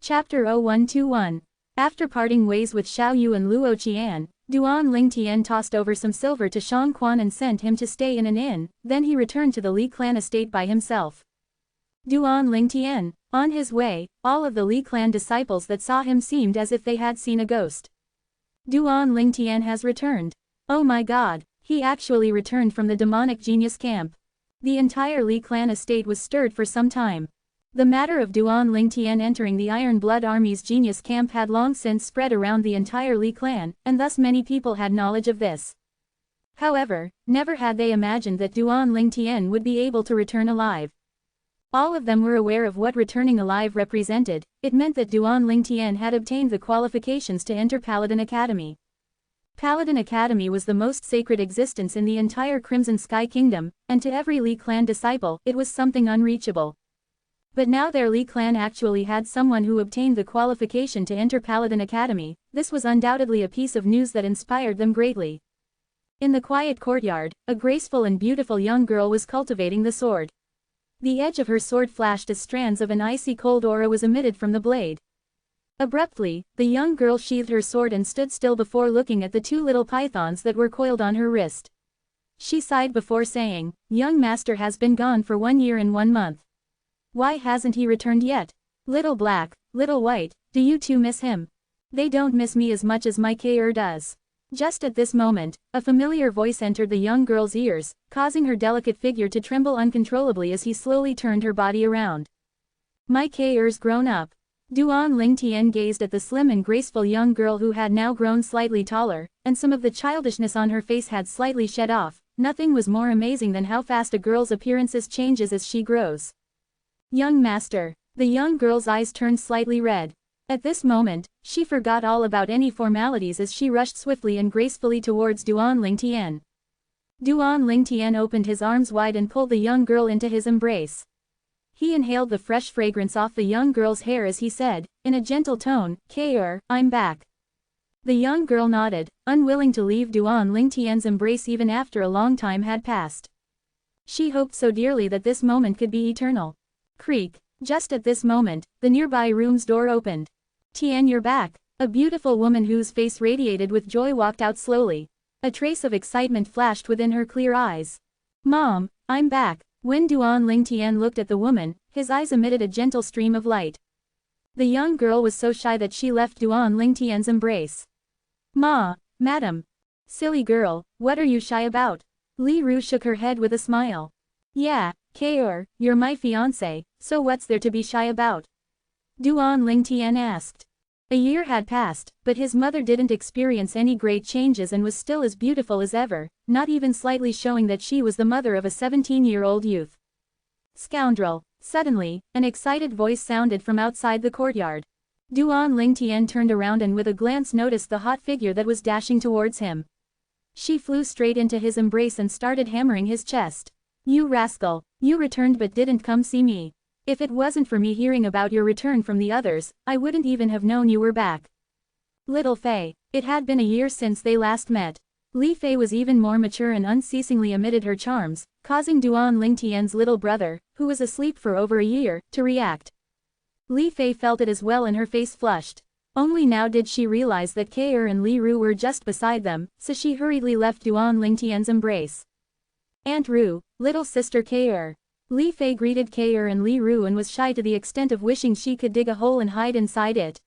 Chapter 0121. After parting ways with Xiao Yu and Luo Qian, Duan Lingtian tossed over some silver to Shang Quan and sent him to stay in an inn, then he returned to the Li clan estate by himself. Duan Lingtian. On his way, all of the Li clan disciples that saw him seemed as if they had seen a ghost. Duan Lingtian has returned. Oh my god, he actually returned from the demonic genius camp. The entire Li clan estate was stirred for some time. The matter of Duan Lingtian entering the Iron Blood Army's genius camp had long since spread around the entire Li clan, and thus many people had knowledge of this. However, never had they imagined that Duan Lingtian would be able to return alive. All of them were aware of what returning alive represented. It meant that Duan Lingtian had obtained the qualifications to enter Paladin Academy. Paladin Academy was the most sacred existence in the entire Crimson Sky Kingdom, and to every Li clan disciple, it was something unreachable. But now their Li clan actually had someone who obtained the qualification to enter Paladin Academy. This was undoubtedly a piece of news that inspired them greatly. In the quiet courtyard, a graceful and beautiful young girl was cultivating the sword. The edge of her sword flashed as strands of an icy cold aura was emitted from the blade. Abruptly, the young girl sheathed her sword and stood still before looking at the two little pythons that were coiled on her wrist. She sighed before saying, "Young master has been gone for 1 year and 1 month. Why hasn't he returned yet? Little black, little white, do you two miss him? They don't miss me as much as my K.R. does." Just at this moment, a familiar voice entered the young girl's ears, causing her delicate figure to tremble uncontrollably as he slowly turned her body around. "My K.R.'s grown up." Duan Lingtian gazed at the slim and graceful young girl who had now grown slightly taller, and some of the childishness on her face had slightly shed off. Nothing was more amazing than how fast a girl's appearance changes as she grows. "Young master." The young girl's eyes turned slightly red. At this moment, she forgot all about any formalities as she rushed swiftly and gracefully towards Duan Lingtian. Duan Lingtian opened his arms wide and pulled the young girl into his embrace. He inhaled the fresh fragrance off the young girl's hair as he said, in a gentle tone, "K.R., I'm back." The young girl nodded, unwilling to leave Duan Lingtian's embrace even after a long time had passed. She hoped so dearly that this moment could be eternal. Creak. Just at this moment, the nearby room's door opened. "Tian, you're back." A beautiful woman whose face radiated with joy walked out slowly. A trace of excitement flashed within her clear eyes. "Mom, I'm back." When Duan Lingtian looked at the woman, his eyes emitted a gentle stream of light. The young girl was so shy that she left Duan Lingtian's embrace. "Ma, madam." "Silly girl, what are you shy about?" Li Ru shook her head with a smile. "Yeah, K.R., you're my fiancé, so what's there to be shy about?" Duan Lingtian asked. A year had passed, but his mother didn't experience any great changes and was still as beautiful as ever, not even slightly showing that she was the mother of a 17-year-old youth. "Scoundrel." Suddenly, an excited voice sounded from outside the courtyard. Duan Lingtian turned around and with a glance noticed the hot figure that was dashing towards him. She flew straight into his embrace and started hammering his chest. "You rascal, you returned but didn't come see me. If it wasn't for me hearing about your return from the others, I wouldn't even have known you were back." Little Fei. It had been a year since they last met. Li Fei was even more mature and unceasingly emitted her charms, causing Duan Lingtian's little brother, who was asleep for over a year, to react. Li Fei felt it as well and her face flushed. Only now did she realize that K.R. and Li Ru were just beside them, so she hurriedly left Duan Lingtian's embrace. "Aunt Ru, little sister K.R." Li Fei greeted K.R. and Li Ru and was shy to the extent of wishing she could dig a hole and hide inside it.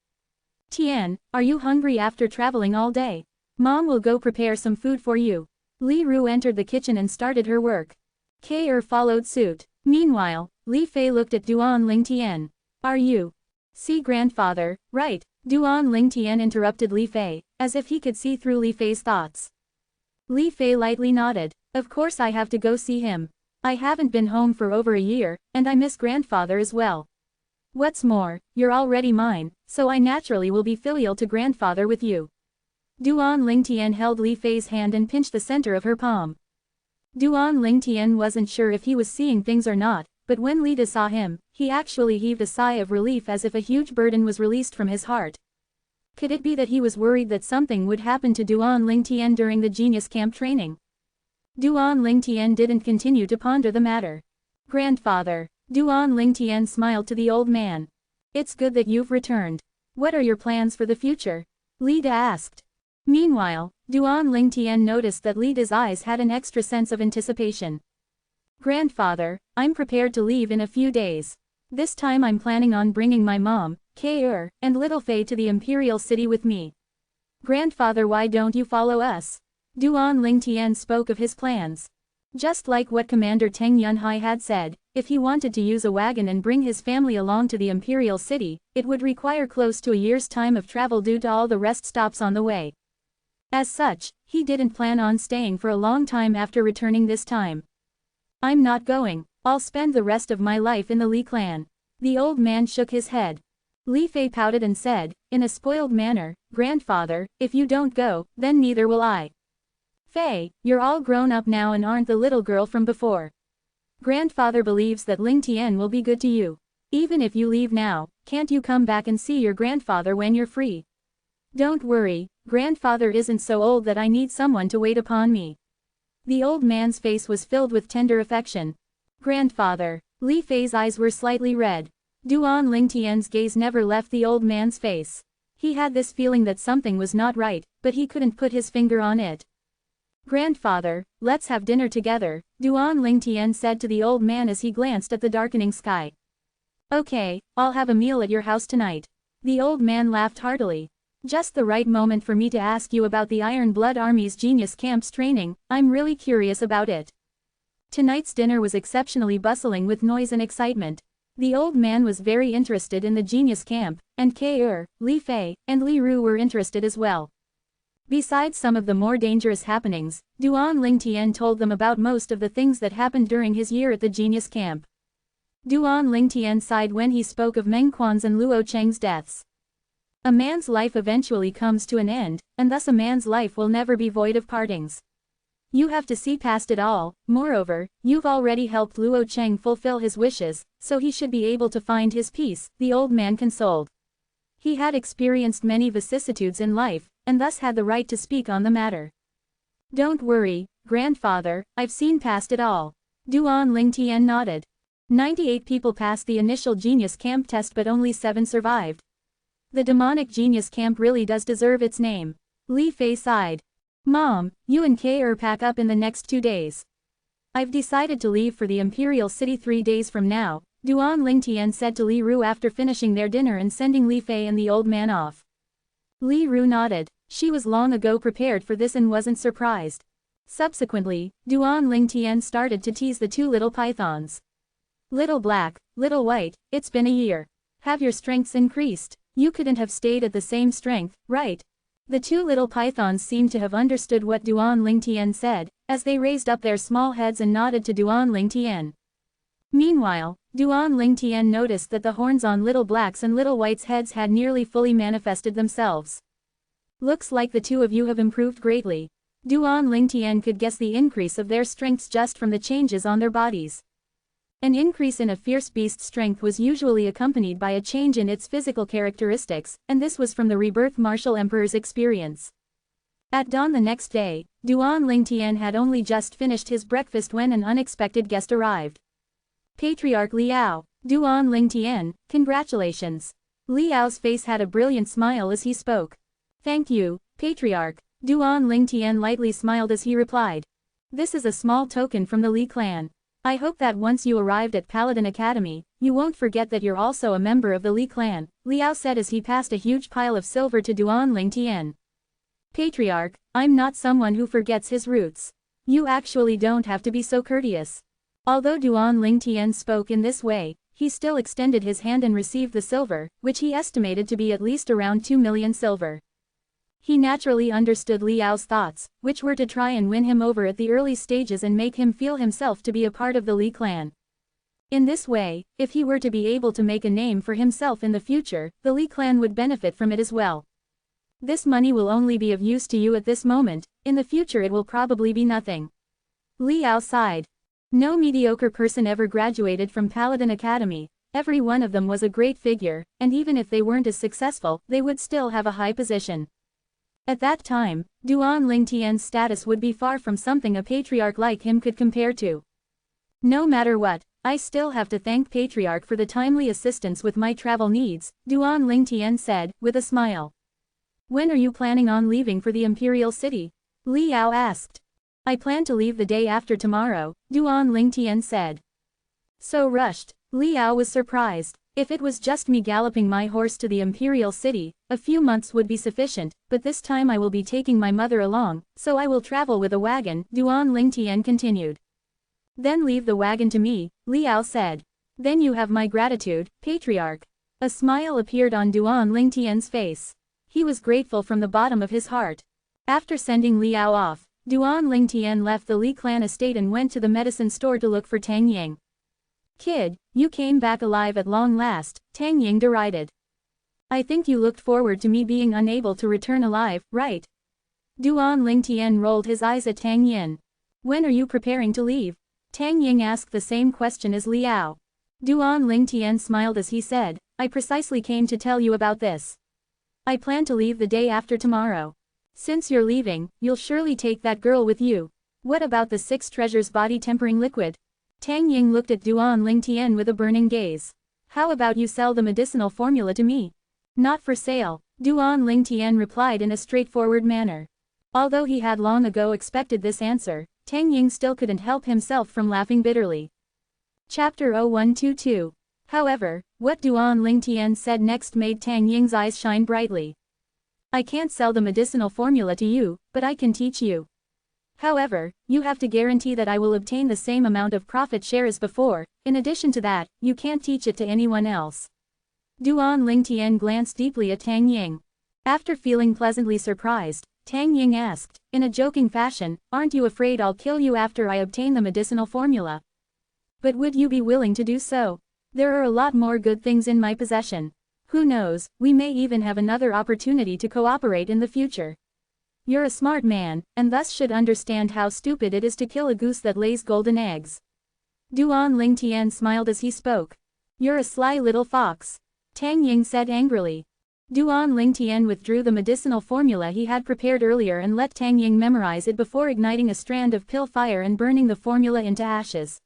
"Tian, are you hungry after traveling all day? Mom will go prepare some food for you." Li Ru entered the kitchen and started her work. K.R. followed suit. Meanwhile, Li Fei looked at Duan Lingtian. "Are you?" "See grandfather, right?" Duan Lingtian interrupted Li Fei, as if he could see through Li Fei's thoughts. Li Fei lightly nodded. "Of course I have to go see him. I haven't been home for over a year, and I miss grandfather as well. What's more, you're already mine, so I naturally will be filial to grandfather with you." Duan Lingtian held Li Fei's hand and pinched the center of her palm. Duan Lingtian wasn't sure if he was seeing things or not, but when Li Da saw him, he actually heaved a sigh of relief as if a huge burden was released from his heart. Could it be that he was worried that something would happen to Duan Lingtian during the genius camp training? Duan Lingtian didn't continue to ponder the matter. "Grandfather." Duan Lingtian smiled to the old man. It's good that you've returned. What are your plans for the future? Lida asked. Meanwhile, Duan Lingtian noticed that Lida's eyes had an extra sense of anticipation. Grandfather, I'm prepared to leave in a few days. This time I'm planning on bringing my mom, Kair, and little Fei to the Imperial City with me. Grandfather, why don't you follow us? Duan Lingtian spoke of his plans. Just like what Commander Teng Yunhai had said, if he wanted to use a wagon and bring his family along to the Imperial City, it would require close to a year's time of travel due to all the rest stops on the way. As such, he didn't plan on staying for a long time after returning this time. I'm not going. I'll spend the rest of my life in the Li clan. The old man shook his head. Li Fei pouted and said, in a spoiled manner, Grandfather, if you don't go, then neither will I. Fei, you're all grown up now and aren't the little girl from before. Grandfather believes that Ling Tian will be good to you. Even if you leave now, can't you come back and see your grandfather when you're free? Don't worry, Grandfather isn't so old that I need someone to wait upon me. The old man's face was filled with tender affection. Grandfather. Li Fei's eyes were slightly red. Duan Lingtian's gaze never left the old man's face. He had this feeling that something was not right, but he couldn't put his finger on it. Grandfather, let's have dinner together, Duan Lingtian said to the old man as he glanced at the darkening sky. Okay, I'll have a meal at your house tonight. The old man laughed heartily. Just the right moment for me to ask you about the Iron Blood Army's Genius Camp's training, I'm really curious about it. Tonight's dinner was exceptionally bustling with noise and excitement. The old man was very interested in the Genius Camp, and Kair, Li Fei, and Li Ru were interested as well. Besides some of the more dangerous happenings, Duan Lingtian told them about most of the things that happened during his year at the Genius Camp. Duan Lingtian sighed when he spoke of Meng Quan's and Luo Cheng's deaths. A man's life eventually comes to an end, and thus a man's life will never be void of partings. You have to see past it all. Moreover, you've already helped Luo Cheng fulfill his wishes, so he should be able to find his peace, the old man consoled. He had experienced many vicissitudes in life, and thus had the right to speak on the matter. Don't worry, Grandfather, I've seen past it all. Duan Lingtian nodded. 98 people passed the initial Genius Camp test but only 7 survived. The demonic Genius Camp really does deserve its name. Li Fei sighed. Mom, you and Kair pack up in the next 2 days. I've decided to leave for the Imperial City 3 days from now, Duan Lingtian said to Li Ru after finishing their dinner and sending Li Fei and the old man off. Li Ru nodded. She was long ago prepared for this and wasn't surprised. Subsequently, Duan Lingtian started to tease the 2 little pythons. Little black, little white, it's been a year. Have your strengths increased? You couldn't have stayed at the same strength, right? The 2 little pythons seemed to have understood what Duan Lingtian said, as they raised up their small heads and nodded to Duan Lingtian. Meanwhile, Duan Lingtian noticed that the horns on Little Black's and Little White's heads had nearly fully manifested themselves. Looks like the 2 of you have improved greatly. Duan Lingtian could guess the increase of their strengths just from the changes on their bodies. An increase in a fierce beast's strength was usually accompanied by a change in its physical characteristics, and this was from the rebirth martial emperor's experience. At dawn the next day, Duan Lingtian had only just finished his breakfast when an unexpected guest arrived. Patriarch Liao. Duan Lingtian, congratulations. Liao's face had a brilliant smile as he spoke. Thank you, Patriarch. Duan Lingtian lightly smiled as he replied. This is a small token from the Li clan. I hope that once you arrived at Paladin Academy, you won't forget that you're also a member of the Li clan, Liao said as he passed a huge pile of silver to Duan Lingtian. Patriarch, I'm not someone who forgets his roots. You actually don't have to be so courteous. Although Duan Lingtian spoke in this way, he still extended his hand and received the silver, which he estimated to be at least around 2 million silver. He naturally understood Liao's thoughts, which were to try and win him over at the early stages and make him feel himself to be a part of the Li clan. In this way, if he were to be able to make a name for himself in the future, the Li clan would benefit from it as well. This money will only be of use to you at this moment, in the future it will probably be nothing. Liao sighed. No mediocre person ever graduated from Paladin Academy, every one of them was a great figure, and even if they weren't as successful, they would still have a high position. At that time, Duan Lingtian's status would be far from something a patriarch like him could compare to. No matter what, I still have to thank Patriarch for the timely assistance with my travel needs, Duan Lingtian said, with a smile. When are you planning on leaving for the Imperial City? Liao asked. I plan to leave the day after tomorrow, Duan Lingtian said. So rushed. Liao was surprised. If it was just me galloping my horse to the Imperial City, a few months would be sufficient, but this time I will be taking my mother along, so I will travel with a wagon, Duan Lingtian continued. Then leave the wagon to me, Liao said. Then you have my gratitude, Patriarch. A smile appeared on Duan Lingtian's face. He was grateful from the bottom of his heart. After sending Liao off, Duan Lingtian left the Li clan estate and went to the medicine store to look for Tang Ying. Kid, you came back alive at long last, Tang Ying derided. I think you looked forward to me being unable to return alive, right? Duan Lingtian rolled his eyes at Tang Yin. When are you preparing to leave? Tang Ying asked the same question as Liao. Duan Lingtian smiled as he said, I precisely came to tell you about this. I plan to leave the day after tomorrow. Since you're leaving, you'll surely take that girl with you. What about the 6 treasures body tempering liquid? Tang Ying looked at Duan Lingtian with a burning gaze. How about you sell the medicinal formula to me? Not for sale, Duan Lingtian replied in a straightforward manner. Although he had long ago expected this answer, Tang Ying still couldn't help himself from laughing bitterly. Chapter 0122. However, what Duan Lingtian said next made Tang Ying's eyes shine brightly. I can't sell the medicinal formula to you, but I can teach you. However, you have to guarantee that I will obtain the same amount of profit share as before. In addition to that, you can't teach it to anyone else. Duan Lingtian glanced deeply at Tang Ying. After feeling pleasantly surprised, Tang Ying asked, in a joking fashion, aren't you afraid I'll kill you after I obtain the medicinal formula? But would you be willing to do so? There are a lot more good things in my possession. Who knows, we may even have another opportunity to cooperate in the future. You're a smart man, and thus should understand how stupid it is to kill a goose that lays golden eggs. Duan Lingtian smiled as he spoke. You're a sly little fox. Tang Ying said angrily. Duan Lingtian withdrew the medicinal formula he had prepared earlier and let Tang Ying memorize it before igniting a strand of pill fire and burning the formula into ashes.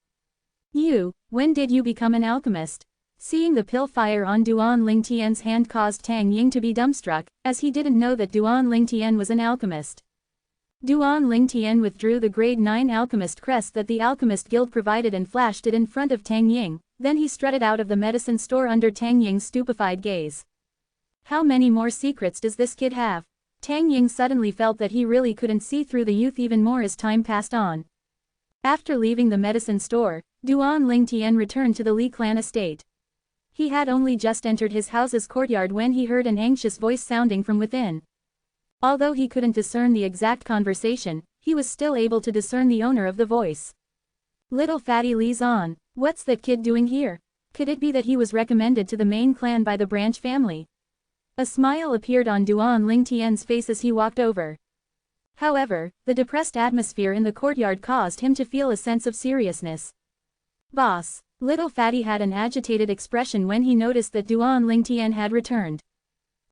When did you become an alchemist? Seeing the pill fire on Duan Lingtian's hand caused Tang Ying to be dumbstruck, as he didn't know that Duan Lingtian was an alchemist. Duan Lingtian withdrew the grade 9 alchemist crest that the Alchemist Guild provided and flashed it in front of Tang Ying, then he strutted out of the medicine store under Tang Ying's stupefied gaze. How many more secrets does this kid have? Tang Ying suddenly felt that he really couldn't see through the youth even more as time passed on. After leaving the medicine store, Duan Lingtian returned to the Li clan estate. He had only just entered his house's courtyard when he heard an anxious voice sounding from within. Although he couldn't discern the exact conversation, he was still able to discern the owner of the voice. Little fatty Li's on. What's that kid doing here? Could it be that he was recommended to the main clan by the branch family? A smile appeared on Duan Lingtian's face as he walked over. However, the depressed atmosphere in the courtyard caused him to feel a sense of seriousness. Boss. Little fatty had an agitated expression when he noticed that Duan Lingtian had returned.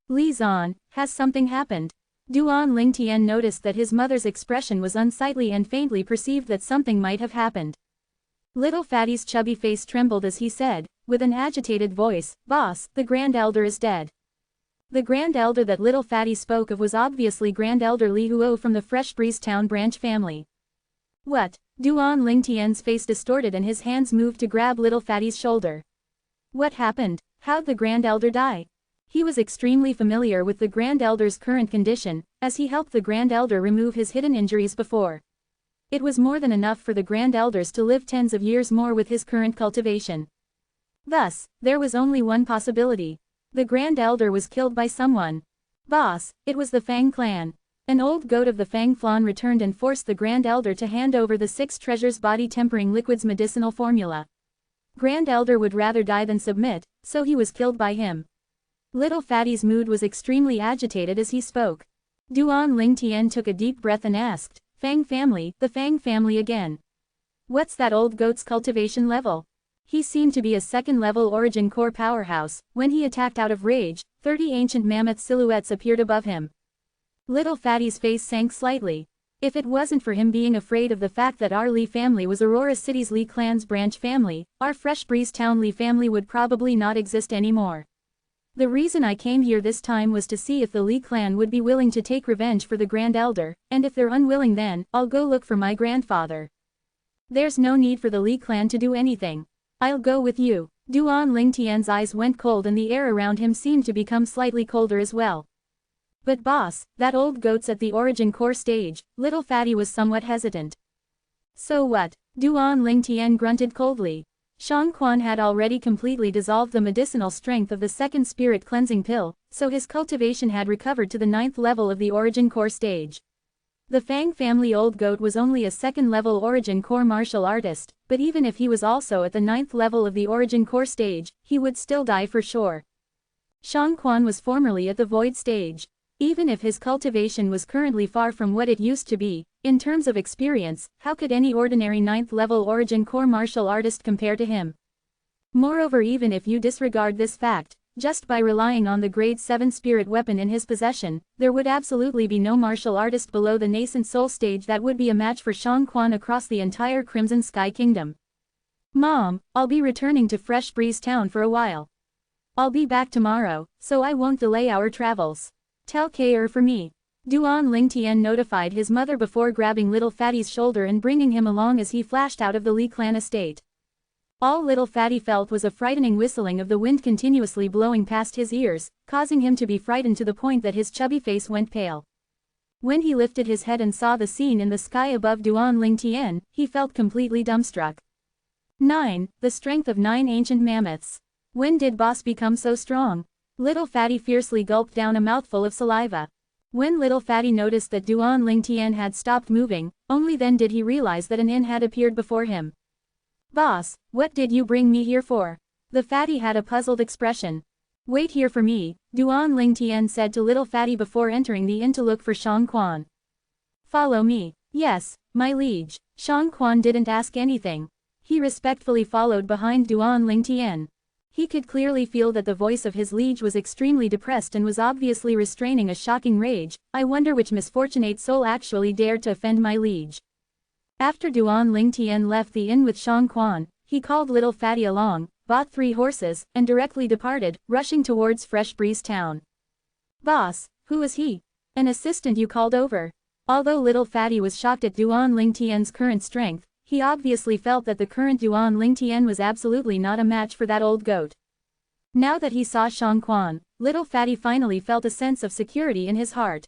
Li Zan, has something happened? Duan Lingtian noticed that his mother's expression was unsightly and faintly perceived that something might have happened. Little fatty's chubby face trembled as he said, with an agitated voice, Boss, the Grand Elder is dead. The Grand Elder that Little Fatty spoke of was obviously Grand Elder Li Huo from the Fresh Breeze Town branch family. What? Duan Lingtian's face distorted and his hands moved to grab Little Fatty's shoulder. What happened? How'd the Grand Elder die? He was extremely familiar with the Grand Elder's current condition, as he helped the Grand Elder remove his hidden injuries before. It was more than enough for the Grand Elders to live tens of years more with his current cultivation. Thus, there was only one possibility. The Grand Elder was killed by someone. Boss, it was the Fang clan. An old goat of the Fang clan returned and forced the Grand Elder to hand over the 6 treasures body tempering liquid's medicinal formula. Grand Elder would rather die than submit, so he was killed by him. Little Fatty's mood was extremely agitated as he spoke. Duan Lingtian took a deep breath and asked, Fang family, the Fang family again. What's that old goat's cultivation level? He seemed to be a second-level origin core powerhouse. When he attacked out of rage, 30 ancient mammoth silhouettes appeared above him. Little Fatty's face sank slightly. If it wasn't for him being afraid of the fact that our Lee family was Aurora City's Lee clan's branch family, our Fresh Breeze Town Lee family would probably not exist anymore. The reason I came here this time was to see if the Lee clan would be willing to take revenge for the Grand Elder, and if they're unwilling then, I'll go look for my grandfather. There's no need for the Lee clan to do anything. I'll go with you. Duan Lingtian's eyes went cold and the air around him seemed to become slightly colder as well. But boss, that old goat's at the origin core stage. Little Fatty was somewhat hesitant. So what? Duan Lingtian grunted coldly. Shang Quan had already completely dissolved the medicinal strength of the second spirit cleansing pill, so his cultivation had recovered to the 9th level of the origin core stage. The Fang family old goat was only a 2nd level origin core martial artist, but even if he was also at the 9th level of the origin core stage, he would still die for sure. Shang Quan was formerly at the void stage. Even if his cultivation was currently far from what it used to be, in terms of experience, how could any ordinary 9th level origin core martial artist compare to him? Moreover, even if you disregard this fact, just by relying on the grade 7 spirit weapon in his possession, there would absolutely be no martial artist below the nascent soul stage that would be a match for Shang Quan across the entire Crimson Sky Kingdom. Mom, I'll be returning to Fresh Breeze Town for a while. I'll be back tomorrow, so I won't delay our travels. Tell Kair for me. Duan Lingtian notified his mother before grabbing Little Fatty's shoulder and bringing him along as he flashed out of the Lee clan estate. All Little Fatty felt was a frightening whistling of the wind continuously blowing past his ears, causing him to be frightened to the point that his chubby face went pale. When he lifted his head and saw the scene in the sky above Duan Lingtian, he felt completely dumbstruck. 9. The strength of 9 ancient mammoths. When did boss become so strong? Little Fatty fiercely gulped down a mouthful of saliva. When Little Fatty noticed that Duan Lingtian had stopped moving, only then did he realize that an inn had appeared before him. Boss, what did you bring me here for? The fatty had a puzzled expression. Wait here for me, Duan Lingtian said to Little Fatty before entering the inn to look for Shang Quan. Follow me. Yes, my liege. Shang Quan didn't ask anything. He respectfully followed behind Duan Lingtian. He could clearly feel that the voice of his liege was extremely depressed and was obviously restraining a shocking rage. I wonder which misfortunate soul actually dared to offend my liege. After Duan Lingtian left the inn with Shang Quan, he called Little Fatty along, bought 3 horses, and directly departed, rushing towards Fresh Breeze Town. Boss, who is he? An assistant you called over? Although Little Fatty was shocked at Duan Lingtian's current strength, he obviously felt that the current Duan Lingtian was absolutely not a match for that old goat. Now that he saw Shang Quan, Little Fatty finally felt a sense of security in his heart.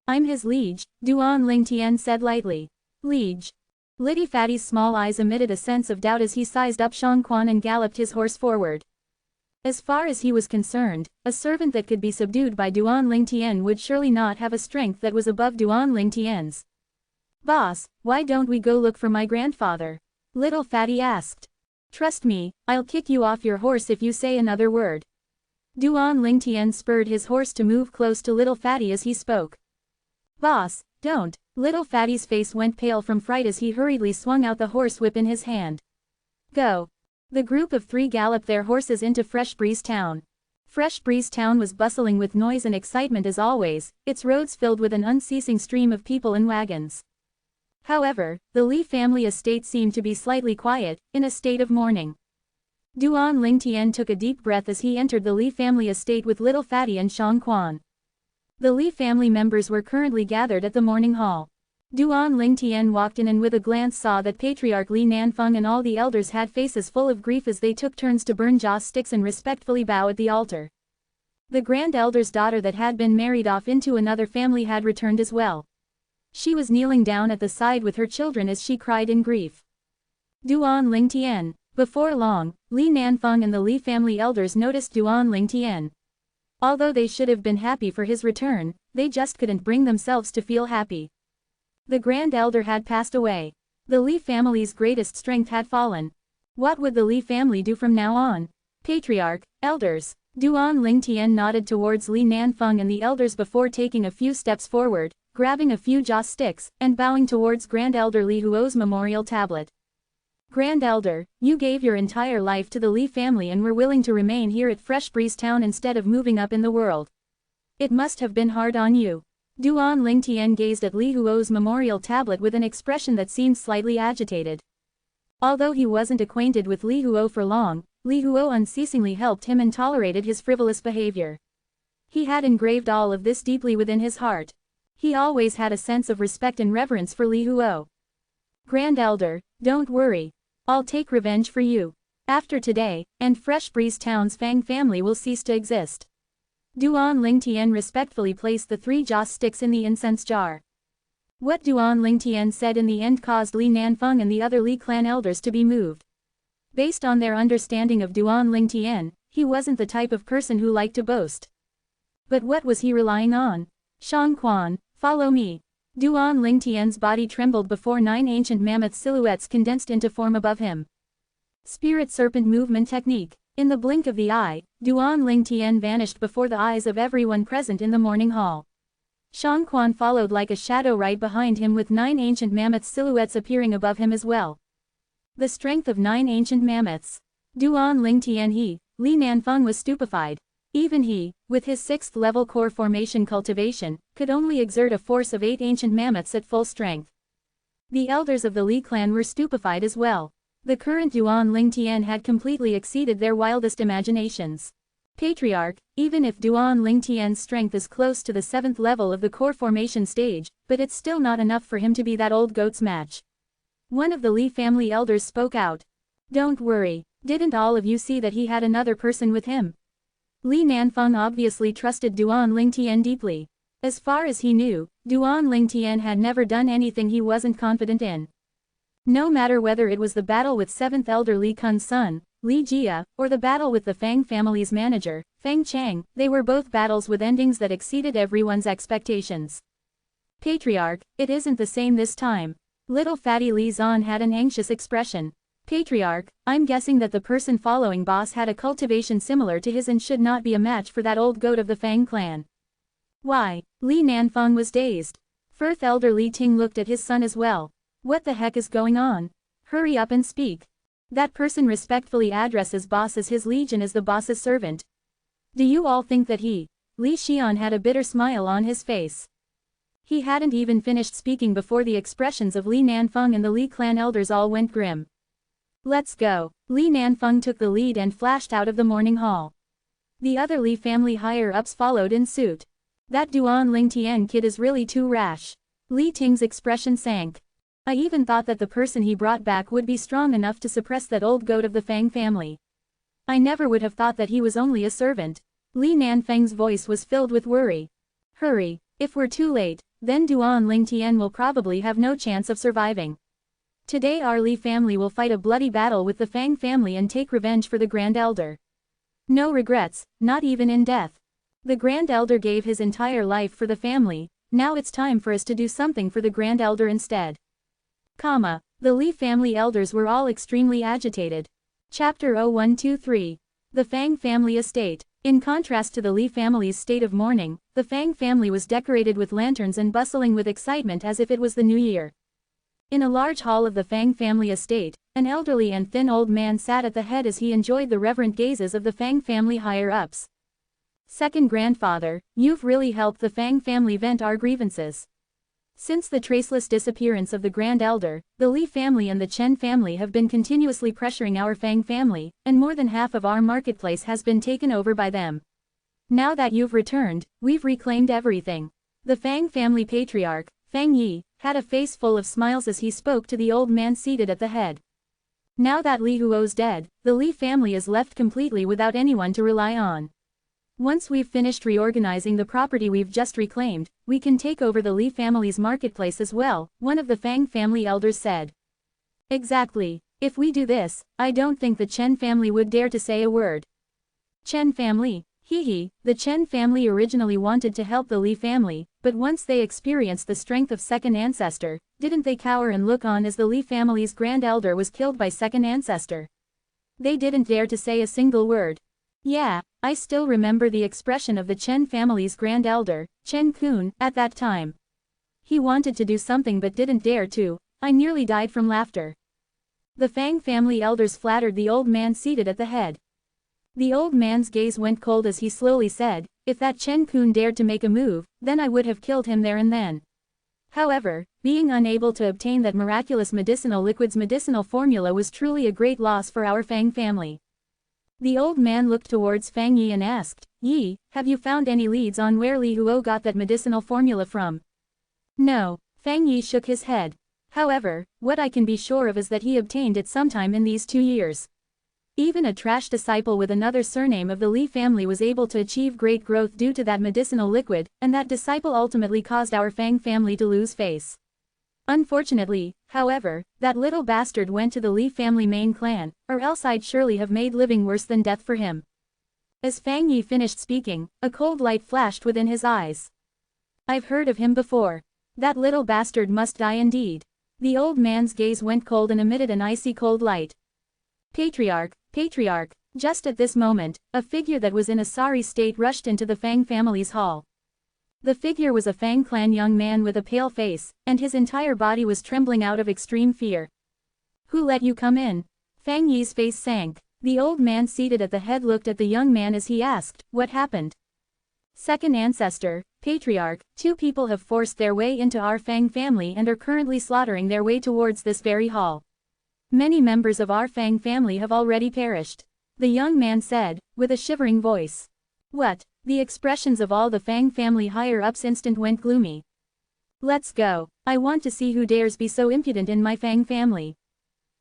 I'm his liege, Duan Lingtian said lightly. Liege. Little Fatty's small eyes emitted a sense of doubt as he sized up Shang Quan and galloped his horse forward. As far as he was concerned, a servant that could be subdued by Duan Lingtian would surely not have a strength that was above Duan Lingtian's. Boss, why don't we go look for my grandfather? Little Fatty asked. Trust me, I'll kick you off your horse if you say another word. Duan Lingtian spurred his horse to move close to Little Fatty as he spoke. Boss, don't. Little Fatty's face went pale from fright as he hurriedly swung out the horsewhip in his hand. Go. The group of 3 galloped their horses into Fresh Breeze Town. Fresh Breeze Town was bustling with noise and excitement as always, its roads filled with an unceasing stream of people and wagons. However, the Lee family estate seemed to be slightly quiet, in a state of mourning. Duan Lingtian took a deep breath as he entered the Lee family estate with Little Fatty and Shang Quan. The Lee family members were currently gathered at the morning hall. Duan Lingtian walked in and with a glance saw that Patriarch Li Nanfeng and all the elders had faces full of grief as they took turns to burn joss sticks and respectfully bow at the altar. The Grand Elder's daughter that had been married off into another family had returned as well. She was kneeling down at the side with her children as she cried in grief. Duan Lingtian. Before long, Li Nanfeng and the Li family elders noticed Duan Lingtian. Although they should have been happy for his return, they just couldn't bring themselves to feel happy. The Grand Elder had passed away. The Li family's greatest strength had fallen. What would the Li family do from now on? Patriarch, elders. Duan Lingtian nodded towards Li Nanfeng and the elders before taking a few steps forward, grabbing a few joss sticks, and bowing towards Grand Elder Li Huo's memorial tablet. Grand Elder, you gave your entire life to the Li family and were willing to remain here at Fresh Breeze Town instead of moving up in the world. It must have been hard on you. Duan Lingtian gazed at Li Huo's memorial tablet with an expression that seemed slightly agitated. Although he wasn't acquainted with Li Huo for long, Li Huo unceasingly helped him and tolerated his frivolous behavior. He had engraved all of this deeply within his heart. He always had a sense of respect and reverence for Li Huo. Grand Elder, don't worry. I'll take revenge for you. After today, and Fresh Breeze Town's Fang family will cease to exist. Duan Lingtian respectfully placed the 3 joss sticks in the incense jar. What Duan Lingtian said in the end caused Li Nanfeng and the other Li clan elders to be moved. Based on their understanding of Duan Lingtian, he wasn't the type of person who liked to boast. But what was he relying on? Shangquan, follow me. Duan Lingtian's body trembled before 9 ancient mammoth silhouettes condensed into form above him. Spirit Serpent Movement Technique. In the blink of the eye, Duan Lingtian vanished before the eyes of everyone present in the morning hall. Shangquan followed like a shadow right behind him with 9 ancient mammoth silhouettes appearing above him as well. The strength of 9 ancient mammoths. Duan Lingtian Li Nanfeng was stupefied. Even he, with his 6th level core formation cultivation, could only exert a force of 8 ancient mammoths at full strength. The elders of the Li clan were stupefied as well. The current Duan Lingtian had completely exceeded their wildest imaginations. Patriarch, even if Duan Lingtian's strength is close to the 7th level of the core formation stage, but it's still not enough for him to be that old goat's match. One of the Li family elders spoke out. Don't worry, didn't all of you see that he had another person with him? Li Nanfeng obviously trusted Duan Lingtian deeply. As far as he knew, Duan Lingtian had never done anything he wasn't confident in. No matter whether it was the battle with 7th Elder Li Kun's son, Li Jia, or the battle with the Fang family's manager, Fang Chang, they were both battles with endings that exceeded everyone's expectations. Patriarch, it isn't the same this time. Little fatty Li Zan had an anxious expression. Patriarch, I'm guessing that the person following boss had a cultivation similar to his and should not be a match for that old goat of the Fang clan. Why? Li Nanfeng was dazed. 4th Elder Li Ting looked at his son as well. What the heck is going on? Hurry up and speak. That person respectfully addresses boss as his liege and as the boss's servant. Do you all think that he? Li Xian had a bitter smile on his face. He hadn't even finished speaking before the expressions of Li Nanfeng and the Li clan elders all went grim. Let's go. Li Nanfeng took the lead and flashed out of the morning hall. The other Li family higher-ups followed in suit. That Duan Lingtian kid is really too rash. Li Ting's expression sank. I even thought that the person he brought back would be strong enough to suppress that old goat of the Fang family. I never would have thought that he was only a servant. Li Nanfeng's voice was filled with worry. Hurry, if we're too late, then Duan Lingtian will probably have no chance of surviving. Today our Li family will fight a bloody battle with the Fang family and take revenge for the Grand Elder. No regrets, not even in death. The Grand Elder gave his entire life for the family, now it's time for us to do something for the Grand Elder instead. The Li family elders were all extremely agitated. Chapter 0123. The Fang Family Estate. In contrast to the Li family's state of mourning, the Fang family was decorated with lanterns and bustling with excitement as if it was the new year. In a large hall of the Fang family estate, an elderly and thin old man sat at the head as he enjoyed the reverent gazes of the Fang family higher-ups. Second grandfather, you've really helped the Fang family vent our grievances. Since the traceless disappearance of the Grand Elder, the Li family and the Chen family have been continuously pressuring our Fang family, and more than half of our marketplace has been taken over by them. Now that you've returned, we've reclaimed everything. The Fang family patriarch, Fang Yi, had a face full of smiles as he spoke to the old man seated at the head. Now that Li Huo's dead, the Li family is left completely without anyone to rely on. Once we've finished reorganizing the property we've just reclaimed, we can take over the Li family's marketplace as well, one of the Fang family elders said. Exactly. If we do this, I don't think the Chen family would dare to say a word. Chen family? The Chen family originally wanted to help the Li family, but once they experienced the strength of Second Ancestor, didn't they cower and look on as the Li family's Grand Elder was killed by Second Ancestor? They didn't dare to say a single word. Yeah, I still remember the expression of the Chen family's Grand Elder, Chen Kun, at that time. He wanted to do something but didn't dare to. I nearly died from laughter. The Fang family elders flattered the old man seated at the head. The old man's gaze went cold as he slowly said, If that Chen Kun dared to make a move, then I would have killed him there and then. However, being unable to obtain that miraculous medicinal liquid's medicinal formula was truly a great loss for our Fang family. The old man looked towards Fang Yi and asked, "Yi, have you found any leads on where Li Huo got that medicinal formula from?" "No," Fang Yi shook his head. "However, what I can be sure of is that he obtained it sometime in these 2 years. Even a trash disciple with another surname of the Li family was able to achieve great growth due to that medicinal liquid, and that disciple ultimately caused our Fang family to lose face. Unfortunately, however, that little bastard went to the Li family main clan, or else I'd surely have made living worse than death for him." As Fang Yi finished speaking, a cold light flashed within his eyes. "I've heard of him before. That little bastard must die indeed." The old man's gaze went cold and emitted an icy cold light. "Patriarch, Patriarch." Just at this moment, a figure that was in a sorry state rushed into the Fang family's hall. The figure was a Fang clan young man with a pale face, and his entire body was trembling out of extreme fear. "Who let you come in?" Fang Yi's face sank. The old man seated at the head looked at the young man as he asked, "What happened?" "Second ancestor, Patriarch, 2 people have forced their way into our Fang family and are currently slaughtering their way towards this very hall. Many members of our Fang family have already perished," the young man said, with a shivering voice. "What?" The expressions of all the Fang family higher-ups instant went gloomy. "Let's go. I want to see who dares be so impudent in my Fang family."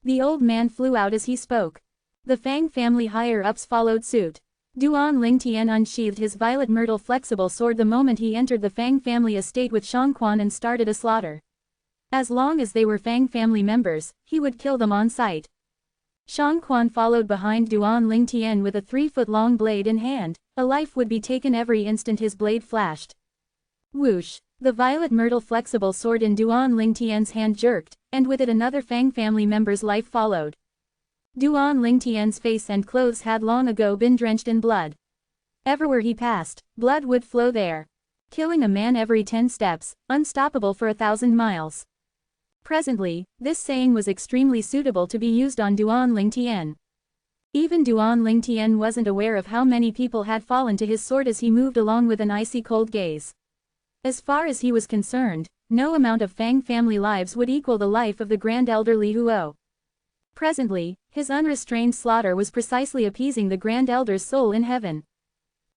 The old man flew out as he spoke. The Fang family higher-ups followed suit. Duan Lingtian unsheathed his violet myrtle flexible sword the moment he entered the Fang family estate with Shangquan and started a slaughter. As long as they were Fang family members, he would kill them on sight. Shangquan followed behind Duan Lingtian with a 3-foot-long blade in hand. A life would be taken every instant his blade flashed. Whoosh! The violet myrtle flexible sword in Duan Lingtian's hand jerked, and with it another Fang family member's life followed. Duan Lingtian's face and clothes had long ago been drenched in blood. Everywhere he passed, blood would flow there. Killing a man every 10 steps, unstoppable for 1,000 miles. Presently, this saying was extremely suitable to be used on Duan Lingtian. Even Duan Lingtian wasn't aware of how many people had fallen to his sword as he moved along with an icy cold gaze. As far as he was concerned, no amount of Fang family lives would equal the life of the Grand Elder Li Huo. Presently, his unrestrained slaughter was precisely appeasing the Grand Elder's soul in heaven.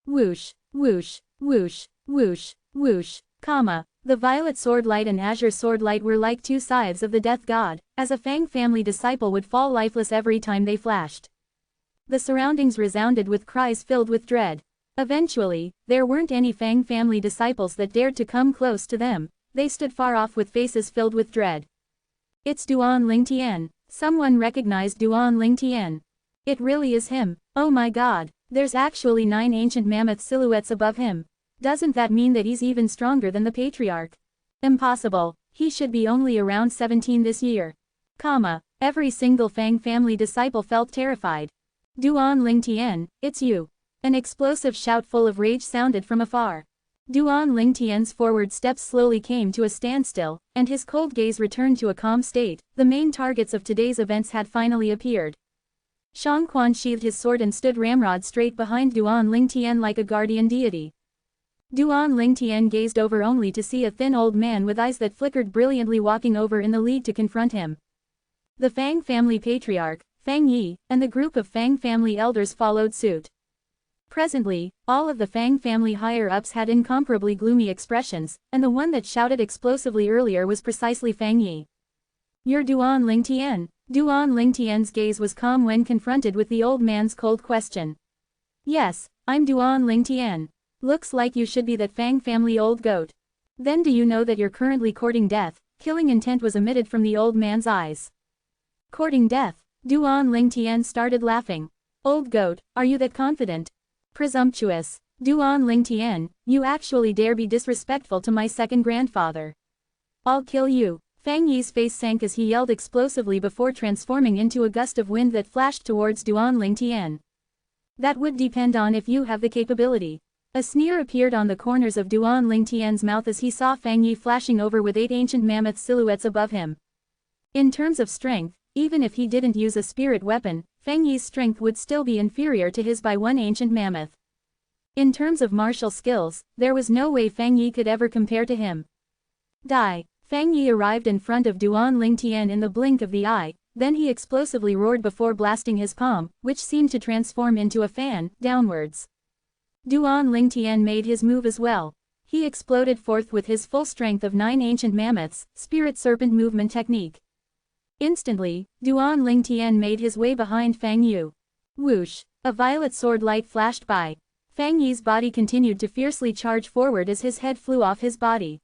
Whoosh, whoosh, whoosh, whoosh, whoosh, comma. The violet sword light and azure sword light were like 2 scythes of the death god, as a Fang family disciple would fall lifeless every time they flashed. The surroundings resounded with cries filled with dread. Eventually, there weren't any Fang family disciples that dared to come close to them. They stood far off with faces filled with dread. "It's Duan Lingtian." Someone recognized Duan Lingtian. "It really is him. Oh my god, there's actually 9 ancient mammoth silhouettes above him. Doesn't that mean that he's even stronger than the Patriarch? Impossible, he should be only around 17 this year." Every single Fang family disciple felt terrified. "Duan Lingtian, it's you." An explosive shout full of rage sounded from afar. Duan Lingtian's forward steps slowly came to a standstill, and his cold gaze returned to a calm state. The main targets of today's events had finally appeared. Shangquan sheathed his sword and stood ramrod straight behind Duan Lingtian like a guardian deity. Duan Lingtian gazed over only to see a thin old man with eyes that flickered brilliantly walking over in the lead to confront him. The Fang family patriarch, Fang Yi, and the group of Fang family elders followed suit. Presently, all of the Fang family higher-ups had incomparably gloomy expressions, and the one that shouted explosively earlier was precisely Fang Yi. "You're Duan Lingtian." Duan Lingtian's gaze was calm when confronted with the old man's cold question. "Yes, I'm Duan Lingtian. Looks like you should be that Fang family old goat. Then do you know that you're currently courting death?" Killing intent was emitted from the old man's eyes. "Courting death?" Duan Lingtian started laughing. "Old goat, are you that confident? Presumptuous. Duan Lingtian, you actually dare be disrespectful to my second grandfather. I'll kill you." Fang Yi's face sank as he yelled explosively before transforming into a gust of wind that flashed towards Duan Lingtian. "That would depend on if you have the capability." A sneer appeared on the corners of Duan Lingtian's mouth as he saw Fang Yi flashing over with 8 ancient mammoth silhouettes above him. In terms of strength, even if he didn't use a spirit weapon, Fang Yi's strength would still be inferior to his by 1 ancient mammoth. In terms of martial skills, there was no way Fang Yi could ever compare to him. Die! Fang Yi arrived in front of Duan Lingtian in the blink of the eye, then he explosively roared before blasting his palm, which seemed to transform into a fan, downwards. Duan Lingtian made his move as well. He exploded forth with his full strength of 9 ancient mammoths, spirit serpent movement technique. Instantly, Duan Lingtian made his way behind Fang Yu. Whoosh! A violet sword light flashed by. Fang Yi's body continued to fiercely charge forward as his head flew off his body.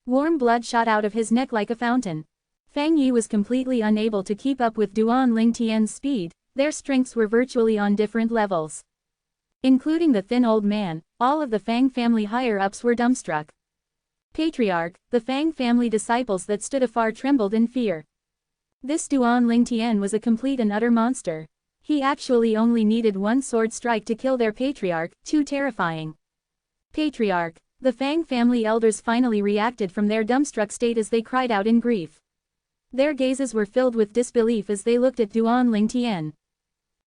Warm blood shot out of his neck like a fountain. Fang Yi was completely unable to keep up with Duan Lingtian's speed, their strengths were virtually on different levels. Including the thin old man, all of the Fang family higher-ups were dumbstruck. Patriarch, the Fang family disciples that stood afar trembled in fear. This Duan Lingtian was a complete and utter monster. He actually only needed one sword strike to kill their patriarch, too terrifying. Patriarch, the Fang family elders finally reacted from their dumbstruck state as they cried out in grief. Their gazes were filled with disbelief as they looked at Duan Lingtian.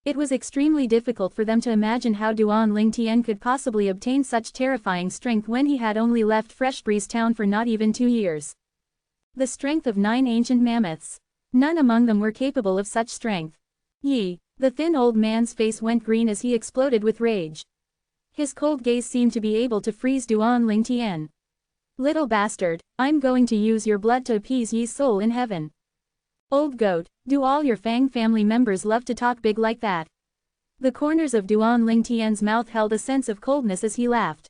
It was extremely difficult for them to imagine how Duan Lingtian could possibly obtain such terrifying strength when he had only left Freshbreeze Town for not even 2 years. The strength of 9 ancient mammoths. None among them were capable of such strength. Yi, the thin old man's face went green as he exploded with rage. His cold gaze seemed to be able to freeze Duan Lingtian. Little bastard, I'm going to use your blood to appease Yi's soul in heaven. Old goat, do all your Fang family members love to talk big like that? The corners of Duan Lingtian's mouth held a sense of coldness as he laughed.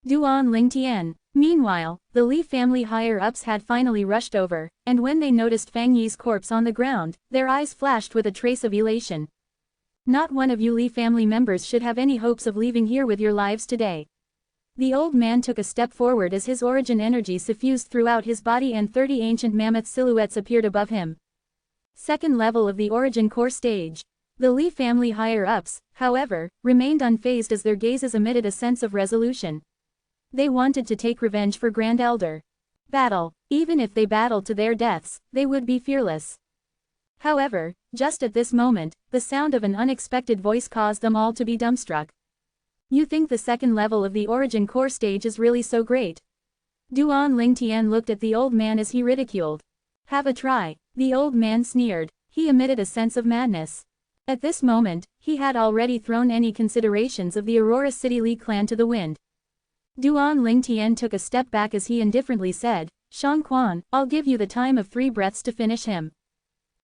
Duan Lingtian. Meanwhile, the Li family higher-ups had finally rushed over, and when they noticed Fang Yi's corpse on the ground, their eyes flashed with a trace of elation. Not one of you Li family members should have any hopes of leaving here with your lives today. The old man took a step forward as his origin energy suffused throughout his body and 30 ancient mammoth silhouettes appeared above him. Second level of the origin core stage. The Li family higher-ups, however, remained unfazed as their gazes emitted a sense of resolution. They wanted to take revenge for Grand Elder. Battle. Even if they battled to their deaths, they would be fearless. However, just at this moment, the sound of an unexpected voice caused them all to be dumbstruck. You think the second level of the origin core stage is really so great? Duan Lingtian looked at the old man as he ridiculed. Have a try. The old man sneered. He emitted a sense of madness. At this moment, he had already thrown any considerations of the Aurora City Li clan to the wind. Duan Lingtian took a step back as he indifferently said, Shang Quan, I'll give you the time of 3 breaths to finish him.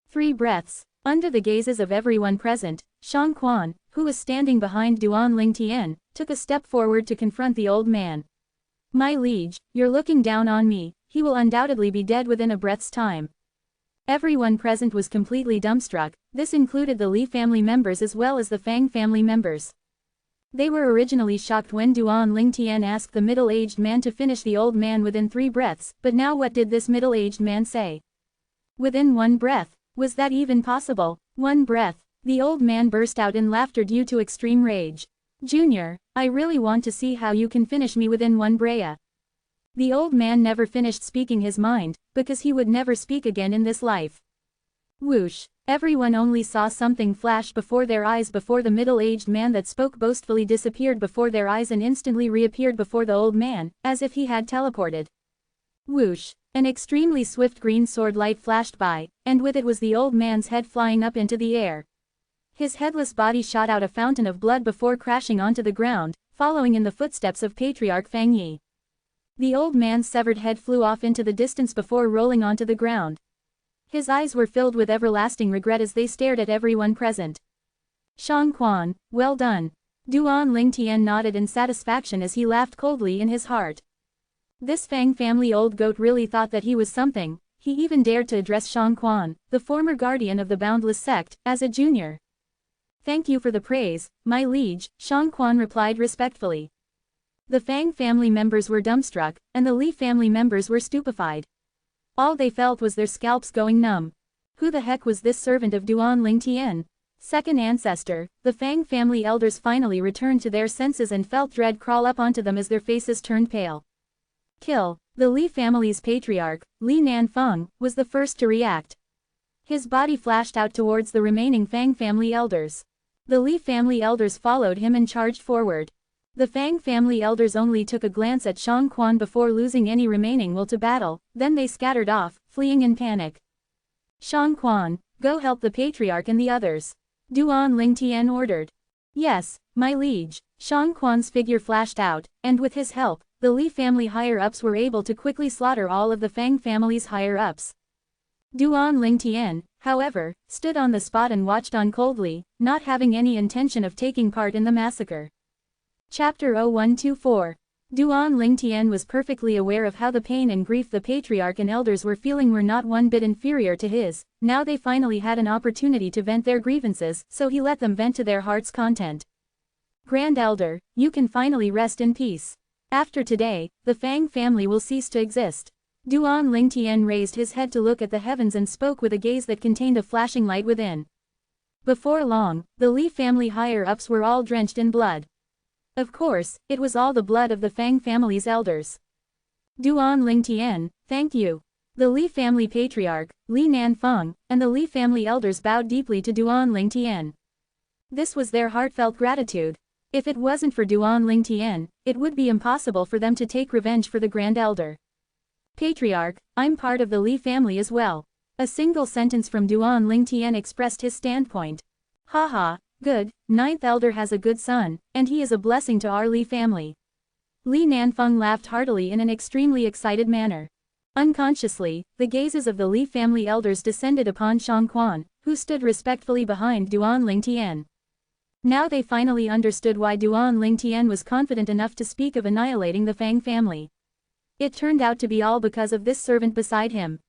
3 breaths. Under the gazes of everyone present, Shang Quan, who was standing behind Duan Lingtian, took a step forward to confront the old man. My liege, you're looking down on me, he will undoubtedly be dead within a breath's time. Everyone present was completely dumbstruck, this included the Li family members as well as the Fang family members. They were originally shocked when Duan Lingtian asked the middle-aged man to finish the old man within 3 breaths, but now what did this middle-aged man say? Within 1 breath. Was that even possible? 1 breath. The old man burst out in laughter due to extreme rage. Junior, I really want to see how you can finish me within 1 brea. The old man never finished speaking his mind, because he would never speak again in this life. Whoosh. Everyone only saw something flash before their eyes before the middle-aged man that spoke boastfully disappeared before their eyes and instantly reappeared before the old man, as if he had teleported. Whoosh. An extremely swift green sword light flashed by, and with it was the old man's head flying up into the air. His headless body shot out a fountain of blood before crashing onto the ground, following in the footsteps of Patriarch Fang Yi. The old man's severed head flew off into the distance before rolling onto the ground. His eyes were filled with everlasting regret as they stared at everyone present. Shang Quan, well done. Duan Lingtian nodded in satisfaction as he laughed coldly in his heart. This Fang family old goat really thought that he was something, he even dared to address Shang Quan, the former guardian of the Boundless Sect, as a junior. Thank you for the praise, my liege, Shang Quan replied respectfully. The Fang family members were dumbstruck, and the Li family members were stupefied. All they felt was their scalps going numb. Who the heck was this servant of Duan Lingtian? Second ancestor, the Fang family elders finally returned to their senses and felt dread crawl up onto them as their faces turned pale. Kill. The Li family's patriarch, Li Nanfeng, was the first to react. His body flashed out towards the remaining Fang family elders. The Li family elders followed him and charged forward. The Fang family elders only took a glance at Shang Quan before losing any remaining will to battle, then they scattered off, fleeing in panic. Shang Quan, go help the patriarch and the others. Duan Lingtian ordered. Yes, my liege. Shang Quan's figure flashed out, and with his help, the Li family higher-ups were able to quickly slaughter all of the Fang family's higher-ups. Duan Lingtian, however, stood on the spot and watched on coldly, not having any intention of taking part in the massacre. Chapter 0124. Duan Lingtian was perfectly aware of how the pain and grief the patriarch and elders were feeling were not one bit inferior to his. Now they finally had an opportunity to vent their grievances, so he let them vent to their heart's content. Grand Elder, you can finally rest in peace. After today, the Fang family will cease to exist. Duan Lingtian raised his head to look at the heavens and spoke with a gaze that contained a flashing light within. Before long, the Li family higher-ups were all drenched in blood. Of course, it was all the blood of the Fang family's elders. Duan Lingtian, thank you. The Li family patriarch, Li Nanfeng, and the Li family elders bowed deeply to Duan Lingtian. This was their heartfelt gratitude. If it wasn't for Duan Lingtian, it would be impossible for them to take revenge for the Grand Elder. Patriarch, I'm part of the Li family as well. A single sentence from Duan Lingtian expressed his standpoint. Haha, good, Ninth Elder has a good son, and he is a blessing to our Li family. Li Nanfeng laughed heartily in an extremely excited manner. Unconsciously, the gazes of the Li family elders descended upon Shang Quan, who stood respectfully behind Duan Lingtian. Now they finally understood why Duan Lingtian was confident enough to speak of annihilating the Fang family. It turned out to be all because of this servant beside him.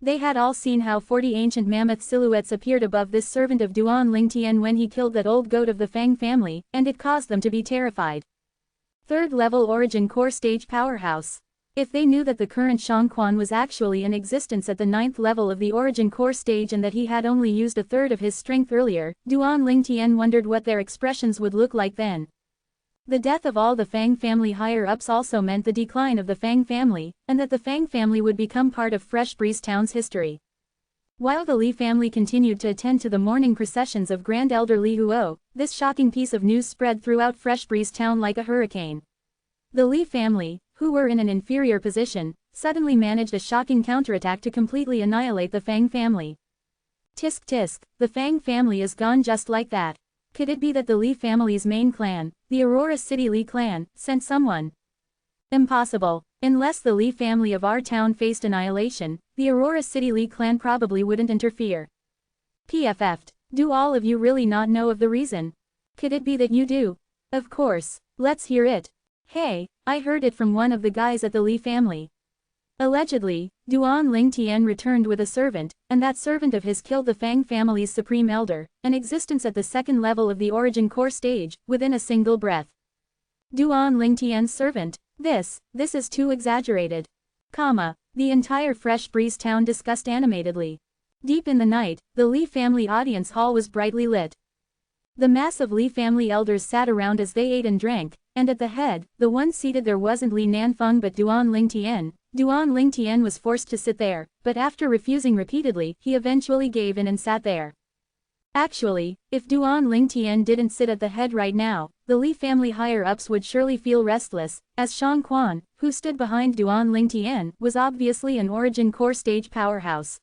They had all seen how 40 ancient mammoth silhouettes appeared above this servant of Duan Lingtian when he killed that old goat of the Fang family, and it caused them to be terrified. Third level origin core stage powerhouse. If they knew that the current Shang Quan was actually in existence at the 9th level of the origin core stage and that he had only used a third of his strength earlier, Duan Lingtian wondered what their expressions would look like then. The death of all the Fang family higher-ups also meant the decline of the Fang family, and that the Fang family would become part of Fresh Breeze Town's history. While the Li family continued to attend to the morning processions of Grand Elder Li Huo, this shocking piece of news spread throughout Fresh Breeze Town like a hurricane. The Li family, who were in an inferior position, suddenly managed a shocking counterattack to completely annihilate the Fang family. Tisk tisk, the Fang family is gone just like that. Could it be that the Li family's main clan, the Aurora City Li clan, sent someone? Impossible. Unless the Li family of our town faced annihilation, the Aurora City Li clan probably wouldn't interfere. PFF'd. Do all of you really not know of the reason? Could it be that you do? Of course. Let's hear it. Hey, I heard it from one of the guys at the Li family. Allegedly, Duan Lingtian returned with a servant, and that servant of his killed the Fang family's supreme elder, an existence at the 2nd level of the origin core stage, within a single breath. Duan Lingtian's servant? This is too exaggerated. The entire Fresh Breeze Town discussed animatedly. Deep in the night, the Li family audience hall was brightly lit. The mass of Li family elders sat around as they ate and drank, and at the head, the one seated there wasn't Li Nanfeng but Duan Lingtian. Duan Lingtian was forced to sit there, but after refusing repeatedly, he eventually gave in and sat there. Actually, if Duan Lingtian didn't sit at the head right now, the Li family higher-ups would surely feel restless, as Shang Quan, who stood behind Duan Lingtian, was obviously an origin core stage powerhouse.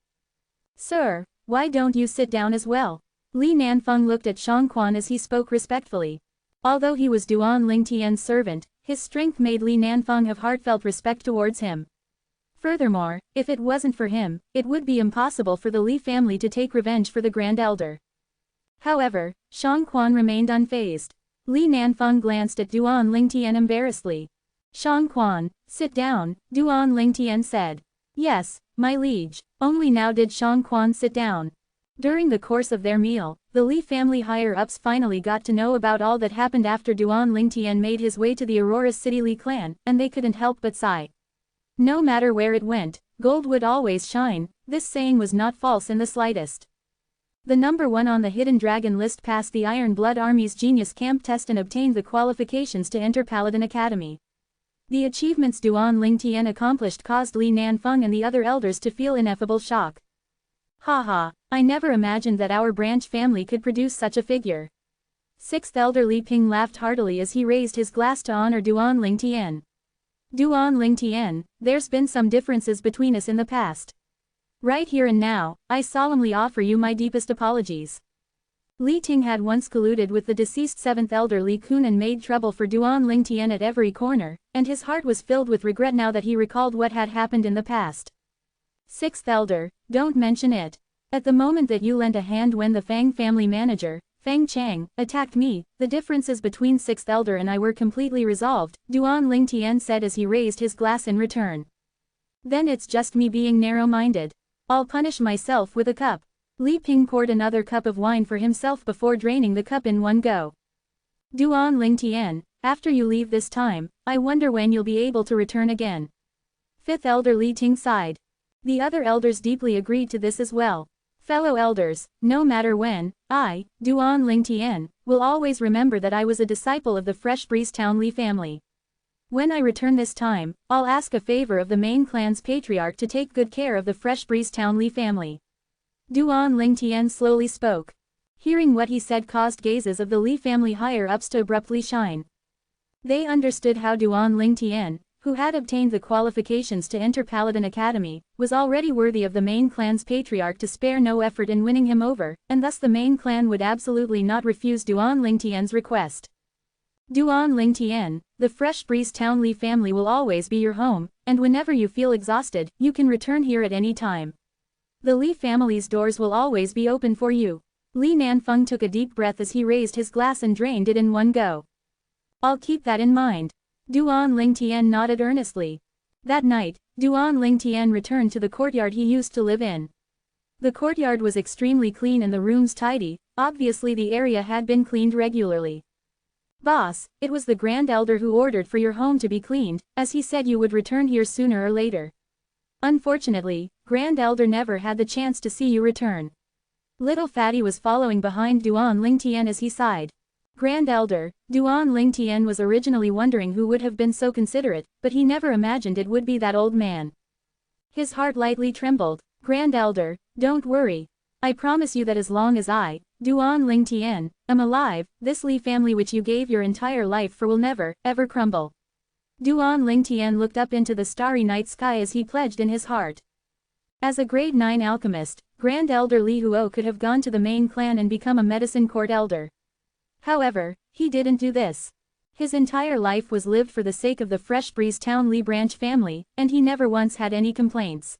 Sir, why don't you sit down as well? Li Nanfeng looked at Shang Quan as he spoke respectfully. Although he was Duan Lingtian's servant, his strength made Li Nanfeng have heartfelt respect towards him. Furthermore, if it wasn't for him, it would be impossible for the Li family to take revenge for the Grand Elder. However, Shang Quan remained unfazed. Li Nanfeng glanced at Duan Lingtian embarrassedly. Shang Quan, sit down, Duan Lingtian said. Yes, my liege. Only now did Shang Quan sit down. During the course of their meal, the Li family higher-ups finally got to know about all that happened after Duan Lingtian made his way to the Aurora City Li clan, and they couldn't help but sigh. No matter where it went, gold would always shine. This saying was not false in the slightest. The number 1 on the Hidden Dragon list passed the Iron Blood Army's Genius Camp test and obtained the qualifications to enter Paladin Academy. The achievements Duan Lingtian accomplished caused Li Nanfeng and the other elders to feel ineffable shock. Haha, I never imagined that our branch family could produce such a figure. Sixth Elder Li Ping laughed heartily as he raised his glass to honor Duan Lingtian. Duan Lingtian, there's been some differences between us in the past. Right here and now, I solemnly offer you my deepest apologies. Li Ting had once colluded with the deceased 7th Elder Li Kun and made trouble for Duan Lingtian at every corner, and his heart was filled with regret now that he recalled what had happened in the past. 6th Elder, don't mention it. At the moment that you lent a hand when the Fang family manager, Fang Chang, attacked me, the differences between 6th Elder and I were completely resolved, Duan Lingtian said as he raised his glass in return. Then it's just me being narrow-minded. I'll punish myself with a cup. Li Ping poured another cup of wine for himself before draining the cup in one go. Duan Lingtian, after you leave this time, I wonder when you'll be able to return again. 5th Elder Li Ting sighed. The other elders deeply agreed to this as well. Fellow elders, no matter when, I, Duan Lingtian, will always remember that I was a disciple of the Fresh Breeze Town Li family. When I return this time, I'll ask a favor of the main clan's patriarch to take good care of the Fresh Breeze Town Li family. Duan Lingtian slowly spoke. Hearing what he said caused gazes of the Li family higher-ups to abruptly shine. They understood how Duan Lingtian, who had obtained the qualifications to enter Paladin Academy, was already worthy of the main clan's patriarch to spare no effort in winning him over, and thus the main clan would absolutely not refuse Duan Lingtian's request. Duan Lingtian, the Fresh Breeze Town Li family will always be your home, and whenever you feel exhausted, you can return here at any time. The Li family's doors will always be open for you. Li Nanfeng took a deep breath as he raised his glass and drained it in one go. I'll keep that in mind. Duan Lingtian nodded earnestly. That night, Duan Lingtian returned to the courtyard he used to live in. The courtyard was extremely clean and the rooms tidy, obviously the area had been cleaned regularly. Boss, it was the Grand Elder who ordered for your home to be cleaned, as he said you would return here sooner or later. Unfortunately, Grand Elder never had the chance to see you return. Little Fatty was following behind Duan Lingtian as he sighed. Grand Elder, Duan Lingtian was originally wondering who would have been so considerate, but he never imagined it would be that old man. His heart lightly trembled. Grand Elder, don't worry. I promise you that as long as I, Duan Lingtian, am alive, this Li family which you gave your entire life for will never, ever crumble. Duan Lingtian looked up into the starry night sky as he pledged in his heart. As a grade 9 alchemist, Grand Elder Li Huo could have gone to the main clan and become a medicine court elder. However, he didn't do this. His entire life was lived for the sake of the Fresh Breeze Town Li branch family, and he never once had any complaints.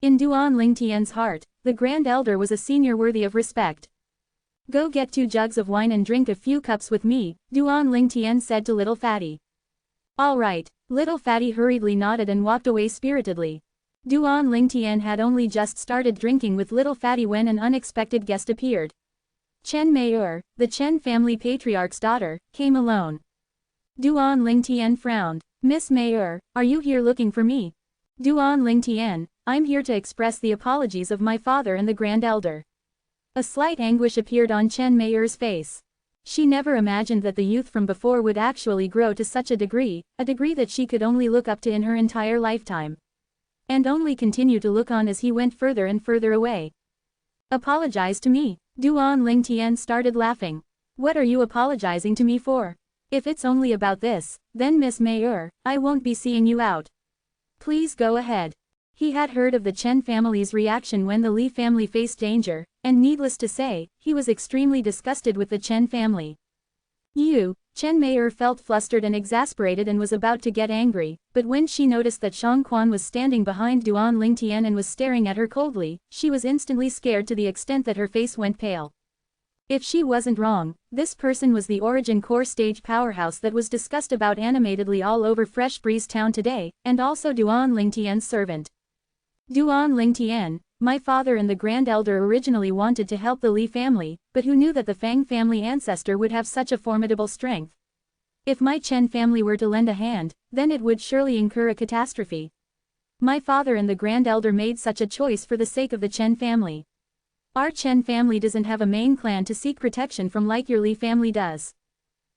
In Duan Lingtian's heart, the Grand Elder was a senior worthy of respect. Go get 2 jugs of wine and drink a few cups with me, Duan Lingtian said to Little Fatty. All right, Little Fatty hurriedly nodded and walked away spiritedly. Duan Lingtian had only just started drinking with Little Fatty when an unexpected guest appeared. Chen Mei'er, the Chen family patriarch's daughter, came alone. Duan Lingtian frowned. Miss Mei'er, are you here looking for me? Duan Lingtian, I'm here to express the apologies of my father and the Grand Elder. A slight anguish appeared on Chen Mei'er's face. She never imagined that the youth from before would actually grow to such a degree that she could only look up to in her entire lifetime. And only continue to look on as he went further and further away. Apologize to me. Duan Lingtian started laughing. What are you apologizing to me for? If it's only about this, then Miss Mei'er, I won't be seeing you out. Please go ahead. He had heard of the Chen family's reaction when the Li family faced danger, and needless to say, he was extremely disgusted with the Chen family. Chen Mei'er felt flustered and exasperated and was about to get angry, but when she noticed that Shang Quan was standing behind Duan Lingtian and was staring at her coldly, she was instantly scared to the extent that her face went pale. If she wasn't wrong, this person was the Origin Core stage powerhouse that was discussed about animatedly all over Fresh Breeze Town today, and also Duan Lingtian's servant. Duan Lingtian, my father and the Grand Elder originally wanted to help the Li family, but who knew that the Fang family ancestor would have such a formidable strength? If my Chen family were to lend a hand, then it would surely incur a catastrophe. My father and the Grand Elder made such a choice for the sake of the Chen family. Our Chen family doesn't have a main clan to seek protection from like your Li family does.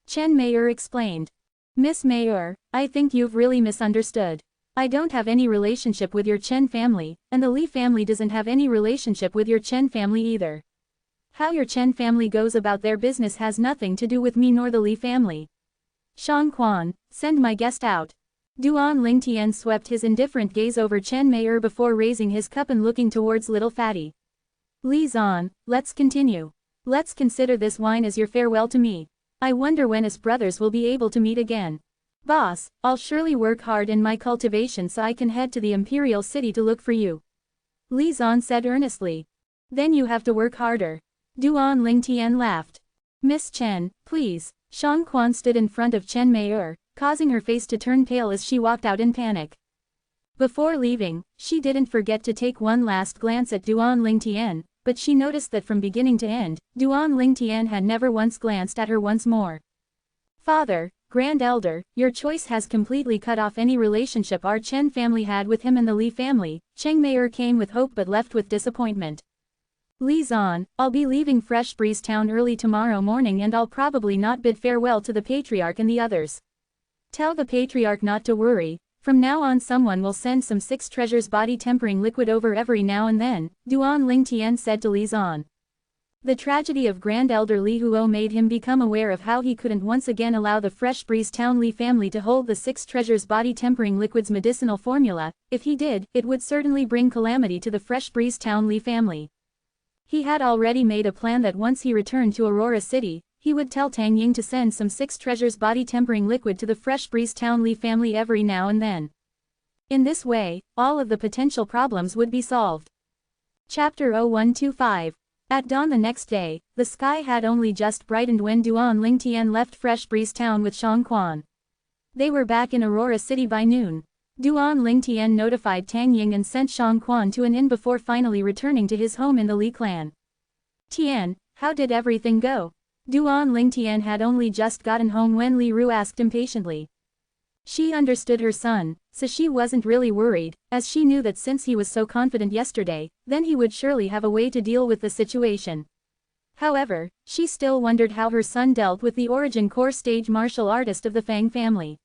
Chen Mei'er explained. Miss Mei'er, I think you've really misunderstood. I don't have any relationship with your Chen family, and the Li family doesn't have any relationship with your Chen family either. How your Chen family goes about their business has nothing to do with me nor the Li family. Shang Quan, send my guest out. Duan Lingtian swept his indifferent gaze over Chen Mei before raising his cup and looking towards little fatty. Li Zan, let's continue. Let's consider this wine as your farewell to me. I wonder when us brothers will be able to meet again. Boss, I'll surely work hard in my cultivation so I can head to the imperial city to look for you. Li Zan said earnestly. Then you have to work harder. Duan Lingtian laughed. Miss Chen, please. Shang Quan stood in front of Chen Mei, causing her face to turn pale as she walked out in panic. Before leaving, she didn't forget to take one last glance at Duan Lingtian, but she noticed that from beginning to end, Duan Lingtian had never once glanced at her once more. Father, Grand Elder, your choice has completely cut off any relationship our Chen family had with him and the Li family. Cheng Mei came with hope but left with disappointment. Li Zan, I'll be leaving Fresh Breeze Town early tomorrow morning and I'll probably not bid farewell to the Patriarch and the others. Tell the Patriarch not to worry, from now on someone will send some 6 treasures body tempering liquid over every now and then, Duan Lingtian said to Li Zan. The tragedy of Grand Elder Li Huo made him become aware of how he couldn't once again allow the Fresh Breeze Town Li family to hold the 6 treasures body tempering liquid's medicinal formula. If he did, it would certainly bring calamity to the Fresh Breeze Town Li family. He had already made a plan that once he returned to Aurora City, he would tell Tang Ying to send some 6 treasures body tempering liquid to the Fresh Breeze Town Li family every now and then. In this way, all of the potential problems would be solved. Chapter 0125. At dawn the next day, the sky had only just brightened when Duan Lingtian left Fresh Breeze Town with Shang Quan. They were back in Aurora City by noon. Duan Lingtian notified Tang Ying and sent Shang Quan to an inn before finally returning to his home in the Li clan. Tian, how did everything go? Duan Lingtian had only just gotten home when Li Ru asked impatiently. She understood her son, so she wasn't really worried, as she knew that since he was so confident yesterday, then he would surely have a way to deal with the situation. However, she still wondered how her son dealt with the origin core stage martial artist of the Fang family.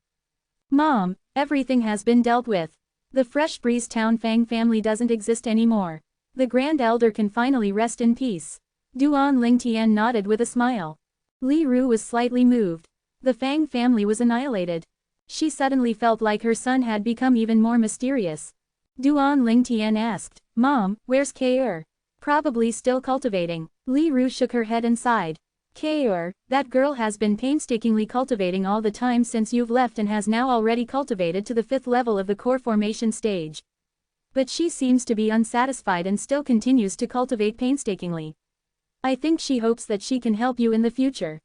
Mom, everything has been dealt with. The Fresh Breeze Town Fang family doesn't exist anymore. The Grand Elder can finally rest in peace. Duan Lingtian nodded with a smile. Li Ru was slightly moved. The Fang family was annihilated. She suddenly felt like her son had become even more mysterious. Duan Lingtian asked, Mom, where's Kaur? Probably still cultivating. Li Ru shook her head and sighed. Kaur, that girl has been painstakingly cultivating all the time since you've left and has now already cultivated to the 5th level of the core formation stage. But she seems to be unsatisfied and still continues to cultivate painstakingly. I think she hopes that she can help you in the future.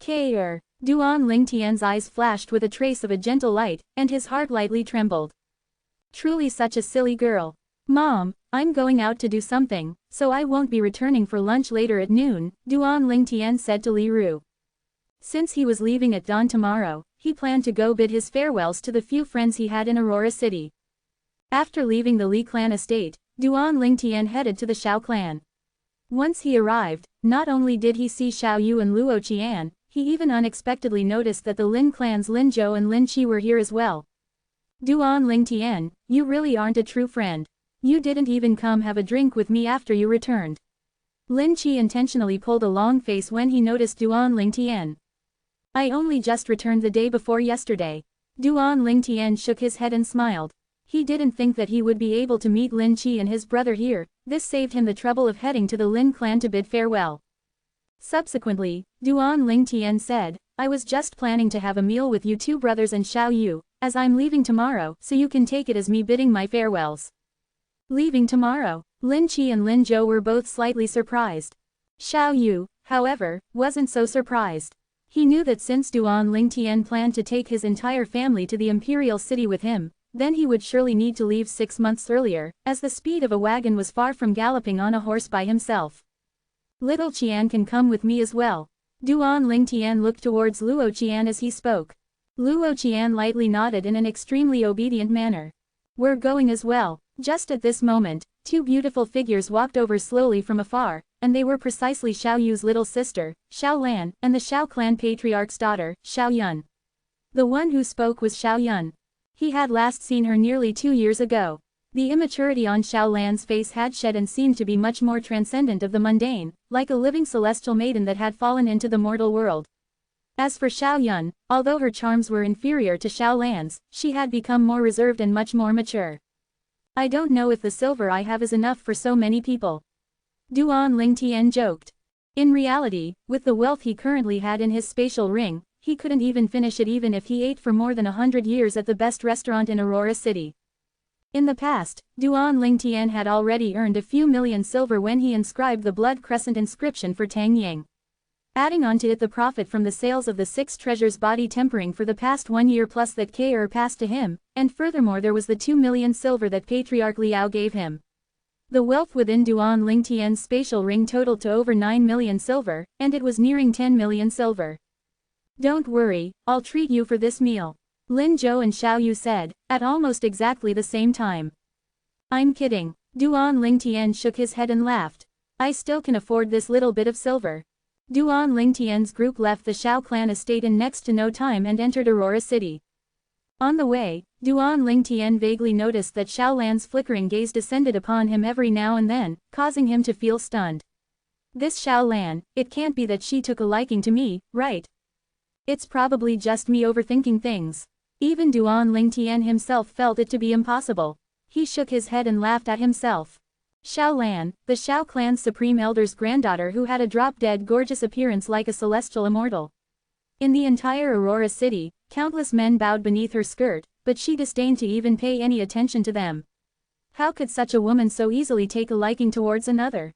Kaur. Duan Lingtian's eyes flashed with a trace of a gentle light, and his heart lightly trembled. Truly such a silly girl. Mom, I'm going out to do something, so I won't be returning for lunch later at noon, Duan Lingtian said to Li Ru. Since he was leaving at dawn tomorrow, he planned to go bid his farewells to the few friends he had in Aurora City. After leaving the Li clan estate, Duan Lingtian headed to the Xiao clan. Once he arrived, not only did he see Xiao Yu and Luo Qian, he even unexpectedly noticed that the Lin clans Lin Zhou and Lin Qi were here as well. Duan Lingtian, you really aren't a true friend. You didn't even come have a drink with me after you returned. Lin Qi intentionally pulled a long face when he noticed Duan Lingtian. I only just returned the day before yesterday. Duan Lingtian shook his head and smiled. He didn't think that he would be able to meet Lin Qi and his brother here. This saved him the trouble of heading to the Lin clan to bid farewell. Subsequently, Duan Lingtian said, I was just planning to have a meal with you 2 brothers and Xiao Yu, as I'm leaving tomorrow, so you can take it as me bidding my farewells. Leaving tomorrow, Lin Qi and Lin Zhou were both slightly surprised. Xiao Yu, however, wasn't so surprised. He knew that since Duan Lingtian planned to take his entire family to the imperial city with him, then he would surely need to leave 6 months earlier, as the speed of a wagon was far from galloping on a horse by himself. Little Qian can come with me as well. Duan Lingtian looked towards Luo Qian as he spoke. Luo Qian lightly nodded in an extremely obedient manner. We're going as well. Just at this moment, 2 beautiful figures walked over slowly from afar, and they were precisely Xiao Yu's little sister, Xiao Lan, and the Xiao clan patriarch's daughter, Xiao Yun. The one who spoke was Xiao Yun. He had last seen her nearly 2 years ago. The immaturity on Xiao Lan's face had shed and seemed to be much more transcendent of the mundane, like a living celestial maiden that had fallen into the mortal world. As for Xiao Yun, although her charms were inferior to Xiao Lan's, she had become more reserved and much more mature. I don't know if the silver I have is enough for so many people. Duan Lingtian joked. In reality, with the wealth he currently had in his spatial ring, he couldn't even finish it even if he ate for more than 100 years at the best restaurant in Aurora City. In the past, Duan Lingtian had already earned a few million silver when he inscribed the blood crescent inscription for Tang Ying. Adding on to it the profit from the sales of the 6 treasures body tempering for the past 1 year plus that K.R. passed to him, and furthermore there was the 2 million silver that Patriarch Liao gave him. The wealth within Duan Lingtian's spatial ring totaled to over 9 million silver, and it was nearing 10 million silver. Don't worry, I'll treat you for this meal, Lin Zhou and Xiao Yu said, at almost exactly the same time. I'm kidding. Duan Lingtian shook his head and laughed. I still can afford this little bit of silver. Duan Lingtian's group left the Xiao clan estate in next to no time and entered Aurora City. On the way, Duan Lingtian vaguely noticed that Xiao Lan's flickering gaze descended upon him every now and then, causing him to feel stunned. This Xiao Lan, it can't be that she took a liking to me, right? It's probably just me overthinking things. Even Duan Lingtian himself felt it to be impossible. He shook his head and laughed at himself. Xiao Lan, the Xiao clan's supreme elder's granddaughter who had a drop-dead gorgeous appearance like a celestial immortal. In the entire Aurora City, countless men bowed beneath her skirt, but she disdained to even pay any attention to them. How could such a woman so easily take a liking towards another?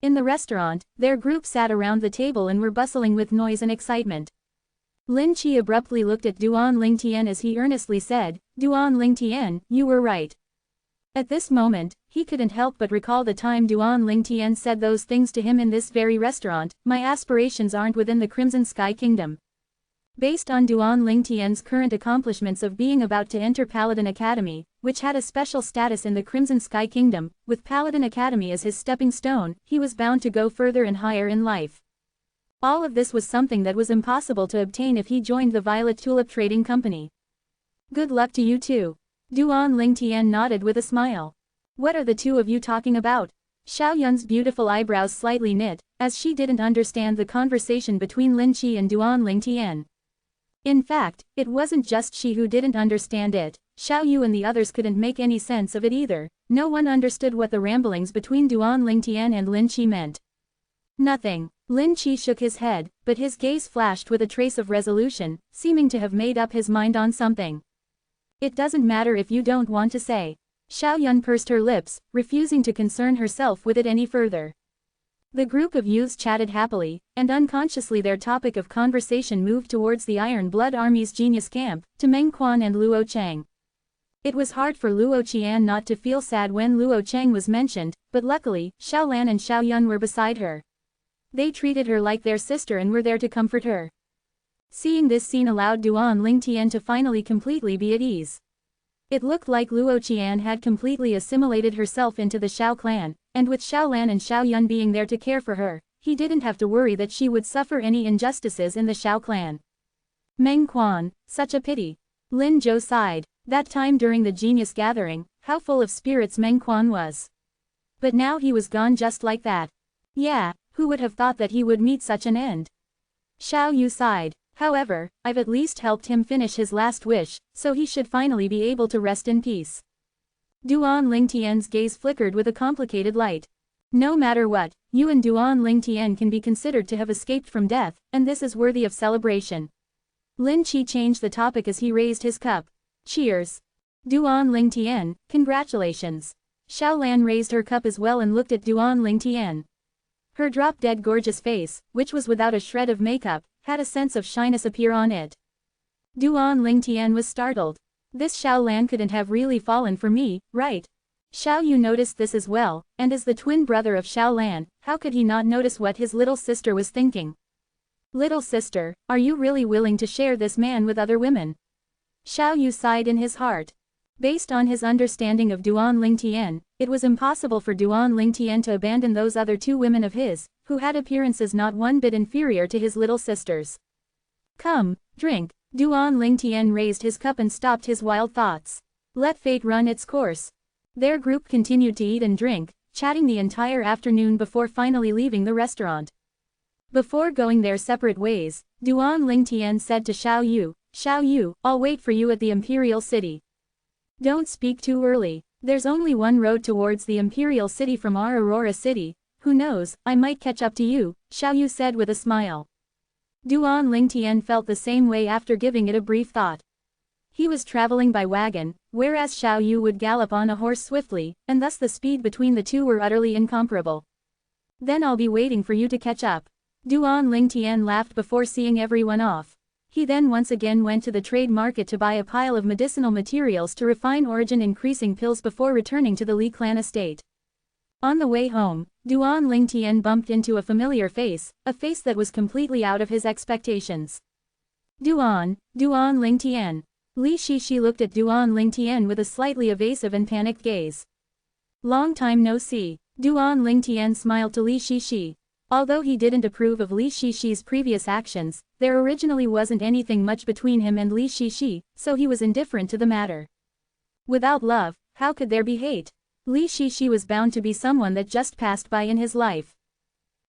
In the restaurant, their group sat around the table and were bustling with noise and excitement. Lin Qi abruptly looked at Duan Lingtian as he earnestly said, Duan Lingtian, you were right. At this moment, he couldn't help but recall the time Duan Lingtian said those things to him in this very restaurant, my aspirations aren't within the Crimson Sky Kingdom. Based on Duan Lingtian's current accomplishments of being about to enter Paladin Academy, which had a special status in the Crimson Sky Kingdom, with Paladin Academy as his stepping stone, he was bound to go further and higher in life. All of this was something that was impossible to obtain if he joined the Violet Tulip Trading Company. Good luck to you too. Duan Lingtian nodded with a smile. What are the two of you talking about? Xiao Yun's beautiful eyebrows slightly knit, as she didn't understand the conversation between Lin Qi and Duan Lingtian. In fact, it wasn't just she who didn't understand it, Xiao Yu and the others couldn't make any sense of it either. No one understood what the ramblings between Duan Lingtian and Lin Qi meant. Nothing. Lin Qi shook his head, but his gaze flashed with a trace of resolution, seeming to have made up his mind on something. It doesn't matter if you don't want to say. Xiao Yun pursed her lips, refusing to concern herself with it any further. The group of youths chatted happily, and unconsciously their topic of conversation moved towards the Iron Blood Army's genius camp, to Meng Quan and Luo Chang. It was hard for Luo Qian not to feel sad when Luo Chang was mentioned, but luckily, Xiao Lan and Xiao Yun were beside her. They treated her like their sister and were there to comfort her. Seeing this scene allowed Duan Lingtian to finally completely be at ease. It looked like Luo Qian had completely assimilated herself into the Xiao clan, and with Xiao Lan and Xiao Yun being there to care for her, he didn't have to worry that she would suffer any injustices in the Xiao clan. Meng Quan, such a pity. Lin Zhou sighed. That time during the genius gathering, how full of spirits Meng Quan was. But now he was gone just like that. Yeah, who would have thought that he would meet such an end? Xiao Yu sighed. However, I've at least helped him finish his last wish, so he should finally be able to rest in peace. Duan Lingtian's gaze flickered with a complicated light. No matter what, you and Duan Lingtian can be considered to have escaped from death, and this is worthy of celebration. Lin Qi changed the topic as he raised his cup. Cheers. Duan Lingtian, congratulations. Xiao Lan raised her cup as well and looked at Duan Lingtian. Her drop-dead gorgeous face, which was without a shred of makeup, had a sense of shyness appear on it. Duan Lingtian was startled. This Xiao Lan couldn't have really fallen for me, right? Xiao Yu noticed this as well, and as the twin brother of Xiao Lan, how could he not notice what his little sister was thinking? Little sister, are you really willing to share this man with other women? Xiao Yu sighed in his heart. Based on his understanding of Duan Lingtian, it was impossible for Duan Lingtian to abandon those other two women of his, who had appearances not one bit inferior to his little sisters. Come, drink. Duan Lingtian raised his cup and stopped his wild thoughts. Let fate run its course. Their group continued to eat and drink, chatting the entire afternoon before finally leaving the restaurant. Before going their separate ways, Duan Lingtian said to Xiao Yu, I'll wait for you at the Imperial City. Don't speak too early. There's only one road towards the Imperial City from our Aurora City. Who knows, I might catch up to you, Xiao Yu said with a smile. Duan Lingtian felt the same way after giving it a brief thought. He was traveling by wagon, whereas Xiao Yu would gallop on a horse swiftly, and thus the speed between the two were utterly incomparable. Then I'll be waiting for you to catch up. Duan Lingtian laughed before seeing everyone off. He then once again went to the trade market to buy a pile of medicinal materials to refine origin-increasing pills before returning to the Li clan estate. On the way home, Duan Lingtian bumped into a familiar face, a face that was completely out of his expectations. Duan Lingtian. Li Shishi looked at Duan Lingtian with a slightly evasive and panicked gaze. Long time no see. Duan Lingtian smiled to Li Shishi. Although he didn't approve of Li Shishi's previous actions, there originally wasn't anything much between him and Li Shishi, so he was indifferent to the matter. Without love, how could there be hate? Li Shishi was bound to be someone that just passed by in his life.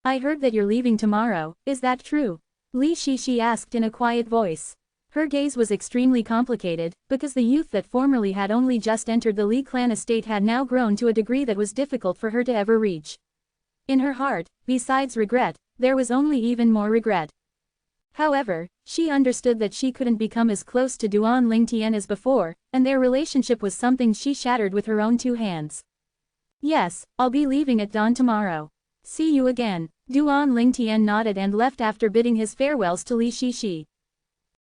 I heard that you're leaving tomorrow, is that true? Li Shishi asked in a quiet voice. Her gaze was extremely complicated, because the youth that formerly had only just entered the Li clan estate had now grown to a degree that was difficult for her to ever reach. In her heart, besides regret, there was only even more regret. However, she understood that she couldn't become as close to Duan Lingtian as before, and their relationship was something she shattered with her own two hands. Yes, I'll be leaving at dawn tomorrow. See you again. Duan Lingtian nodded and left after bidding his farewells to Li Shishi.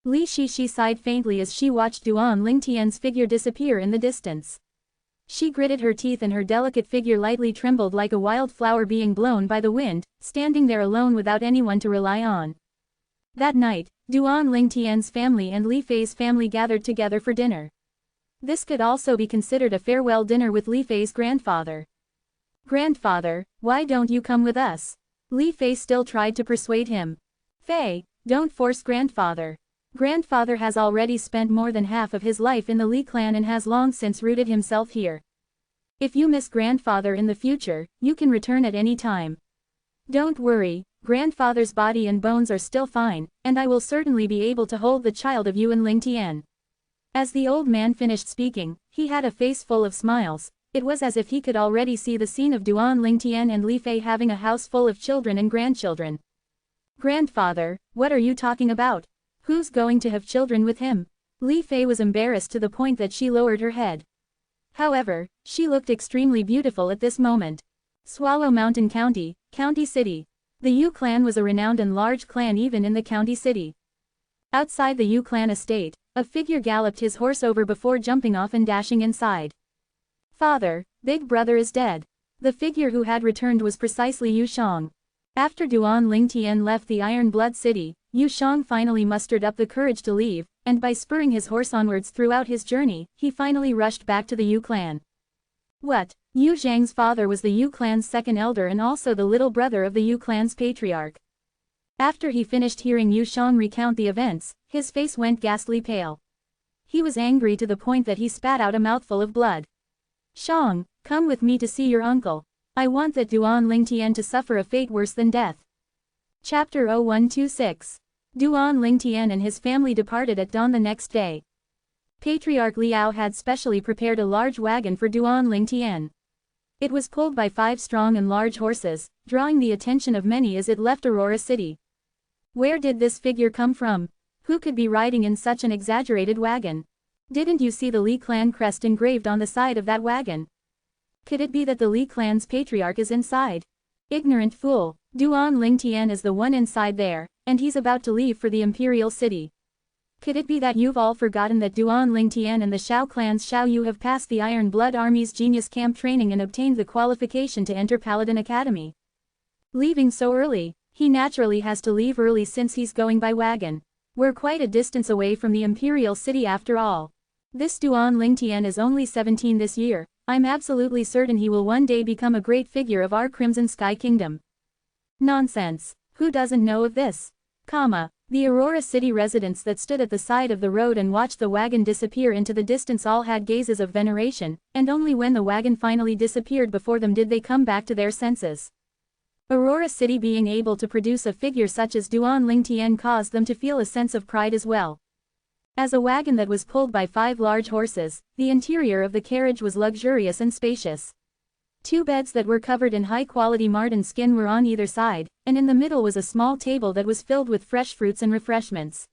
Li Shishi sighed faintly as she watched Duan Lingtian's figure disappear in the distance. She gritted her teeth and her delicate figure lightly trembled like a wild flower being blown by the wind, standing there alone without anyone to rely on. That night, Duan Lingtian's family and Li Fei's family gathered together for dinner. This could also be considered a farewell dinner with Li Fei's grandfather. Grandfather, why don't you come with us? Li Fei still tried to persuade him. Fei, don't force grandfather. Grandfather has already spent more than half of his life in the Li clan and has long since rooted himself here. If you miss grandfather in the future, you can return at any time. Don't worry, grandfather's body and bones are still fine, and I will certainly be able to hold the child of you and Lingtian. As the old man finished speaking, he had a face full of smiles. It was as if he could already see the scene of Duan Lingtian and Li Fei having a house full of children and grandchildren. Grandfather, what are you talking about? Who's going to have children with him? Li Fei was embarrassed to the point that she lowered her head. However, she looked extremely beautiful at this moment. Swallow Mountain County, County City. The Yu clan was a renowned and large clan even in the county city. Outside the Yu clan estate, a figure galloped his horse over before jumping off and dashing inside. Father, big brother is dead. The figure who had returned was precisely Yu Shang. After Duan Lingtian left the Iron Blood City, Yu Shang finally mustered up the courage to leave, and by spurring his horse onwards throughout his journey, he finally rushed back to the Yu clan. What? Yu Zhang's father was the Yu clan's second elder and also the little brother of the Yu clan's patriarch. After he finished hearing Yu Shang recount the events, his face went ghastly pale. He was angry to the point that he spat out a mouthful of blood. Shang, come with me to see your uncle. I want that Duan Lingtian to suffer a fate worse than death. Chapter 0126. Duan Lingtian and his family departed at dawn the next day. Patriarch Liao had specially prepared a large wagon for Duan Lingtian. It was pulled by 5 strong and large horses, drawing the attention of many as it left Aurora City. Where did this figure come from? Who could be riding in such an exaggerated wagon? Didn't you see the Li clan crest engraved on the side of that wagon? Could it be that the Li clan's patriarch is inside? Ignorant fool, Duan Lingtian is the one inside there, and he's about to leave for the Imperial City. Could it be that you've all forgotten that Duan Lingtian and the Xiao clan's Xiao Yu have passed the Iron Blood Army's Genius Camp training and obtained the qualification to enter Paladin Academy? Leaving so early, he naturally has to leave early since he's going by wagon. We're quite a distance away from the Imperial City after all. This Duan Lingtian is only 17 this year. I'm absolutely certain he will one day become a great figure of our Crimson Sky Kingdom. Nonsense. Who doesn't know of this? The Aurora City residents that stood at the side of the road and watched the wagon disappear into the distance all had gazes of veneration, and only when the wagon finally disappeared before them did they come back to their senses. Aurora City being able to produce a figure such as Duan Lingtian caused them to feel a sense of pride as well. As a wagon that was pulled by 5 large horses, the interior of the carriage was luxurious and spacious. 2 beds that were covered in high-quality marten skin were on either side, and in the middle was a small table that was filled with fresh fruits and refreshments.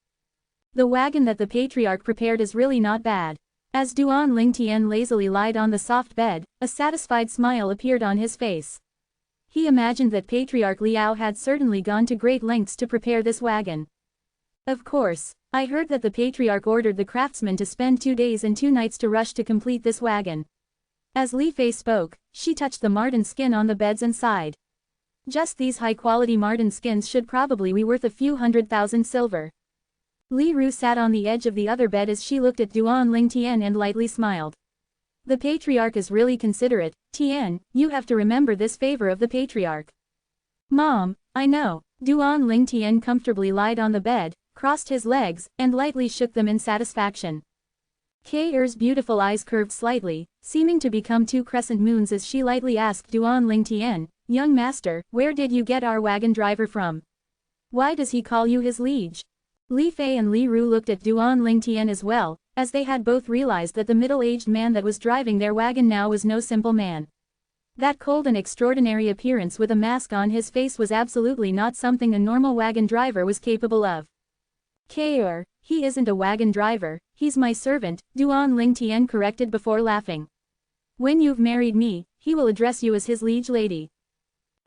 The wagon that the patriarch prepared is really not bad. As Duan Lingtian lazily lied on the soft bed, a satisfied smile appeared on his face. He imagined that Patriarch Liao had certainly gone to great lengths to prepare this wagon. Of course, I heard that the patriarch ordered the craftsmen to spend 2 days and 2 nights to rush to complete this wagon. As Li Fei spoke, she touched the marten skin on the beds and sighed. Just these high-quality marten skins should probably be worth a few 100,000 silver. Li Ru sat on the edge of the other bed as she looked at Duan Lingtian and lightly smiled. The patriarch is really considerate. Tian, you have to remember this favor of the patriarch. Mom, I know. Duan Lingtian comfortably lied on the bed, crossed his legs, and lightly shook them in satisfaction. K.'s beautiful eyes curved slightly, seeming to become 2 crescent moons as she lightly asked Duan Lingtian, "Young master, where did you get our wagon driver from? Why does he call you his liege?" Li Fei and Li Ru looked at Duan Lingtian as well, as they had both realized that the middle-aged man that was driving their wagon now was no simple man. That cold and extraordinary appearance with a mask on his face was absolutely not something a normal wagon driver was capable of. K.R., he isn't a wagon driver, he's my servant, Duan Lingtian corrected before laughing. When you've married me, he will address you as his liege lady.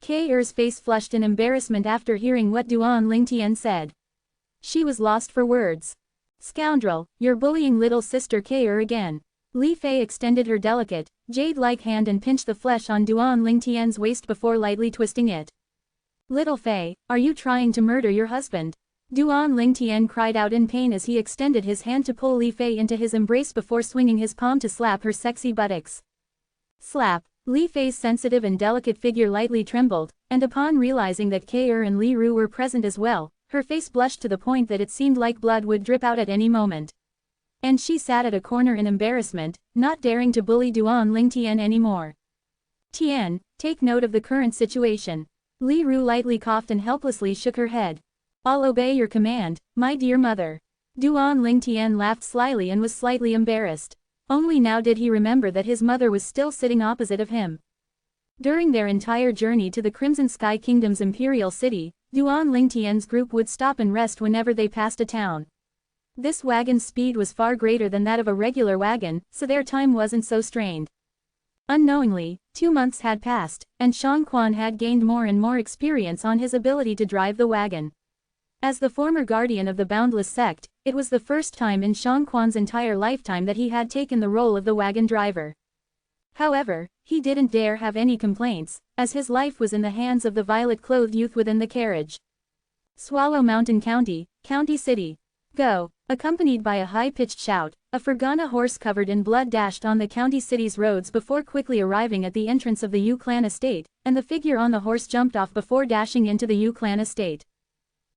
K.R.'s face flushed in embarrassment after hearing what Duan Lingtian said. She was lost for words. Scoundrel, you're bullying little sister K.R. again. Li Fei extended her delicate, jade-like hand and pinched the flesh on Duan Lingtian's waist before lightly twisting it. Little Fei, are you trying to murder your husband? Duan Lingtian cried out in pain as he extended his hand to pull Li Fei into his embrace before swinging his palm to slap her sexy buttocks. Slap. Li Fei's sensitive and delicate figure lightly trembled, and upon realizing that K.R. and Li Ru were present as well, her face blushed to the point that it seemed like blood would drip out at any moment. And she sat at a corner in embarrassment, not daring to bully Duan Lingtian anymore. Tian, take note of the current situation. Li Ru lightly coughed and helplessly shook her head. I'll obey your command, my dear mother. Duan Lingtian laughed slyly and was slightly embarrassed. Only now did he remember that his mother was still sitting opposite of him. During their entire journey to the Crimson Sky Kingdom's imperial city, Duan Lingtian's group would stop and rest whenever they passed a town. This wagon's speed was far greater than that of a regular wagon, so their time wasn't so strained. Unknowingly, 2 months had passed, and Shang Quan had gained more and more experience on his ability to drive the wagon. As the former guardian of the Boundless Sect, it was the first time in Shang Quan's entire lifetime that he had taken the role of the wagon driver. However, he didn't dare have any complaints, as his life was in the hands of the violet-clothed youth within the carriage. Swallow Mountain County, County City. Go! Accompanied by a high-pitched shout, a Fergana horse covered in blood dashed on the county city's roads before quickly arriving at the entrance of the Yu Clan estate, and the figure on the horse jumped off before dashing into the Yu Clan estate.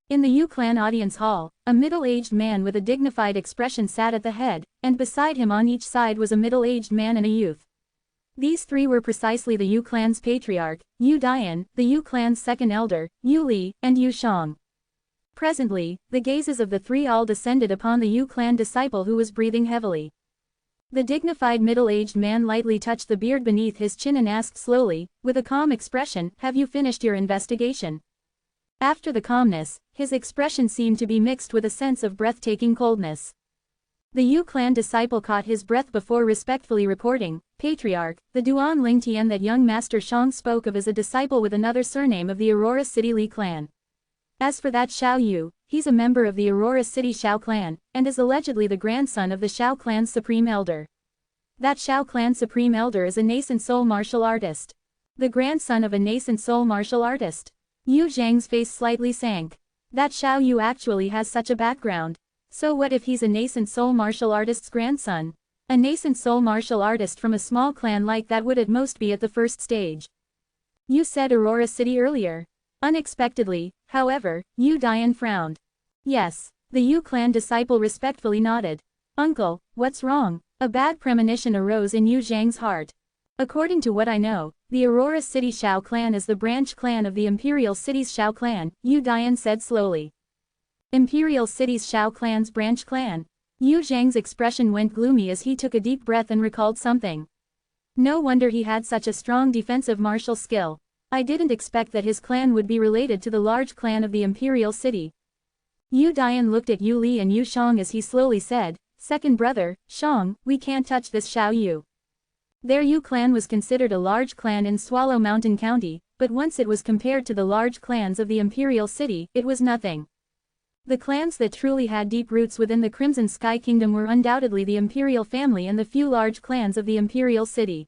In the Yu Clan audience hall, a middle-aged man with a dignified expression sat at the head, and beside him on each side was a middle-aged man and a youth. These 3 were precisely the Yu Clan's patriarch, Yu Dian, the Yu Clan's second elder, Yu Li, and Yu Shang. Presently, the gazes of the 3 all descended upon the Yu Clan disciple who was breathing heavily. The dignified middle-aged man lightly touched the beard beneath his chin and asked slowly, with a calm expression, "Have you finished your investigation?" After the calmness, his expression seemed to be mixed with a sense of breathtaking coldness. The Yu Clan disciple caught his breath before respectfully reporting, "Patriarch, the Duan Lingtian that young Master Shang spoke of is a disciple with another surname of the Aurora City Li clan. As for that Xiao Yu, he's a member of the Aurora City Xiao clan, and is allegedly the grandson of the Xiao clan's supreme elder. That Xiao clan's supreme elder is a nascent soul martial artist. The grandson of a nascent soul martial artist." Yu Zhang's face slightly sank. That Xiao Yu actually has such a background. So what if he's a nascent soul martial artist's grandson? A nascent soul martial artist from a small clan like that would at most be at the first stage. You said Aurora City earlier. Unexpectedly, however, Yu Dian frowned. Yes. The Yu clan disciple respectfully nodded. Uncle, what's wrong? A bad premonition arose in Yu Zhang's heart. According to what I know, the Aurora City Shao clan is the branch clan of the Imperial City's Shao clan, Yu Dian said slowly. Imperial City's Shao clan's branch clan. Yu Zhang's expression went gloomy as he took a deep breath and recalled something. No wonder he had such a strong defensive martial skill. I didn't expect that his clan would be related to the large clan of the Imperial City. Yu Dian looked at Yu Li and Yu Shang as he slowly said, "Second brother, Shang, we can't touch this Shao Yu." Their Yu clan was considered a large clan in Swallow Mountain County, but once it was compared to the large clans of the Imperial City, it was nothing. The clans that truly had deep roots within the Crimson Sky Kingdom were undoubtedly the Imperial family and the few large clans of the Imperial City.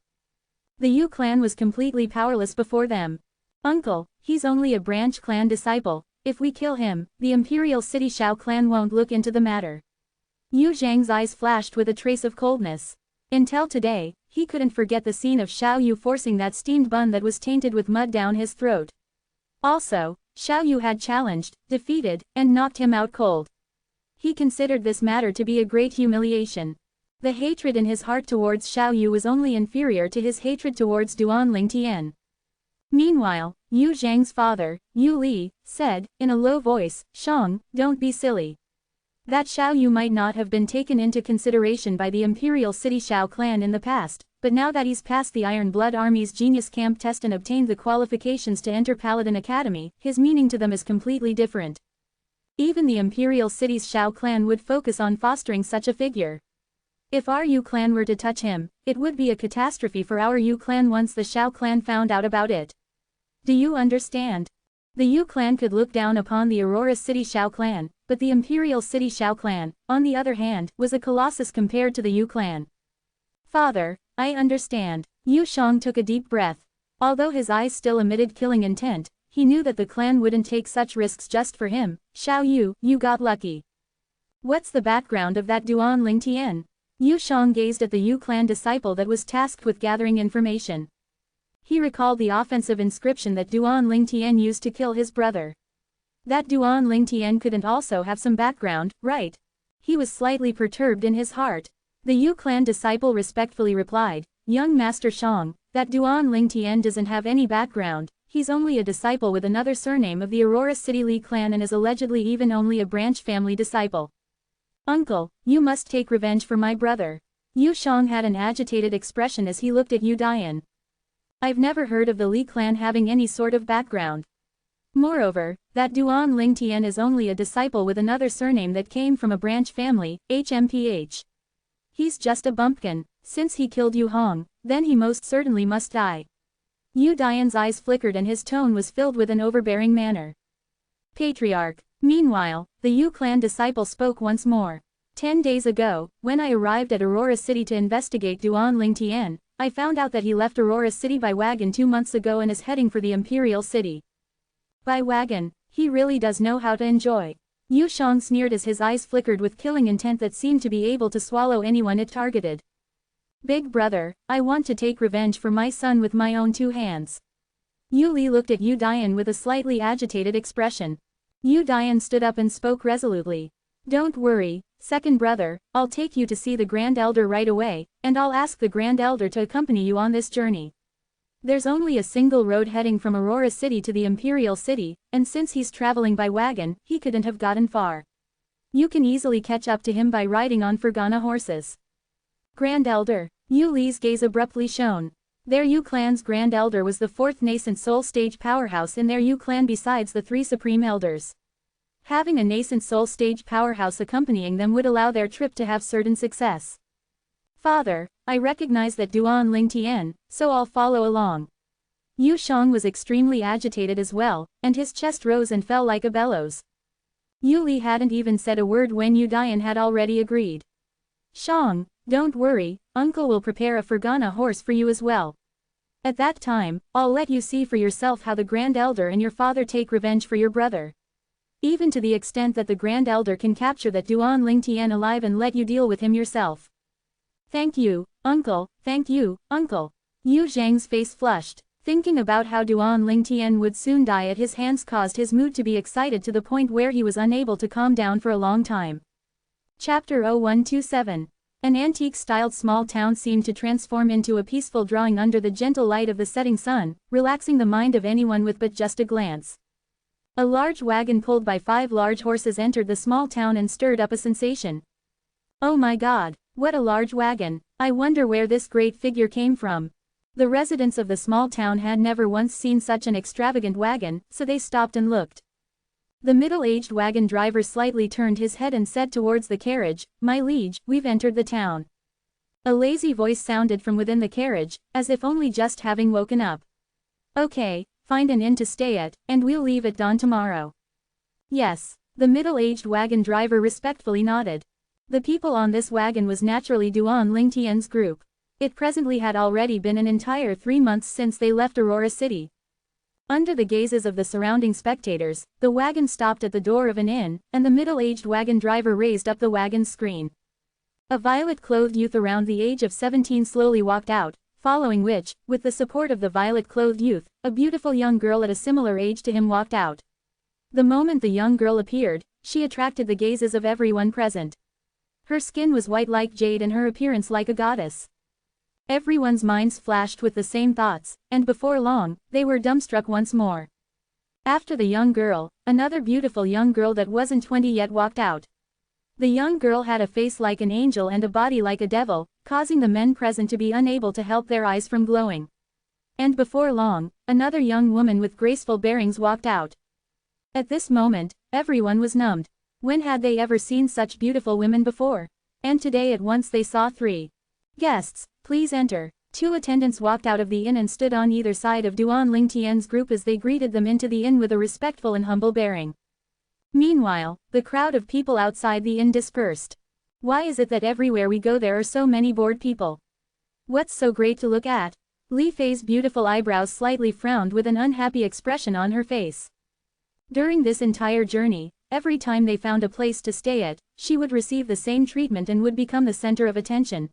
The Yu clan was completely powerless before them. Uncle, he's only a branch clan disciple. If we kill him, the Imperial City Shao clan won't look into the matter. Yu Zhang's eyes flashed with a trace of coldness. Until today, he couldn't forget the scene of Xiao Yu forcing that steamed bun that was tainted with mud down his throat. Also, Xiao Yu had challenged, defeated, and knocked him out cold. He considered this matter to be a great humiliation. The hatred in his heart towards Xiao Yu was only inferior to his hatred towards Duan Lingtian. Meanwhile, Yu Zhang's father, Yu Li, said, in a low voice, "Shang, don't be silly. That Xiao Yu might not have been taken into consideration by the Imperial City Shao clan in the past, but now that he's passed the Iron Blood Army's Genius Camp test and obtained the qualifications to enter Paladin Academy, his meaning to them is completely different. Even the Imperial City's Shao clan would focus on fostering such a figure. If our Yu clan were to touch him, it would be a catastrophe for our Yu clan once the Shao clan found out about it. Do you understand? The Yu clan could look down upon the Aurora City Shao clan, but the Imperial City Shao clan, on the other hand, was a colossus compared to the Yu clan. Father, I understand. Yu Shang took a deep breath. Although his eyes still emitted killing intent, he knew that the clan wouldn't take such risks just for him. Xiao Yu, you got lucky. What's the background of that Duan Lingtian? Yu Shang gazed at the Yu clan disciple that was tasked with gathering information. He recalled the offensive inscription that Duan Lingtian used to kill his brother. That Duan Lingtian couldn't also have some background, right? He was slightly perturbed in his heart. The Yu clan disciple respectfully replied, "Young Master Shang, that Duan Lingtian doesn't have any background, he's only a disciple with another surname of the Aurora City Li clan and is allegedly even only a branch family disciple. Uncle, you must take revenge for my brother." Yu Shang had an agitated expression as he looked at Yu Dian. I've never heard of the Li clan having any sort of background. Moreover, that Duan Lingtian is only a disciple with another surname that came from a branch family, HMPH. He's just a bumpkin. Since he killed Yu Hong, then he most certainly must die. Yu Dian's eyes flickered and his tone was filled with an overbearing manner. Patriarch. Meanwhile, the Yu clan disciple spoke once more. 10 days ago, when I arrived at Aurora City to investigate Duan Lingtian, I found out that he left Aurora City by wagon 2 months ago and is heading for the Imperial City. By wagon, he really does know how to enjoy. Yu Shang sneered as his eyes flickered with killing intent that seemed to be able to swallow anyone it targeted. Big brother, I want to take revenge for my son with my own 2 hands. Yu Li looked at Yu Dian with a slightly agitated expression. Yu Dian stood up and spoke resolutely. Don't worry, second brother, I'll take you to see the Grand Elder right away, and I'll ask the Grand Elder to accompany you on this journey. There's only a single road heading from Aurora City to the Imperial City, and since he's traveling by wagon, he couldn't have gotten far. You can easily catch up to him by riding on Fergana horses. Grand Elder. Yu Li's gaze abruptly shone. Their Yu clan's Grand Elder was the 4th nascent soul stage powerhouse in their Yu clan besides the 3 Supreme Elders. Having a nascent soul stage powerhouse accompanying them would allow their trip to have certain success. Father, I recognize that Duan Lingtian, so I'll follow along. Yu Shang was extremely agitated as well, and his chest rose and fell like a bellows. Yu Li hadn't even said a word when Yu Dian had already agreed. Shang, don't worry, Uncle will prepare a Fergana horse for you as well. At that time, I'll let you see for yourself how the Grand Elder and your father take revenge for your brother. Even to the extent that the Grand Elder can capture that Duan Lingtian alive and let you deal with him yourself. Thank you, Uncle, thank you, Uncle. Yu Zhang's face flushed. Thinking about how Duan Lingtian would soon die at his hands caused his mood to be excited to the point where he was unable to calm down for a long time. Chapter 0127. An antique-styled small town seemed to transform into a peaceful drawing under the gentle light of the setting sun, relaxing the mind of anyone with but just a glance. A large wagon pulled by 5 large horses entered the small town and stirred up a sensation. Oh my God, what a large wagon! I wonder where this great figure came from. The residents of the small town had never once seen such an extravagant wagon, so they stopped and looked. The middle-aged wagon driver slightly turned his head and said towards the carriage, "My liege, we've entered the town." A lazy voice sounded from within the carriage, as if only just having woken up. "Okay, find an inn to stay at, and we'll leave at dawn tomorrow." "Yes." The middle-aged wagon driver respectfully nodded. The people on this wagon was naturally Duan Lingtian's group. It presently had already been an entire 3 months since they left Aurora City. Under the gazes of the surrounding spectators, the wagon stopped at the door of an inn, and the middle-aged wagon driver raised up the wagon's screen. A violet-clothed youth around the age of 17 slowly walked out, following which, with the support of the violet-clothed youth, a beautiful young girl at a similar age to him walked out. The moment the young girl appeared, she attracted the gazes of everyone present. Her skin was white like jade and her appearance like a goddess. Everyone's minds flashed with the same thoughts, and before long, they were dumbstruck once more. After the young girl, another beautiful young girl that wasn't 20 yet walked out. The young girl had a face like an angel and a body like a devil, causing the men present to be unable to help their eyes from glowing. And before long, another young woman with graceful bearings walked out. At this moment, everyone was numbed. When had they ever seen such beautiful women before? And today at once they saw 3. "Guests, please enter." 2 attendants walked out of the inn and stood on either side of Duan Lingtian's group as they greeted them into the inn with a respectful and humble bearing. Meanwhile, the crowd of people outside the inn dispersed. Why is it that everywhere we go there are so many bored people? What's so great to look at? Li Fei's beautiful eyebrows slightly frowned with an unhappy expression on her face. During this entire journey, every time they found a place to stay at, she would receive the same treatment and would become the center of attention.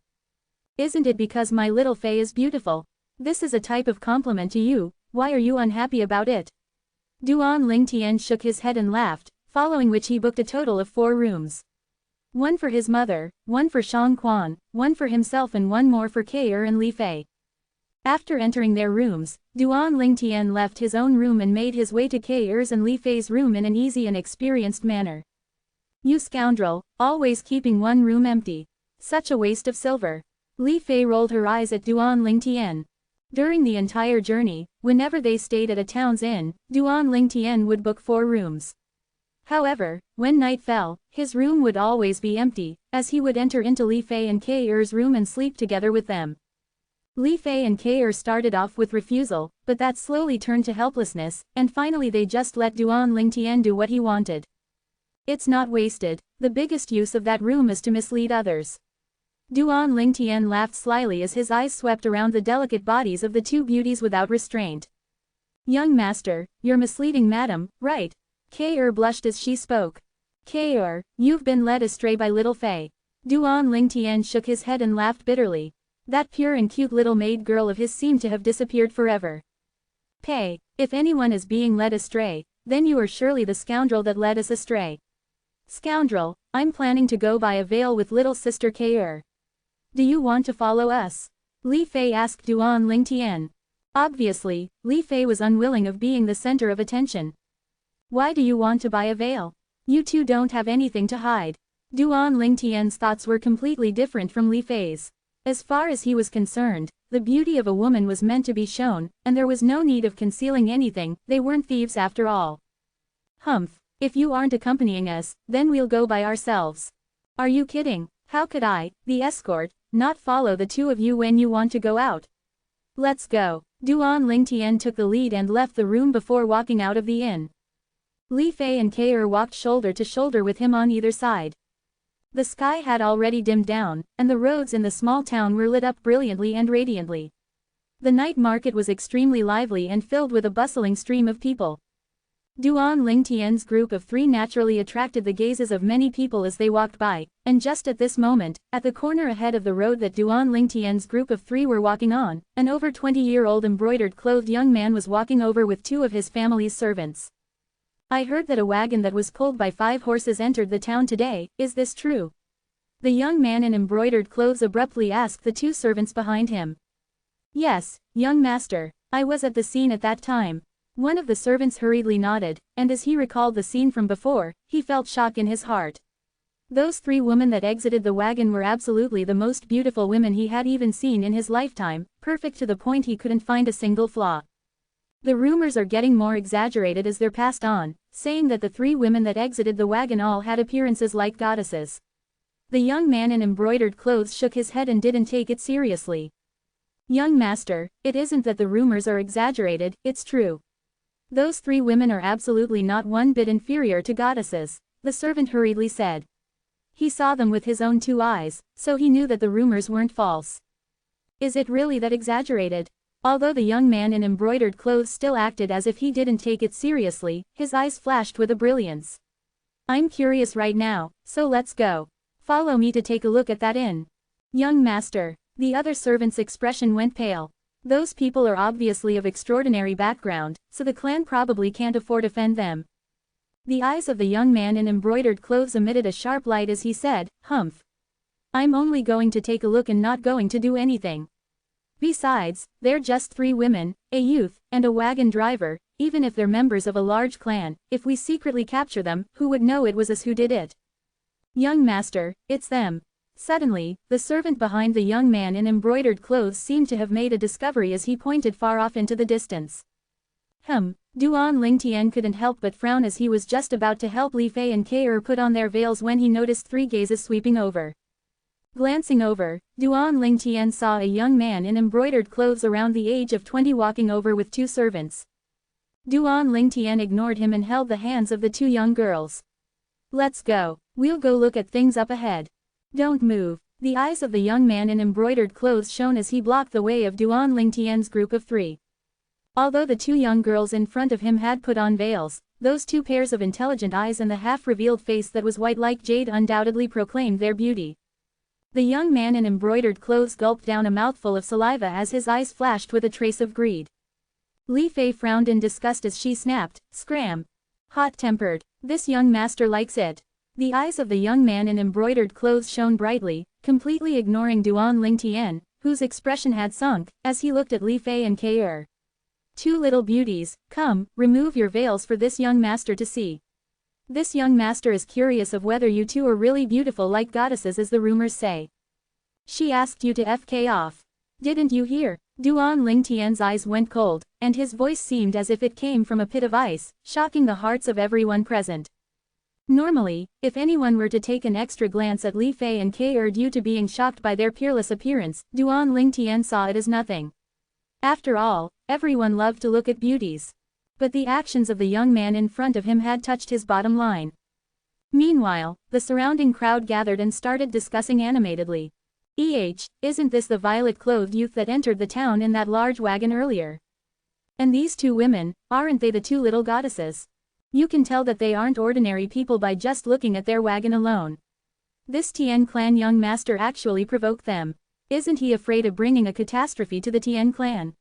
"Isn't it because my little Fei is beautiful? This is a type of compliment to you, why are you unhappy about it?" Duan Lingtian shook his head and laughed, following which he booked a total of 4 rooms. 1 for his mother, 1 for Shang Quan, 1 for himself and 1 more for Kei and Li Fei. After entering their rooms, Duan Lingtian left his own room and made his way to Kei's and Li Fei's room in an easy and experienced manner. "You scoundrel, always keeping 1 room empty. Such a waste of silver." Li Fei rolled her eyes at Duan Lingtian. During the entire journey, whenever they stayed at a town's inn, Duan Lingtian would book 4 rooms. However, when night fell, his room would always be empty, as he would enter into Li Fei and Kei's room and sleep together with them. Li Fei and Kei started off with refusal, but that slowly turned to helplessness, and finally they just let Duan Lingtian do what he wanted. "It's not wasted, the biggest use of that room is to mislead others." Duan Lingtian laughed slyly as his eyes swept around the delicate bodies of the 2 beauties without restraint. "Young master, you're misleading madam, right?" Kei blushed as she spoke. "Kei, you've been led astray by little Fei." Duan Lingtian shook his head and laughed bitterly. That pure and cute little maid girl of his seemed to have disappeared forever. "Pei, if anyone is being led astray, then you are surely the scoundrel that led us astray." "Scoundrel, I'm planning to go buy a veil with little sister Kei. Do you want to follow us?" Li Fei asked Duan Lingtian. Obviously, Li Fei was unwilling of being the center of attention. "Why do you want to buy a veil? You 2 don't have anything to hide." Duan Lingtian's thoughts were completely different from Li Fei's. As far as he was concerned, the beauty of a woman was meant to be shown, and there was no need of concealing anything, they weren't thieves after all. "Humph, if you aren't accompanying us, then we'll go by ourselves." "Are you kidding? How could I, the escort, not follow the 2 of you when you want to go out?" "Let's go." Duan Lingtian took the lead and left the room before walking out of the inn. Li Fei and Kei walked shoulder to shoulder with him on either side. The sky had already dimmed down, and the roads in the small town were lit up brilliantly and radiantly. The night market was extremely lively and filled with a bustling stream of people. Duan Lingtian's group of three naturally attracted the gazes of many people as they walked by, and just at this moment, at the corner ahead of the road that Duan Lingtian's group of three were walking on, an over 20-year-old embroidered-clothed young man was walking over with two of his family's servants. I heard that a wagon that was pulled by 5 horses entered the town today, is this true? The young man in embroidered clothes abruptly asked the 2 servants behind him. Yes, young master, I was at the scene at that time. One of the servants hurriedly nodded, and as he recalled the scene from before, he felt shock in his heart. Those 3 women that exited the wagon were absolutely the most beautiful women he had even seen in his lifetime, perfect to the point he couldn't find a single flaw. The rumors are getting more exaggerated as they're passed on, saying that the 3 women that exited the wagon all had appearances like goddesses. The young man in embroidered clothes shook his head and didn't take it seriously. Young master, it isn't that the rumors are exaggerated, it's true. Those 3 women are absolutely not one bit inferior to goddesses, the servant hurriedly said. He saw them with his own 2 eyes, so he knew that the rumors weren't false. Is it really that exaggerated? Although the young man in embroidered clothes still acted as if he didn't take it seriously, his eyes flashed with a brilliance. I'm curious right now, so let's go. Follow me to take a look at that inn. Young master, the other servant's expression went pale. Those people are obviously of extraordinary background, so the clan probably can't afford to fend them. The eyes of the young man in embroidered clothes emitted a sharp light as he said, "Humph. I'm only going to take a look and not going to do anything. Besides, they're just 3 women, a youth, and a wagon driver, even if they're members of a large clan, if we secretly capture them, who would know it was us who did it? Young master, it's them." Suddenly, the servant behind the young man in embroidered clothes seemed to have made a discovery as he pointed far off into the distance. Duan Lingtian couldn't help but frown as he was just about to help Li Fei and Ke put on their veils when he noticed 3 gazes sweeping over. Glancing over, Duan Lingtian saw a young man in embroidered clothes around the age of 20 walking over with 2 servants. Duan Lingtian ignored him and held the hands of the 2 young girls. "Let's go. We'll go look at things up ahead. Don't move." The eyes of the young man in embroidered clothes shone as he blocked the way of Duan Lingtian's group of 3. Although the 2 young girls in front of him had put on veils, those 2 pairs of intelligent eyes and the half-revealed face that was white like jade undoubtedly proclaimed their beauty. The young man in embroidered clothes gulped down a mouthful of saliva as his eyes flashed with a trace of greed. Li Fei frowned in disgust as she snapped, "Scram. Hot-tempered. This young master likes it." The eyes of the young man in embroidered clothes shone brightly, completely ignoring Duan Lingtian, whose expression had sunk, as he looked at Li Fei and Ke. "2 little beauties, come, remove your veils for this young master to see. This young master is curious of whether you 2 are really beautiful like goddesses as the rumors say. She asked you to FK off. Didn't you hear?" Duan Lingtian's eyes went cold, and his voice seemed as if it came from a pit of ice, shocking the hearts of everyone present. Normally, if anyone were to take an extra glance at Li Fei and Ke due to being shocked by their peerless appearance, Duan Lingtian saw it as nothing. After all, everyone loved to look at beauties. But the actions of the young man in front of him had touched his bottom line. Meanwhile, the surrounding crowd gathered and started discussing animatedly. Isn't this the violet-clothed youth that entered the town in that large wagon earlier? And these 2 women, aren't they the 2 little goddesses? You can tell that they aren't ordinary people by just looking at their wagon alone. This Tien clan young master actually provoked them. Isn't he afraid of bringing a catastrophe to the Tien clan?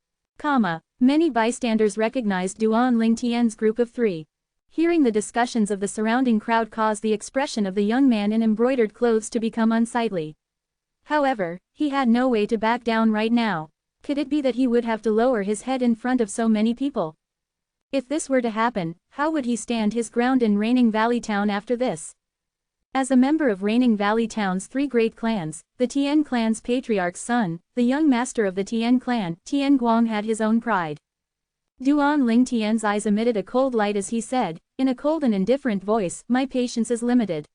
Many bystanders recognized Duan Lingtian's group of 3. Hearing the discussions of the surrounding crowd caused the expression of the young man in embroidered clothes to become unsightly. However, he had no way to back down right now. Could it be that he would have to lower his head in front of so many people? If this were to happen, how would he stand his ground in Raining Valley Town after this? As a member of Raining Valley Town's 3 great clans, the Tien clan's patriarch's son, the young master of the Tien clan, Tien Guang had his own pride. Duan Lingtian's eyes emitted a cold light as he said, in a cold and indifferent voice, "My patience is limited.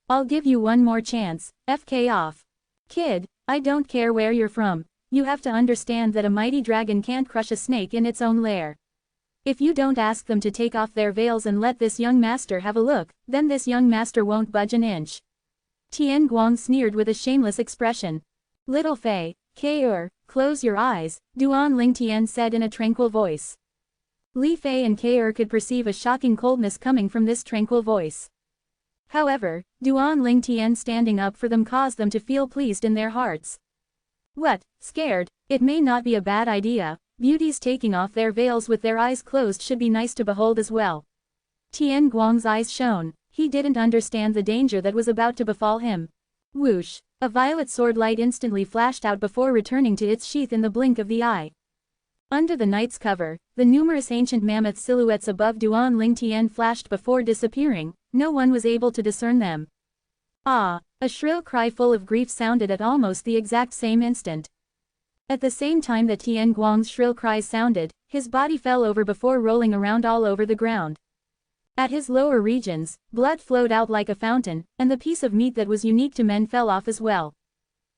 I'll give you one more chance, FK off. Kid, I don't care where you're from, you have to understand that a mighty dragon can't crush a snake in its own lair. If you don't ask them to take off their veils and let this young master have a look, then this young master won't budge an inch." Tien Guang sneered with a shameless expression. "Little Fei, Ke, close your eyes," Duan Lingtian said in a tranquil voice. Li Fei and Ke could perceive a shocking coldness coming from this tranquil voice. However, Duan Ling Tian standing up for them caused them to feel pleased in their hearts. What, scared? It may not be a bad idea. Beauties taking off their veils with their eyes closed should be nice to behold as well. Tian Guang's eyes shone. He didn't understand the danger that was about to befall him. Whoosh! A violet sword light instantly flashed out before returning to its sheath in the blink of the eye. Under the night's cover, the numerous ancient mammoth silhouettes above Duan Ling Tian flashed before disappearing. No one was able to discern them. Ah! A shrill cry full of grief sounded at almost the exact same instant. At the same time that Tian Guang's shrill cries sounded, his body fell over before rolling around all over the ground. At his lower regions, blood flowed out like a fountain, and the piece of meat that was unique to men fell off as well.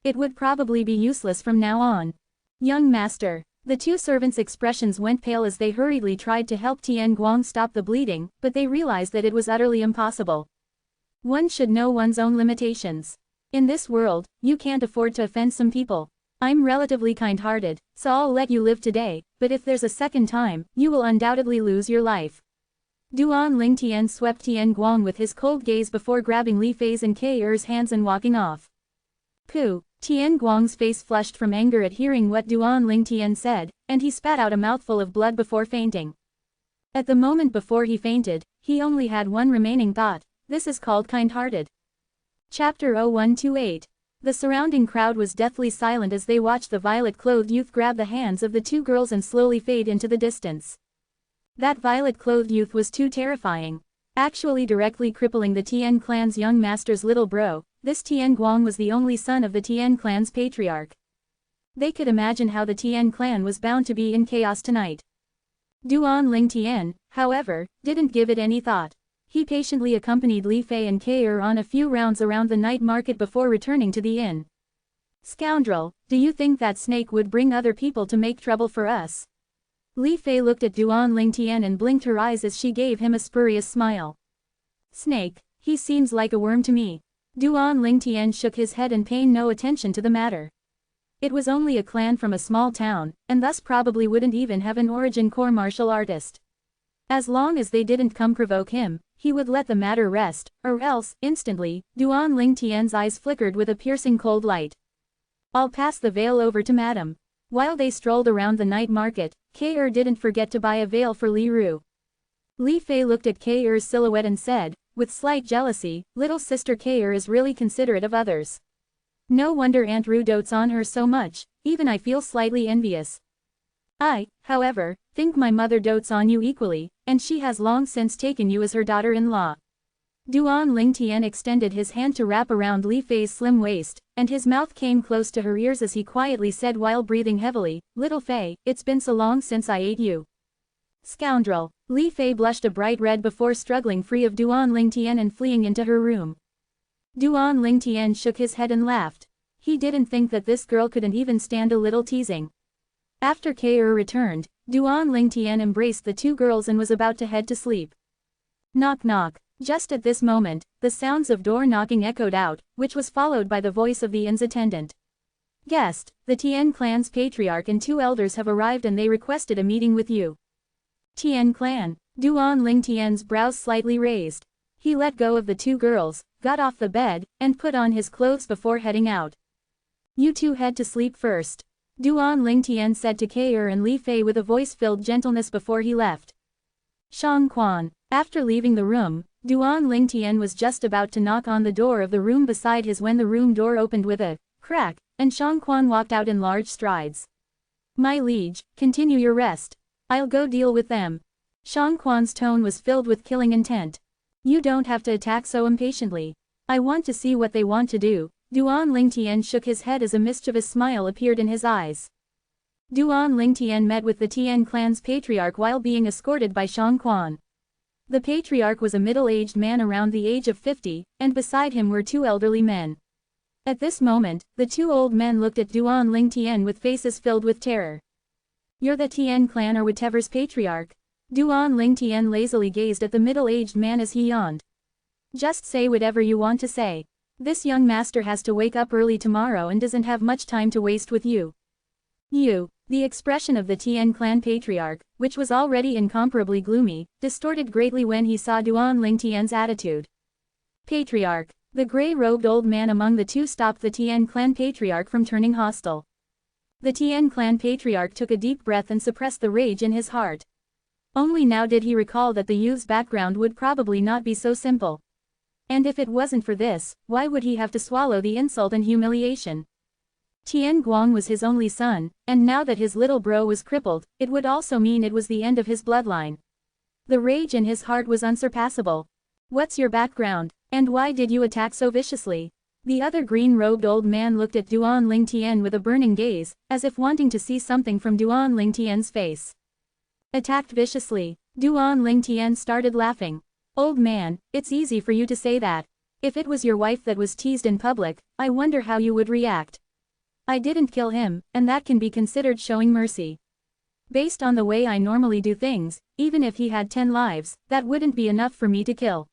It would probably be useless from now on. Young master. The two servants' expressions went pale as they hurriedly tried to help Tian Guang stop the bleeding, but they realized that it was utterly impossible. One should know one's own limitations. In this world, you can't afford to offend some people. I'm relatively kind-hearted, so I'll let you live today, but if there's a second time, you will undoubtedly lose your life. Duan Ling Tian swept Tian Guang with his cold gaze before grabbing Li Fei's and Ke's hands and walking off. Pooh! Tian Guang's face flushed from anger at hearing what Duan Ling Tian said, and he spat out a mouthful of blood before fainting. At the moment before he fainted, he only had one remaining thought: this is called kind-hearted. Chapter 0128. The surrounding crowd was deathly silent as they watched the violet-clothed youth grab the hands of the two girls and slowly fade into the distance. That violet-clothed youth was too terrifying. Actually directly crippling the Tian clan's young master's little bro, this Tian Guang was the only son of the Tian clan's patriarch. They could imagine how the Tian clan was bound to be in chaos tonight. Duan Ling Tian, however, didn't give it any thought. He patiently accompanied Li Fei and Ke on a few rounds around the night market before returning to the inn. Scoundrel, do you think that snake would bring other people to make trouble for us? Li Fei looked at Duan Ling Tian and blinked her eyes as she gave him a spurious smile. Snake, he seems like a worm to me. Duan Ling Tian shook his head and paid no attention to the matter. It was only a clan from a small town, and thus probably wouldn't even have an origin core martial artist. As long as they didn't come provoke him, he would let the matter rest, or else, instantly, Duan Ling Tian's eyes flickered with a piercing cold light. I'll pass the veil over to madam. While they strolled around the night market, Ke didn't forget to buy a veil for Li Ru. Li Fei looked at Ke's silhouette and said, with slight jealousy, little sister Ke is really considerate of others. No wonder Aunt Ru dotes on her so much, even I feel slightly envious. I, however, think my mother dotes on you equally, and she has long since taken you as her daughter-in-law. Duan Ling Tian extended his hand to wrap around Li Fei's slim waist, and his mouth came close to her ears as he quietly said while breathing heavily, "Little Fei, it's been so long since I ate you." Scoundrel! Li Fei blushed a bright red before struggling free of Duan Ling Tian and fleeing into her room. Duan Ling Tian shook his head and laughed. He didn't think that this girl couldn't even stand a little teasing. After Ke returned, Duan Ling Tian embraced the two girls and was about to head to sleep. Knock knock. Just at this moment, the sounds of door knocking echoed out, which was followed by the voice of the inn's attendant. Guest, the Tian clan's patriarch and two elders have arrived and they requested a meeting with you. Tian clan. Duan Ling Tian's brows slightly raised. He let go of the two girls, got off the bed, and put on his clothes before heading out. You two head to sleep first. Duan Ling Tian said to Ke and Li Fei with a voice-filled gentleness before he left. Shang Quan. After leaving the room, Duan Ling Tian was just about to knock on the door of the room beside his when the room door opened with a crack, and Shang Quan walked out in large strides. My liege, continue your rest. I'll go deal with them. Shang Quan's tone was filled with killing intent. You don't have to attack so impatiently. I want to see what they want to do. Duan Ling Tian shook his head as a mischievous smile appeared in his eyes. Duan Ling Tian met with the Tian clan's patriarch while being escorted by Shang Quan. The patriarch was a middle-aged man around the age of 50, and beside him were two elderly men. At this moment, the two old men looked at Duan Ling Tian with faces filled with terror. You're the Tian clan or whatever's patriarch? Duan Ling Tian lazily gazed at the middle-aged man as he yawned. Just say whatever you want to say. This young master has to wake up early tomorrow and doesn't have much time to waste with you. The expression of the Tien clan patriarch, which was already incomparably gloomy, distorted greatly when he saw Duan Ling Tian's attitude. Patriarch. The gray-robed old man among the two stopped the Tien clan patriarch from turning hostile. The Tien clan patriarch took a deep breath and suppressed the rage in his heart. Only now did he recall that the youth's background would probably not be so simple. And if it wasn't for this, why would he have to swallow the insult and humiliation? Tian Guang was his only son, and now that his little bro was crippled, it would also mean it was the end of his bloodline. The rage in his heart was unsurpassable. What's your background? And why did you attack so viciously? The other green-robed old man looked at Duan Ling Tian with a burning gaze, as if wanting to see something from Duan Ling Tian's face. Attacked viciously. Duan Ling Tian started laughing. Old man, it's easy for you to say that. If it was your wife that was teased in public, I wonder how you would react. I didn't kill him, and that can be considered showing mercy. Based on the way I normally do things, even if he had 10 lives, that wouldn't be enough for me to kill.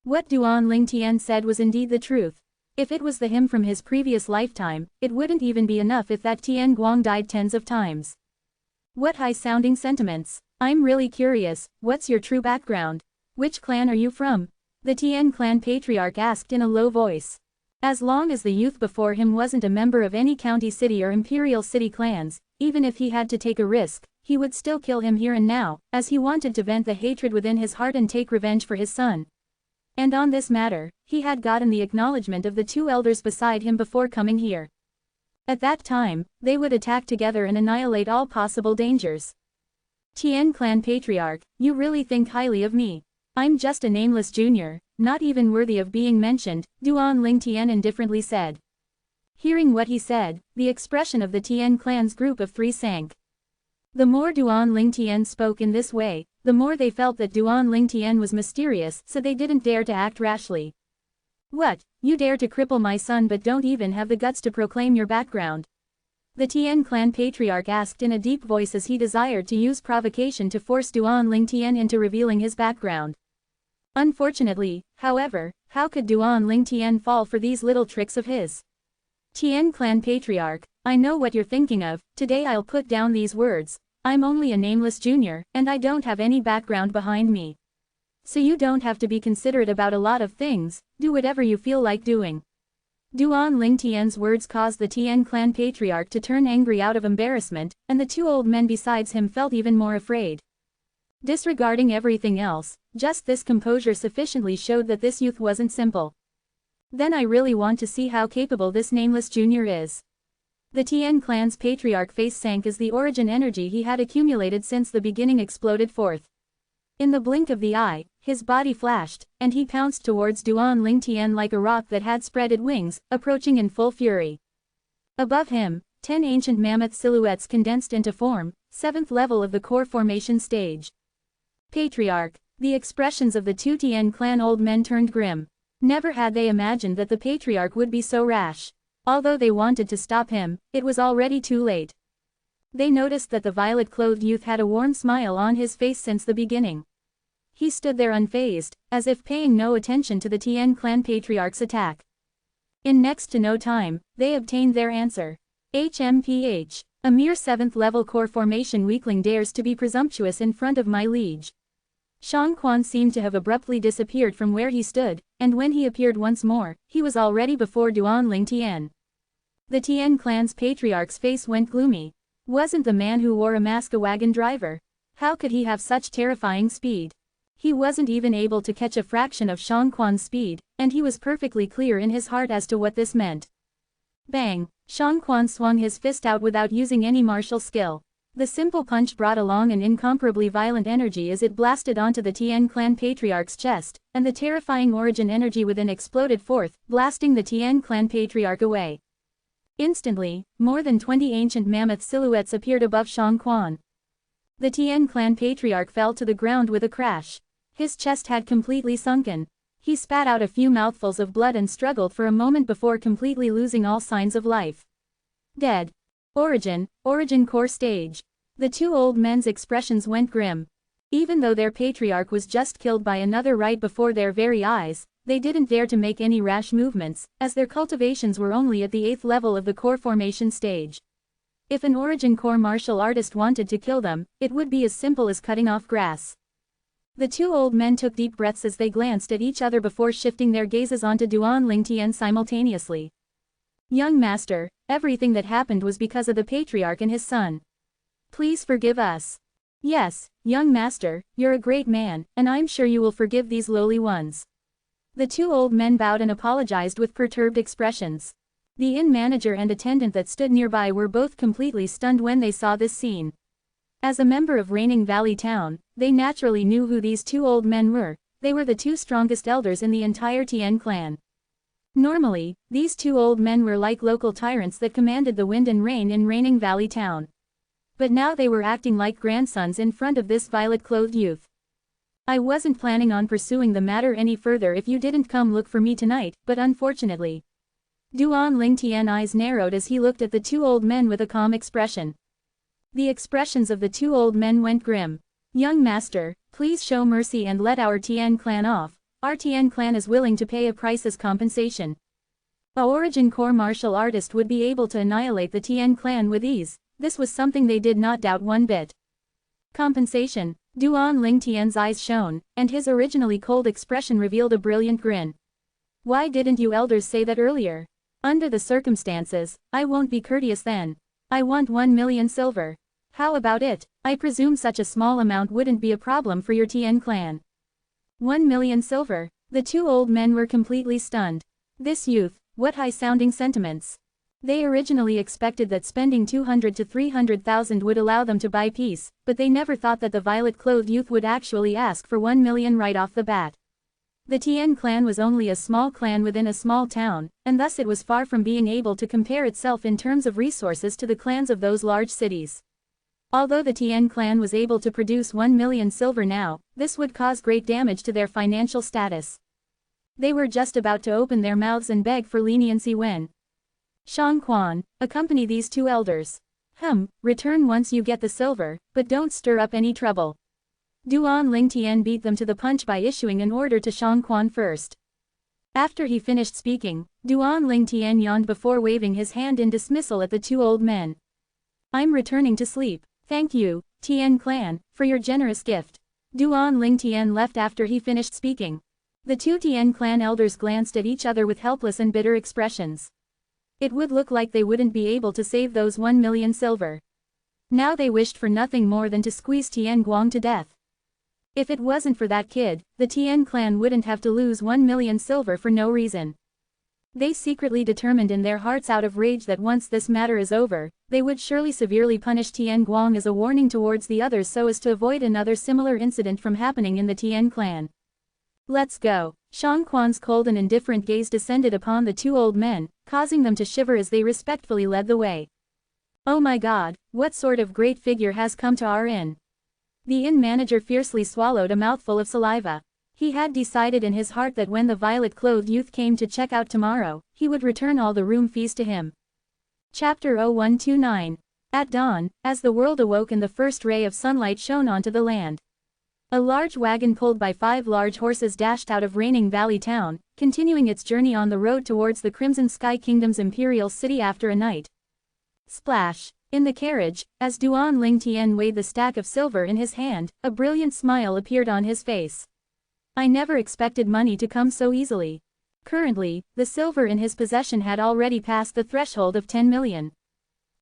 What Duan Ling Tian said was indeed the truth. If it was the him from his previous lifetime, it wouldn't even be enough if that Tian Guang died tens of times. What high-sounding sentiments. I'm really curious, what's your true background? Which clan are you from? The Tian clan patriarch asked in a low voice. As long as the youth before him wasn't a member of any county city or imperial city clans, even if he had to take a risk, he would still kill him here and now, as he wanted to vent the hatred within his heart and take revenge for his son. And on this matter, he had gotten the acknowledgement of the two elders beside him before coming here. At that time, they would attack together and annihilate all possible dangers. Tian clan patriarch, you really think highly of me. I'm just a nameless junior, not even worthy of being mentioned, Duan Ling Tian indifferently said. Hearing what he said, the expression of the Tian clan's group of 3 sank. The more Duan Ling Tian spoke in this way, the more they felt that Duan Ling Tian was mysterious, so they didn't dare to act rashly. What, you dare to cripple my son but don't even have the guts to proclaim your background? The Tian clan patriarch asked in a deep voice as he desired to use provocation to force Duan Ling Tian into revealing his background. Unfortunately, however, how could Duan Ling Tian fall for these little tricks of his? Tian clan patriarch, I know what you're thinking of. Today I'll put down these words. I'm only a nameless junior, and I don't have any background behind me. So you don't have to be considerate about a lot of things, do whatever you feel like doing. Duan Ling Tian's words caused the Tian clan patriarch to turn angry out of embarrassment, and the 2 old men besides him felt even more afraid. Disregarding everything else, just this composure sufficiently showed that this youth wasn't simple. Then I really want to see how capable this nameless junior is. The Tian clan's patriarch face sank as the origin energy he had accumulated since the beginning exploded forth. In the blink of the eye, his body flashed, and he pounced towards Duan Ling Tian like a roc that had spreaded wings, approaching in full fury. Above him, 10 ancient mammoth silhouettes condensed into form, 7th level of the core formation stage. Patriarch. The expressions of the 2 Tian clan old men turned grim. Never had they imagined that the patriarch would be so rash. Although they wanted to stop him, it was already too late. They noticed that the violet-clothed youth had a warm smile on his face since the beginning. He stood there unfazed, as if paying no attention to the Tian clan patriarch's attack. In next to no time, they obtained their answer. HMPH. A mere 7th level core formation weakling dares to be presumptuous in front of my liege. Shang Quan seemed to have abruptly disappeared from where he stood, and when he appeared once more, he was already before Duan Ling Tian. The Tian clan's patriarch's face went gloomy. Wasn't the man who wore a mask a wagon driver? How could he have such terrifying speed? He wasn't even able to catch a fraction of Shang Quan's speed, and he was perfectly clear in his heart as to what this meant. Bang! Shang Quan swung his fist out without using any martial skill. The simple punch brought along an incomparably violent energy as it blasted onto the Tian clan patriarch's chest, and the terrifying origin energy within exploded forth, blasting the Tian clan patriarch away. Instantly, more than 20 ancient mammoth silhouettes appeared above Shang Quan. The Tian clan patriarch fell to the ground with a crash. His chest had completely sunken. He spat out a few mouthfuls of blood and struggled for a moment before completely losing all signs of life. Dead. Origin core stage. The 2 old men's expressions went grim. Even though their patriarch was just killed by another right before their very eyes, they didn't dare to make any rash movements, as their cultivations were only at the 8th level of the core formation stage. If an origin core martial artist wanted to kill them, it would be as simple as cutting off grass. The two old men took deep breaths as they glanced at each other before shifting their gazes onto Duan Lingtian simultaneously. Young master, everything that happened was because of the patriarch and his son. Please forgive us. Yes, young master, you're a great man, and I'm sure you will forgive these lowly ones. The two old men bowed and apologized with perturbed expressions. The inn manager and attendant that stood nearby were both completely stunned when they saw this scene. As a member of reigning Valley Town, they naturally knew who these two old men were. They were the two strongest elders in the entire Tien clan. Normally, these two old men were like local tyrants that commanded the wind and rain in reigning Valley Town. But now they were acting like grandsons in front of this violet-clothed youth. I wasn't planning on pursuing the matter any further if you didn't come look for me tonight, but unfortunately. Duan Lingtian's eyes narrowed as he looked at the two old men with a calm expression. The expressions of the two old men went grim. Young master, please show mercy and let our Tien clan off. Our Tien clan is willing to pay a price as compensation. A origin core martial artist would be able to annihilate the Tien clan with ease. This was something they did not doubt one bit. Compensation. Duan Lingtian's eyes shone, and his originally cold expression revealed a brilliant grin. Why didn't you elders say that earlier? Under the circumstances, I won't be courteous then. I want 1 million silver. How about it? I presume such a small amount wouldn't be a problem for your Tien clan. 1 million silver. The two old men were completely stunned. This youth, what high-sounding sentiments. They originally expected that spending 200 to 300,000 would allow them to buy peace, but they never thought that the violet-clothed youth would actually ask for 1 million right off the bat. The Tien clan was only a small clan within a small town, and thus it was far from being able to compare itself in terms of resources to the clans of those large cities. Although the Tien clan was able to produce 1 million silver now, this would cause great damage to their financial status. They were just about to open their mouths and beg for leniency when Shang Quan, accompany these two elders. Return once you get the silver, but don't stir up any trouble. Duan Lingtian beat them to the punch by issuing an order to Shang Quan first. After he finished speaking, Duan Lingtian yawned before waving his hand in dismissal at the two old men. I'm returning to sleep. Thank you, Tien clan, for your generous gift. Duan Lingtian left after he finished speaking. The two Tien clan elders glanced at each other with helpless and bitter expressions. It would look like they wouldn't be able to save those 1 million silver. Now they wished for nothing more than to squeeze Tien Guang to death. If it wasn't for that kid, the Tien clan wouldn't have to lose 1 million silver for no reason. They secretly determined in their hearts out of rage that once this matter is over, they would surely severely punish Tien Guang as a warning towards the others so as to avoid another similar incident from happening in the Tien clan. Let's go. Shang Quan's cold and indifferent gaze descended upon the two old men, causing them to shiver as they respectfully led the way. Oh my god, what sort of great figure has come to our inn? The inn manager fiercely swallowed a mouthful of saliva. He had decided in his heart that when the violet-clothed youth came to check out tomorrow, he would return all the room fees to him. Chapter 0129. At dawn, as the world awoke and the first ray of sunlight shone onto the land. A large wagon pulled by 5 large horses dashed out of reigning Valley Town, continuing its journey on the road towards the Crimson Sky Kingdom's imperial city after a night. Splash! In the carriage, as Duan Lingtian weighed the stack of silver in his hand, a brilliant smile appeared on his face. I never expected money to come so easily. Currently, the silver in his possession had already passed the threshold of 10 million.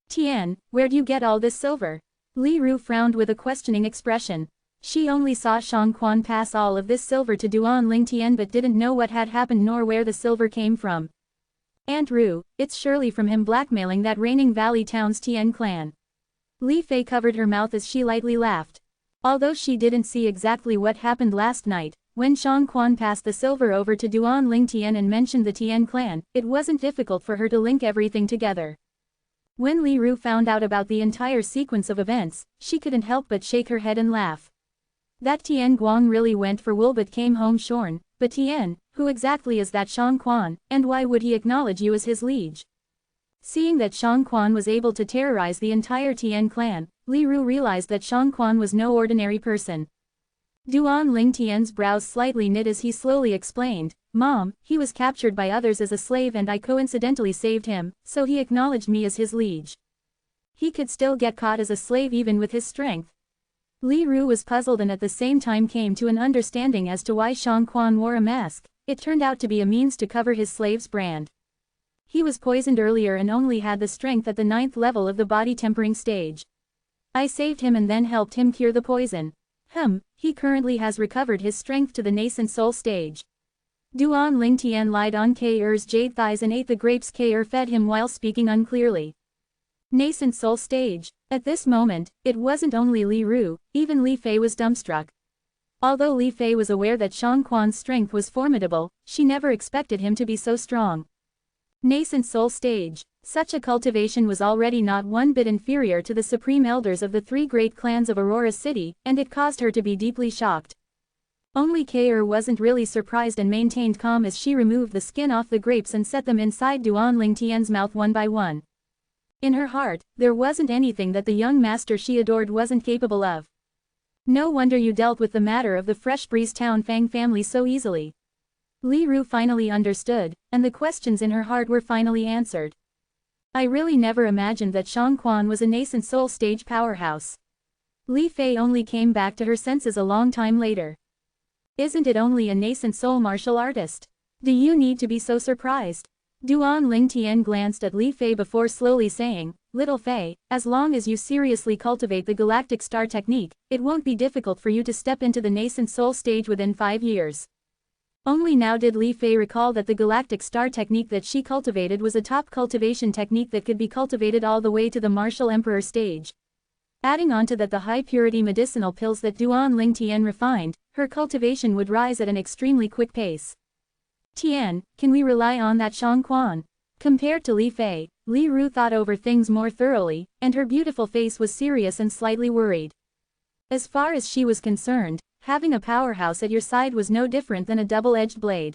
Tien, where'd you get all this silver? Li Ru frowned with a questioning expression. She only saw Shang Quan pass all of this silver to Duan Lingtian but didn't know what had happened nor where the silver came from. Aunt Ru, it's surely from him blackmailing that reigning Valley Town's Tien clan. Li Fei covered her mouth as she lightly laughed. Although she didn't see exactly what happened last night, when Shang Quan passed the silver over to Duan Lingtian and mentioned the Tien clan, it wasn't difficult for her to link everything together. When Li Ru found out about the entire sequence of events, she couldn't help but shake her head and laugh. That Tien Guang really went for wool but came home shorn. But Tien, who exactly is that Shang Quan, and why would he acknowledge you as his liege? Seeing that Shang Quan was able to terrorize the entire Tien clan, Li Ru realized that Shang Quan was no ordinary person. Duan Lingtian's brows slightly knit as he slowly explained, Mom, he was captured by others as a slave and I coincidentally saved him, so he acknowledged me as his liege. He could still get caught as a slave even with his strength. Li Ru was puzzled and at the same time came to an understanding as to why Shang Quan wore a mask. It turned out to be a means to cover his slave's brand. He was poisoned earlier and only had the strength at the 9th level of the body tempering stage. I saved him and then helped him cure the poison. He currently has recovered his strength to the nascent soul stage. Duan Ling Tian lied on K.'s jade thighs and ate the grapes K.'r fed him while speaking unclearly. Nascent soul stage. At this moment, it wasn't only Li Ru, even Li Fei was dumbstruck. Although Li Fei was aware that Shang Quan's strength was formidable, she never expected him to be so strong. Nascent soul stage. Such a cultivation was already not one bit inferior to the supreme elders of the 3 great clans of Aurora City, and it caused her to be deeply shocked. Only K.'r wasn't really surprised and maintained calm as she removed the skin off the grapes and set them inside Duan Ling Tian's mouth one by one. In her heart, there wasn't anything that the young master she adored wasn't capable of. No wonder you dealt with the matter of the Fresh Breeze Town Fang family so easily. Li Ru finally understood, and the questions in her heart were finally answered. I really never imagined that Shang Quan was a nascent soul stage powerhouse. Li Fei only came back to her senses a long time later. Isn't it only a nascent soul martial artist? Do you need to be so surprised? Duan Ling Tian glanced at Li Fei before slowly saying, Little Fei, as long as you seriously cultivate the Galactic Star technique, it won't be difficult for you to step into the nascent soul stage within 5 years. Only now did Li Fei recall that the Galactic Star technique that she cultivated was a top cultivation technique that could be cultivated all the way to the Martial Emperor stage. Adding on to that the high-purity medicinal pills that Duan Ling Tian refined, her cultivation would rise at an extremely quick pace. Tian, can we rely on that Shang Quan? Compared to Li Fei, Li Ru thought over things more thoroughly, and her beautiful face was serious and slightly worried. As far as she was concerned, having a powerhouse at your side was no different than a double-edged blade.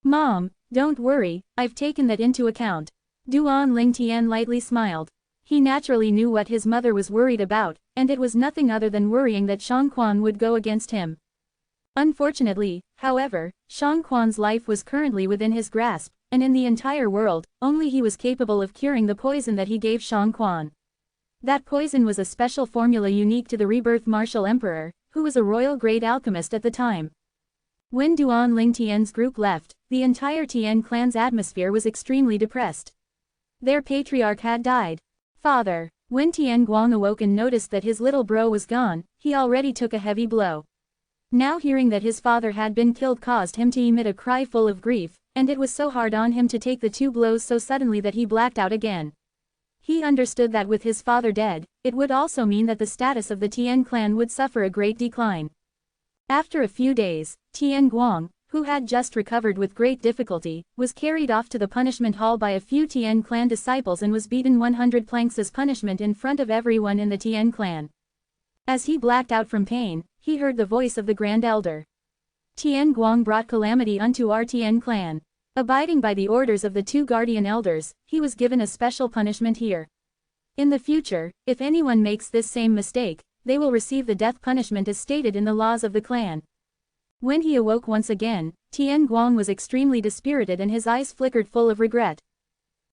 Mom, don't worry, I've taken that into account. Duan Ling Tian lightly smiled. He naturally knew what his mother was worried about, and it was nothing other than worrying that Shang Quan would go against him. Unfortunately, however, Shang Quan's life was currently within his grasp, and in the entire world, only he was capable of curing the poison that he gave Shang Quan. That poison was a special formula unique to the rebirth Martial Emperor, who was a royal-grade alchemist at the time. When Duan Ling Tian's group left, the entire Tian clan's atmosphere was extremely depressed. Their patriarch had died. Father. When Tian Guang awoke and noticed that his little bro was gone, he already took a heavy blow. Now hearing that his father had been killed caused him to emit a cry full of grief, and it was so hard on him to take the 2 blows so suddenly that he blacked out again. He understood that with his father dead, it would also mean that the status of the Tian clan would suffer a great decline. After a few days, Tian Guang, who had just recovered with great difficulty, was carried off to the punishment hall by a few Tian clan disciples and was beaten 100 planks as punishment in front of everyone in the Tian clan. As he blacked out from pain, he heard the voice of the Grand Elder. Tian Guang brought calamity unto our Tian clan. Abiding by the orders of the 2 guardian elders, he was given a special punishment here. In the future, if anyone makes this same mistake, they will receive the death punishment as stated in the laws of the clan. When he awoke once again, Tian Guang was extremely dispirited and his eyes flickered full of regret.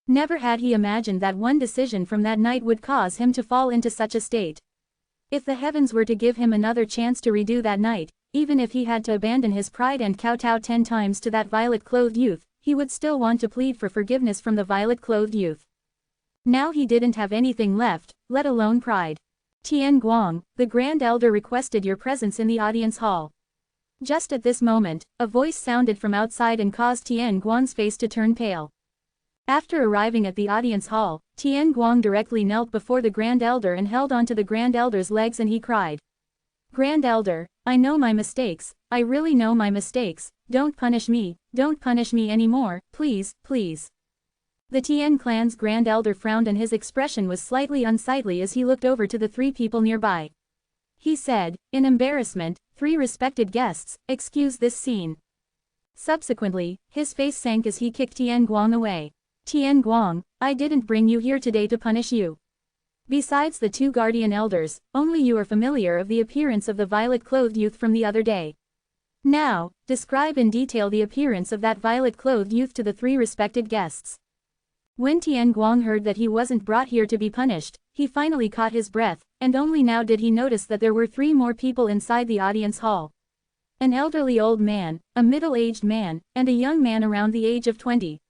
Never had he imagined that one decision from that night would cause him to fall into such a state. If the heavens were to give him another chance to redo that night, even if he had to abandon his pride and kowtow 10 times to that violet-clothed youth, he would still want to plead for forgiveness from the violet-clothed youth. Now he didn't have anything left, let alone pride. Tian Guang, the Grand Elder requested your presence in the audience hall. Just at this moment, a voice sounded from outside and caused Tian Guang's face to turn pale. After arriving at the audience hall, Tian Guang directly knelt before the Grand Elder and held onto the Grand Elder's legs and he cried. Grand Elder, I know my mistakes, I really know my mistakes, don't punish me anymore, please, please. The Tian clan's Grand Elder frowned and his expression was slightly unsightly as he looked over to the 3 people nearby. He said, in embarrassment, 3 respected guests, excuse this scene. Subsequently, his face sank as he kicked Tian Guang away. Tian Guang, I didn't bring you here today to punish you. Besides the 2 guardian elders, only you are familiar of the appearance of the violet-clothed youth from the other day. Now, describe in detail the appearance of that violet-clothed youth to the 3 respected guests. When Tian Guang heard that he wasn't brought here to be punished, he finally caught his breath, and only now did he notice that there were 3 more people inside the audience hall. An elderly old man, a middle-aged man, and a young man around the age of 20.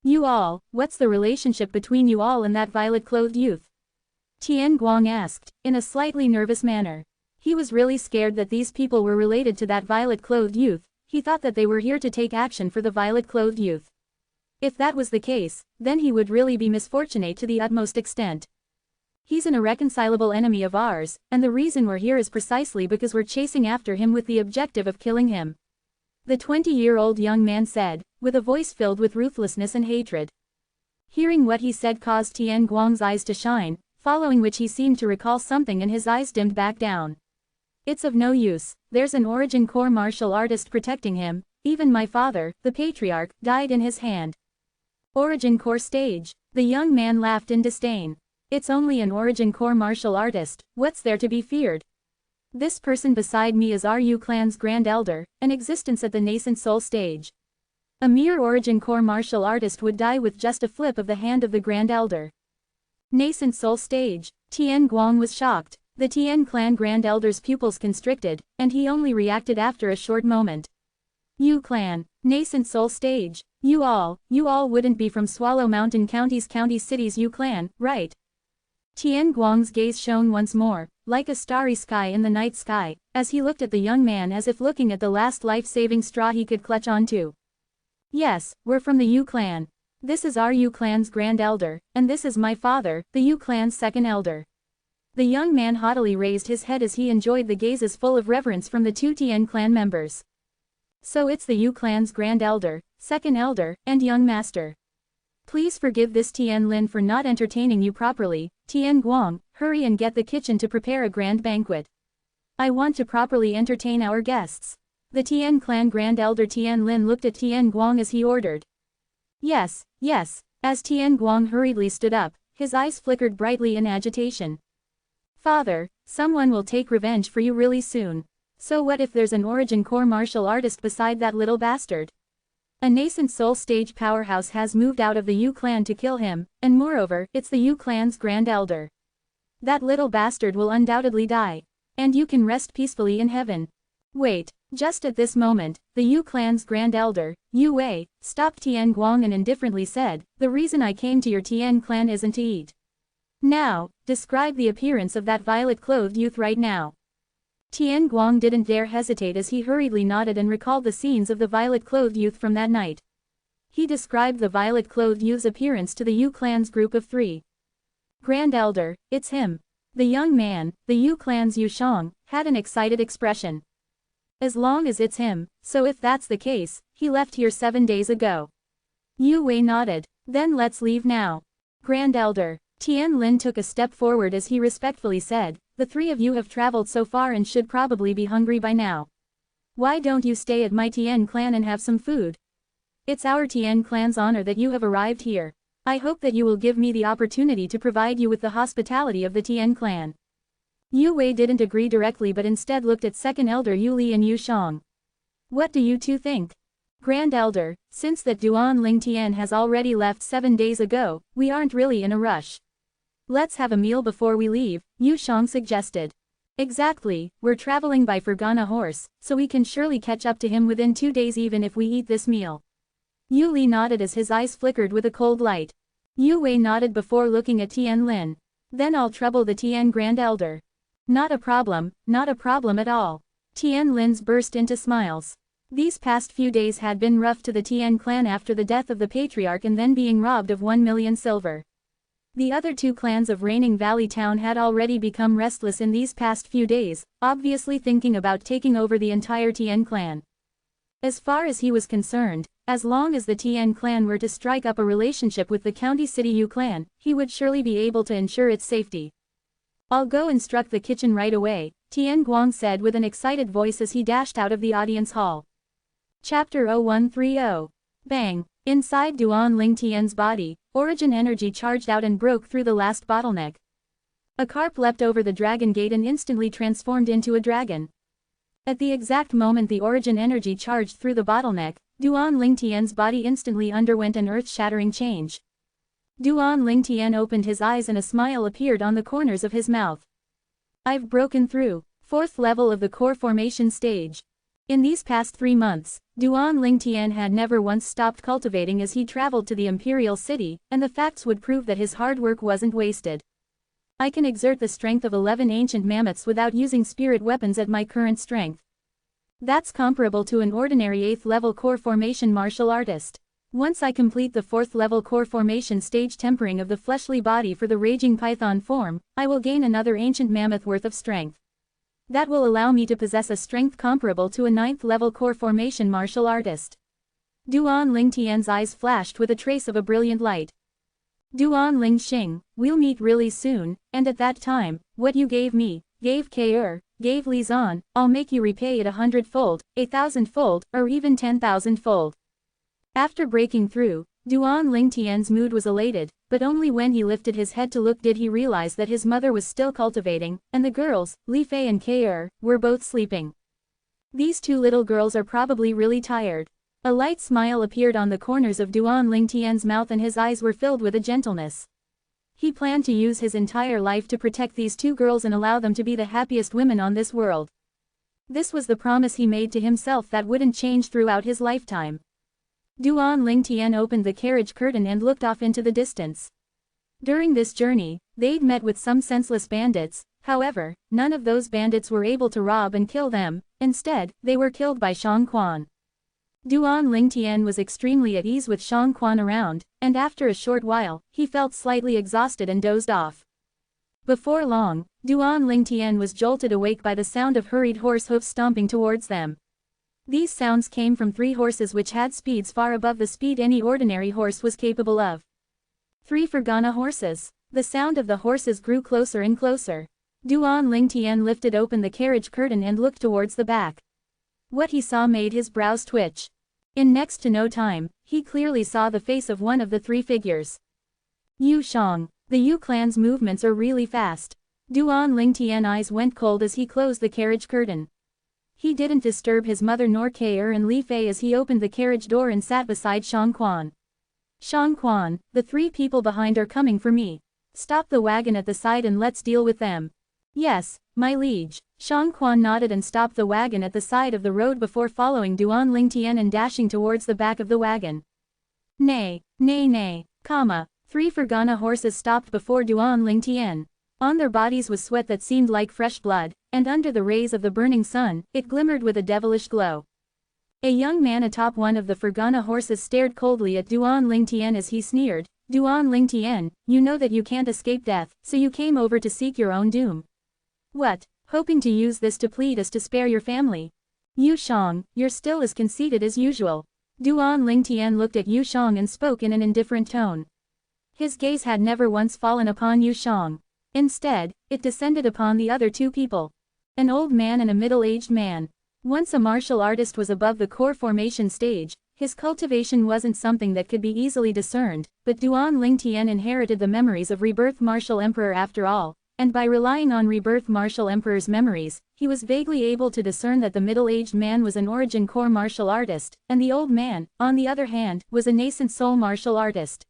You all, what's the relationship between you all and that violet-clothed youth? Tian Guang asked, in a slightly nervous manner. He was really scared that these people were related to that violet-clothed youth. He thought that they were here to take action for the violet-clothed youth. If that was the case, then he would really be misfortunate to the utmost extent. He's an irreconcilable enemy of ours, and the reason we're here is precisely because we're chasing after him with the objective of killing him. The 20-year-old young man said, with a voice filled with ruthlessness and hatred. Hearing what he said caused Tian Guang's eyes to shine, following which he seemed to recall something and his eyes dimmed back down. It's of no use, there's an Origin Core martial artist protecting him, even my father, the patriarch, died in his hand. Origin Core stage. The young man laughed in disdain. It's only an Origin Core martial artist, what's there to be feared? This person beside me is RU Clan's Grand Elder, an existence at the nascent soul stage. A mere Origin Core martial artist would die with just a flip of the hand of the Grand Elder. Nascent soul stage. Tian Guang was shocked. The Tian Clan Grand Elder's pupils constricted, and he only reacted after a short moment. Yu Clan, nascent soul stage. You all wouldn't be from Swallow Mountain County City's Yu Clan, right? Tian Guang's gaze shone once more, like a starry sky in the night sky, as he looked at the young man as if looking at the last life-saving straw he could clutch onto. Yes, we're from the Yu Clan. This is our Yu Clan's Grand Elder, and this is my father, the Yu Clan's Second Elder. The young man haughtily raised his head as he enjoyed the gazes full of reverence from the 2 Tian Clan members. So it's the Yu Clan's Grand Elder, Second Elder, and Young Master. Please forgive this Tian Lin for not entertaining you properly. Tian Guang, hurry and get the kitchen to prepare a grand banquet. I want to properly entertain our guests. The Tian Clan Grand Elder Tian Lin looked at Tian Guang as he ordered. Yes, yes. As Tian Guang hurriedly stood up, his eyes flickered brightly in agitation. Father, someone will take revenge for you really soon. So what if there's an Origin Core martial artist beside that little bastard? A nascent soul stage powerhouse has moved out of the Yu Clan to kill him, and moreover, it's the Yu Clan's Grand Elder. That little bastard will undoubtedly die. And you can rest peacefully in heaven. Wait, just at this moment, the Yu Clan's Grand Elder, Yu Wei, stopped Tian Guang and indifferently said, the reason I came to your Tian Clan isn't to eat. Now, describe the appearance of that violet-clothed youth right now. Tian Guang didn't dare hesitate as he hurriedly nodded and recalled the scenes of the violet-clothed youth from that night. He described the violet-clothed youth's appearance to the Yu Clan's group of 3. Grand Elder, it's him. The young man, the Yu Clan's Yu Shang, had an excited expression. As long as it's him, so if that's the case, he left here 7 days ago. Yu Wei nodded. Then let's leave now. Grand Elder. Tian Lin took a step forward as he respectfully said, the 3 of you have traveled so far and should probably be hungry by now. Why don't you stay at my Tian Clan and have some food? It's our Tian Clan's honor that you have arrived here. I hope that you will give me the opportunity to provide you with the hospitality of the Tian Clan. Yu Wei didn't agree directly but instead looked at Second Elder Yu Li and Yu Shang. What do you 2 think? Grand Elder, since that Duan Ling Tian has already left 7 days ago, we aren't really in a rush. Let's have a meal before we leave, Yu Shang suggested. Exactly, we're traveling by Fergana horse, so we can surely catch up to him within 2 days even if we eat this meal. Yu Li nodded as his eyes flickered with a cold light. Yu Wei nodded before looking at Tian Lin. Then I'll trouble the Tian Grand Elder. Not a problem at all. Tian Lin's burst into smiles. These past few days had been rough to the Tian Clan after the death of the patriarch and then being robbed of 1 million silver. The other 2 clans of Reigning Valley Town had already become restless in these past few days, obviously thinking about taking over the entire Tian Clan. As far as he was concerned, as long as the Tian Clan were to strike up a relationship with the County City Yu Clan, he would surely be able to ensure its safety. I'll go instruct the kitchen right away, Tian Guang said with an excited voice as he dashed out of the audience hall. Chapter 0130. Bang! Inside Duan Ling Tian's body, Origin energy charged out and broke through the last bottleneck. A carp leapt over the dragon gate and instantly transformed into a dragon. At the exact moment the Origin energy charged through the bottleneck, Duan Ling Tian's body instantly underwent an earth-shattering change. Duan Lingtian opened his eyes and a smile appeared on the corners of his mouth. I've broken through. 4th level of the core formation stage. In these past 3 months, Duan Lingtian had never once stopped cultivating as he traveled to the Imperial City, and the facts would prove that his hard work wasn't wasted. I can exert the strength of 11 ancient mammoths without using spirit weapons at my current strength. That's comparable to an ordinary 8th level core formation martial artist. Once I complete the 4th level core formation stage tempering of the fleshly body for the raging python form, I will gain another ancient mammoth worth of strength. That will allow me to possess a strength comparable to a 9th level core formation martial artist. Duan Lingtian's eyes flashed with a trace of a brilliant light. Duan Lingxing, we'll meet really soon, and at that time, what you gave me, gave Ke, gave Li Zan, I'll make you repay it 100-fold, 1,000-fold, or even 10,000-fold. After breaking through, Duan Lingtian's mood was elated, but only when he lifted his head to look did he realize that his mother was still cultivating, and the girls, Li Fei and Ke, were both sleeping. These 2 little girls are probably really tired. A light smile appeared on the corners of Duan Lingtian's mouth and his eyes were filled with a gentleness. He planned to use his entire life to protect these 2 girls and allow them to be the happiest women on this world. This was the promise he made to himself that wouldn't change throughout his lifetime. Duan Lingtian opened the carriage curtain and looked off into the distance. During this journey, they'd met with some senseless bandits, however, none of those bandits were able to rob and kill them, instead, they were killed by Shang Quan. Duan Lingtian was extremely at ease with Shang Quan around, and after a short while, he felt slightly exhausted and dozed off. Before long, Duan Lingtian was jolted awake by the sound of hurried horse hoofs stomping towards them. These sounds came from 3 horses which had speeds far above the speed any ordinary horse was capable of. 3 Fergana horses. The sound of the horses grew closer and closer. Duan Lingtian lifted open the carriage curtain and looked towards the back. What he saw made his brows twitch. In next to no time, he clearly saw the face of one of the 3 figures. Yu Shang. The Yu clan's movements are really fast. Duan Lingtian's eyes went cold as he closed the carriage curtain. He didn't disturb his mother nor Ke and Li Fei as he opened the carriage door and sat beside Shang Quan. Shang Quan, the 3 people behind are coming for me. Stop the wagon at the side and let's deal with them. Yes, my liege. Shang Quan nodded and stopped the wagon at the side of the road before following Duan Lingtian and dashing towards the back of the wagon. Nay, nay, nay, 3 Fergana horses stopped before Duan Lingtian. On their bodies was sweat that seemed like fresh blood, and under the rays of the burning sun, it glimmered with a devilish glow. A young man atop one of the Fergana horses stared coldly at Duan Lingtian as he sneered, Duan Lingtian, you know that you can't escape death, so you came over to seek your own doom. What, hoping to use this to plead us to spare your family? Yu Shang, you're still as conceited as usual. Duan Lingtian looked at Yu Shang and spoke in an indifferent tone. His gaze had never once fallen upon Yu Shang. Instead, it descended upon the other 2 people. An old man and a middle-aged man. Once a martial artist was above the core formation stage, his cultivation wasn't something that could be easily discerned, but Duan Lingtian inherited the memories of Rebirth Martial Emperor after all, and by relying on Rebirth Martial Emperor's memories, he was vaguely able to discern that the middle-aged man was an origin core martial artist, and the old man, on the other hand, was a nascent soul martial artist.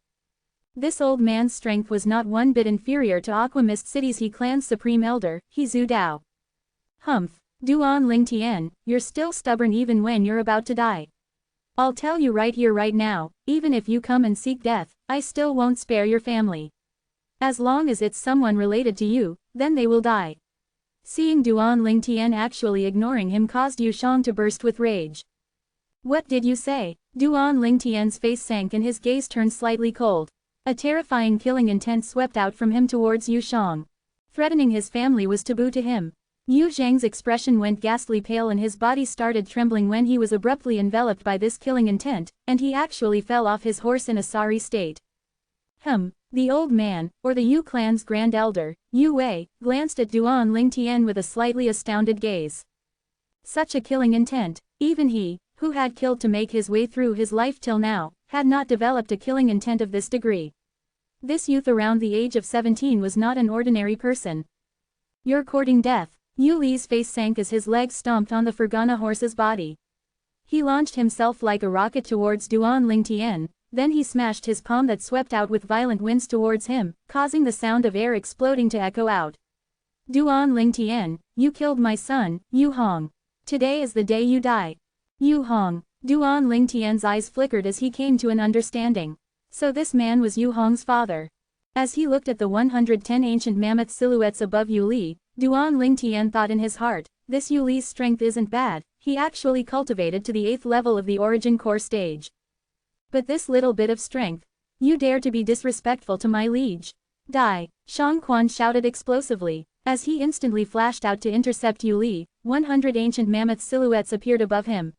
This old man's strength was not one bit inferior to Aquamist City's He clan's supreme elder, He Zhu Dao. Humph, Duan Lingtian, you're still stubborn even when you're about to die. I'll tell you right here right now, even if you come and seek death, I still won't spare your family. As long as it's someone related to you, then they will die. Seeing Duan Lingtian actually ignoring him caused Yu Shang to burst with rage. What did you say? Duan Lingtian's face sank and his gaze turned slightly cold. A terrifying killing intent swept out from him towards Yu Shang. Threatening his family was taboo to him. Yu Zhang's expression went ghastly pale and his body started trembling when he was abruptly enveloped by this killing intent, and he actually fell off his horse in a sorry state. The old man, or the Yu clan's grand elder, Yu Wei, glanced at Duan Lingtian with a slightly astounded gaze. Such a killing intent, even he, who had killed to make his way through his life till now, had not developed a killing intent of this degree. This youth around the age of 17 was not an ordinary person. You're courting death. Yu Li's face sank as his legs stomped on the Fergana horse's body. He launched himself like a rocket towards Duan Lingtian, then he smashed his palm that swept out with violent winds towards him, causing the sound of air exploding to echo out. Duan Lingtian, you killed my son, Yu Hong. Today is the day you die. Yu Hong. Duan Lingtian's eyes flickered as he came to an understanding. So this man was Yu Hong's father. As he looked at the 110 ancient mammoth silhouettes above Yu Li, Duan Lingtian thought in his heart, this Yu Li's strength isn't bad, he actually cultivated to the 8th level of the origin core stage. But this little bit of strength. You dare to be disrespectful to my liege. Die, Shang Quan shouted explosively. As he instantly flashed out to intercept Yu Li, 100 ancient mammoth silhouettes appeared above him.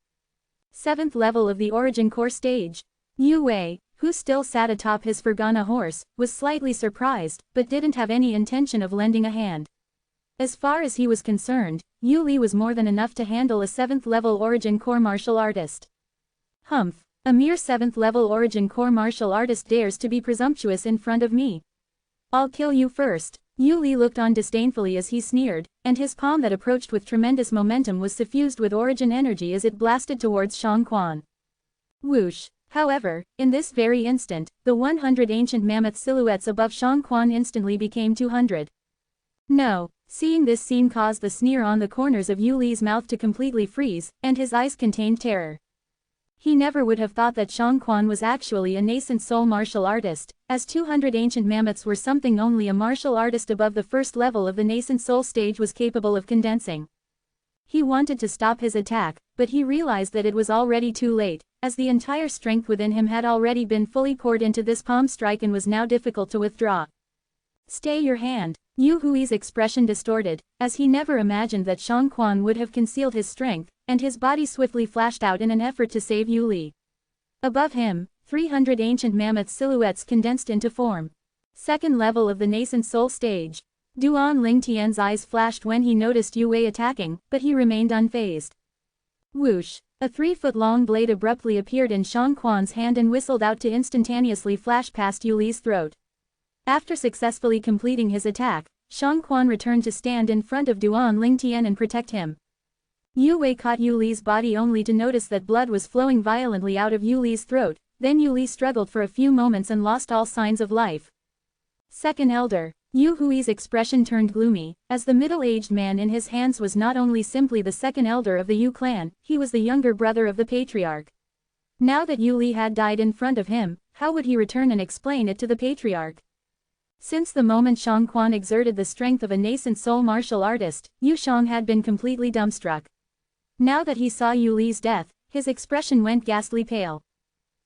7th level of the origin core stage. Yu Wei, who still sat atop his Fergana horse, was slightly surprised, but didn't have any intention of lending a hand. As far as he was concerned, Yu Li was more than enough to handle a 7th level origin core martial artist. Humph, a mere 7th level origin core martial artist dares to be presumptuous in front of me. I'll kill you first. Yu Li looked on disdainfully as he sneered, and his palm that approached with tremendous momentum was suffused with origin energy as it blasted towards Shang Quan. Whoosh. However, in this very instant, the 100 ancient mammoth silhouettes above Shang Quan instantly became 200. No. Seeing this scene caused the sneer on the corners of Yu Li's mouth to completely freeze, and his eyes contained terror. He never would have thought that Shang Quan was actually a nascent soul martial artist, as 200 ancient mammoths were something only a martial artist above the 1st level of the nascent soul stage was capable of condensing. He wanted to stop his attack, but he realized that it was already too late, as the entire strength within him had already been fully poured into this palm strike and was now difficult to withdraw. Stay your hand. Yu Hui's expression distorted, as he never imagined that Shang Quan would have concealed his strength, and his body swiftly flashed out in an effort to save Yu Li. Above him, 300 ancient mammoth silhouettes condensed into form. 2nd level of the nascent soul stage. Duan Lingtian's eyes flashed when he noticed Yu Wei attacking, but he remained unfazed. Whoosh! A 3-foot-long blade abruptly appeared in Shang Quan's hand and whistled out to instantaneously flash past Yu Li's throat. After successfully completing his attack, Shang Quan returned to stand in front of Duan Lingtian and protect him. Yu Wei caught Yu Li's body only to notice that blood was flowing violently out of Yu Li's throat, then Yu Li struggled for a few moments and lost all signs of life. Second Elder. Yu Hui's expression turned gloomy, as the middle-aged man in his hands was not only simply the 2nd elder of the Yu clan, he was the younger brother of the patriarch. Now that Yu Li had died in front of him, how would he return and explain it to the patriarch? Since the moment Shang Quan exerted the strength of a nascent soul martial artist, Yu Shang had been completely dumbstruck. Now that he saw Yu Li's death, his expression went ghastly pale.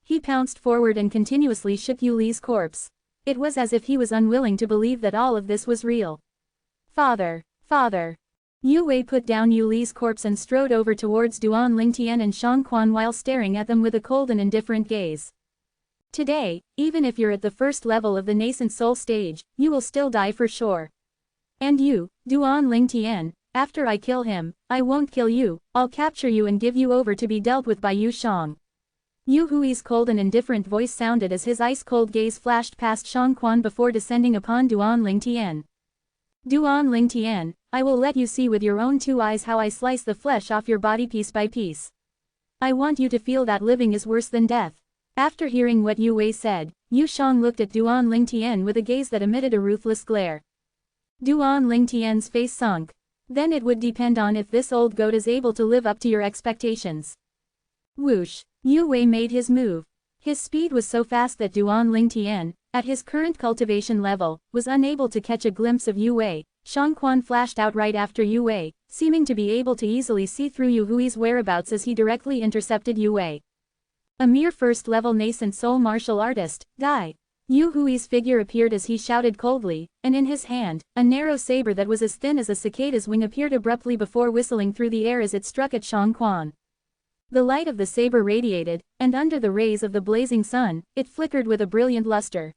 He pounced forward and continuously shook Yu Li's corpse. It was as if he was unwilling to believe that all of this was real. Father! Father! Yu Wei put down Yu Li's corpse and strode over towards Duan Lingtian and Shang Quan while staring at them with a cold and indifferent gaze. Today, even if you're at the 1st level of the nascent soul stage, you will still die for sure. And you, Duan Lingtian, after I kill him, I won't kill you, I'll capture you and give you over to be dealt with by Yu Shang. Yu Hui's cold and indifferent voice sounded as his ice-cold gaze flashed past Shang Quan before descending upon Duan Lingtian. Duan Lingtian, I will let you see with your own 2 eyes how I slice the flesh off your body piece by piece. I want you to feel that living is worse than death. After hearing what Yu Wei said, Yu Shang looked at Duan Lingtian with a gaze that emitted a ruthless glare. Duan Lingtian's face sunk. Then it would depend on if this old goat is able to live up to your expectations. Whoosh! Yu Wei made his move. His speed was so fast that Duan Lingtian, at his current cultivation level, was unable to catch a glimpse of Yu Wei. Shang Quan flashed out right after Yu Wei, seeming to be able to easily see through Yu Hui's whereabouts as he directly intercepted Yu Wei. A mere 1st-level nascent soul martial artist, die! Yu Hui's figure appeared as he shouted coldly, and in his hand, a narrow saber that was as thin as a cicada's wing appeared abruptly before whistling through the air as it struck at Shang Quan. The light of the saber radiated, and under the rays of the blazing sun, it flickered with a brilliant luster.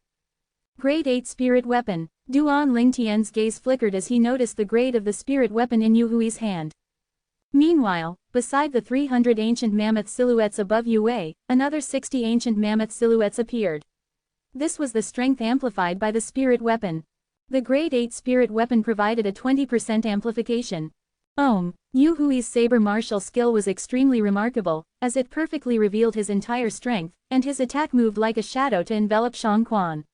Grade 8 Spirit Weapon. Duan Lingtian's gaze flickered as he noticed the grade of the spirit weapon in Yu Hui's hand. Meanwhile, beside the 300 ancient mammoth silhouettes above Yu Wei, another 60 ancient mammoth silhouettes appeared. This was the strength amplified by the spirit weapon. The grade 8 spirit weapon provided a 20% amplification. Yu Hui's saber martial skill was extremely remarkable, as it perfectly revealed his entire strength, and his attack moved like a shadow to envelop Shang Quan.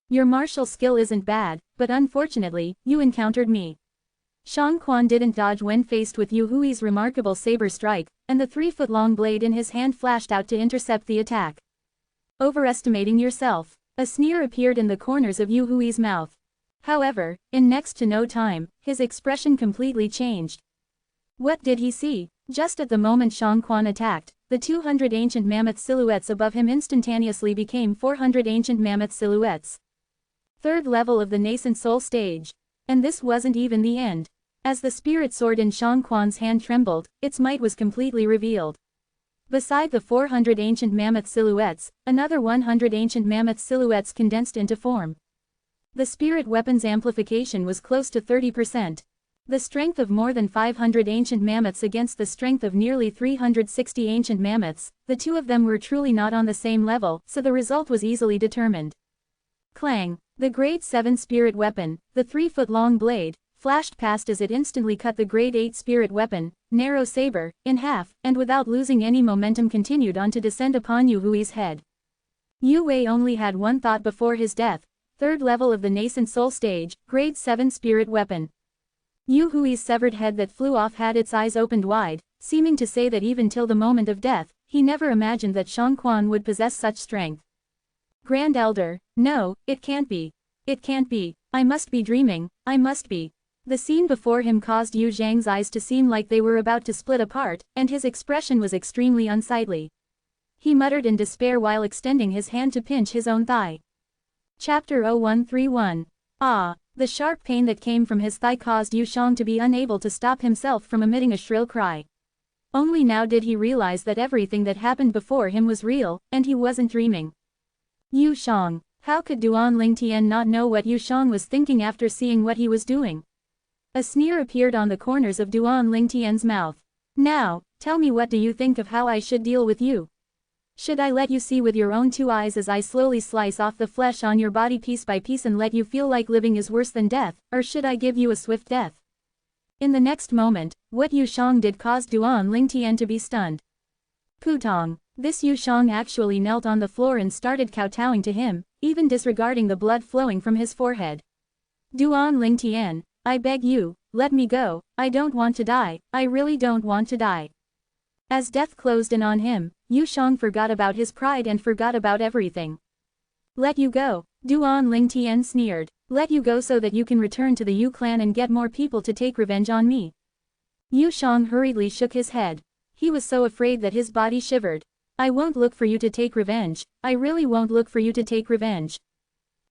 Your martial skill isn't bad, but unfortunately, you encountered me. Shang Quan didn't dodge when faced with Yu Hui's remarkable saber strike, and the 3-foot-long blade in his hand flashed out to intercept the attack. Overestimating yourself. A sneer appeared in the corners of Yu Hui's mouth. However, in next to no time, his expression completely changed. What did he see? Just at the moment Shang Quan attacked, the 200 ancient mammoth silhouettes above him instantaneously became 400 ancient mammoth silhouettes. Third level of the nascent soul stage. And this wasn't even the end. As the spirit sword in Shang Quan's hand trembled, its might was completely revealed. Beside the 400 ancient mammoth silhouettes, another 100 ancient mammoth silhouettes condensed into form. The spirit weapon's amplification was close to 30%. The strength of more than 500 ancient mammoths against the strength of nearly 360 ancient mammoths, the two of them were truly not on the same level, so the result was easily determined. Clang! The Grade 7 spirit weapon, the 3-foot-long blade, flashed past as it instantly cut the Grade 8 spirit weapon, narrow saber, in half, and without losing any momentum continued on to descend upon Yu Hui's head. Yu Wei only had one thought before his death, third level of the nascent soul stage, Grade 7 spirit weapon. Yu Hui's severed head that flew off had its eyes opened wide, seeming to say that even till the moment of death, he never imagined that Shang Quan would possess such strength. Grand Elder, no, it can't be. It can't be. I must be dreaming, I must be. The scene before him caused Yu Zhang's eyes to seem like they were about to split apart, and his expression was extremely unsightly. He muttered in despair while extending his hand to pinch his own thigh. Chapter 0131. Ah! The sharp pain that came from his thigh caused Yu Shang to be unable to stop himself from emitting a shrill cry. Only now did he realize that everything that happened before him was real, and he wasn't dreaming. Yu Shang. How could Duan Lingtian not know what Yu Shang was thinking after seeing what he was doing? A sneer appeared on the corners of Duan Lingtian's mouth. Now, tell me, what do you think of how I should deal with you? Should I let you see with your own 2 eyes as I slowly slice off the flesh on your body piece by piece and let you feel like living is worse than death, or should I give you a swift death? In the next moment, what Yu Shang did caused Duan Lingtian to be stunned. Putong. This Yu Shang actually knelt on the floor and started kowtowing to him, even disregarding the blood flowing from his forehead. Duan Lingtian, I beg you, let me go, I don't want to die, I really don't want to die. As death closed in on him, Yu Shang forgot about his pride and forgot about everything. Let you go, Duan Lingtian sneered. Let you go so that you can return to the Yu clan and get more people to take revenge on me. Yu Shang hurriedly shook his head. He was so afraid that his body shivered. I won't look for you to take revenge, I really won't look for you to take revenge.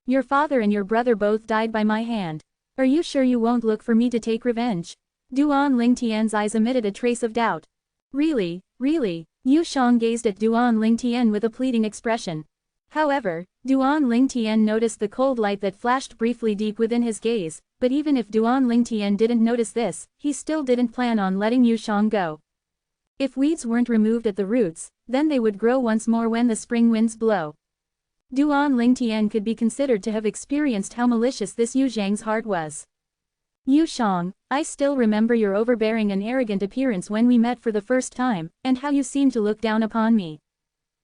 Your father and your brother both died by my hand. Are you sure you won't look for me to take revenge? Duan Lingtian's eyes emitted a trace of doubt. Really, really? Yu Shang gazed at Duan Lingtian with a pleading expression. However, Duan Lingtian noticed the cold light that flashed briefly deep within his gaze, but even if Duan Lingtian didn't notice this, he still didn't plan on letting Yu Shang go. If weeds weren't removed at the roots, then they would grow once more when the spring winds blow. Duan Lingtian could be considered to have experienced how malicious this Yu Zhang's heart was. Yu Shang, I still remember your overbearing and arrogant appearance when we met for the first time, and how you seemed to look down upon me.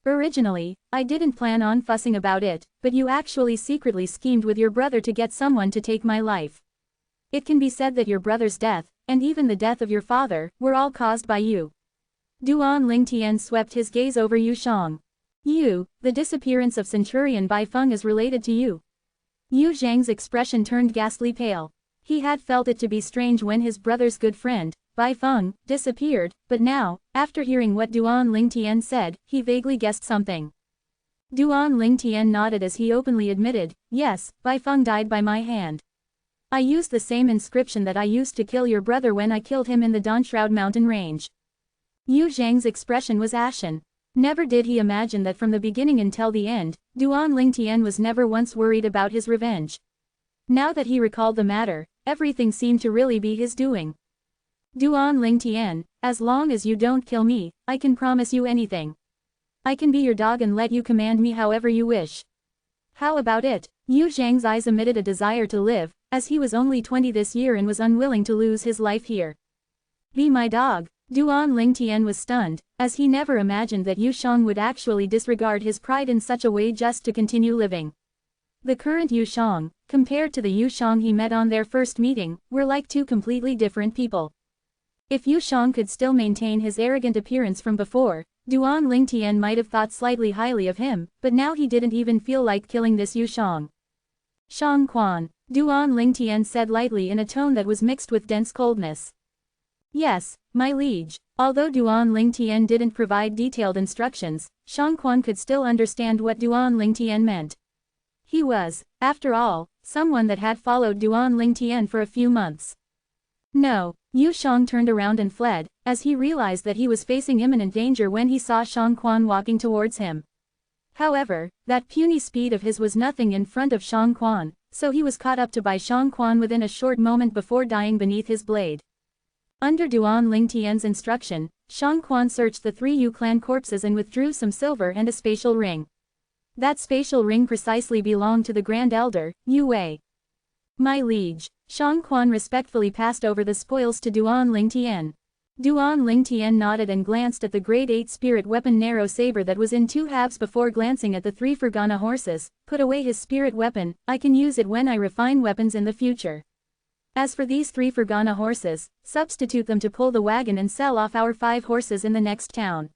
Originally, I didn't plan on fussing about it, but you actually secretly schemed with your brother to get someone to take my life. It can be said that your brother's death, and even the death of your father, were all caused by you. Duan Lingtian swept his gaze over Yu Shang. You, the disappearance of Centurion Bai Feng is related to you. Yu Zhang's expression turned ghastly pale. He had felt it to be strange when his brother's good friend, Bai Feng, disappeared, but now, after hearing what Duan Lingtian said, he vaguely guessed something. Duan Lingtian nodded as he openly admitted, yes, Bai Feng died by my hand. I used the same inscription that I used to kill your brother when I killed him in the Dawnshroud mountain range. Yu Zhang's expression was ashen. Never did he imagine that from the beginning until the end, Duan Lingtian was never once worried about his revenge. Now that he recalled the matter, everything seemed to really be his doing. Duan Lingtian, as long as you don't kill me, I can promise you anything. I can be your dog and let you command me however you wish. How about it? Yu Zhang's eyes emitted a desire to live, as he was only 20 this year and was unwilling to lose his life here. Be my dog. Duan Lingtian was stunned, as he never imagined that Yu Shang would actually disregard his pride in such a way just to continue living. The current Yu Shang, compared to the Yu Shang he met on their first meeting, were like two completely different people. If Yu Shang could still maintain his arrogant appearance from before, Duan Lingtian might have thought slightly highly of him, but now he didn't even feel like killing this Yu Shang. Shang Quan, Duan Lingtian said lightly in a tone that was mixed with dense coldness. Yes, my liege. Although Duan Lingtian didn't provide detailed instructions, Shang Quan could still understand what Duan Lingtian meant. He was, after all, someone that had followed Duan Lingtian for a few months. No, Yu Shang turned around and fled, as he realized that he was facing imminent danger when he saw Shang Quan walking towards him. However, that puny speed of his was nothing in front of Shang Quan, so he was caught up to by Shang Quan within a short moment before dying beneath his blade. Under Duan Lingtian's instruction, Shang Quan searched the 3 Yu clan corpses and withdrew some silver and a spatial ring. That spatial ring precisely belonged to the Grand Elder, Yu Wei. My liege. Shang Quan respectfully passed over the spoils to Duan Lingtian. Duan Lingtian nodded and glanced at the grade 8 spirit weapon narrow saber that was in 2 halves before glancing at the 3 Fergana horses. Put away his spirit weapon, I can use it when I refine weapons in the future. As for these 3 Fergana horses, substitute them to pull the wagon and sell off our 5 horses in the next town.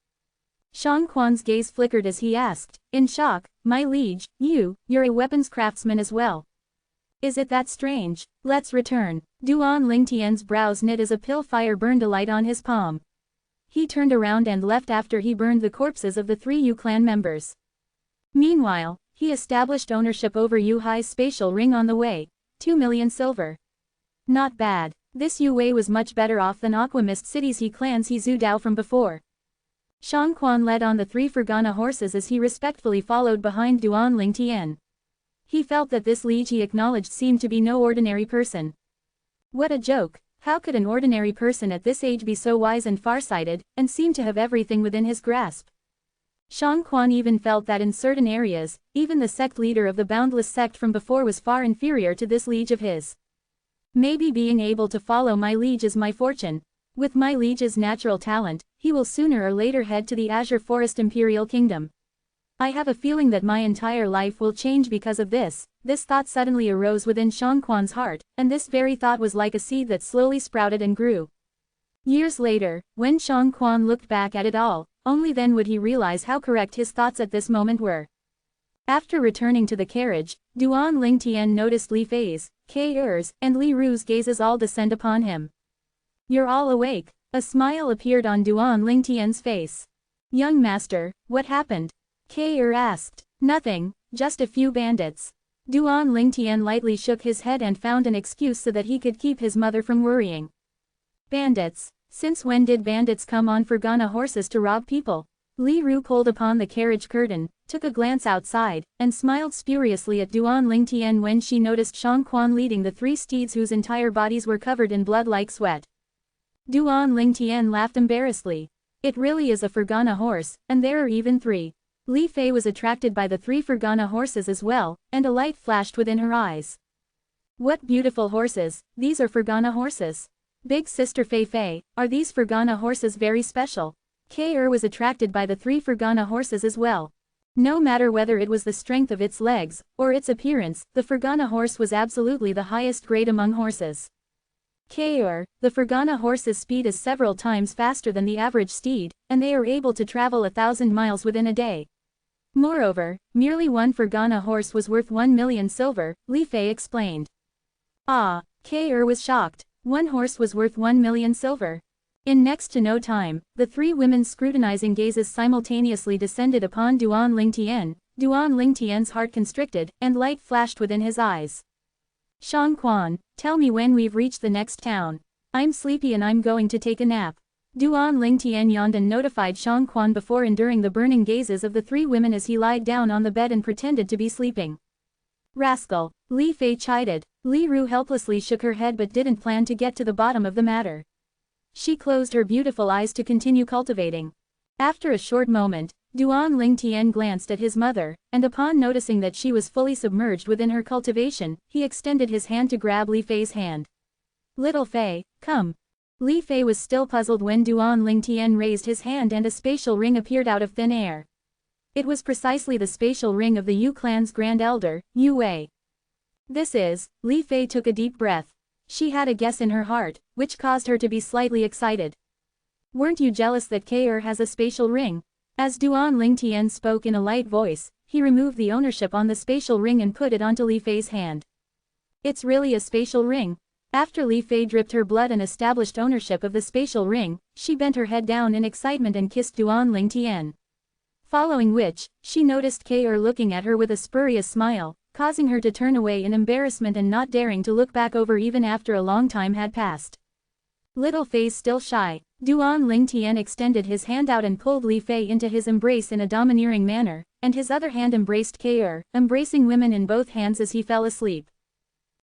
Shang Quan's gaze flickered as he asked, in shock, my liege, you're a weapons craftsman as well. Is it that strange? Let's return. Duan Lingtian's brows knit as a pill fire burned a light on his palm. He turned around and left after he burned the corpses of the 3 Yu clan members. Meanwhile, he established ownership over Yu Hai's spatial ring on the way, 2 million silver. Not bad. This Yu Wei was much better off than Aquamist City's He clans he Zhu Dao from before. Shang Quan led on the 3 Fergana horses as he respectfully followed behind Duan Lingtian. He felt that this liege he acknowledged seemed to be no ordinary person. What a joke! How could an ordinary person at this age be so wise and farsighted, and seem to have everything within his grasp? Shang Quan even felt that in certain areas, even the sect leader of the boundless sect from before was far inferior to this liege of his. Maybe being able to follow my liege is my fortune. With my liege's natural talent, he will sooner or later head to the Azure Forest Imperial Kingdom. I have a feeling that my entire life will change because of this. This thought suddenly arose within Shang Quan's heart, and this very thought was like a seed that slowly sprouted and grew. Years later, when Shang Quan looked back at it all, only then would he realize how correct his thoughts at this moment were. After returning to the carriage, Duan Lingtian noticed Li Fei's, K. Er's, and Li Ru's gazes all descend upon him. You're all awake. A smile appeared on Duan Lingtian's face. Young master, what happened? K. asked. Nothing, just a few bandits. Duan Lingtian lightly shook his head and found an excuse so that he could keep his mother from worrying. Bandits? Since when did bandits come on Fergana horses to rob people? Li Ru pulled upon the carriage curtain, took a glance outside, and smiled spuriously at Duan Lingtian when she noticed Shang Quan leading the 3 steeds whose entire bodies were covered in blood like sweat. Duan Lingtian laughed embarrassedly. It really is a Fergana horse, and there are even 3. Li Fei was attracted by the 3 Fergana horses as well, and a light flashed within her eyes. What beautiful horses, these are Fergana horses. Big sister Fei Fei, are these Fergana horses very special? K. was attracted by the 3 Fergana horses as well. No matter whether it was the strength of its legs, or its appearance, the Fergana horse was absolutely the highest grade among horses. K. The Fergana horse's speed is several times faster than the average steed, and they are able to travel 1,000 miles within a day. Moreover, merely 1 Fergana horse was worth 1 million silver, Li Fei explained. Ah, K. was shocked. 1 horse was worth 1 million silver. In next to no time, the 3 women's scrutinizing gazes simultaneously descended upon Duan Lingtian. Duan Lingtian's heart constricted, and light flashed within his eyes. Shang Quan, tell me when we've reached the next town. I'm sleepy and I'm going to take a nap. Duan Lingtian yawned and notified Shang Quan before enduring the burning gazes of the 3 women as he lied down on the bed and pretended to be sleeping. Rascal, Li Fei chided. Li Ru helplessly shook her head but didn't plan to get to the bottom of the matter. She closed her beautiful eyes to continue cultivating. After a short moment, Duan Lingtian glanced at his mother, and upon noticing that she was fully submerged within her cultivation, he extended his hand to grab Li Fei's hand. Little Fei, come. Li Fei was still puzzled when Duan Lingtian raised his hand and a spatial ring appeared out of thin air. It was precisely the spatial ring of the Yu clan's Grand Elder, Yu Wei. This is, Li Fei took a deep breath. She had a guess in her heart, which caused her to be slightly excited. Weren't you jealous that Kair has a spatial ring? As Duan Lingtian spoke in a light voice, he removed the ownership on the spatial ring and put it onto Li Fei's hand. It's really a spatial ring. After Li Fei dripped her blood and established ownership of the spatial ring, she bent her head down in excitement and kissed Duan Lingtian. Following which, she noticed Kair looking at her with a spurious smile, causing her to turn away in embarrassment and not daring to look back over even after a long time had passed. Little face still shy, Duan Lingtian extended his hand out and pulled Li Fei into his embrace in a domineering manner, and his other hand embraced Kair, embracing women in both hands as he fell asleep.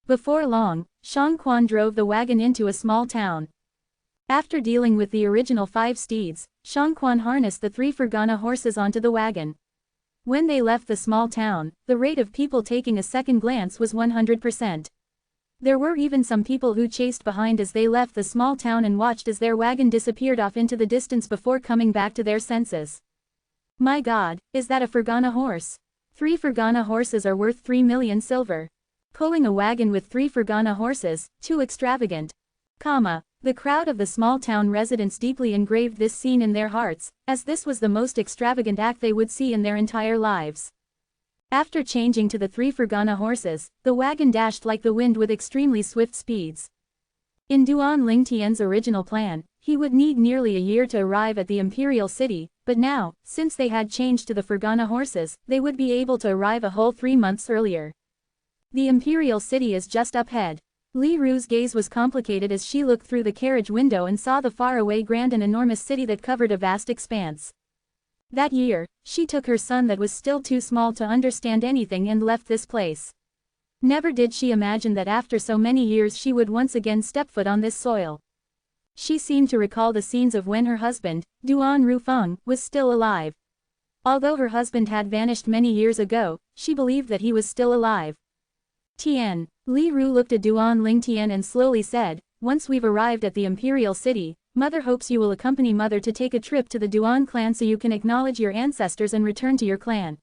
Before long, Shang Quan drove the wagon into a small town. After dealing with the original 5 steeds, Shang Quan harnessed the 3 Fergana horses onto the wagon. When they left the small town, the rate of people taking a second glance was 100%. There were even some people who chased behind as they left the small town and watched as their wagon disappeared off into the distance before coming back to their senses. My God, is that a Fergana horse? 3 Fergana horses are worth 3 million silver. Pulling a wagon with 3 Fergana horses, too extravagant. The crowd of the small town residents deeply engraved this scene in their hearts, as this was the most extravagant act they would see in their entire lives. After changing to the 3 Fergana horses, the wagon dashed like the wind with extremely swift speeds. In Duan Lingtian's original plan, he would need nearly a year to arrive at the imperial city, but now, since they had changed to the Fergana horses, they would be able to arrive a whole 3 months earlier. The imperial city is just up ahead. Li Ru's gaze was complicated as she looked through the carriage window and saw the faraway grand and enormous city that covered a vast expanse. That year, she took her son that was still too small to understand anything and left this place. Never did she imagine that after so many years she would once again step foot on this soil. She seemed to recall the scenes of when her husband, Duan Rufeng, was still alive. Although her husband had vanished many years ago, she believed that he was still alive. Tian. Li Ru looked at Duan Lingtian and slowly said, once we've arrived at the imperial city, Mother hopes you will accompany Mother to take a trip to the Duan clan so you can acknowledge your ancestors and return to your clan.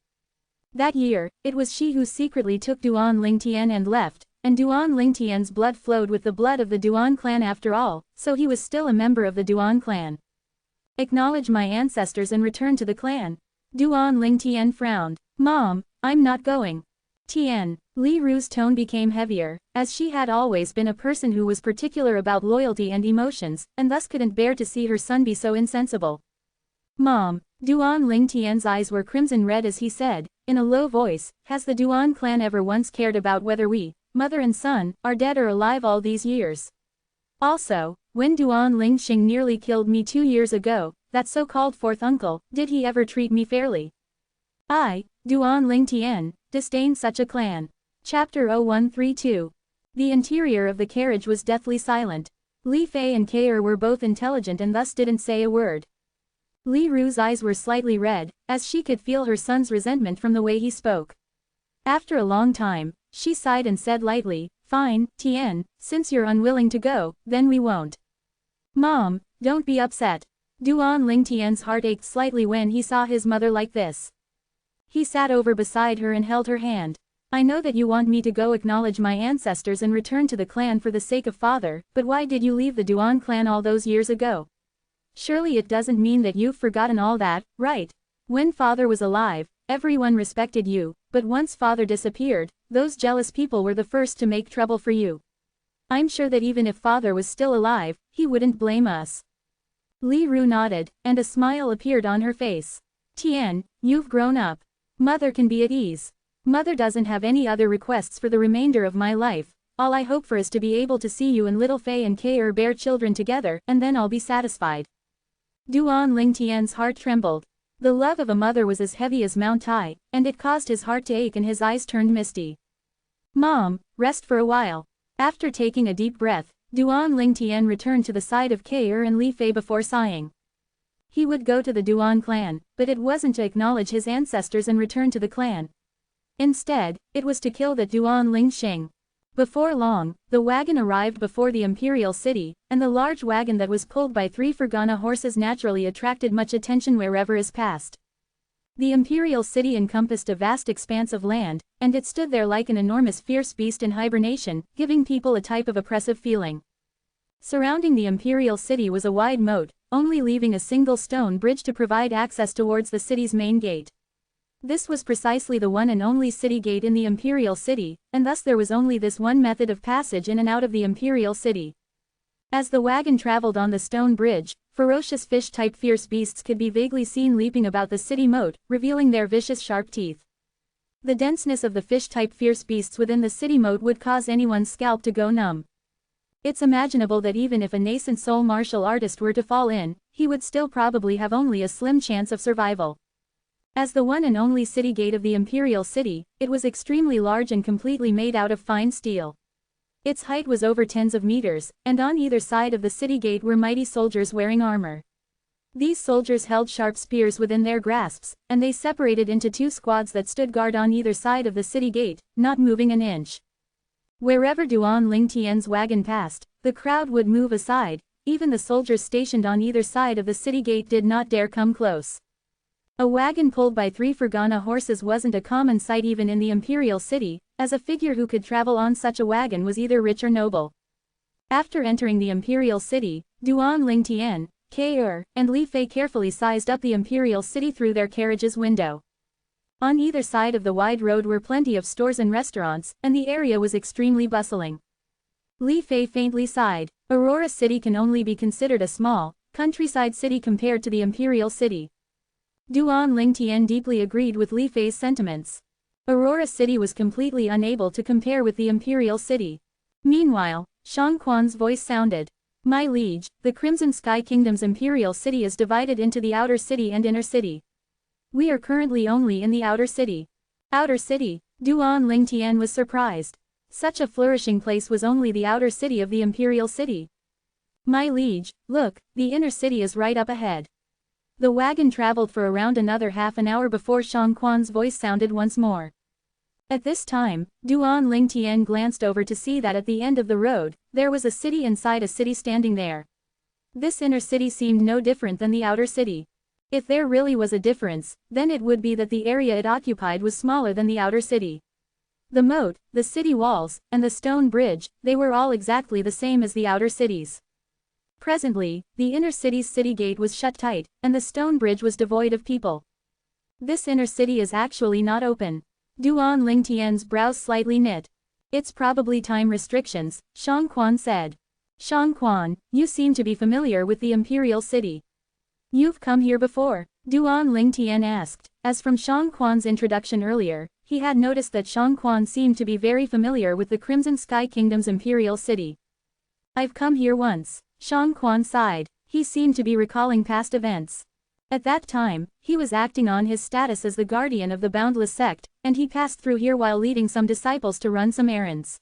That year, it was she who secretly took Duan Lingtian and left, and Duan Lingtian's blood flowed with the blood of the Duan clan after all, so he was still a member of the Duan clan. Acknowledge my ancestors and return to the clan. Duan Lingtian frowned. Mom, I'm not going. Tian. Li Ru's tone became heavier, as she had always been a person who was particular about loyalty and emotions, and thus couldn't bear to see her son be so insensible. Mom. Duan Lingtian's eyes were crimson red as he said, in a low voice, has the Duan clan ever once cared about whether we, mother and son, are dead or alive all these years? Also, when Duan Lingxing nearly killed me 2 years ago, that so-called fourth uncle, did he ever treat me fairly? I, Duan Lingtian, disdain such a clan. Chapter 0132. The interior of the carriage was deathly silent. Li Fei and Kair were both intelligent and thus didn't say a word. Li Ru's eyes were slightly red, as she could feel her son's resentment from the way he spoke. After a long time, she sighed and said lightly, fine, Tian, since you're unwilling to go, then we won't. Mom, don't be upset. Duan Lingtian's heart ached slightly when he saw his mother like this. He sat over beside her and held her hand. I know that you want me to go acknowledge my ancestors and return to the clan for the sake of father, but why did you leave the Duan clan all those years ago? Surely it doesn't mean that you've forgotten all that, right? When father was alive, everyone respected you, but once father disappeared, those jealous people were the first to make trouble for you. I'm sure that even if father was still alive, he wouldn't blame us. Li Ru nodded, and a smile appeared on her face. Tian, you've grown up. Mother can be at ease. Mother doesn't have any other requests for the remainder of my life. All I hope for is to be able to see you and little Fei and Kair bear children together, and then I'll be satisfied. Duan Lingtian's heart trembled. The love of a mother was as heavy as Mount Tai, and it caused his heart to ache and his eyes turned misty. Mom, rest for a while. After taking a deep breath, Duan Lingtian returned to the side of Kair and Li Fei before sighing. He would go to the Duan clan, but it wasn't to acknowledge his ancestors and return to the clan. Instead, it was to kill that Duan Lingxing. Before long, the wagon arrived before the imperial city, and the large wagon that was pulled by 3 Fergana horses naturally attracted much attention wherever it passed. The imperial city encompassed a vast expanse of land, and it stood there like an enormous fierce beast in hibernation, giving people a type of oppressive feeling. Surrounding the imperial city was a wide moat, only leaving a single stone bridge to provide access towards the city's main gate. This was precisely the one and only city gate in the imperial city, and thus there was only this one method of passage in and out of the imperial city. As the wagon traveled on the stone bridge, ferocious fish-type fierce beasts could be vaguely seen leaping about the city moat, revealing their vicious sharp teeth. The denseness of the fish-type fierce beasts within the city moat would cause anyone's scalp to go numb. It's imaginable that even if a nascent soul martial artist were to fall in, he would still probably have only a slim chance of survival. As the one and only city gate of the imperial city, it was extremely large and completely made out of fine steel. Its height was over tens of meters, and on either side of the city gate were mighty soldiers wearing armor. These soldiers held sharp spears within their grasps, and they separated into 2 squads that stood guard on either side of the city gate, not moving an inch. Wherever Duan Ling Tian's wagon passed, the crowd would move aside. Even the soldiers stationed on either side of the city gate did not dare come close. A wagon pulled by 3 Fergana horses wasn't a common sight even in the imperial city, as a figure who could travel on such a wagon was either rich or noble. After entering the imperial city, Duan Ling Tian, Ke and Li Fei carefully sized up the imperial city through their carriage's window. On either side of the wide road were plenty of stores and restaurants, and the area was extremely bustling. Li Fei faintly sighed. Aurora City can only be considered a small, countryside city compared to the imperial city. Duan Ling Tian deeply agreed with Li Fei's sentiments. Aurora City was completely unable to compare with the imperial city. Meanwhile, Shang Quan's voice sounded. My liege, the Crimson Sky Kingdom's imperial city is divided into the outer city and inner city. We are currently only in the outer city. Outer city? Duan Ling Tian was surprised. Such a flourishing place was only the outer city of the imperial city. My liege, look, the inner city is right up ahead. The wagon traveled for around another half an hour before Shang Quan's voice sounded once more. At this time, Duan Ling Tian glanced over to see that at the end of the road, there was a city inside a city standing there. This inner city seemed no different than the outer city. If there really was a difference, then it would be that the area it occupied was smaller than the outer city. The moat, the city walls, and the stone bridge, they were all exactly the same as the outer cities. Presently, the inner city's city gate was shut tight, and the stone bridge was devoid of people. This inner city is actually not open. Duan Ling Tian's brows slightly knit. It's probably time restrictions, Shang Quan said. Shang Quan, you seem to be familiar with the imperial city. You've come here before? Duan Ling Tian asked. As from Shang Quan's introduction earlier, he had noticed that Shang Quan seemed to be very familiar with the Crimson Sky Kingdom's imperial city. I've come here once. Shang Quan sighed. He seemed to be recalling past events. At that time, he was acting on his status as the guardian of the Boundless Sect, and he passed through here while leading some disciples to run some errands.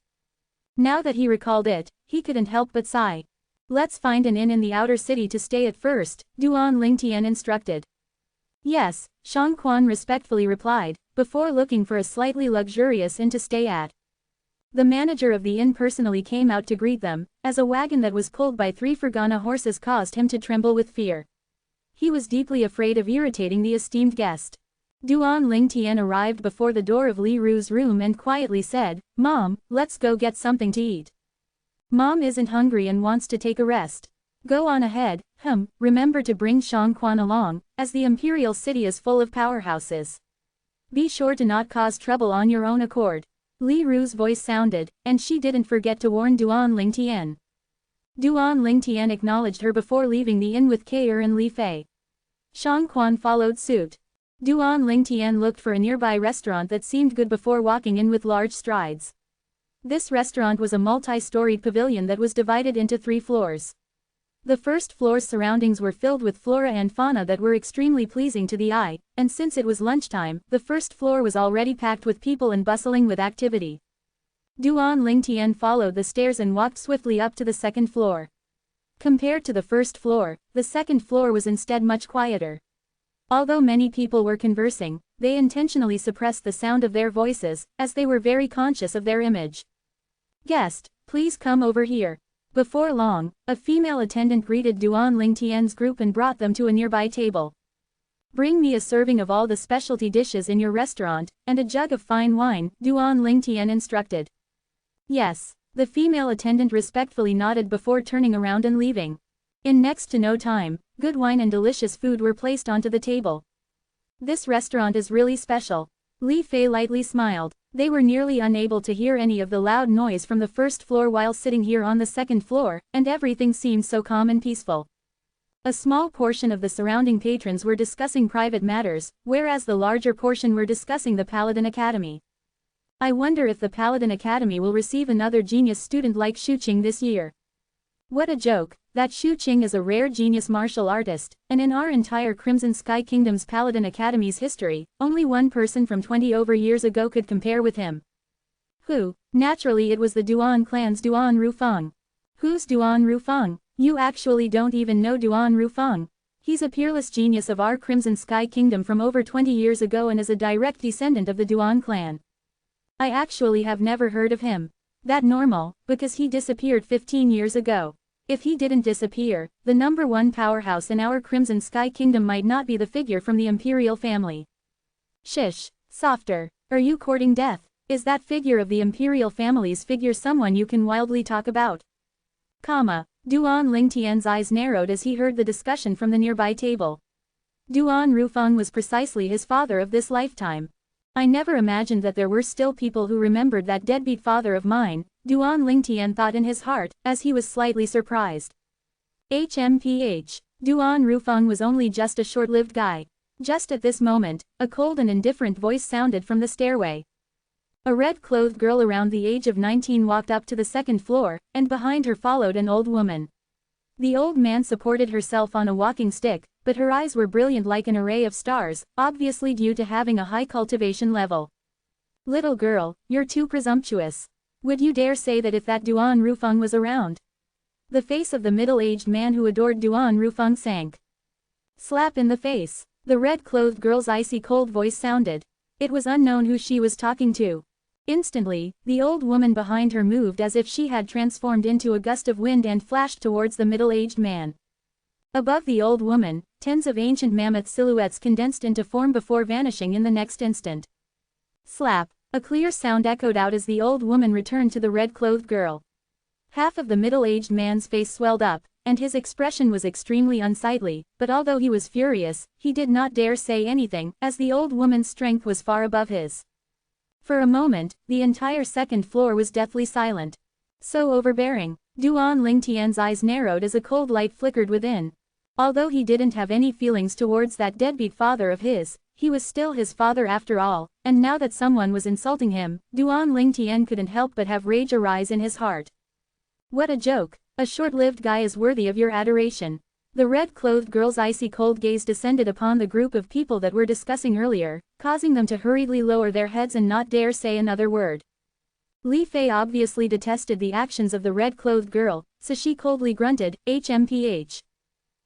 Now that he recalled it, he couldn't help but sigh. Let's find an inn in the outer city to stay at first, Duan Ling Tian instructed. Yes, Shang Quan respectfully replied, before looking for a slightly luxurious inn to stay at. The manager of the inn personally came out to greet them, as a wagon that was pulled by 3 Fergana horses caused him to tremble with fear. He was deeply afraid of irritating the esteemed guest. Duan Ling Tian arrived before the door of Li Ru's room and quietly said, Mom, let's go get something to eat. Mom isn't hungry and wants to take a rest. Go on ahead, remember to bring Shang Quan along, as the imperial city is full of powerhouses. Be sure to not cause trouble on your own accord. Li Ru's voice sounded, and she didn't forget to warn Duan Ling Tian. Duan Ling Tian acknowledged her before leaving the inn with Ke and Li Fei. Shang Quan followed suit. Duan Ling Tian looked for a nearby restaurant that seemed good before walking in with large strides. This restaurant was a multi-storied pavilion that was divided into 3 floors. The first floor's surroundings were filled with flora and fauna that were extremely pleasing to the eye, and since it was lunchtime, the first floor was already packed with people and bustling with activity. Duan Ling Tian followed the stairs and walked swiftly up to the second floor. Compared to the first floor, the second floor was instead much quieter. Although many people were conversing, they intentionally suppressed the sound of their voices, as they were very conscious of their image. Guest, please come over here. Before long, a female attendant greeted Duan Lingtian's group and brought them to a nearby table. Bring me a serving of all the specialty dishes in your restaurant, and a jug of fine wine, Duan Lingtian instructed. Yes, the female attendant respectfully nodded before turning around and leaving. In next to no time, good wine and delicious food were placed onto the table. This restaurant is really special. Li Fei lightly smiled. They were nearly unable to hear any of the loud noise from the first floor while sitting here on the second floor, and everything seemed so calm and peaceful. A small portion of the surrounding patrons were discussing private matters, whereas the larger portion were discussing the Paladin Academy. I wonder if the Paladin Academy will receive another genius student like Shu Qing this year. What a joke, that Shu Qing is a rare genius martial artist, and in our entire Crimson Sky Kingdom's Paladin Academy's history, only one person from 20 over years ago could compare with him. Who? Naturally it was the Duan clan's Duan Rufeng. Who's Duan Rufeng? You actually don't even know Duan Rufeng. He's a peerless genius of our Crimson Sky Kingdom from over 20 years ago and is a direct descendant of the Duan clan. I actually have never heard of him. That normal, because he disappeared 15 years ago. If he didn't disappear, the #1 powerhouse in our Crimson Sky Kingdom might not be the figure from the Imperial family. Shish, softer. Are you courting death? Is that figure of the Imperial family's figure someone you can wildly talk about? Duan Lingtian's eyes narrowed as he heard the discussion from the nearby table. Duan Rufeng was precisely his father of this lifetime. I never imagined that there were still people who remembered that deadbeat father of mine, Duan Lingtian thought in his heart, as he was slightly surprised. HMPH. Duan Rufeng was only just a short-lived guy. Just at this moment, a cold and indifferent voice sounded from the stairway. A red-clothed girl around the age of 19 walked up to the second floor, and behind her followed an old woman. The old man supported herself on a walking stick, but her eyes were brilliant like an array of stars, obviously due to having a high cultivation level. Little girl, you're too presumptuous. Would you dare say that if that Duan Rufeng was around? The face of the middle-aged man who adored Duan Rufeng sank. Slap in the face. The red-clothed girl's icy cold voice sounded. It was unknown who she was talking to. Instantly, the old woman behind her moved as if she had transformed into a gust of wind and flashed towards the middle-aged man. Above the old woman, tens of ancient mammoth silhouettes condensed into form before vanishing in the next instant. Slap! A clear sound echoed out as the old woman returned to the red-clothed girl. Half of the middle-aged man's face swelled up, and his expression was extremely unsightly, but although he was furious, he did not dare say anything, as the old woman's strength was far above his. For a moment, the entire second floor was deathly silent. So overbearing. Duan Lingtian's eyes narrowed as a cold light flickered within. Although he didn't have any feelings towards that deadbeat father of his, he was still his father after all, and now that someone was insulting him, Duan Lingtian couldn't help but have rage arise in his heart. What a joke. A short-lived guy is worthy of your adoration. The red-clothed girl's icy cold gaze descended upon the group of people that were discussing earlier, causing them to hurriedly lower their heads and not dare say another word. Li Fei obviously detested the actions of the red-clothed girl, so she coldly grunted, HMPH.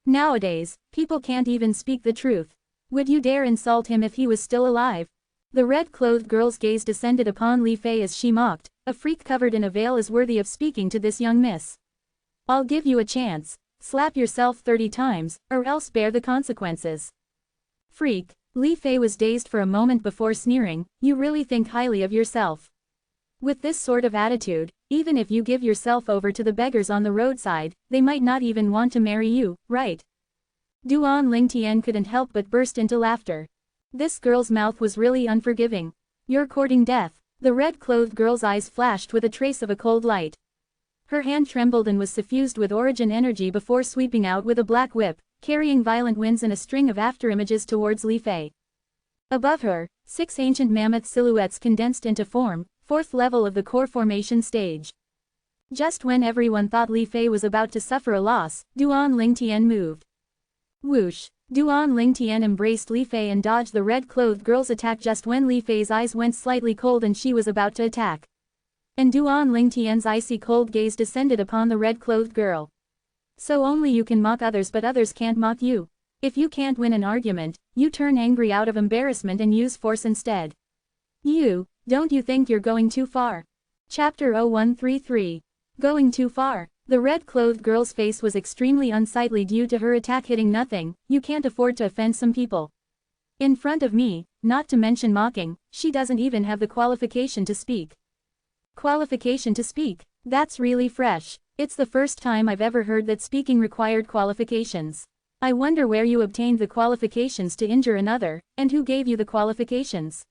Nowadays, people can't even speak the truth. Would you dare insult him if he was still alive? The red-clothed girl's gaze descended upon Li Fei as she mocked, a freak covered in a veil is worthy of speaking to this young miss. I'll give you a chance. Slap yourself 30 times, or else bear the consequences. Freak. Li Fei was dazed for a moment before sneering, you really think highly of yourself. With this sort of attitude, even if you give yourself over to the beggars on the roadside, they might not even want to marry you, right? Duan Lingtian couldn't help but burst into laughter. This girl's mouth was really unforgiving. You're courting death. The red-clothed girl's eyes flashed with a trace of a cold light. Her hand trembled and was suffused with origin energy before sweeping out with a black whip, carrying violent winds and a string of afterimages towards Li Fei. Above her, 6 ancient mammoth silhouettes condensed into form, 4th level of the core formation stage. Just when everyone thought Li Fei was about to suffer a loss, Duan Lingtian moved. Whoosh! Duan Lingtian embraced Li Fei and dodged the red-clothed girl's attack just when Li Fei's eyes went slightly cold and she was about to attack. And Duan Lingtian's icy cold gaze descended upon the red-clothed girl. So only you can mock others but others can't mock you. If you can't win an argument, you turn angry out of embarrassment and use force instead. Don't you think you're going too far? Chapter 0133. Going too far. The red-clothed girl's face was extremely unsightly due to her attack hitting nothing. You can't afford to offend some people. In front of me, not to mention mocking, she doesn't even have the qualification to speak. Qualification to speak? That's really fresh. It's the first time I've ever heard that speaking required qualifications. I wonder where you obtained the qualifications to injure another, and who gave you the qualifications.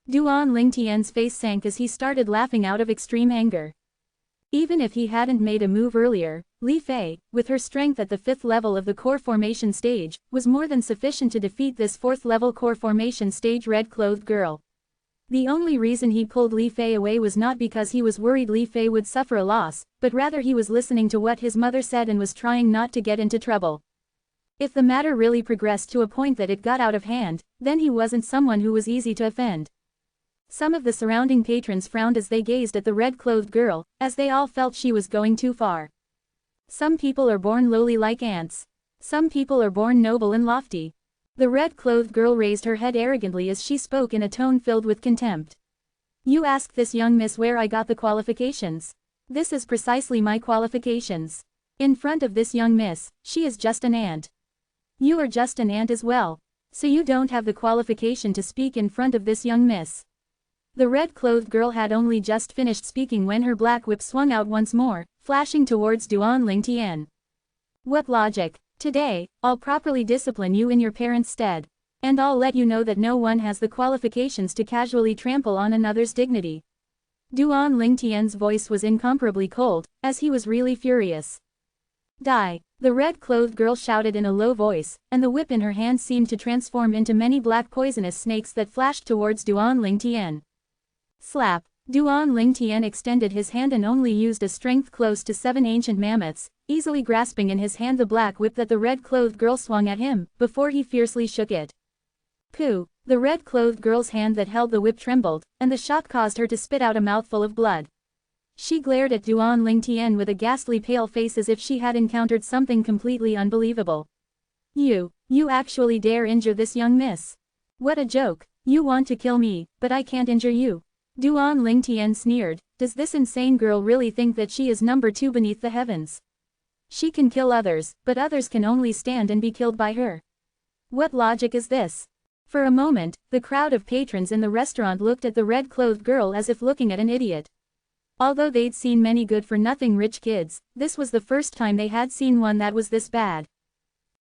Duan Lingtian's face sank as he started laughing out of extreme anger. Even if he hadn't made a move earlier, Li Fei, with her strength at the 5th level of the core formation stage, was more than sufficient to defeat this 4th level core formation stage red-clothed girl. The only reason he pulled Li Fei away was not because he was worried Li Fei would suffer a loss, but rather he was listening to what his mother said and was trying not to get into trouble. If the matter really progressed to a point that it got out of hand, then he wasn't someone who was easy to offend. Some of the surrounding patrons frowned as they gazed at the red-clothed girl, as they all felt she was going too far. Some people are born lowly like ants. Some people are born noble and lofty. The red-clothed girl raised her head arrogantly as she spoke in a tone filled with contempt. You asked this young miss where I got the qualifications. This is precisely my qualifications. In front of this young miss, she is just an ant. You are just an ant as well. So you don't have the qualification to speak in front of this young miss. The red-clothed girl had only just finished speaking when her black whip swung out once more, flashing towards Duan Lingtian. What logic? Today, I'll properly discipline you in your parents' stead. And I'll let you know that no one has the qualifications to casually trample on another's dignity. Duan Lingtian's voice was incomparably cold, as he was really furious. Die! The red-clothed girl shouted in a low voice, and the whip in her hand seemed to transform into many black poisonous snakes that flashed towards Duan Lingtian. Slap! Duan Lingtian extended his hand and only used a strength close to 7 ancient mammoths, easily grasping in his hand the black whip that the red-clothed girl swung at him, before he fiercely shook it. Pooh! The red-clothed girl's hand that held the whip trembled, and the shock caused her to spit out a mouthful of blood. She glared at Duan Lingtian with a ghastly pale face as if she had encountered something completely unbelievable. You actually dare injure this young miss? What a joke! You want to kill me, but I can't injure you. Duan Lingtian sneered. Does this insane girl really think that she is number 2 beneath the heavens? She can kill others, but others can only stand and be killed by her. What logic is this? For a moment, the crowd of patrons in the restaurant looked at the red-clothed girl as if looking at an idiot. Although they'd seen many good-for-nothing rich kids, this was the first time they had seen one that was this bad.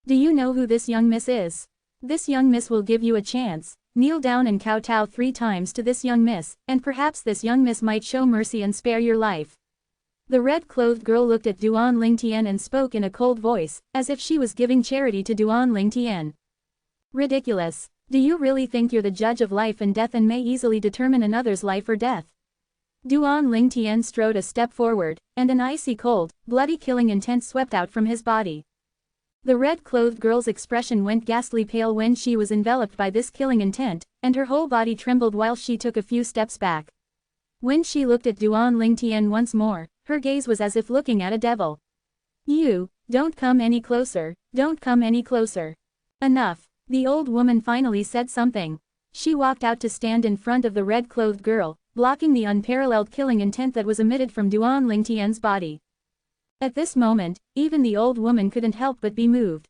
Do you know who this young miss is? This young miss will give you a chance. Kneel down and kowtow 3 times to this young miss, and perhaps this young miss might show mercy and spare your life. The red-clothed girl looked at Duan Lingtian and spoke in a cold voice, as if she was giving charity to Duan Lingtian. Ridiculous. Do you really think you're the judge of life and death and may easily determine another's life or death? Duan Lingtian strode a step forward, and an icy cold, bloody killing intent swept out from his body. The red-clothed girl's expression went ghastly pale when she was enveloped by this killing intent, and her whole body trembled while she took a few steps back. When she looked at Duan Lingtian once more, her gaze was as if looking at a devil. You, don't come any closer, don't come any closer. Enough. The old woman finally said something. She walked out to stand in front of the red-clothed girl, blocking the unparalleled killing intent that was emitted from Duan Lingtian's body. At this moment, even the old woman couldn't help but be moved.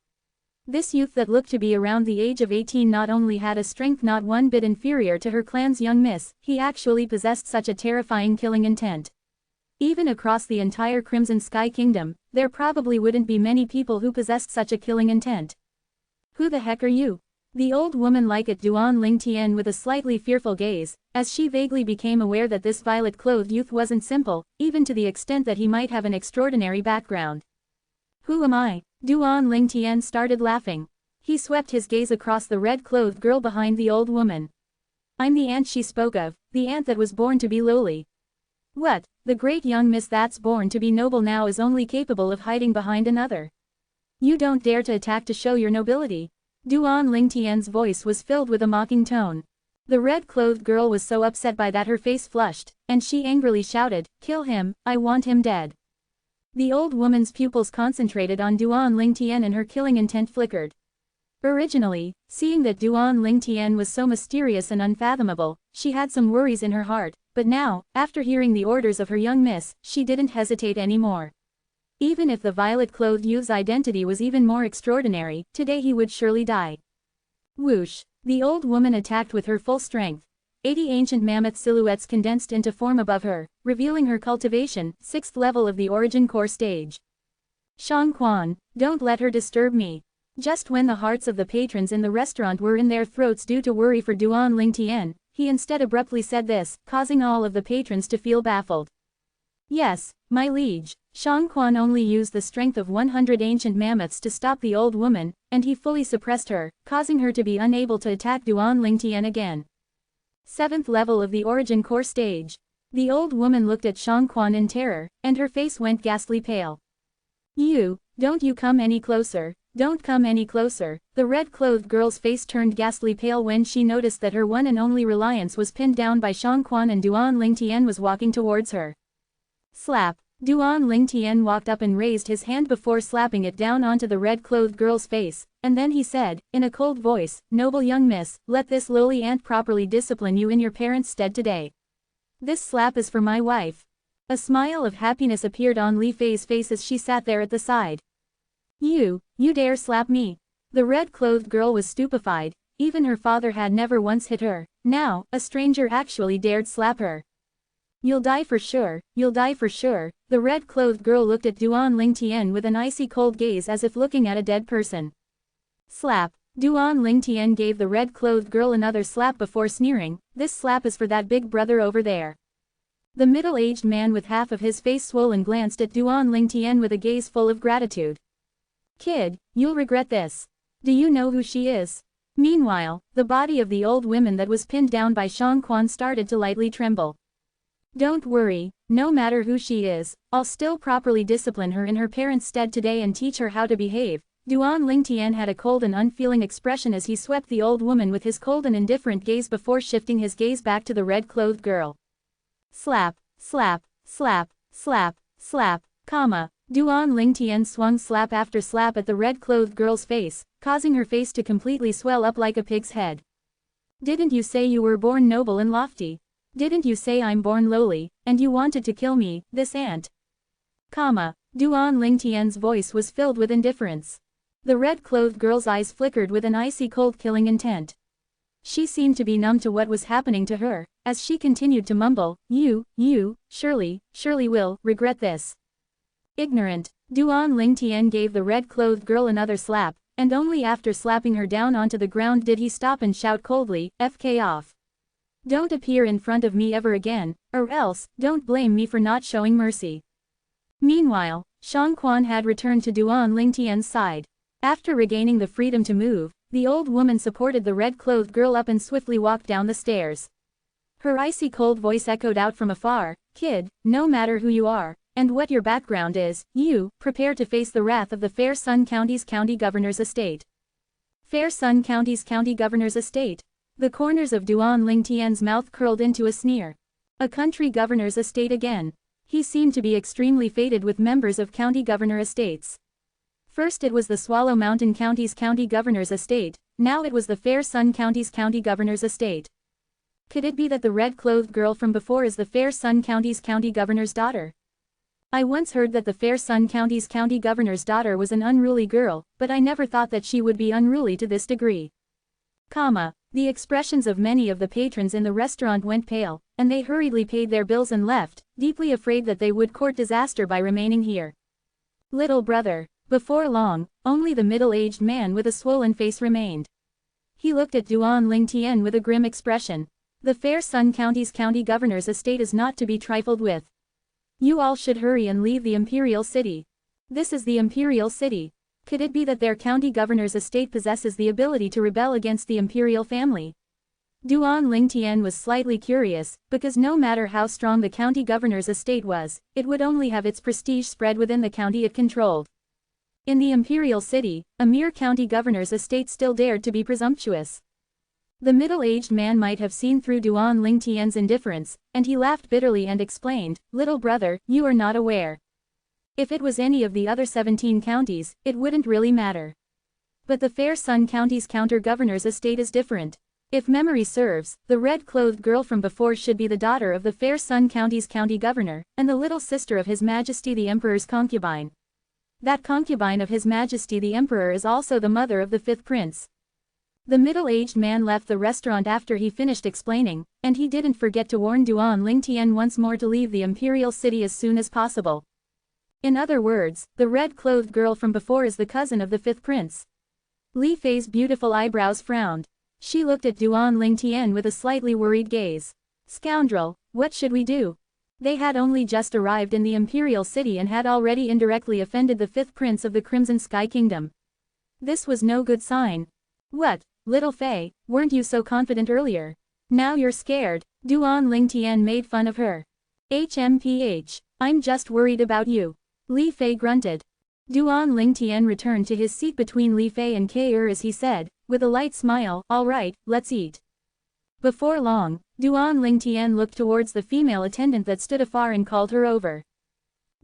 This youth that looked to be around the age of 18 not only had a strength not one bit inferior to her clan's young miss, he actually possessed such a terrifying killing intent. Even across the entire Crimson Sky Kingdom, there probably wouldn't be many people who possessed such a killing intent. Who the heck are you? The old woman looked at Duan Lingtian with a slightly fearful gaze, as she vaguely became aware that this violet-clothed youth wasn't simple, even to the extent that he might have an extraordinary background. Who am I? Duan Lingtian started laughing. He swept his gaze across the red-clothed girl behind the old woman. I'm the ant she spoke of, the ant that was born to be lowly. What, the great young miss that's born to be noble now is only capable of hiding behind another? You don't dare to attack to show your nobility. Duan Lingtian's voice was filled with a mocking tone. The red-clothed girl was so upset by that her face flushed, and she angrily shouted, "Kill him, I want him dead." The old woman's pupils concentrated on Duan Lingtian and her killing intent flickered. Originally, seeing that Duan Lingtian was so mysterious and unfathomable, she had some worries in her heart, but now, after hearing the orders of her young miss, she didn't hesitate anymore. Even if the violet-clothed youth's identity was even more extraordinary, today he would surely die. Whoosh! The old woman attacked with her full strength. 80 ancient mammoth silhouettes condensed into form above her, revealing her cultivation, 6th level of the origin core stage. Shang Quan, don't let her disturb me. Just when the hearts of the patrons in the restaurant were in their throats due to worry for Duan Lingtian, he instead abruptly said this, causing all of the patrons to feel baffled. Yes, my liege. Shang Quan only used the strength of 100 ancient mammoths to stop the old woman, and he fully suppressed her, causing her to be unable to attack Duan Lingtian again. 7th level of the origin core stage. The old woman looked at Shang Quan in terror, and her face went ghastly pale. Don't you come any closer, don't come any closer. The red-clothed girl's face turned ghastly pale when she noticed that her one and only reliance was pinned down by Shang Quan and Duan Lingtian was walking towards her. Slap! Duan Lingtian walked up and raised his hand before slapping it down onto the red-clothed girl's face, and then he said, in a cold voice, "Noble young miss, let this lowly ant properly discipline you in your parents' stead today. This slap is for my wife." A smile of happiness appeared on Li Fei's face as she sat there at the side. You dare slap me?" The red-clothed girl was stupefied, even her father had never once hit her, now, a stranger actually dared slap her. "You'll die for sure, you'll die for sure." The red-clothed girl looked at Duan Lingtian with an icy cold gaze as if looking at a dead person. Slap! Duan Lingtian gave the red-clothed girl another slap before sneering, "This slap is for that big brother over there." The middle-aged man with half of his face swollen glanced at Duan Lingtian with a gaze full of gratitude. "Kid, you'll regret this. Do you know who she is?" Meanwhile, the body of the old woman that was pinned down by Shang Quan started to lightly tremble. "Don't worry, no matter who she is, I'll still properly discipline her in her parents' stead today and teach her how to behave." Duan Lingtian had a cold and unfeeling expression as he swept the old woman with his cold and indifferent gaze before shifting his gaze back to the red-clothed girl. Slap, slap, slap, slap, slap, Duan Lingtian swung slap after slap at the red-clothed girl's face, causing her face to completely swell up like a pig's head. "Didn't you say you were born noble and lofty? Didn't you say I'm born lowly, and you wanted to kill me, this ant?" Duan Lingtian's voice was filled with indifference. The red-clothed girl's eyes flickered with an icy cold killing intent. She seemed to be numb to what was happening to her, as she continued to mumble, You surely will regret this." Ignorant. Duan Lingtian gave the red-clothed girl another slap, and only after slapping her down onto the ground did he stop and shout coldly, "FK off. Don't appear in front of me ever again, or else, don't blame me for not showing mercy." Meanwhile, Shang Quan had returned to Duan Lingtian's side. After regaining the freedom to move, the old woman supported the red-clothed girl up and swiftly walked down the stairs. Her icy cold voice echoed out from afar, "Kid, no matter who you are, and what your background is, you prepare to face the wrath of the Fair Sun County's county governor's estate." Fair Sun County's county governor's estate? The corners of Duan Lingtian's mouth curled into a sneer. A country governor's estate again. He seemed to be extremely fated with members of county governor estates. First it was the Swallow Mountain County's county governor's estate, now it was the Fair Sun County's county governor's estate. Could it be that the red-clothed girl from before is the Fair Sun County's county governor's daughter? I once heard that the Fair Sun County's county governor's daughter was an unruly girl, but I never thought that she would be unruly to this degree. The expressions of many of the patrons in the restaurant went pale, and they hurriedly paid their bills and left, deeply afraid that they would court disaster by remaining here. Little brother. Before long, only the middle-aged man with a swollen face remained. He looked at Duan Lingtian with a grim expression. The Fair Sun County's county governor's estate is not to be trifled with. You all should hurry and leave the imperial city. This is the imperial city. Could it be that their county governor's estate possesses the ability to rebel against the imperial family? Duan Lingtian was slightly curious, because no matter how strong the county governor's estate was, it would only have its prestige spread within the county it controlled. In the imperial city, a mere county governor's estate still dared to be presumptuous. The middle-aged man might have seen through Duan Lingtian's indifference, and he laughed bitterly and explained, "Little brother, you are not aware. If it was any of the other 17 counties, it wouldn't really matter. But the Fair Sun County's counter-governor's estate is different. If memory serves, the red-clothed girl from before should be the daughter of the fair Sun County's county governor, and the little sister of His Majesty the Emperor's concubine. That concubine of His Majesty the Emperor is also the mother of the fifth prince. The middle-aged man left the restaurant after he finished explaining, and he didn't forget to warn Duan Lingtian once more to leave the imperial city as soon as possible. In other words, the red-clothed girl from before is the cousin of the fifth prince. Li Fei's beautiful eyebrows frowned. She looked at Duan Lingtian with a slightly worried gaze. Scoundrel, what should we do? They had only just arrived in the imperial city and had already indirectly offended the fifth prince of the Crimson Sky Kingdom. This was no good sign. What, little Fei, weren't you so confident earlier? Now you're scared. Duan Lingtian made fun of her. HMPH, I'm just worried about you. Li Fei grunted. Duan Lingtian returned to his seat between Li Fei and Ke as he said, with a light smile, all right, let's eat. Before long, Duan Lingtian looked towards the female attendant that stood afar and called her over.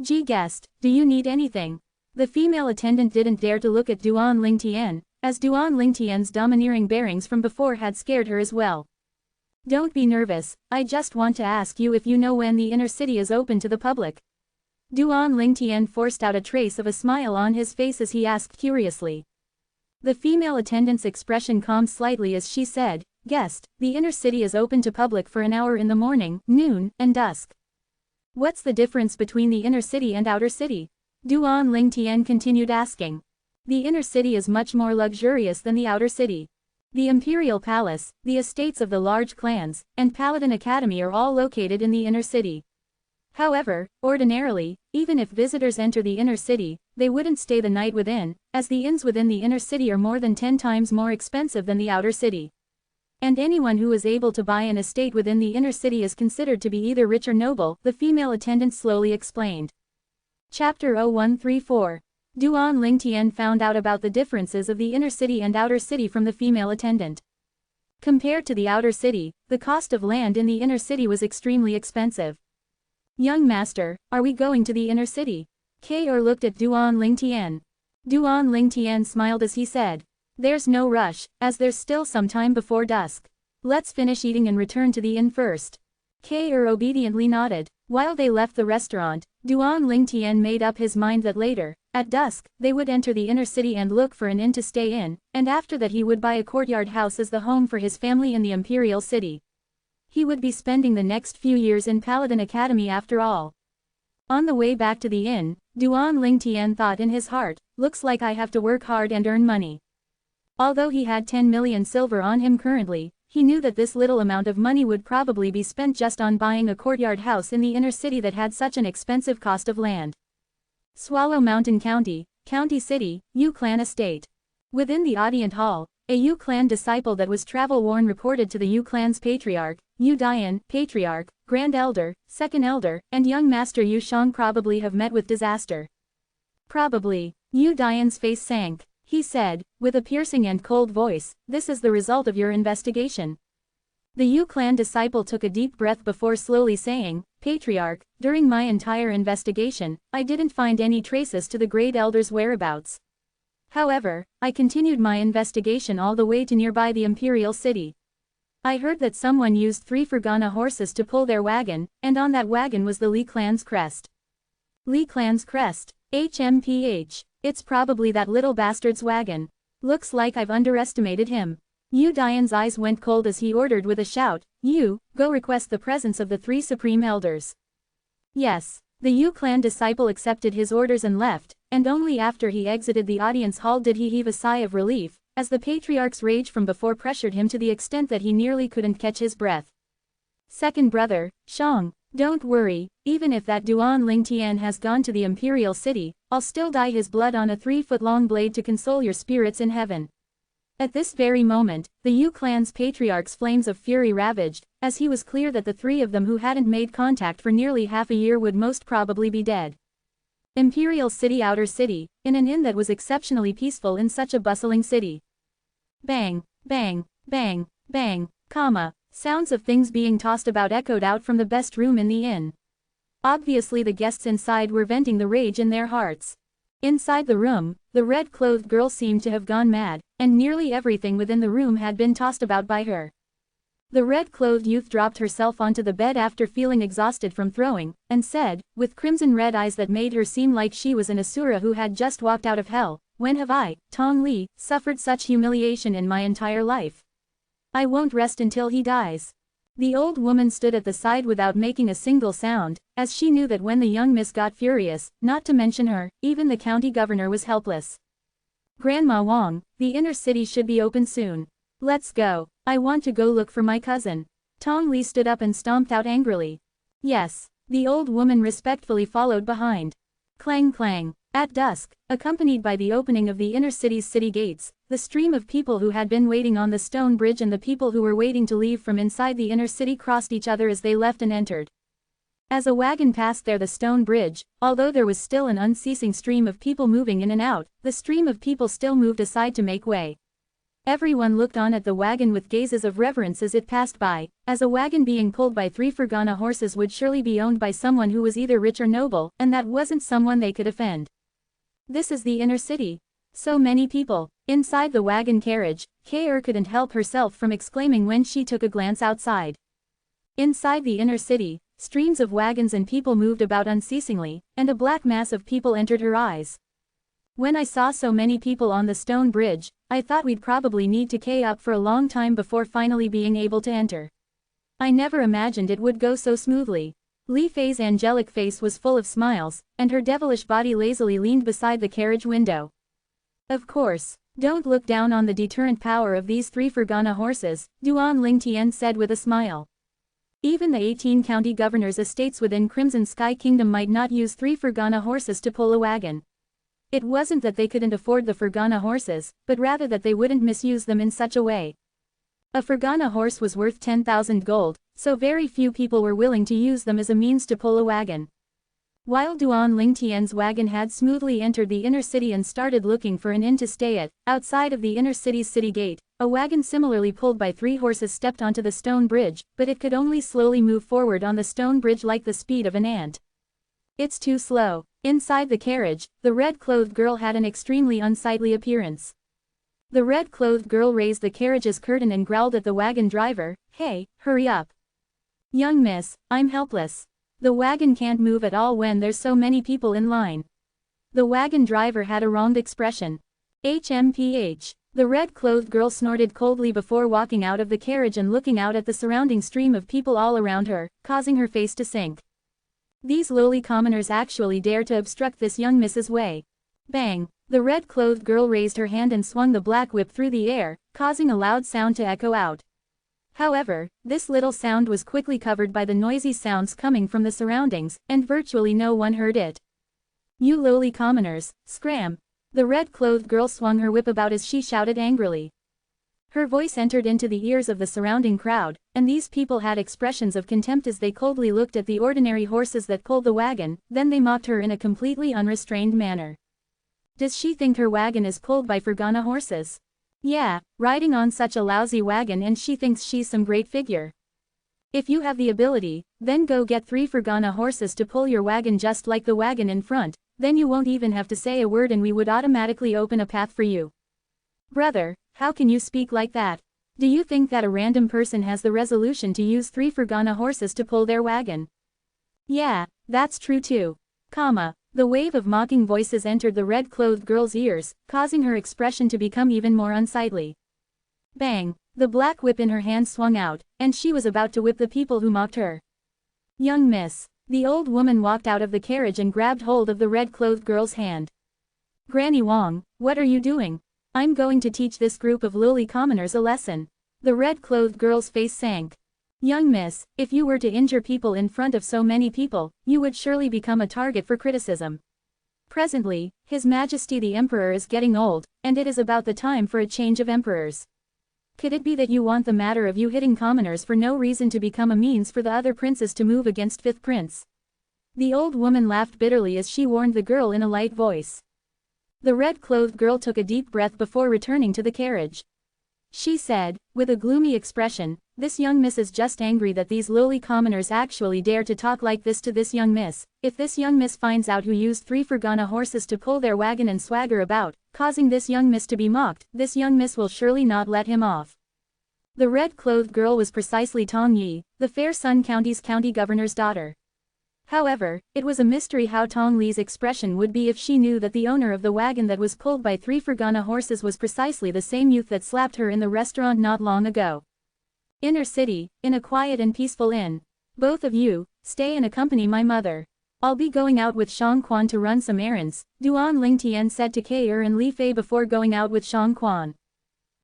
Ji guest, do you need anything? The female attendant didn't dare to look at Duan Lingtian, as Duan Lingtian's domineering bearings from before had scared her as well. Don't be nervous, I just want to ask you if you know when the inner city is open to the public. Duan Lingtian forced out a trace of a smile on his face as he asked curiously. The female attendant's expression calmed slightly as she said, Guest, the inner city is open to public for an hour in the morning, noon, and dusk. What's the difference between the inner city and outer city? Duan Lingtian continued asking. The inner city is much more luxurious than the outer city. The Imperial Palace, the estates of the large clans, and Paladin Academy are all located in the inner city. However, ordinarily, even if visitors enter the inner city, they wouldn't stay the night within, as the inns within the inner city are more than 10 times more expensive than the outer city. And anyone who is able to buy an estate within the inner city is considered to be either rich or noble, the female attendant slowly explained. Chapter 0134. Duan Lingtian found out about the differences of the inner city and outer city from the female attendant. Compared to the outer city, the cost of land in the inner city was extremely expensive. Young master, are we going to the inner city? Ke looked at Duan Lingtian. Duan Lingtian smiled as he said. There's no rush, as there's still some time before dusk. Let's finish eating and return to the inn first. Ke obediently nodded. While they left the restaurant, Duan Lingtian made up his mind that later, at dusk, they would enter the inner city and look for an inn to stay in, and after that he would buy a courtyard house as the home for his family in the imperial city. He would be spending the next few years in Paladin Academy after all. On the way back to the inn, Duan Lingtian thought in his heart, looks like I have to work hard and earn money. Although he had 10 million silver on him currently, he knew that this little amount of money would probably be spent just on buying a courtyard house in the inner city that had such an expensive cost of land. Swallow Mountain County, County City, Yu Clan Estate. Within the audience hall, a Yu Clan disciple that was travel-worn reported to the Yu Clan's patriarch, Yu Dian, patriarch, grand elder, second elder, and young master Yu Shang probably have met with disaster. Probably. Yu Dian's face sank. He said, with a piercing and cold voice, this is the result of your investigation. The Yu Clan disciple took a deep breath before slowly saying, Patriarch, during my entire investigation, I didn't find any traces to the Great Elder's whereabouts. However, I continued my investigation all the way to nearby the Imperial City. I heard that someone used 3 Fergana horses to pull their wagon, and on that wagon was the Li Clan's crest. Li Clan's crest? HMPH. It's probably that little bastard's wagon. Looks like I've underestimated him. Yu Dian's eyes went cold as he ordered with a shout, You, go request the presence of the 3 supreme elders. Yes. The Yu Clan disciple accepted his orders and left, and only after he exited the audience hall did he heave a sigh of relief, as the patriarch's rage from before pressured him to the extent that he nearly couldn't catch his breath. Second brother, Shang, don't worry, even if that Duan Lingtian has gone to the Imperial City, I'll still dye his blood on a 3-foot-long blade to console your spirits in heaven. At this very moment, the Yu Clan's patriarch's flames of fury ravaged, as he was clear that the 3 of them who hadn't made contact for nearly half a year would most probably be dead. Imperial City, outer city, in an inn that was exceptionally peaceful in such a bustling city. Bang, bang, bang, bang, comma. Sounds of things being tossed about echoed out from the best room in the inn. Obviously the guests inside were venting the rage in their hearts. Inside the room, the red-clothed girl seemed to have gone mad, and nearly everything within the room had been tossed about by her. The red-clothed youth dropped herself onto the bed after feeling exhausted from throwing, and said, with crimson-red eyes that made her seem like she was an asura who had just walked out of hell, "When have I, Tong Li, suffered such humiliation in my entire life? I won't rest until he dies." The old woman stood at the side without making a single sound, as she knew that when the young miss got furious, not to mention her, even the county governor was helpless. "Grandma Wong, the inner city should be open soon. Let's go. I want to go look for my cousin." Tong Li stood up and stomped out angrily. "Yes." The old woman respectfully followed behind. Clang clang. At dusk, accompanied by the opening of the inner city's city gates, the stream of people who had been waiting on the stone bridge and the people who were waiting to leave from inside the inner city crossed each other as they left and entered. As a wagon passed the stone bridge, although there was still an unceasing stream of people moving in and out, the stream of people still moved aside to make way. Everyone looked on at the wagon with gazes of reverence as it passed by, as a wagon being pulled by 3 Fergana horses would surely be owned by someone who was either rich or noble, and that wasn't someone they could offend. This is the inner city. So many people. Inside the wagon carriage, K.R. couldn't help herself from exclaiming when she took a glance outside. Inside the inner city, streams of wagons and people moved about unceasingly, and a black mass of people entered her eyes. "When I saw so many people on the stone bridge, I thought we'd probably need to K up for a long time before finally being able to enter. I never imagined it would go so smoothly." Li Fei's angelic face was full of smiles, and her devilish body lazily leaned beside the carriage window. "Of course, don't look down on the deterrent power of these 3 Fergana horses," Duan Lingtian said with a smile. "Even the 18 county governors' estates within Crimson Sky Kingdom might not use 3 Fergana horses to pull a wagon. It wasn't that they couldn't afford the Fergana horses, but rather that they wouldn't misuse them in such a way. A Fergana horse was worth 10,000 gold, so very few people were willing to use them as a means to pull a wagon." While Duan Lingtian's wagon had smoothly entered the inner city and started looking for an inn to stay at, outside of the inner city's city gate, a wagon similarly pulled by 3 horses stepped onto the stone bridge, but it could only slowly move forward on the stone bridge like the speed of an ant. "It's too slow." Inside the carriage, the red-clothed girl had an extremely unsightly appearance. The red-clothed girl raised the carriage's curtain and growled at the wagon driver, "Hey, hurry up. Young miss, I'm helpless. The wagon can't move at all when there's so many people in line." The wagon driver had a wronged expression. "HMPH." The red-clothed girl snorted coldly before walking out of the carriage and looking out at the surrounding stream of people all around her, causing her face to sink. These lowly commoners actually dare to obstruct this young miss's way. Bang! The red-clothed girl raised her hand and swung the black whip through the air, causing a loud sound to echo out. However, this little sound was quickly covered by the noisy sounds coming from the surroundings, and virtually no one heard it. "You lowly commoners, scram!" The red-clothed girl swung her whip about as she shouted angrily. Her voice entered into the ears of the surrounding crowd, and these people had expressions of contempt as they coldly looked at the ordinary horses that pulled the wagon, then they mocked her in a completely unrestrained manner. "Does she think her wagon is pulled by Fergana horses? Yeah, riding on such a lousy wagon and she thinks she's some great figure. If you have the ability, then go get 3 Fergana horses to pull your wagon just like the wagon in front, then you won't even have to say a word and we would automatically open a path for you." "Brother, how can you speak like that? Do you think that a random person has the resolution to use 3 Fergana horses to pull their wagon?" "Yeah, that's true too." The wave of mocking voices entered the red-clothed girl's ears, causing her expression to become even more unsightly. Bang! The black whip in her hand swung out, and she was about to whip the people who mocked her. "Young miss." The old woman walked out of the carriage and grabbed hold of the red-clothed girl's hand. "Granny Wong, what are you doing? I'm going to teach this group of lowly commoners a lesson." The red-clothed girl's face sank. "Young miss, if you were to injure people in front of so many people, you would surely become a target for criticism. Presently, His Majesty the Emperor is getting old, and it is about the time for a change of emperors. Could it be that you want the matter of you hitting commoners for no reason to become a means for the other princes to move against 5th Prince?" The old woman laughed bitterly as she warned the girl in a light voice. The red-clothed girl took a deep breath before returning to the carriage. She said, with a gloomy expression, "This young miss is just angry that these lowly commoners actually dare to talk like this to this young miss. If this young miss finds out who used 3 Fergana horses to pull their wagon and swagger about, causing this young miss to be mocked, this young miss will surely not let him off." The red-clothed girl was precisely Tong Yi, the Fair Sun County's county governor's daughter. However, it was a mystery how Tong Li's expression would be if she knew that the owner of the wagon that was pulled by 3 Fergana horses was precisely the same youth that slapped her in the restaurant not long ago. Inner city, in a quiet and peaceful inn. Both of you, stay and accompany my mother. I'll be going out with Shang Quan to run some errands, Duan Ling Tian said to Kai and Li Fei before going out with Shang Quan.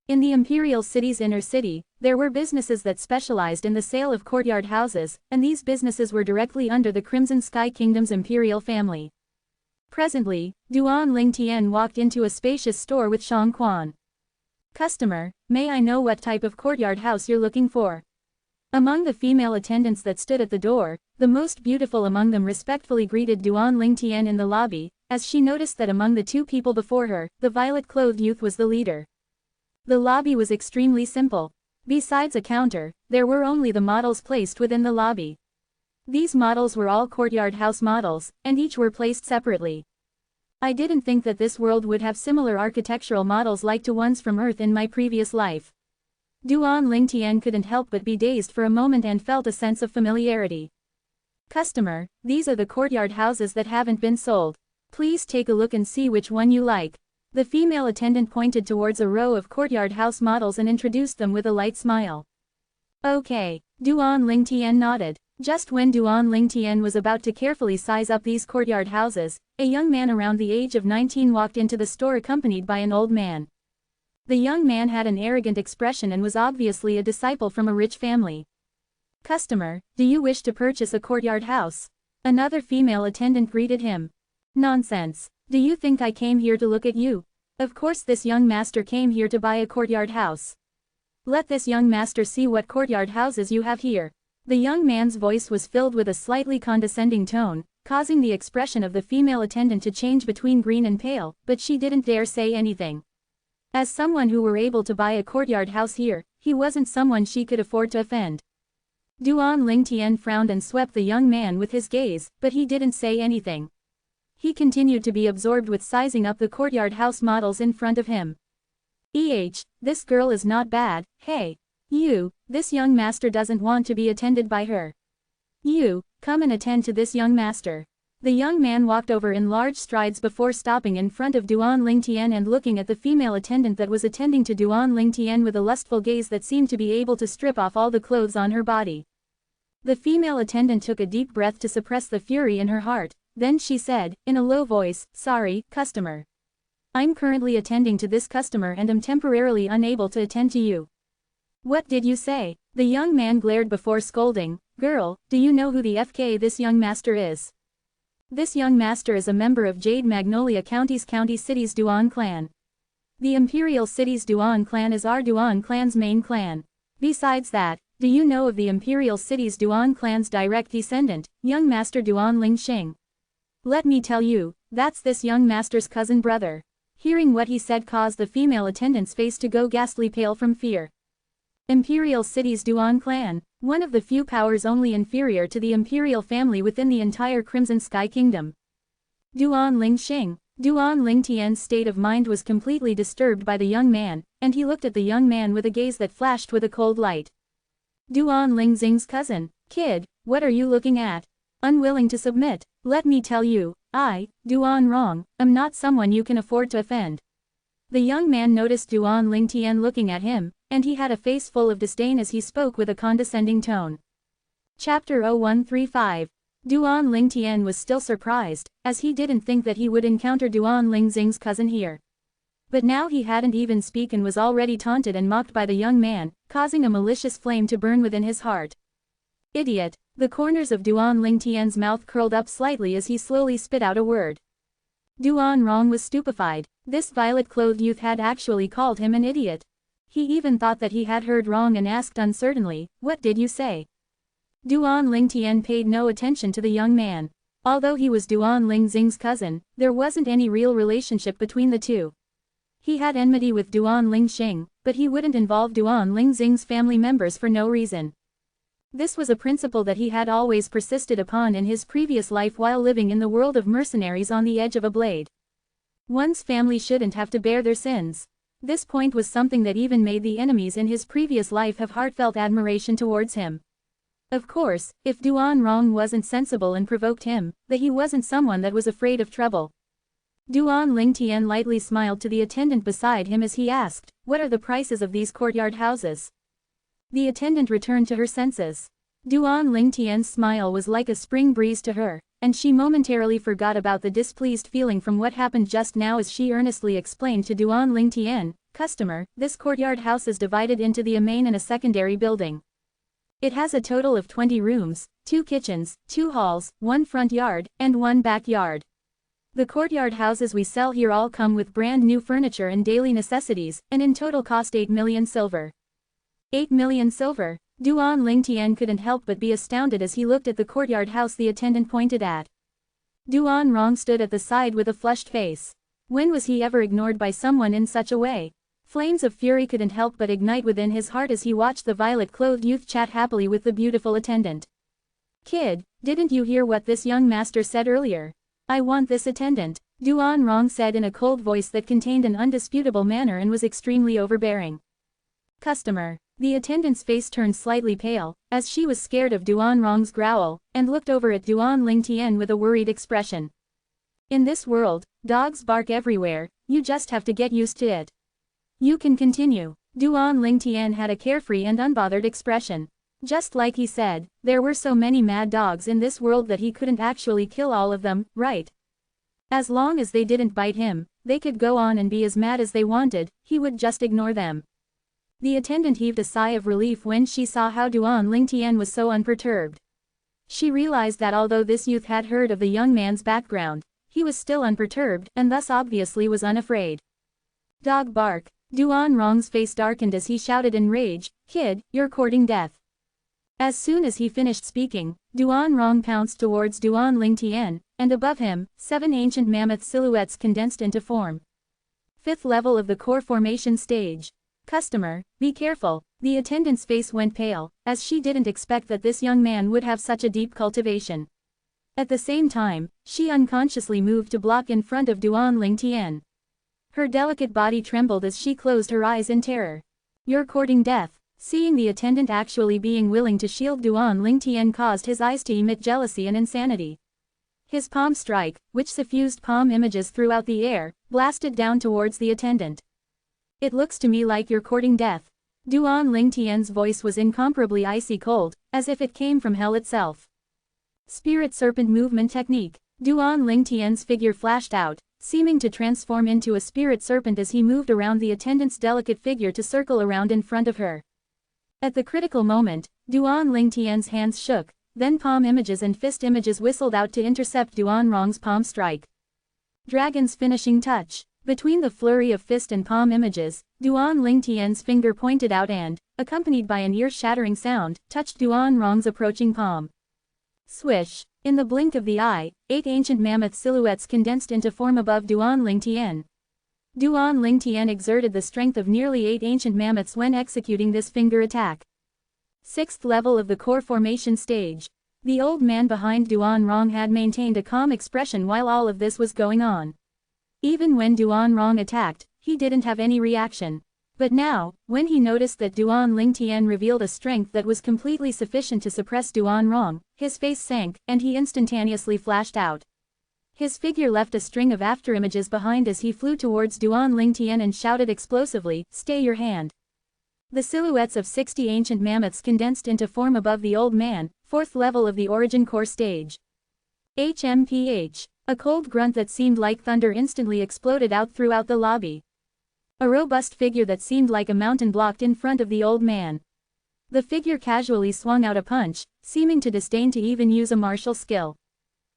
In the imperial city's inner city, there were businesses that specialized in the sale of courtyard houses, and these businesses were directly under the Crimson Sky Kingdom's imperial family. Presently, Duan Ling Tian walked into a spacious store with Shang Quan. Customer, may I know what type of courtyard house you're looking for? Among the female attendants that stood at the door, the most beautiful among them respectfully greeted Duan Ling Tian in the lobby, as she noticed that among the 2 people before her, the violet-clothed youth was the leader. The lobby was extremely simple. Besides a counter, there were only the models placed within the lobby. These models were all courtyard house models, and each were placed separately. I didn't think that this world would have similar architectural models like to ones from Earth in my previous life. Duan Ling Tian couldn't help but be dazed for a moment and felt a sense of familiarity. Customer, these are the courtyard houses that haven't been sold. Please take a look and see which one you like. The female attendant pointed towards a row of courtyard house models and introduced them with a light smile. Okay, Duan Ling Tian nodded. Just when Duan Ling Tian was about to carefully size up these courtyard houses, a young man around the age of 19 walked into the store accompanied by an old man. The young man had an arrogant expression and was obviously a disciple from a rich family. Customer, do you wish to purchase a courtyard house? Another female attendant greeted him. Nonsense. Do you think I came here to look at you? Of course this young master came here to buy a courtyard house. Let this young master see what courtyard houses you have here. The young man's voice was filled with a slightly condescending tone, causing the expression of the female attendant to change between green and pale, but she didn't dare say anything. As someone who were able to buy a courtyard house here, he wasn't someone she could afford to offend. Duan Ling Tian frowned and swept the young man with his gaze, but he didn't say anything. He continued to be absorbed with sizing up the courtyard house models in front of him. This girl is not bad. Hey, you, this young master doesn't want to be attended by her. You, come and attend to this young master. The young man walked over in large strides before stopping in front of Duan Ling Tian and looking at the female attendant that was attending to Duan Ling Tian with a lustful gaze that seemed to be able to strip off all the clothes on her body. The female attendant took a deep breath to suppress the fury in her heart. Then she said, in a low voice, sorry, customer. I'm currently attending to this customer and am temporarily unable to attend to you. What did you say? The young man glared before scolding. Girl, do you know who the FK this young master is? This young master is a member of Jade Magnolia County's County City's Duan clan. The Imperial City's Duan clan is our Duan clan's main clan. Besides that, do you know of the Imperial City's Duan clan's direct descendant, young master Duan Ling Xing? Let me tell you, that's this young master's cousin brother. Hearing what he said caused the female attendant's face to go ghastly pale from fear. Imperial City's Duan clan, one of the few powers only inferior to the imperial family within the entire Crimson Sky Kingdom. Duan Ling Xing. Duan Ling Tian's state of mind was completely disturbed by the young man, and he looked at the young man with a gaze that flashed with a cold light. Duan Ling Xing's cousin. Kid, what are you looking at? Unwilling to submit. Let me tell you, I, Duan Rong, am not someone you can afford to offend. The young man noticed Duan Ling Tian looking at him, and he had a face full of disdain as he spoke with a condescending tone. Chapter 0135. Duan Ling Tian was still surprised, as he didn't think that he would encounter Duan Ling Xing's cousin here. But now he hadn't even spoken and was already taunted and mocked by the young man, causing a malicious flame to burn within his heart. Idiot. The corners of Duan Ling Tian's mouth curled up slightly as he slowly spit out a word. Duan Rong was stupefied. This violet-clothed youth had actually called him an idiot. He even thought that he had heard wrong and asked uncertainly, "What did you say?" Duan Ling Tian paid no attention to the young man. Although he was Duan Ling Xing's cousin, there wasn't any real relationship between the two. He had enmity with Duan Ling Xing, but he wouldn't involve Duan Ling Xing's family members for no reason. This was a principle that he had always persisted upon in his previous life while living in the world of mercenaries on the edge of a blade. One's family shouldn't have to bear their sins. This point was something that even made the enemies in his previous life have heartfelt admiration towards him. Of course, if Duan Rong wasn't sensible and provoked him, that he wasn't someone that was afraid of trouble. Duan Lingtian lightly smiled to the attendant beside him as he asked, "What are the prices of these courtyard houses?" The attendant returned to her senses. Duan Lingtian's smile was like a spring breeze to her, and she momentarily forgot about the displeased feeling from what happened just now as she earnestly explained to Duan Lingtian, "Customer, this courtyard house is divided into a main and a secondary building. It has a total of 20 rooms, 2 kitchens, 2 halls, 1 front yard, and 1 backyard. The courtyard houses we sell here all come with brand new furniture and daily necessities, and in total cost 8 million silver." 8 million silver? Duan Lingtian couldn't help but be astounded as he looked at the courtyard house the attendant pointed at. Duan Rong stood at the side with a flushed face. When was he ever ignored by someone in such a way? Flames of fury couldn't help but ignite within his heart as he watched the violet-clothed youth chat happily with the beautiful attendant. "Kid, didn't you hear what this young master said earlier? I want this attendant," Duan Rong said in a cold voice that contained an undisputable manner and was extremely overbearing. "Customer." The attendant's face turned slightly pale, as she was scared of Duan Rong's growl, and looked over at Duan Lingtian with a worried expression. "In this world, dogs bark everywhere, you just have to get used to it. You can continue." Duan Lingtian had a carefree and unbothered expression. Just like he said, there were so many mad dogs in this world that he couldn't actually kill all of them, right? As long as they didn't bite him, they could go on and be as mad as they wanted, he would just ignore them. The attendant heaved a sigh of relief when she saw how Duan Lingtian was so unperturbed. She realized that although this youth had heard of the young man's background, he was still unperturbed and thus obviously was unafraid. "Dog bark." Duan Rong's face darkened as he shouted in rage, "Kid, you're courting death." As soon as he finished speaking, Duan Rong pounced towards Duan Lingtian, and above him, 7 ancient mammoth silhouettes condensed into form. 5th level of the core formation stage. "Customer, be careful." The attendant's face went pale, as she didn't expect that this young man would have such a deep cultivation. At the same time, she unconsciously moved to block in front of Duan Lingtian. Her delicate body trembled as she closed her eyes in terror. "You're courting death." Seeing the attendant actually being willing to shield Duan Lingtian caused his eyes to emit jealousy and insanity. His palm strike, which suffused palm images throughout the air, blasted down towards the attendant. "It looks to me like you're courting death." Duan Lingtian's voice was incomparably icy cold, as if it came from hell itself. Spirit Serpent Movement Technique. Duan Lingtian's figure flashed out, seeming to transform into a spirit serpent as he moved around the attendant's delicate figure to circle around in front of her. At the critical moment, Duan Lingtian's hands shook, then palm images and fist images whistled out to intercept Duan Rong's palm strike. Dragon's finishing touch. Between the flurry of fist and palm images, Duan Lingtian's finger pointed out and, accompanied by an ear-shattering sound, touched Duan Rong's approaching palm. Swish! In the blink of the eye, 8 ancient mammoth silhouettes condensed into form above Duan Lingtian. Duan Lingtian exerted the strength of nearly 8 ancient mammoths when executing this finger attack. 6th level of the core formation stage. The old man behind Duan Rong had maintained a calm expression while all of this was going on. Even when Duan Rong attacked, he didn't have any reaction. But now, when he noticed that Duan Lingtian revealed a strength that was completely sufficient to suppress Duan Rong, his face sank, and he instantaneously flashed out. His figure left a string of afterimages behind as he flew towards Duan Lingtian and shouted explosively, "Stay your hand." The silhouettes of 60 ancient mammoths condensed into form above the old man, 4th level of the origin core stage. HMPH. A cold grunt that seemed like thunder instantly exploded out throughout the lobby. A robust figure that seemed like a mountain blocked in front of the old man. The figure casually swung out a punch, seeming to disdain to even use a martial skill.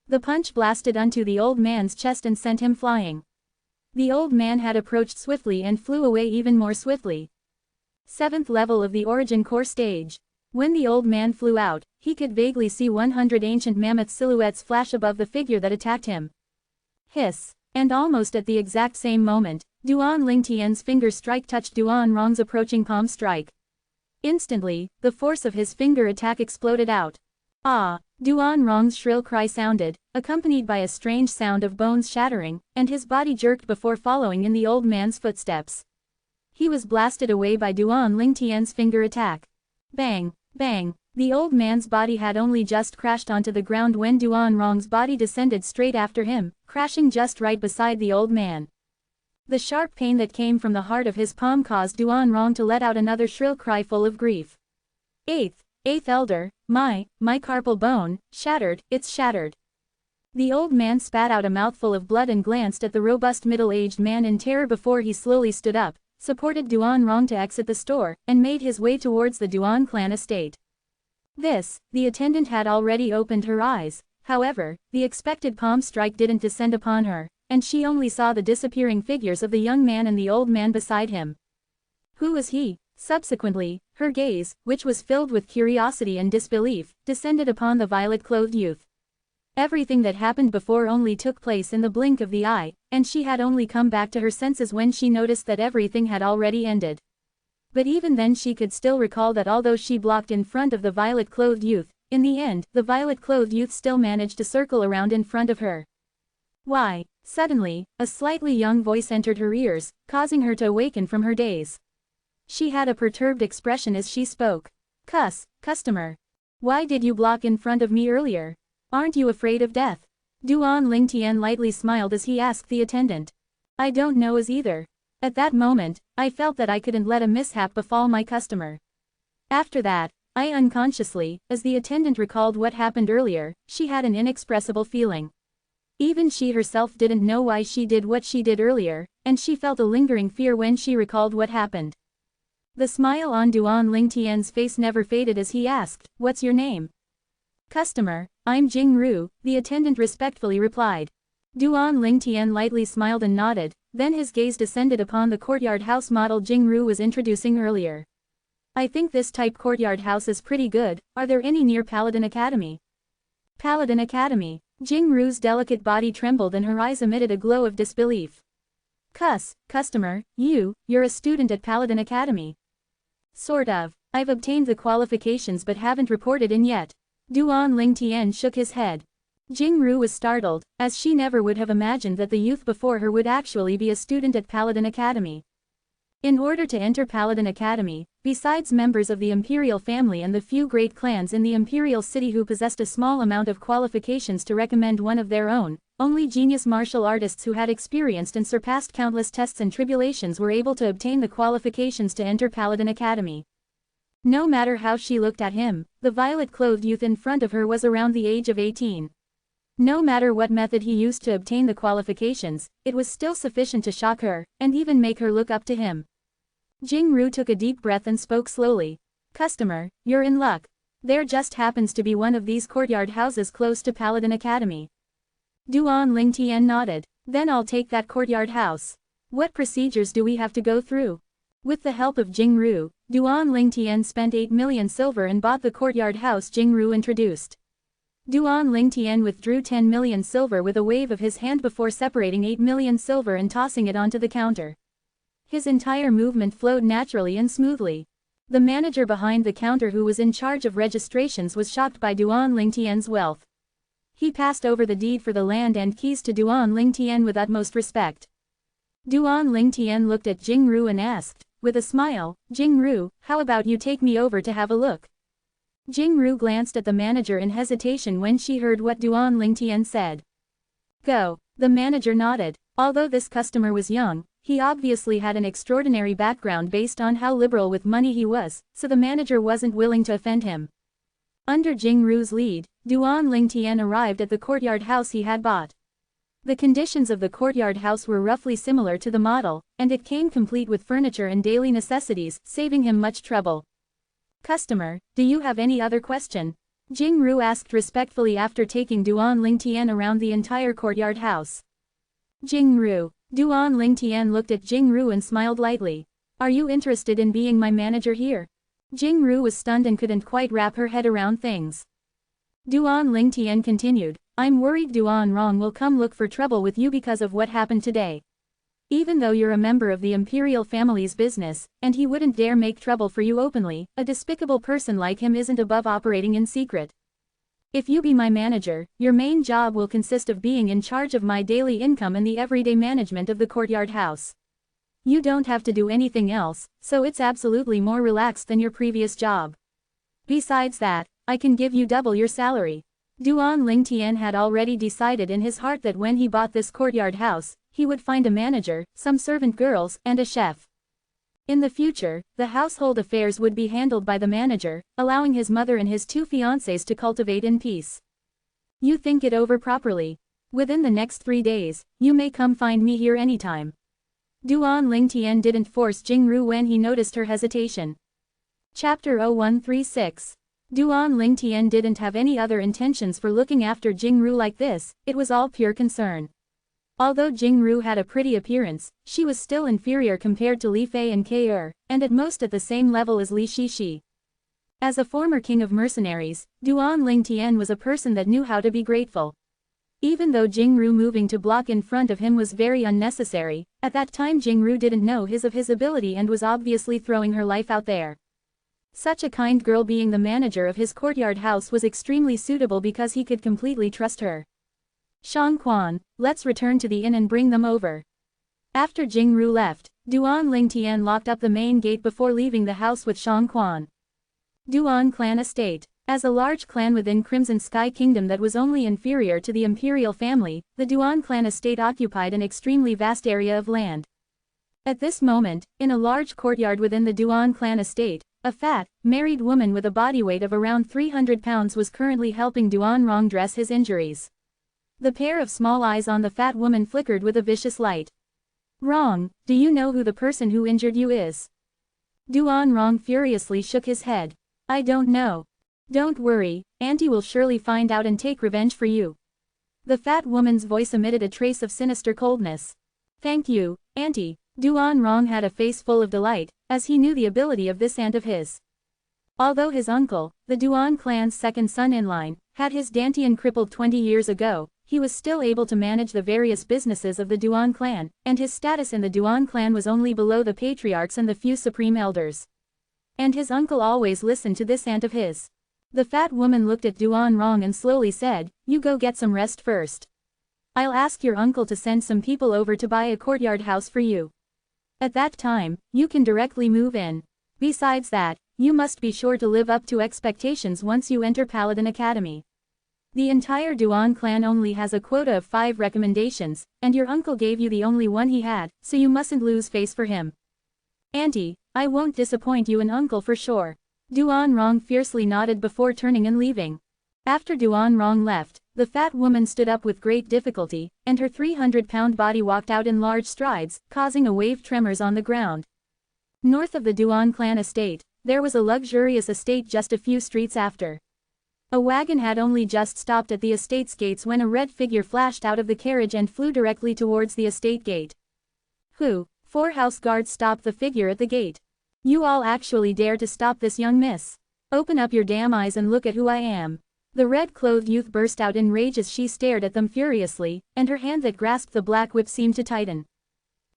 The punch blasted onto the old man's chest and sent him flying. The old man had approached swiftly and flew away even more swiftly. 7th level of the origin core stage. When the old man flew out, he could vaguely see 100 ancient mammoth silhouettes flash above the figure that attacked him. Hiss! And almost at the exact same moment, Duan Lingtian's finger strike touched Duan Rong's approaching palm strike. Instantly, the force of his finger attack exploded out. "Ah!" Duan Rong's shrill cry sounded, accompanied by a strange sound of bones shattering, and his body jerked before following in the old man's footsteps. He was blasted away by Duan Lingtian's finger attack. Bang, bang, the old man's body had only just crashed onto the ground when Duan Rong's body descended straight after him, crashing just right beside the old man. The sharp pain that came from the heart of his palm caused Duan Rong to let out another shrill cry full of grief. Eighth elder, my carpal bone, shattered, it's shattered. The old man spat out a mouthful of blood and glanced at the robust middle-aged man in terror before he slowly stood up, supported Duan Rong to exit the store, and made his way towards the Duan clan estate. The attendant had already opened her eyes, however, the expected palm strike didn't descend upon her, and she only saw the disappearing figures of the young man and the old man beside him. Who was he? Subsequently, her gaze, which was filled with curiosity and disbelief, descended upon the violet-clothed youth. Everything that happened before only took place in the blink of the eye, and she had only come back to her senses when she noticed that everything had already ended. But even then she could still recall that although she blocked in front of the violet-clothed youth, in the end, the violet-clothed youth still managed to circle around in front of her. Why? Suddenly, a slightly young voice entered her ears, causing her to awaken from her daze. She had a perturbed expression as she spoke. Customer. Why did you block in front of me earlier? Aren't you afraid of death? Duan Lingtian lightly smiled as he asked the attendant. I don't know as either. At that moment, I felt that I couldn't let a mishap befall my customer. After that, I unconsciously, as the attendant recalled what happened earlier, she had an inexpressible feeling. Even she herself didn't know why she did what she did earlier, and she felt a lingering fear when she recalled what happened. The smile on Duan Lingtian's face never faded as he asked, "What's your name?" "Customer, I'm Jing Ru," the attendant respectfully replied. Duan Lingtian lightly smiled and nodded, then his gaze descended upon the courtyard house model Jing Ru was introducing earlier. I think this type courtyard house is pretty good. Are there any near Paladin Academy? Paladin Academy. Jing Ru's delicate body trembled and her eyes emitted a glow of disbelief. Customer, you're a student at Paladin Academy. Sort of. I've obtained the qualifications but haven't reported in yet. Duan Lingtian shook his head. Jing Ru was startled, as she never would have imagined that the youth before her would actually be a student at Paladin Academy. In order to enter Paladin Academy, besides members of the Imperial family and the few great clans in the Imperial city who possessed a small amount of qualifications to recommend one of their own, only genius martial artists who had experienced and surpassed countless tests and tribulations were able to obtain the qualifications to enter Paladin Academy. No matter how she looked at him, the violet-clothed youth in front of her was around the age of 18. No matter what method he used to obtain the qualifications, it was still sufficient to shock her, and even make her look up to him. Jing Ru took a deep breath and spoke slowly. Customer, you're in luck. There just happens to be one of these courtyard houses close to Paladin Academy. Duan Lingtian nodded. Then I'll take that courtyard house. What procedures do we have to go through? With the help of Jing Ru, Duan Lingtian spent 8 million silver and bought the courtyard house Jing Ru introduced. Duan Lingtian withdrew 10 million silver with a wave of his hand before separating 8 million silver and tossing it onto the counter. His entire movement flowed naturally and smoothly. The manager behind the counter who was in charge of registrations was shocked by Duan Lingtian's wealth. He passed over the deed for the land and keys to Duan Lingtian with utmost respect. Duan Lingtian looked at Jing Ru and asked, with a smile, Jing Ru, how about you take me over to have a look? Jing Ru glanced at the manager in hesitation when she heard what Duan Lingtian said. Go. The manager nodded. Although this customer was young, he obviously had an extraordinary background based on how liberal with money he was, so the manager wasn't willing to offend him. Under Jing Ru's lead, Duan Lingtian arrived at the courtyard house he had bought. The conditions of the courtyard house were roughly similar to the model, and it came complete with furniture and daily necessities, saving him much trouble. Customer, do you have any other question? Jing Ru asked respectfully after taking Duan Lingtian around the entire courtyard house. Jing Ru. Duan Lingtian looked at Jing Ru and smiled lightly. Are you interested in being my manager here? Jing Ru was stunned and couldn't quite wrap her head around things. Duan Lingtian continued, I'm worried Duan Rong will come look for trouble with you because of what happened today. Even though you're a member of the Imperial family's business, and he wouldn't dare make trouble for you openly, a despicable person like him isn't above operating in secret. If you be my manager, your main job will consist of being in charge of my daily income and the everyday management of the courtyard house. You don't have to do anything else, so it's absolutely more relaxed than your previous job. Besides that, I can give you double your salary. Duan Lingtian had already decided in his heart that when he bought this courtyard house, he would find a manager, some servant girls, and a chef. In the future, the household affairs would be handled by the manager, allowing his mother and his 2 fiancés to cultivate in peace. You think it over properly. Within the next 3 days, you may come find me here anytime. Duan Lingtian didn't force Jingru when he noticed her hesitation. Chapter 0136. Duan Lingtian didn't have any other intentions for looking after Jingru like this, it was all pure concern. Although Jingru had a pretty appearance, she was still inferior compared to Li Fei and Ke, and at most at the same level as Li Shishi. As a former king of mercenaries, Duan Lingtian was a person that knew how to be grateful. Even though Jingru moving to block in front of him was very unnecessary, at that time Jingru didn't know his ability and was obviously throwing her life out there. Such a kind girl being the manager of his courtyard house was extremely suitable because he could completely trust her. Shang Quan, let's return to the inn and bring them over. After Jingru left, Duan Lingtian locked up the main gate before leaving the house with Shang Quan. Duan Clan Estate. As a large clan within Crimson Sky Kingdom that was only inferior to the imperial family, the Duan Clan Estate occupied an extremely vast area of land. At this moment, in a large courtyard within the Duan Clan Estate, a fat, married woman with a body weight of around 300 pounds was currently helping Duan Rong dress his injuries. The pair of small eyes on the fat woman flickered with a vicious light. Rong, do you know who the person who injured you is? Duan Rong furiously shook his head. I don't know. Don't worry, Auntie will surely find out and take revenge for you. The fat woman's voice emitted a trace of sinister coldness. Thank you, Auntie. Duan Rong had a face full of delight, as he knew the ability of this aunt of his. Although his uncle, the Duan clan's second son-in-line, had his Dantian crippled 20 years ago, he was still able to manage the various businesses of the Duan clan, and his status in the Duan clan was only below the patriarchs and the few supreme elders. And his uncle always listened to this aunt of his. The fat woman looked at Duan Rong and slowly said, you go get some rest first. I'll ask your uncle to send some people over to buy a courtyard house for you. At that time, you can directly move in. Besides that, you must be sure to live up to expectations once you enter Paladin Academy. The entire Duan clan only has a quota of 5 recommendations, and your uncle gave you the only one he had, so you mustn't lose face for him. Auntie, I won't disappoint you and uncle for sure. Duan Rong fiercely nodded before turning and leaving. After Duan Rong left, the fat woman stood up with great difficulty, and her 300-pound body walked out in large strides, causing a wave tremors on the ground. North of the Duan clan estate, there was a luxurious estate just a few streets after. A wagon had only just stopped at the estate's gates when a red figure flashed out of the carriage and flew directly towards the estate gate. Who? 4 house guards stopped the figure at the gate. You all actually dare to stop this young miss? Open up your damn eyes and look at who I am. The red-clothed youth burst out in rage as she stared at them furiously, and her hand that grasped the black whip seemed to tighten.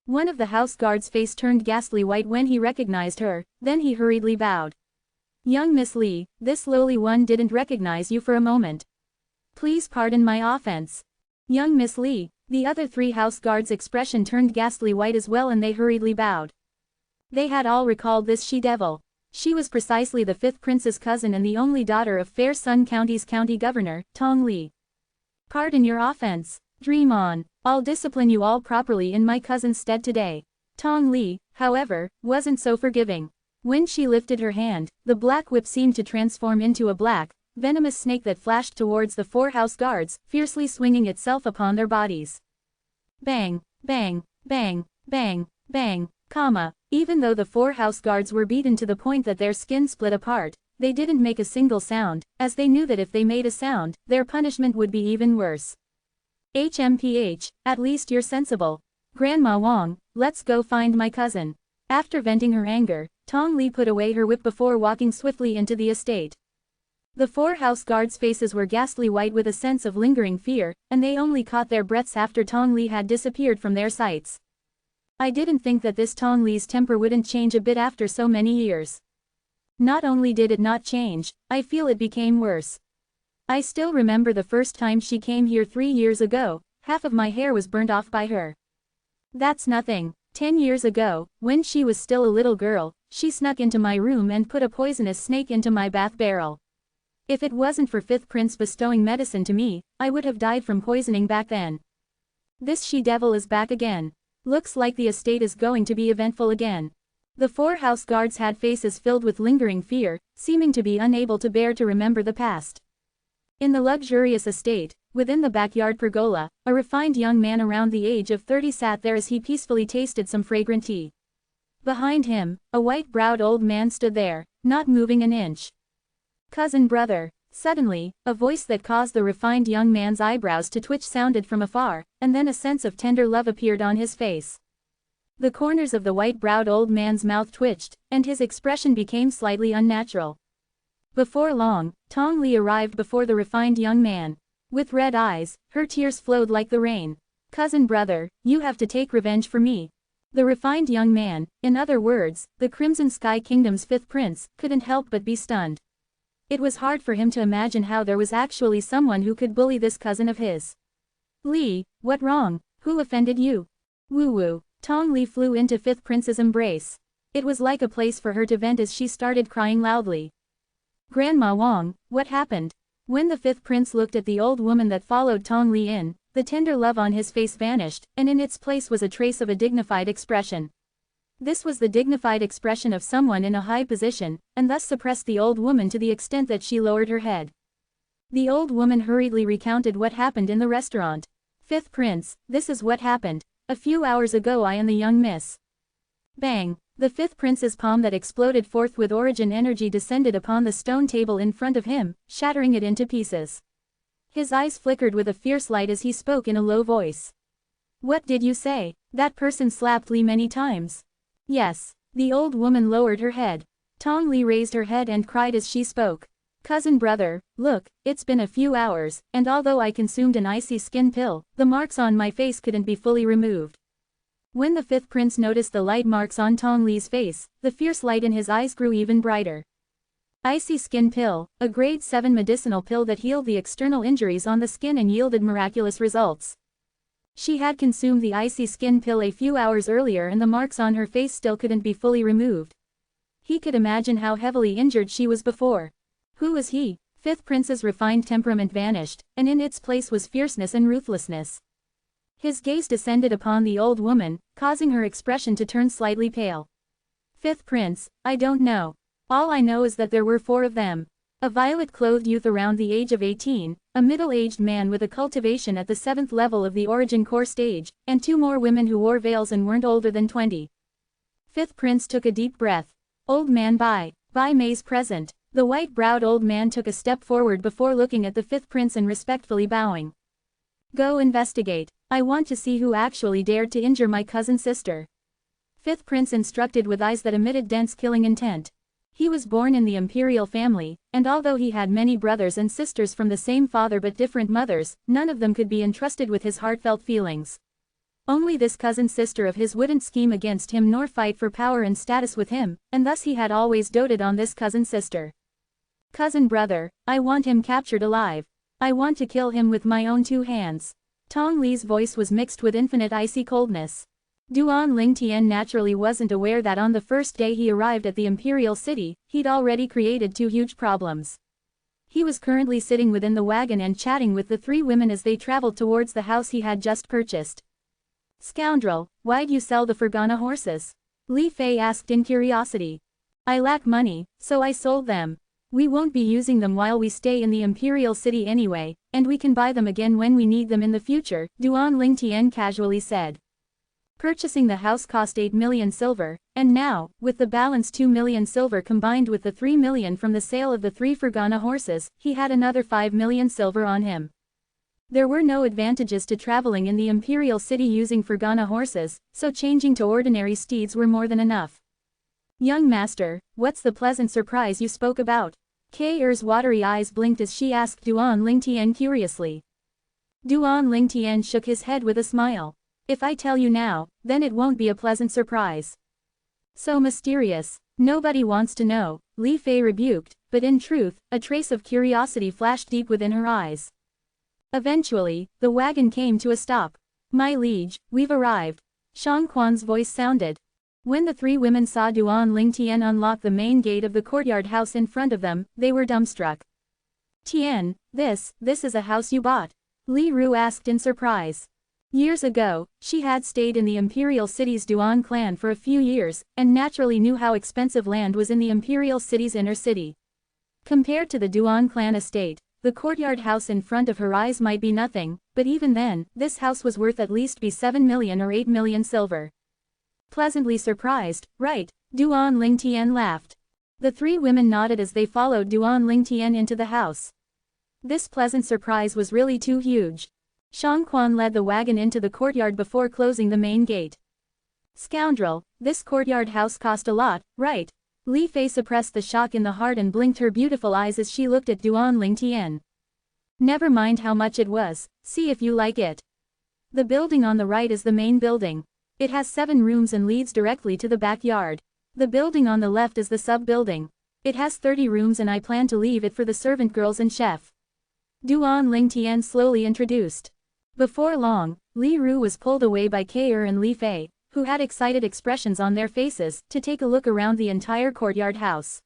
One of the house guards' face turned ghastly white when he recognized her, then he hurriedly bowed. Young Miss Li, this lowly one didn't recognize you for a moment. Please pardon my offense. Young Miss Li, the other 3 house guards' expression turned ghastly white as well and they hurriedly bowed. They had all recalled this she-devil. She was precisely the 5th prince's cousin and the only daughter of Fair Sun County's county governor, Tong Li. Pardon your offense. Dream on. I'll discipline you all properly in my cousin's stead today. Tong Li, however, wasn't so forgiving. When she lifted her hand, the black whip seemed to transform into a black, venomous snake that flashed towards the 4 house guards, fiercely swinging itself upon their bodies. Bang, bang, bang, bang, bang, comma. Even though the 4 house guards were beaten to the point that their skin split apart, they didn't make a single sound, as they knew that if they made a sound, their punishment would be even worse. HMPH, at least you're sensible. Grandma Wong, let's go find my cousin. After venting her anger, Tong Li put away her whip before walking swiftly into the estate. The 4 house guards' faces were ghastly white with a sense of lingering fear, and they only caught their breaths after Tong Li had disappeared from their sights. I didn't think that this Tong Li's temper wouldn't change a bit after so many years. Not only did it not change, I feel it became worse. I still remember the first time she came here 3 years ago, half of my hair was burnt off by her. That's nothing. 10 years ago, when she was still a little girl, she snuck into my room and put a poisonous snake into my bath barrel. If it wasn't for fifth prince bestowing medicine to me, I would have died from poisoning back then. This she-devil is back again. Looks like the estate is going to be eventful again. The 4 house guards had faces filled with lingering fear, seeming to be unable to bear to remember the past. In the luxurious estate, within the backyard pergola, a refined young man around the age of 30 sat there as he peacefully tasted some fragrant tea. Behind him, a white-browed old man stood there, not moving an inch. "Cousin brother." Suddenly, a voice that caused the refined young man's eyebrows to twitch sounded from afar, and then a sense of tender love appeared on his face. The corners of the white-browed old man's mouth twitched, and his expression became slightly unnatural. Before long, Tong Li arrived before the refined young man. With red eyes, her tears flowed like the rain. "Cousin brother, you have to take revenge for me." The refined young man, in other words, the Crimson Sky Kingdom's 5th prince, couldn't help but be stunned. It was hard for him to imagine how there was actually someone who could bully this cousin of his. "Li, what wrong? Who offended you?" Woo-woo. Tong Li flew into 5th prince's embrace. It was like a place for her to vent as she started crying loudly. "Grandma Wang, what happened?" When the 5th prince looked at the old woman that followed Tong Li in, the tender love on his face vanished, and in its place was a trace of a dignified expression. This was the dignified expression of someone in a high position, and thus suppressed the old woman to the extent that she lowered her head. The old woman hurriedly recounted what happened in the restaurant. "5th prince, this is what happened. A few hours ago I and the young miss." Bang! The 5th prince's palm that exploded forth with origin energy descended upon the stone table in front of him, shattering it into pieces. His eyes flickered with a fierce light as he spoke in a low voice. "What did you say? That person slapped Li many times?" "Yes." The old woman lowered her head. Tong Li raised her head and cried as she spoke. "Cousin brother, look, it's been a few hours, and although I consumed an icy skin pill, the marks on my face couldn't be fully removed." When the 5th prince noticed the light marks on Tong Li's face, the fierce light in his eyes grew even brighter. Icy skin pill, a grade 7 medicinal pill that healed the external injuries on the skin and yielded miraculous results. She had consumed the icy skin pill a few hours earlier and the marks on her face still couldn't be fully removed. He could imagine how heavily injured she was before. Who was he? 5th prince's refined temperament vanished, and in its place was fierceness and ruthlessness. His gaze descended upon the old woman, causing her expression to turn slightly pale. "5th prince, I don't know. All I know is that there were 4 of them. A violet-clothed youth around the age of 18, a middle-aged man with a cultivation at the 7th level of the origin core stage, and 2 more women who wore veils and weren't older than 20. 5th prince took a deep breath. "Old man by May's present." The white-browed old man took a step forward before looking at the 5th prince and respectfully bowing. "Go investigate. I want to see who actually dared to injure my cousin's sister." 5th prince instructed with eyes that emitted dense killing intent. He was born in the imperial family, and although he had many brothers and sisters from the same father but different mothers, none of them could be entrusted with his heartfelt feelings. Only this cousin sister of his wouldn't scheme against him nor fight for power and status with him, and thus he had always doted on this cousin sister. "Cousin brother, I want him captured alive. I want to kill him with my own 2 hands." Tong Li's voice was mixed with infinite icy coldness. Duan Lingtian naturally wasn't aware that on the first day he arrived at the Imperial City, he'd already created 2 huge problems. He was currently sitting within the wagon and chatting with the 3 women as they traveled towards the house he had just purchased. "Scoundrel, why'd you sell the Fergana horses?" Li Fei asked in curiosity. "I lack money, so I sold them. We won't be using them while we stay in the Imperial City anyway, and we can buy them again when we need them in the future," Duan Lingtian casually said. Purchasing the house cost 8 million silver, and now, with the balance 2 million silver combined with the 3 million from the sale of the 3 Fergana horses, he had another 5 million silver on him. There were no advantages to traveling in the Imperial City using Fergana horses, so changing to ordinary steeds were more than enough. "Young master, what's the pleasant surprise you spoke about?" K.'s watery eyes blinked as she asked Duan Lingtian curiously. Duan Lingtian shook his head with a smile. "If I tell you now, then it won't be a pleasant surprise." "So mysterious. Nobody wants to know," Li Fei rebuked, but in truth, a trace of curiosity flashed deep within her eyes. Eventually, the wagon came to a stop. "My liege, we've arrived." Shang Quan's voice sounded. When the three women saw Duan Ling Tian unlock the main gate of the courtyard house in front of them, they were dumbstruck. Tian, this is a house you bought? Li Ru asked in surprise. Years ago, she had stayed in the imperial city's Duan clan for a few years, and naturally knew how expensive land was in the imperial city's inner city. Compared to the Duan clan estate, the courtyard house in front of her eyes might be nothing, but even then, this house was worth at least be 7 million or 8 million silver. Pleasantly surprised, right? Duan Ling Tian laughed. The three women nodded as they followed Duan Ling Tian into the house. This pleasant surprise was really too huge. Shang Quan led the wagon into the courtyard before closing the main gate. Scoundrel, this courtyard house cost a lot, right? Li Fei suppressed the shock in the heart and blinked her beautiful eyes as she looked at Duan Ling Tian. Never mind how much it was, see if you like it. The building on the right is the main building. It has 7 rooms and leads directly to the backyard. The building on the left is the sub-building. It has 30 rooms and I plan to leave it for the servant girls and chef. Duan Ling Tian slowly introduced. Before long, Li Ru was pulled away by Kair and Li Fei, who had excited expressions on their faces, to take a look around the entire courtyard house.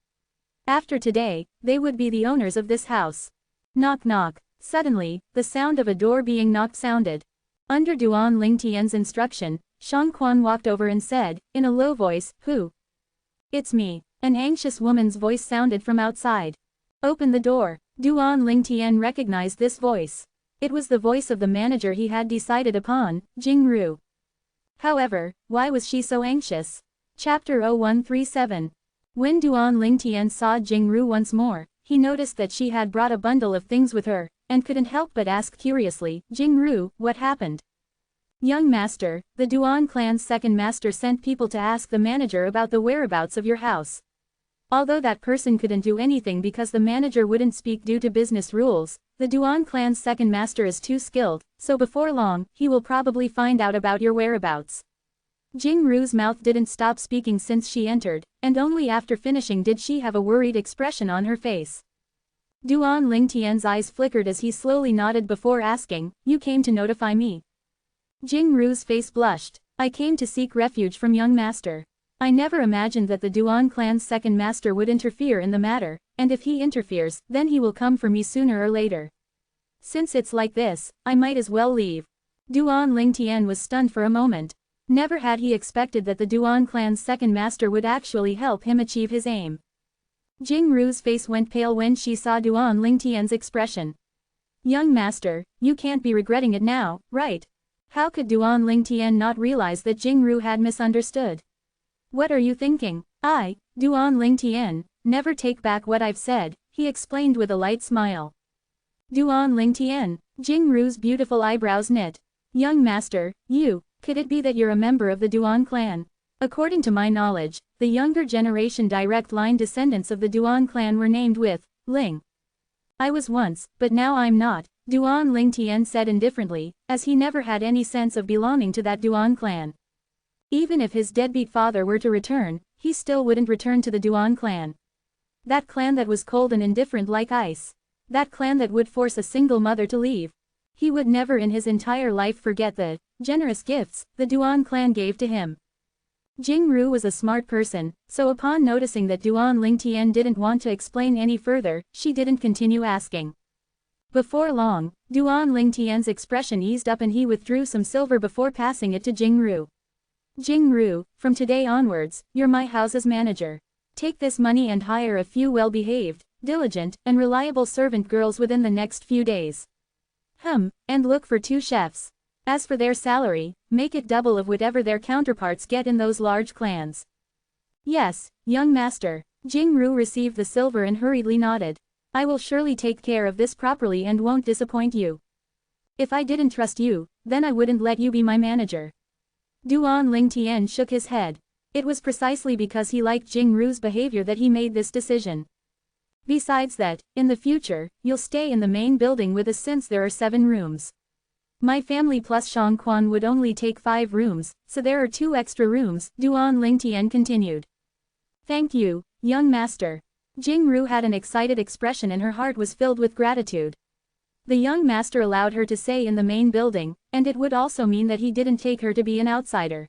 After today, they would be the owners of this house. Knock knock. Suddenly, the sound of a door being knocked sounded. Under Duan Ling Tian's instruction, Shang Quan walked over and said, in a low voice, "Who?" "It's me." An anxious woman's voice sounded from outside. "Open the door." Duan Ling Tian recognized this voice. It was the voice of the manager he had decided upon, Jing Ru. However, why was she so anxious? Chapter 0137. When Duan Ling Tian saw Jing Ru once more, he noticed that she had brought a bundle of things with her, and couldn't help but ask curiously, "Jing Ru, what happened?" "Young master, the Duan clan's second master sent people to ask the manager about the whereabouts of your house. Although that person couldn't do anything because the manager wouldn't speak due to business rules, the Duan clan's second master is too skilled, so before long, he will probably find out about your whereabouts." Jing Ru's mouth didn't stop speaking since she entered, and only after finishing did she have a worried expression on her face. Duan Ling Tian's eyes flickered as he slowly nodded before asking, "You came to notify me?" Jing Ru's face blushed. "I came to seek refuge from young master. I never imagined that the Duan clan's second master would interfere in the matter, and if he interferes, then he will come for me sooner or later. Since it's like this, I might as well leave." Duan Ling Tian was stunned for a moment. Never had he expected that the Duan clan's second master would actually help him achieve his aim. Jing Ru's face went pale when she saw Duan Ling Tian's expression. "Young master, you can't be regretting it now, right?" How could Duan Ling Tian not realize that Jing Ru had misunderstood? "What are you thinking?" Duan Ling Tian, never take back what I've said," he explained with a light smile. Duan Ling Tian, Jing Ru's beautiful eyebrows knit. "Young master, could it be that you're a member of the Duan clan?" "According to my knowledge, the younger generation direct line descendants of the Duan clan were named with Ling. I was once, but now I'm not," Duan Ling Tian said indifferently, as he never had any sense of belonging to that Duan clan. Even if his deadbeat father were to return, he still wouldn't return to the Duan clan. That clan that was cold and indifferent like ice. That clan that would force a single mother to leave. He would never in his entire life forget the generous gifts the Duan clan gave to him. Jing Ru was a smart person, so upon noticing that Duan Ling Tian didn't want to explain any further, she didn't continue asking. Before long, Duan Ling Tian's expression eased up and he withdrew some silver before passing it to Jing Ru. "Jing Ru, from today onwards, you're my house's manager. Take this money and hire a few well-behaved, diligent, and reliable servant girls within the next few days. And look for 2 chefs. As for their salary, make it double of whatever their counterparts get in those large clans." "Yes, young master." Jing Ru received the silver and hurriedly nodded. "I will surely take care of this properly and won't disappoint you. If I didn't trust you, then I wouldn't let you be my manager." Duan Ling Tian shook his head. It was precisely because he liked Jing Ru's behavior that he made this decision. "Besides that, in the future, you'll stay in the main building with us since there are 7 rooms. My family plus Shang Quan would only take 5 rooms, so there are 2 extra rooms," Duan Ling Tian continued. "Thank you, young master." Jing Ru had an excited expression and her heart was filled with gratitude. The young master allowed her to stay in the main building, and it would also mean that he didn't take her to be an outsider.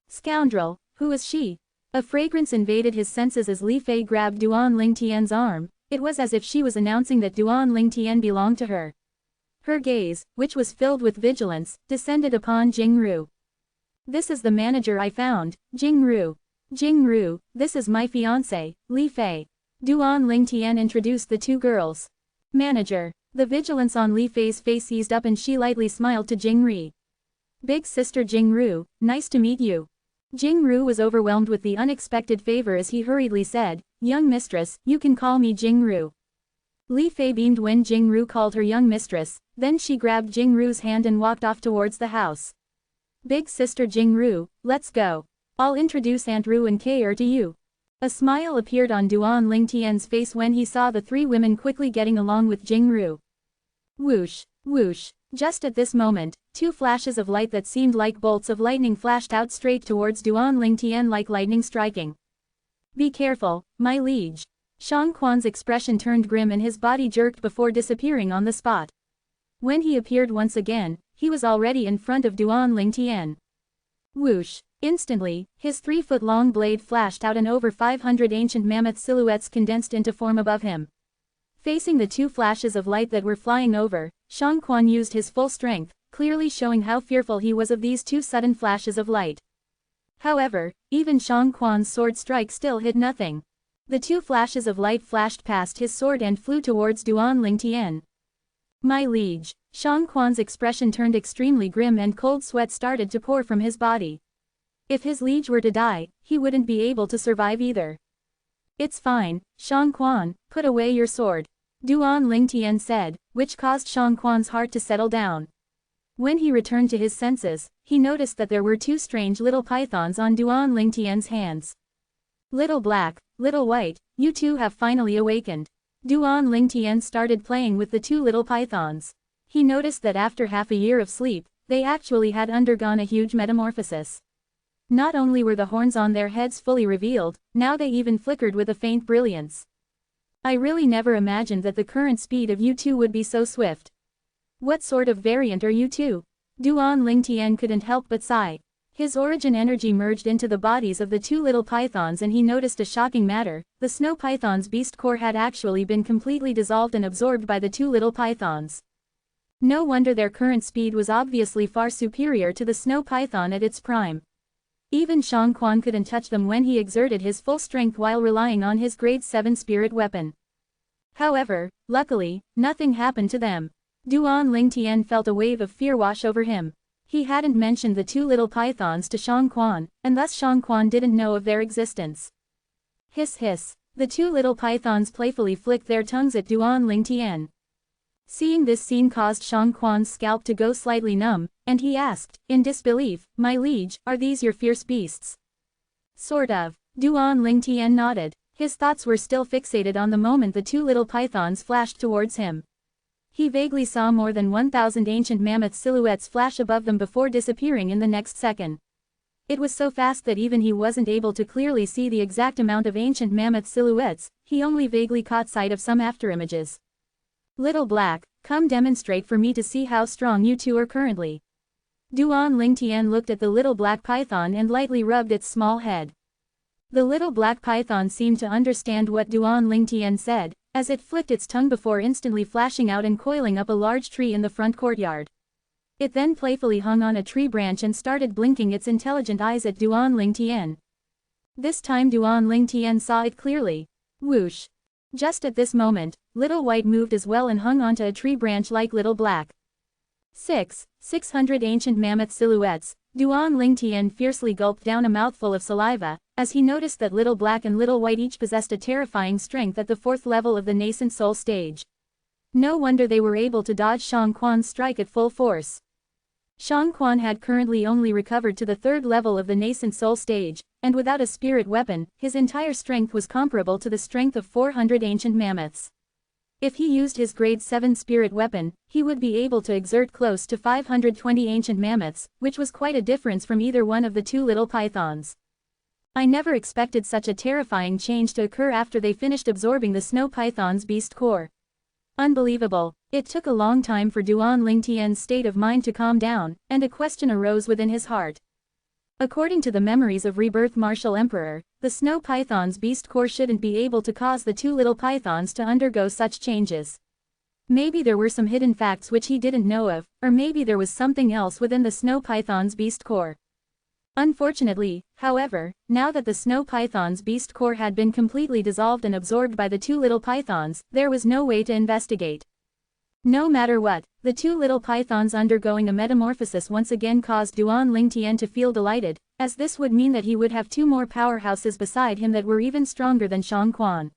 Scoundrel, who is she? A fragrance invaded his senses as Li Fei grabbed Duan Lingtian's arm. It was as if she was announcing that Duan Lingtian belonged to her. Her gaze, which was filled with vigilance, descended upon Jingru. This is the manager I found, Jingru. Jingru, this is my fiancé, Li Fei. Duan Lingtian introduced the two girls. Manager. The vigilance on Li Fei's face eased up and she lightly smiled to Jingru. Big sister Jingru, nice to meet you. Jingru was overwhelmed with the unexpected favor as he hurriedly said, young mistress, you can call me Jingru. Li Fei beamed when Jingru called her young mistress, then she grabbed Jingru's hand and walked off towards the house. Big sister Jingru, let's go. I'll introduce Aunt Ru and Kair to you. A smile appeared on Duan Lingtian's face when he saw the three women quickly getting along with Jingru. Whoosh, whoosh. Just at this moment, two flashes of light that seemed like bolts of lightning flashed out straight towards Duan Lingtian like lightning striking. Be careful, my liege. Shang Quan's expression turned grim and his body jerked before disappearing on the spot. When he appeared once again, he was already in front of Duan Lingtian. Whoosh. Instantly, his 3-foot-long blade flashed out and over 500 ancient mammoth silhouettes condensed into form above him. Facing the two flashes of light that were flying over, Shang Quan used his full strength, clearly showing how fearful he was of these two sudden flashes of light. However, even Shang Quan's sword strike still hit nothing. The two flashes of light flashed past his sword and flew towards Duan Lingtian. My liege. Shang Quan's expression turned extremely grim and cold sweat started to pour from his body. If his liege were to die, he wouldn't be able to survive either. It's fine, Shang Quan, put away your sword. Duan Lingtian said, which caused Shang Quan's heart to settle down. When he returned to his senses, he noticed that there were two strange little pythons on Duan Lingtian's hands. Little black, little white, you two have finally awakened. Duan Lingtian started playing with the two little pythons. He noticed that after half a year of sleep, they actually had undergone a huge metamorphosis. Not only were the horns on their heads fully revealed, now they even flickered with a faint brilliance. I really never imagined that the current speed of you two would be so swift. What sort of variant are you two? Duan Lingtian couldn't help but sigh. His origin energy merged into the bodies of the two little pythons and he noticed a shocking matter, the snow python's beast core had actually been completely dissolved and absorbed by the two little pythons. No wonder their current speed was obviously far superior to the snow python at its prime. Even Shang Quan couldn't touch them when he exerted his full strength while relying on his grade 7 spirit weapon. However, luckily, nothing happened to them. Duan Lingtian felt a wave of fear wash over him. He hadn't mentioned the two little pythons to Shang Quan, and thus Shang Quan didn't know of their existence. Hiss hiss. The two little pythons playfully flicked their tongues at Duan Lingtian. Seeing this scene caused Shang Quan's scalp to go slightly numb, and he asked, in disbelief, my liege, are these your fierce beasts? Sort of. Duan Lingtian nodded. His thoughts were still fixated on the moment the two little pythons flashed towards him. He vaguely saw more than 1,000 ancient mammoth silhouettes flash above them before disappearing in the next second. It was so fast that even he wasn't able to clearly see the exact amount of ancient mammoth silhouettes, he only vaguely caught sight of some afterimages. Little Black, come demonstrate for me to see how strong you two are currently. Duan Lingtian looked at the little black python and lightly rubbed its small head. The little black python seemed to understand what Duan Lingtian said, as it flicked its tongue before instantly flashing out and coiling up a large tree in the front courtyard. It then playfully hung on a tree branch and started blinking its intelligent eyes at Duan Lingtian. This time Duan Lingtian saw it clearly. Whoosh. Just at this moment, Little White moved as well and hung onto a tree branch like Little Black. 600 ancient mammoth silhouettes. Duan Lingtian fiercely gulped down a mouthful of saliva, as he noticed that Little Black and Little White each possessed a terrifying strength at the 4th level of the nascent soul stage. No wonder they were able to dodge Shang Quan's strike at full force. Shang Quan had currently only recovered to the 3rd level of the nascent soul stage, and without a spirit weapon, his entire strength was comparable to the strength of 400 ancient mammoths. If he used his grade 7 spirit weapon, he would be able to exert close to 520 ancient mammoths, which was quite a difference from either one of the two little pythons. I never expected such a terrifying change to occur after they finished absorbing the snow python's beast core. Unbelievable. It took a long time for Duan Lingtian's state of mind to calm down, and a question arose within his heart. According to the memories of Rebirth Martial Emperor, the Snow Python's beast core shouldn't be able to cause the two little pythons to undergo such changes. Maybe there were some hidden facts which he didn't know of, or maybe there was something else within the Snow Python's beast core. Unfortunately, however, now that the Snow Python's beast core had been completely dissolved and absorbed by the two little pythons, there was no way to investigate. No matter what, the two little pythons undergoing a metamorphosis once again caused Duan Lingtian to feel delighted, as this would mean that he would have two more powerhouses beside him that were even stronger than Shang Quan.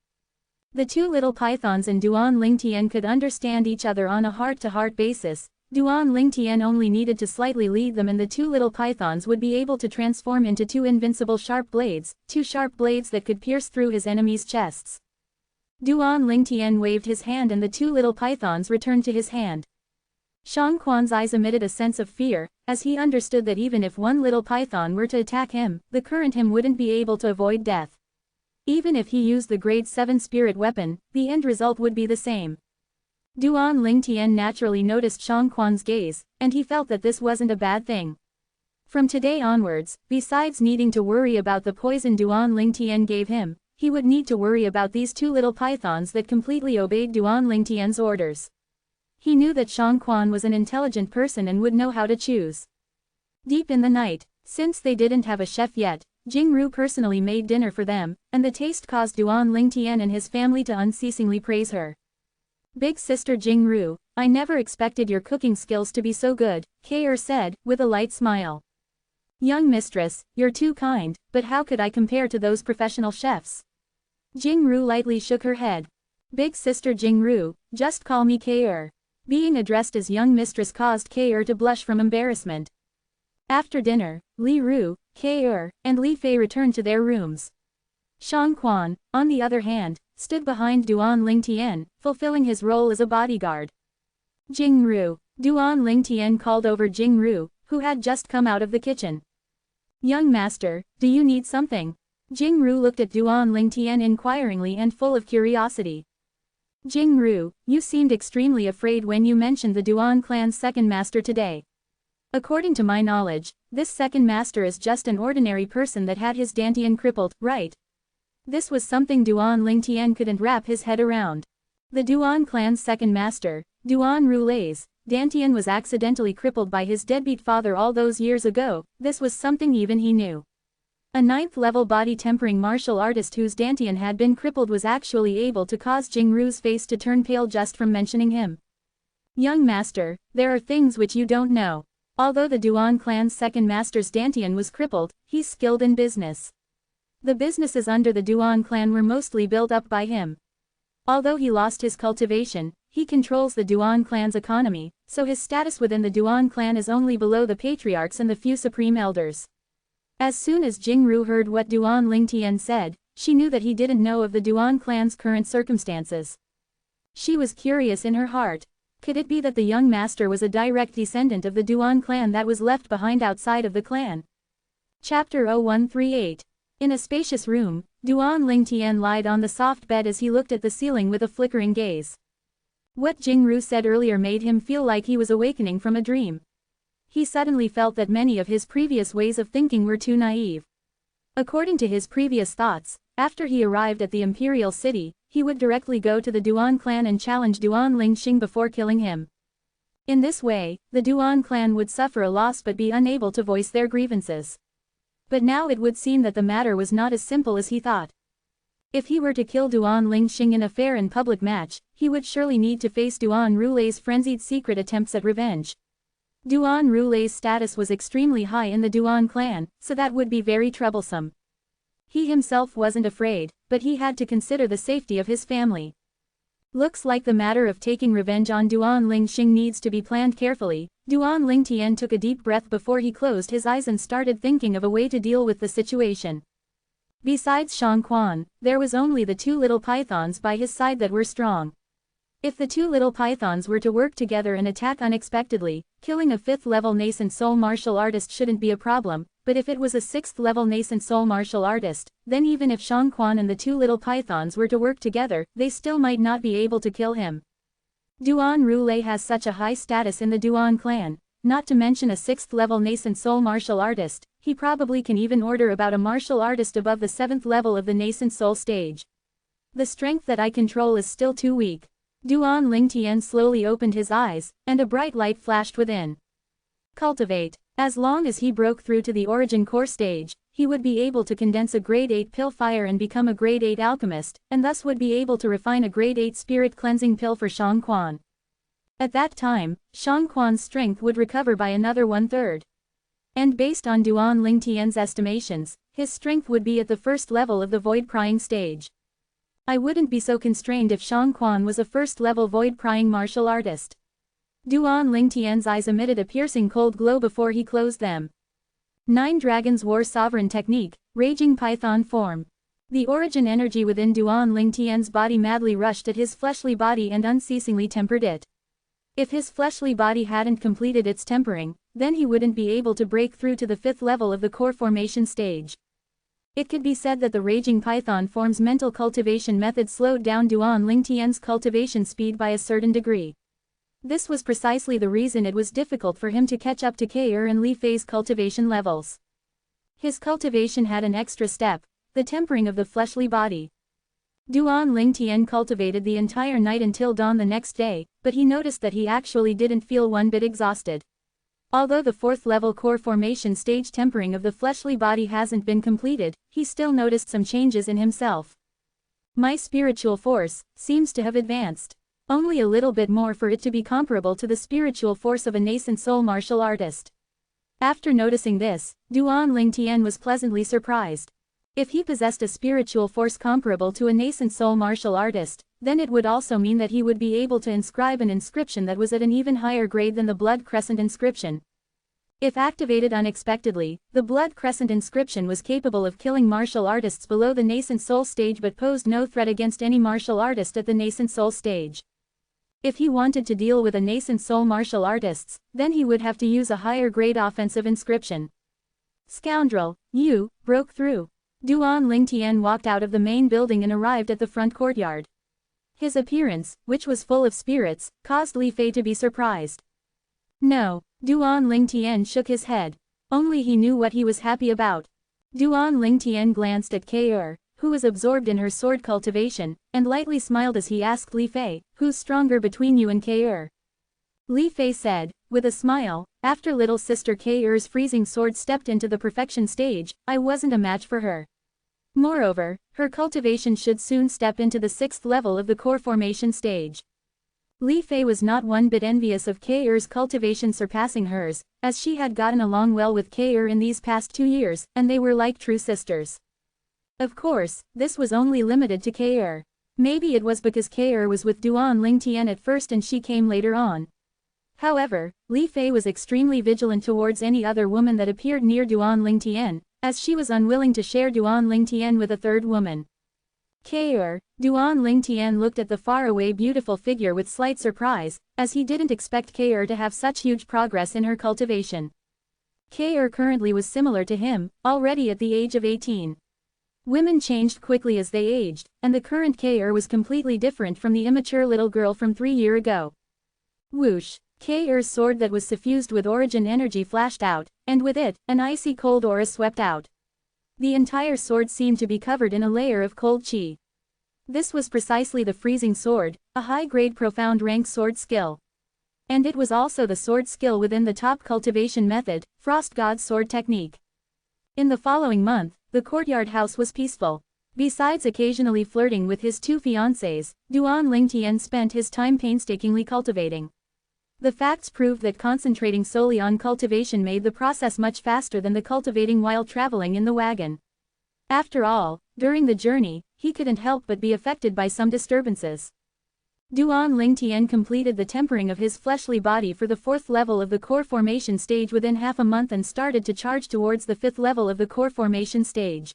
The two little pythons and Duan Lingtian could understand each other on a heart-to-heart basis. Duan Lingtian only needed to slightly lead them and the two little pythons would be able to transform into two invincible sharp blades, two sharp blades that could pierce through his enemies' chests. Duan Lingtian waved his hand and the two little pythons returned to his hand. Shang Quan's eyes emitted a sense of fear, as he understood that even if one little python were to attack him, the current him wouldn't be able to avoid death. Even if he used the grade 7 spirit weapon, the end result would be the same. Duan Lingtian naturally noticed Shang Quan's gaze, and he felt that this wasn't a bad thing. From today onwards, besides needing to worry about the poison Duan Lingtian gave him, he would need to worry about these two little pythons that completely obeyed Duan Lingtian's orders. He knew that Shang Quan was an intelligent person and would know how to choose. Deep in the night, since they didn't have a chef yet, Jingru personally made dinner for them, and the taste caused Duan Lingtian and his family to unceasingly praise her. "Big sister Jingru, I never expected your cooking skills to be so good," Kair said, with a light smile. "Young mistress, you're too kind, but how could I compare to those professional chefs?" Jingru lightly shook her head. "Big sister Jingru, just call me Kair." Being addressed as young mistress caused Kair to blush from embarrassment. After dinner, Li Ru, Kair, and Li Fei returned to their rooms. Shang Quan, on the other hand, stood behind Duan Lingtian, fulfilling his role as a bodyguard. "Jingru." Duan Lingtian called over Jingru, who had just come out of the kitchen. "Young master, do you need something?" Jingru looked at Duan Lingtian inquiringly and full of curiosity. "Jingru, you seemed extremely afraid when you mentioned the Duan clan's second master today. According to my knowledge, this second master is just an ordinary person that had his Dantian crippled, right?" This was something Duan Lingtian couldn't wrap his head around. The Duan clan's second master, Duan Rulei's Dantian was accidentally crippled by his deadbeat father all those years ago. This was something even he knew. A 9th-level body-tempering martial artist whose Dantian had been crippled was actually able to cause Jingru's face to turn pale just from mentioning him. "Young master, there are things which you don't know. Although the Duan clan's second master's Dantian was crippled, he's skilled in business. The businesses under the Duan clan were mostly built up by him. Although he lost his cultivation, he controls the Duan clan's economy, so his status within the Duan clan is only below the patriarchs and the few supreme elders." As soon as Jingru heard what Duan Lingtian said, she knew that he didn't know of the Duan clan's current circumstances. She was curious in her heart. Could it be that the young master was a direct descendant of the Duan clan that was left behind outside of the clan? Chapter 0138. In a spacious room, Duan Lingtian lied on the soft bed as he looked at the ceiling with a flickering gaze. What Jingru said earlier made him feel like he was awakening from a dream. He suddenly felt that many of his previous ways of thinking were too naive. According to his previous thoughts, after he arrived at the imperial city, he would directly go to the Duan clan and challenge Duan Lingxing before killing him. In this way, the Duan clan would suffer a loss but be unable to voice their grievances. But now it would seem that the matter was not as simple as he thought. If he were to kill Duan Lingxing in a fair and public match, he would surely need to face Duan Rulei's frenzied secret attempts at revenge. Duan Rulei's status was extremely high in the Duan clan, so that would be very troublesome. He himself wasn't afraid, but he had to consider the safety of his family. Looks like the matter of taking revenge on Duan Lingxing needs to be planned carefully. Duan Lingtian took a deep breath before he closed his eyes and started thinking of a way to deal with the situation. Besides Shang Quan, there was only the two little pythons by his side that were strong. If the two little pythons were to work together and attack unexpectedly, killing a 5th-level nascent soul martial artist shouldn't be a problem, but if it was a 6th-level nascent soul martial artist, then even if Shang Quan and the two little pythons were to work together, they still might not be able to kill him. Duan Rulei has such a high status in the Duan clan, not to mention a 6th-level nascent soul martial artist. he probably can even order about a martial artist above the 7th level of the nascent soul stage. The strength that I control is still too weak. Duan Lingtian slowly opened his eyes, and a bright light flashed within. Cultivate. As long as he broke through to the origin core stage, he would be able to condense a grade 8 pill fire and become a grade 8 alchemist, and thus would be able to refine a grade 8 spirit cleansing pill for Shang Quan. At that time, Shang Quan's strength would recover by another 1/3. And based on Duan Lingtian's estimations, his strength would be at the first level of the void prying stage. I wouldn't be so constrained if Shang Quan was a first-level void prying martial artist. Duan Lingtian's eyes emitted a piercing cold glow before he closed them. 9 Dragons War Sovereign Technique, Raging Python Form. The origin energy within Duan Lingtian's body madly rushed at his fleshly body and unceasingly tempered it. If his fleshly body hadn't completed its tempering, then he wouldn't be able to break through to the 5th level of the core formation stage. It could be said that the Raging Python Form's mental cultivation method slowed down Duan Lingtian's cultivation speed by a certain degree. This was precisely the reason it was difficult for him to catch up to Ke and Li Fei's cultivation levels. His cultivation had an extra step, the tempering of the fleshly body. Duan Lingtian cultivated the entire night until dawn the next day, but he noticed that he actually didn't feel one bit exhausted. Although the 4th level core formation stage tempering of the fleshly body hasn't been completed, he still noticed some changes in himself. My spiritual force seems to have advanced. Only a little bit more for it to be comparable to the spiritual force of a nascent soul martial artist. After noticing this, Duan Lingtian was pleasantly surprised. If he possessed a spiritual force comparable to a nascent soul martial artist, then it would also mean that he would be able to inscribe an inscription that was at an even higher grade than the Blood Crescent inscription. If activated unexpectedly, the Blood Crescent inscription was capable of killing martial artists below the nascent soul stage but posed no threat against any martial artist at the nascent soul stage. If he wanted to deal with a nascent soul martial artists, then he would have to use a higher grade offensive inscription. Scoundrel, you broke through. Duan Lingtian walked out of the main building and arrived at the front courtyard. His appearance, which was full of spirits, caused Li Fei to be surprised. No, Duan Lingtian shook his head. Only he knew what he was happy about. Duan Lingtian glanced at Ke, who was absorbed in her sword cultivation, and lightly smiled as he asked Li Fei, "Who's stronger between you and Ke?" Li Fei said, with a smile, "After little sister Ke's freezing sword stepped into the perfection stage, I wasn't a match for her. Moreover, her cultivation should soon step into the 6th level of the core formation stage." Li Fei was not one bit envious of Ke's cultivation surpassing hers, as she had gotten along well with Ke in these past 2 years, and they were like true sisters. Of course, this was only limited to Ke. Maybe it was because Ke was with Duan Lingtian at first and she came later on. However, Li Fei was extremely vigilant towards any other woman that appeared near Duan Lingtian, as she was unwilling to share Duan Lingtian with a third woman. Duan Lingtian looked at the faraway beautiful figure with slight surprise, as he didn't expect Ke to have such huge progress in her cultivation. Ke currently was similar to him, already at the age of 18. Women changed quickly as they aged, and the current Ke was completely different from the immature little girl from 3 years ago. Whoosh! Ke's sword that was suffused with origin energy flashed out, and with it, an icy cold aura swept out. The entire sword seemed to be covered in a layer of cold chi. This was precisely the freezing sword, a high-grade profound rank sword skill. And it was also the sword skill within the top cultivation method, Frost God's sword technique. In the following month, the courtyard house was peaceful. Besides occasionally flirting with his 2 fiancées, Duan Lingtian spent his time painstakingly cultivating. The facts proved that concentrating solely on cultivation made the process much faster than the cultivating while traveling in the wagon. After all, during the journey, he couldn't help but be affected by some disturbances. Duan Lingtian completed the tempering of his fleshly body for the 4th level of the core formation stage within half a month and started to charge towards the 5th level of the core formation stage.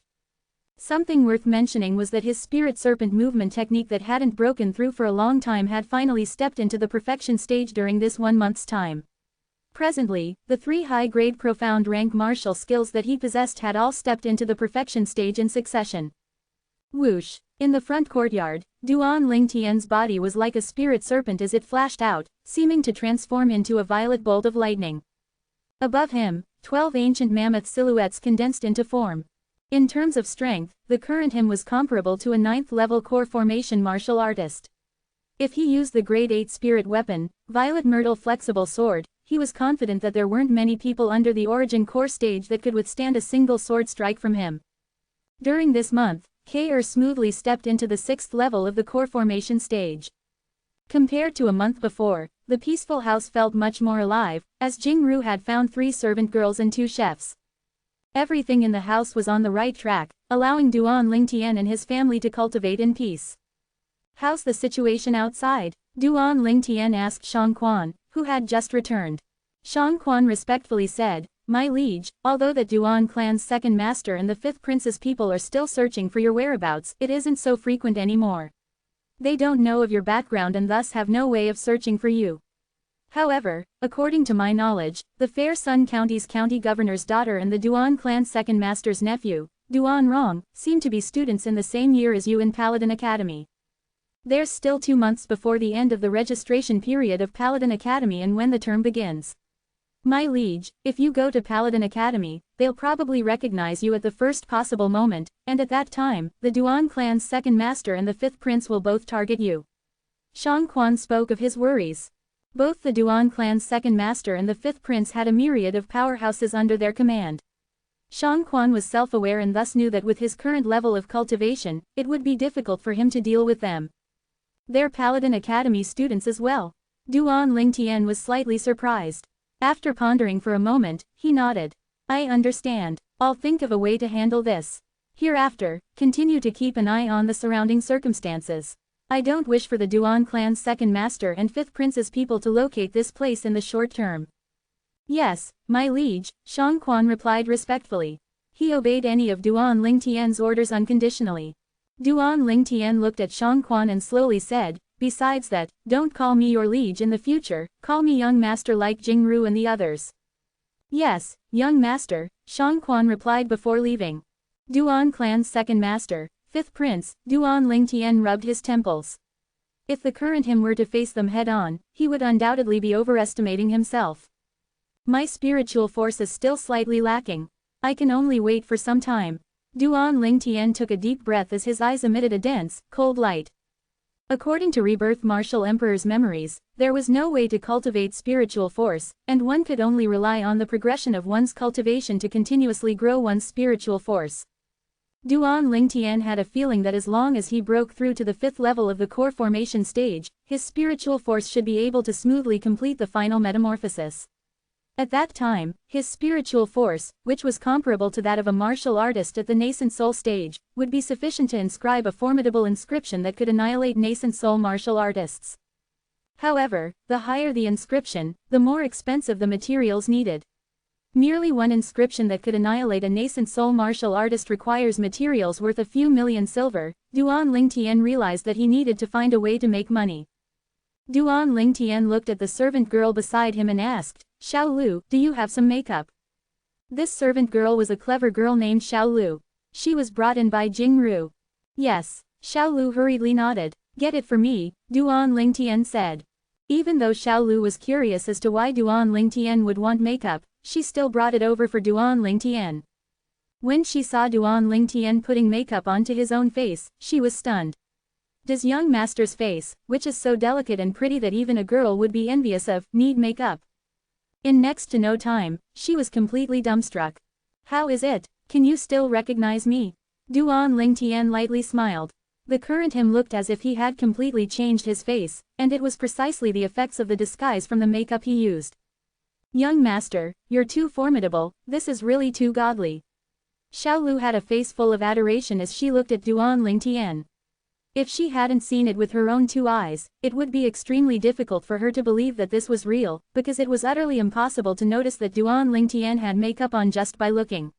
Something worth mentioning was that his spirit serpent movement technique that hadn't broken through for a long time had finally stepped into the perfection stage during this 1 month's time. Presently, the 3 high-grade profound rank martial skills that he possessed had all stepped into the perfection stage in succession. Whoosh! In the front courtyard, Duan Lingtian's body was like a spirit serpent as it flashed out, seeming to transform into a violet bolt of lightning. Above him, 12 ancient mammoth silhouettes condensed into form. In terms of strength, the current him was comparable to a 9th-level core formation martial artist. If he used the grade 8 spirit weapon, Violet Myrtle flexible sword, he was confident that there weren't many people under the origin core stage that could withstand a single sword strike from him. During this month, K.R. smoothly stepped into the 6th level of the core formation stage. Compared to a month before, the peaceful house felt much more alive, as Jing-Ru had found 3 servant girls and 2 chefs. Everything in the house was on the right track, allowing Duan Lingtian and his family to cultivate in peace. "How's the situation outside?" Duan Lingtian asked Shang Quan, who had just returned. Shang Quan respectfully said, "My liege, although the Duan clan's second master and the 5th prince's people are still searching for your whereabouts, it isn't so frequent anymore. They don't know of your background and thus have no way of searching for you. However, according to my knowledge, the Fair Sun County's county governor's daughter and the Duan clan's second master's nephew, Duan Rong, seem to be students in the same year as you in Paladin Academy. There's still 2 months before the end of the registration period of Paladin Academy and when the term begins. My liege, if you go to Paladin Academy, they'll probably recognize you at the first possible moment, and at that time, the Duan clan's second master and the 5th prince will both target you." Shang Quan spoke of his worries. Both the Duan clan's second master and the 5th prince had a myriad of powerhouses under their command. Shang Quan was self-aware and thus knew that with his current level of cultivation, it would be difficult for him to deal with them. They're Paladin Academy students as well. Duan Lingtian was slightly surprised. After pondering for a moment, he nodded. "I understand. I'll think of a way to handle this. Hereafter, continue to keep an eye on the surrounding circumstances. I don't wish for the Duan clan's second master and 5th prince's people to locate this place in the short term." "Yes, my liege," Shang Quan replied respectfully. He obeyed any of Duan Lingtian's orders unconditionally. Duan Lingtian looked at Shang Quan and slowly said, "Besides that, don't call me your liege in the future, call me young master like Jing-Ru and the others." "Yes, young master," Shang Quan replied before leaving. Duan clan's second master, 5th prince, Duan Lingtian rubbed his temples. If the current him were to face them head-on, he would undoubtedly be overestimating himself. "My spiritual force is still slightly lacking. I can only wait for some time." Duan Lingtian took a deep breath as his eyes emitted a dense, cold light. According to Rebirth Martial Emperor's memories, there was no way to cultivate spiritual force, and one could only rely on the progression of one's cultivation to continuously grow one's spiritual force. Duan Lingtian had a feeling that as long as he broke through to the 5th level of the core formation stage, his spiritual force should be able to smoothly complete the final metamorphosis. At that time, his spiritual force, which was comparable to that of a martial artist at the nascent soul stage, would be sufficient to inscribe a formidable inscription that could annihilate nascent soul martial artists. However, the higher the inscription, the more expensive the materials needed. Merely one inscription that could annihilate a nascent soul martial artist requires materials worth a few million silver. Duan Lingtian realized that he needed to find a way to make money. Duan Lingtian looked at the servant girl beside him and asked, "Xiao Lu, do you have some makeup?" This servant girl was a clever girl named Xiao Lu. She was brought in by Jing-Ru. "Yes." Xiao Lu hurriedly nodded. "Get it for me," Duan Lingtian said. Even though Xiao Lu was curious as to why Duan Lingtian would want makeup, she still brought it over for Duan Lingtian. When she saw Duan Lingtian putting makeup onto his own face, she was stunned. Does young master's face, which is so delicate and pretty that even a girl would be envious of, need makeup? In next to no time, she was completely dumbstruck. "How is it? Can you still recognize me?" Duan Lingtian lightly smiled. The current him looked as if he had completely changed his face, and it was precisely the effects of the disguise from the makeup he used. "Young master, you're too formidable, this is really too godly." Xiao Lu had a face full of adoration as she looked at Duan Lingtian. If she hadn't seen it with her own 2 eyes, it would be extremely difficult for her to believe that this was real, because it was utterly impossible to notice that Duan Lingtian had makeup on just by looking.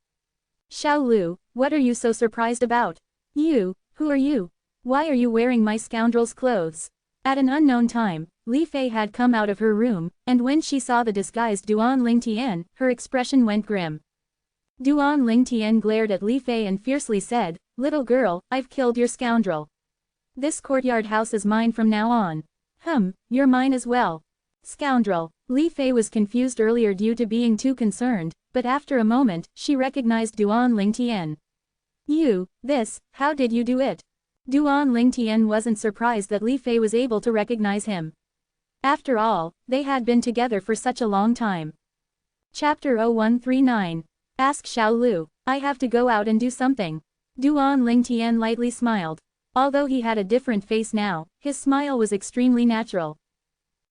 "Xiao Lu, what are you so surprised about? You, who are you? Why are you wearing my scoundrel's clothes?" At an unknown time, Li Fei had come out of her room, and when she saw the disguised Duan Lingtian, her expression went grim. Duan Lingtian glared at Li Fei and fiercely said, "Little girl, I've killed your scoundrel. This courtyard house is mine from now on." "You're mine as well. Scoundrel." Li Fei was confused earlier due to being too concerned, but after a moment, she recognized Duan Lingtian. How did you do it? Duan Lingtian wasn't surprised that Li Fei was able to recognize him. After all, they had been together for such a long time. Chapter 0139. Ask Xiao Lu. I have to go out and do something. Duan Lingtian lightly smiled. Although he had a different face now, his smile was extremely natural.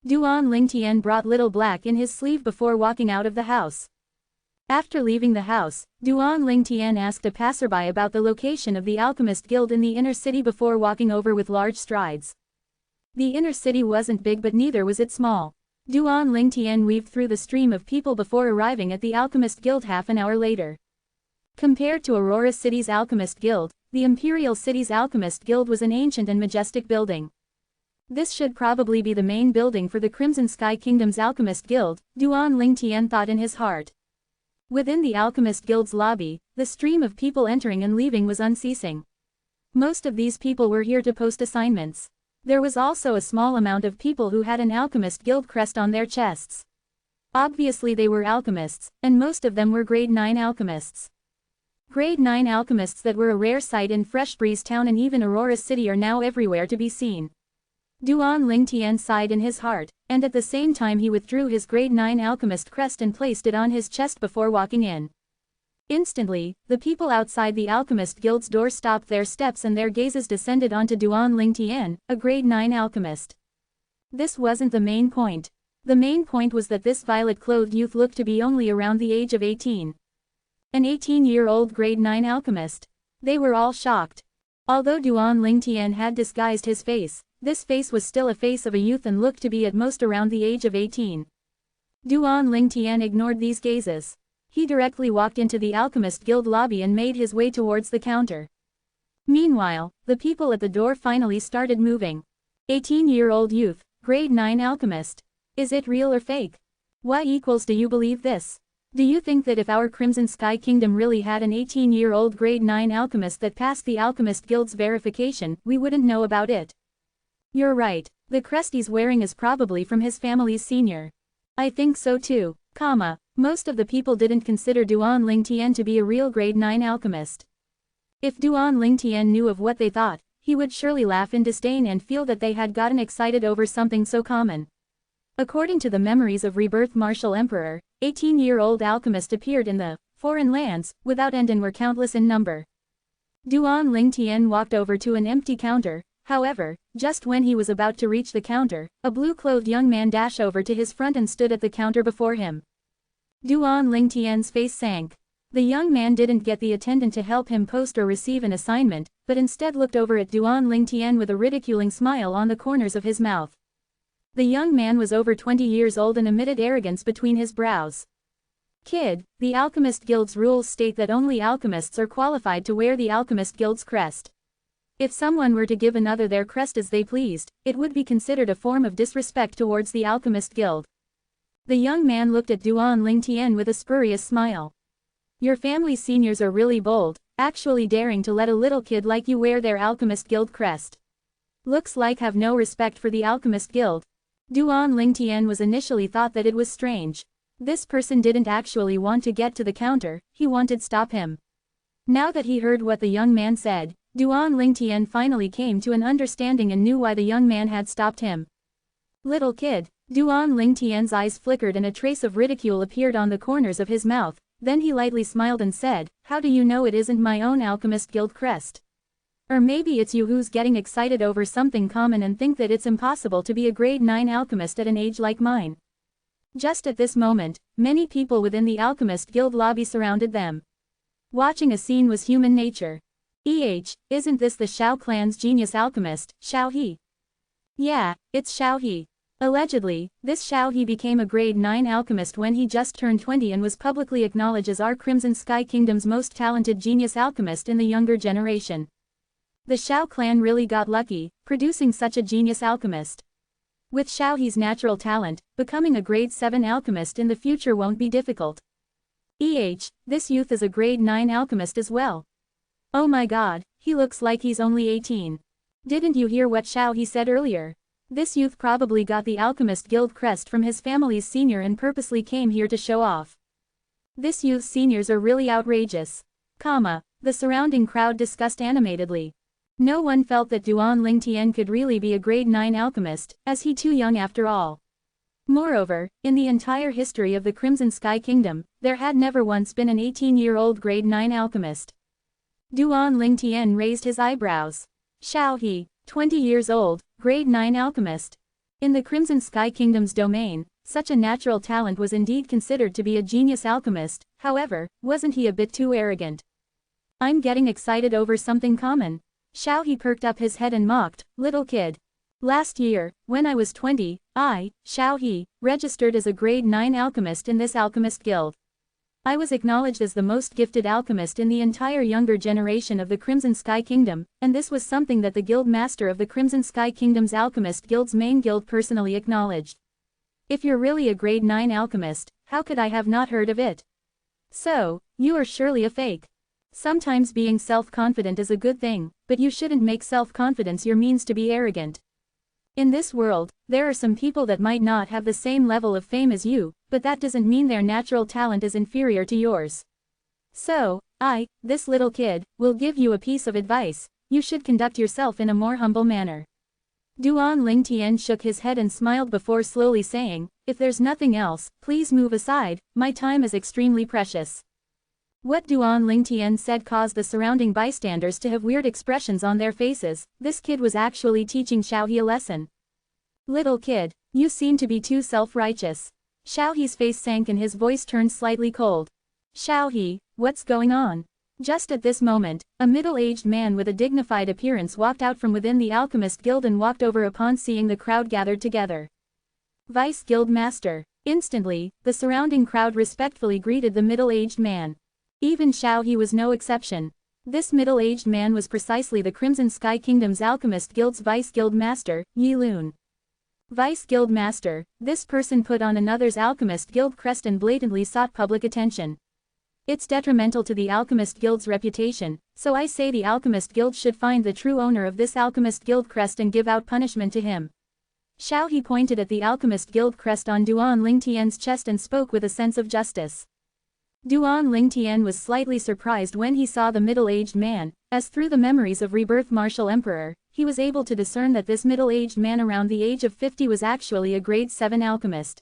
Duan Lingtian brought Little Black in his sleeve before walking out of the house. After leaving the house, Duan Lingtian asked a passerby about the location of the Alchemist Guild in the inner city before walking over with large strides. The inner city wasn't big but neither was it small. Duan Lingtian weaved through the stream of people before arriving at the Alchemist Guild half an hour later. Compared to Aurora City's Alchemist Guild, the Imperial City's Alchemist Guild was an ancient and majestic building. This should probably be the main building for the Crimson Sky Kingdom's Alchemist Guild, Duan Lingtian thought in his heart. Within the Alchemist Guild's lobby, the stream of people entering and leaving was unceasing. Most of these people were here to post assignments. There was also a small amount of people who had an Alchemist Guild crest on their chests. Obviously they were alchemists, and most of them were grade 9 alchemists. Grade 9 alchemists that were a rare sight in Fresh Breeze Town and even Aurora City are now everywhere to be seen. Duan Lingtian sighed in his heart, and at the same time he withdrew his grade 9 alchemist crest and placed it on his chest before walking in. Instantly, the people outside the Alchemist Guild's door stopped their steps and their gazes descended onto Duan Lingtian, a grade 9 alchemist. This wasn't the main point. The main point was that this violet-clothed youth looked to be only around the age of 18. An 18-year-old grade 9 alchemist. They were all shocked. Although Duan Lingtian had disguised his face, this face was still a face of a youth and looked to be at most around the age of 18. Duan Lingtian ignored these gazes. He directly walked into the Alchemist Guild lobby and made his way towards the counter. Meanwhile, the people at the door finally started moving. 18-year-old youth, grade 9 alchemist. Is it real or fake? Do you believe this? Do you think that if our Crimson Sky Kingdom really had an 18-year-old grade 9 alchemist that passed the Alchemist Guild's verification, we wouldn't know about it? You're right, the crest he's wearing is probably from his family's senior. I think so too, most of the people didn't consider Duan Lingtian to be a real grade 9 alchemist. If Duan Lingtian knew of what they thought, he would surely laugh in disdain and feel that they had gotten excited over something so common. According to the memories of Rebirth Martial Emperor, 18-year-old alchemist appeared in the foreign lands, without end and were countless in number. Duan Lingtian walked over to an empty counter. However, just when he was about to reach the counter, a blue-clothed young man dashed over to his front and stood at the counter before him. Duan Lingtian's face sank. The young man didn't get the attendant to help him post or receive an assignment, but instead looked over at Duan Lingtian with a ridiculing smile on the corners of his mouth. The young man was over 20 years old and emitted arrogance between his brows. Kid, the Alchemist Guild's rules state that only alchemists are qualified to wear the Alchemist Guild's crest. If someone were to give another their crest as they pleased, it would be considered a form of disrespect towards the Alchemist Guild. The young man looked at Duan Lingtian with a spurious smile. Your family's seniors are really bold, actually daring to let a little kid like you wear their Alchemist Guild crest. Looks like have no respect for the Alchemist Guild. Duan Lingtian was initially thought that it was strange. This person didn't actually want to get to the counter, he wanted to stop him. Now that he heard what the young man said, Duan Lingtian finally came to an understanding and knew why the young man had stopped him. Little kid. Duan Lingtian's eyes flickered and a trace of ridicule appeared on the corners of his mouth, then he lightly smiled and said, how do you know it isn't my own Alchemist Guild crest? Or maybe it's you who's getting excited over something common and think that it's impossible to be a grade 9 alchemist at an age like mine. Just at this moment, many people within the Alchemist Guild lobby surrounded them. Watching a scene was human nature. Isn't this the Xiao clan's genius alchemist, Xiao He? Yeah, it's Xiao He. Allegedly, this Xiao He became a grade 9 alchemist when he just turned 20 and was publicly acknowledged as our Crimson Sky Kingdom's most talented genius alchemist in the younger generation. The Xiao clan really got lucky, producing such a genius alchemist. With Xiao He's natural talent, becoming a grade 7 alchemist in the future won't be difficult. This youth is a grade 9 alchemist as well. Oh my god, he looks like he's only 18. Didn't you hear what Xiao He said earlier? This youth probably got the Alchemist Guild crest from his family's senior and purposely came here to show off. This youth's seniors are really outrageous. The surrounding crowd discussed animatedly. No one felt that Duan Lingtian could really be a grade 9 alchemist, as he too young after all. Moreover, in the entire history of the Crimson Sky Kingdom, there had never once been an 18-year-old grade 9 alchemist. Duan Lingtian raised his eyebrows. Xiao He, 20 years old, grade 9 alchemist. In the Crimson Sky Kingdom's domain, such a natural talent was indeed considered to be a genius alchemist. However, wasn't he a bit too arrogant? I'm getting excited over something common. Xiao He perked up his head and mocked, little kid. Last year, when I was 20, I, Xiao He, registered as a grade 9 alchemist in this alchemist guild. I was acknowledged as the most gifted alchemist in the entire younger generation of the Crimson Sky Kingdom, and this was something that the guild master of the Crimson Sky Kingdom's alchemist guild's main guild personally acknowledged. If you're really a grade 9 alchemist, how could I have not heard of it? So, you are surely a fake. Sometimes being self-confident is a good thing, but you shouldn't make self-confidence your means to be arrogant. In this world, there are some people that might not have the same level of fame as you, but that doesn't mean their natural talent is inferior to yours. So, this little kid, will give you a piece of advice: you should conduct yourself in a more humble manner. Duan Lingtian shook his head and smiled before slowly saying, if there's nothing else, please move aside, my time is extremely precious. What Duan Lingtian said caused the surrounding bystanders to have weird expressions on their faces. This kid was actually teaching Xiao He a lesson. Little kid, you seem to be too self-righteous. Xiao He's face sank and his voice turned slightly cold. Xiao He, what's going on? Just at this moment, a middle-aged man with a dignified appearance walked out from within the Alchemist Guild and walked over upon seeing the crowd gathered together. Vice Guild Master. Instantly, the surrounding crowd respectfully greeted the middle-aged man. Even Xiao He was no exception. This middle-aged man was precisely the Crimson Sky Kingdom's Alchemist Guild's Vice Guild Master, Yi Lun. Vice Guild Master, this person put on another's Alchemist Guild crest and blatantly sought public attention. It's detrimental to the Alchemist Guild's reputation, so I say the Alchemist Guild should find the true owner of this Alchemist Guild crest and give out punishment to him. Xiao He pointed at the Alchemist Guild crest on Duan Lingtian's chest and spoke with a sense of justice. Duan Lingtian was slightly surprised when he saw the middle-aged man, as through the memories of Rebirth Martial Emperor, he was able to discern that this middle-aged man around the age of 50 was actually a grade 7 alchemist.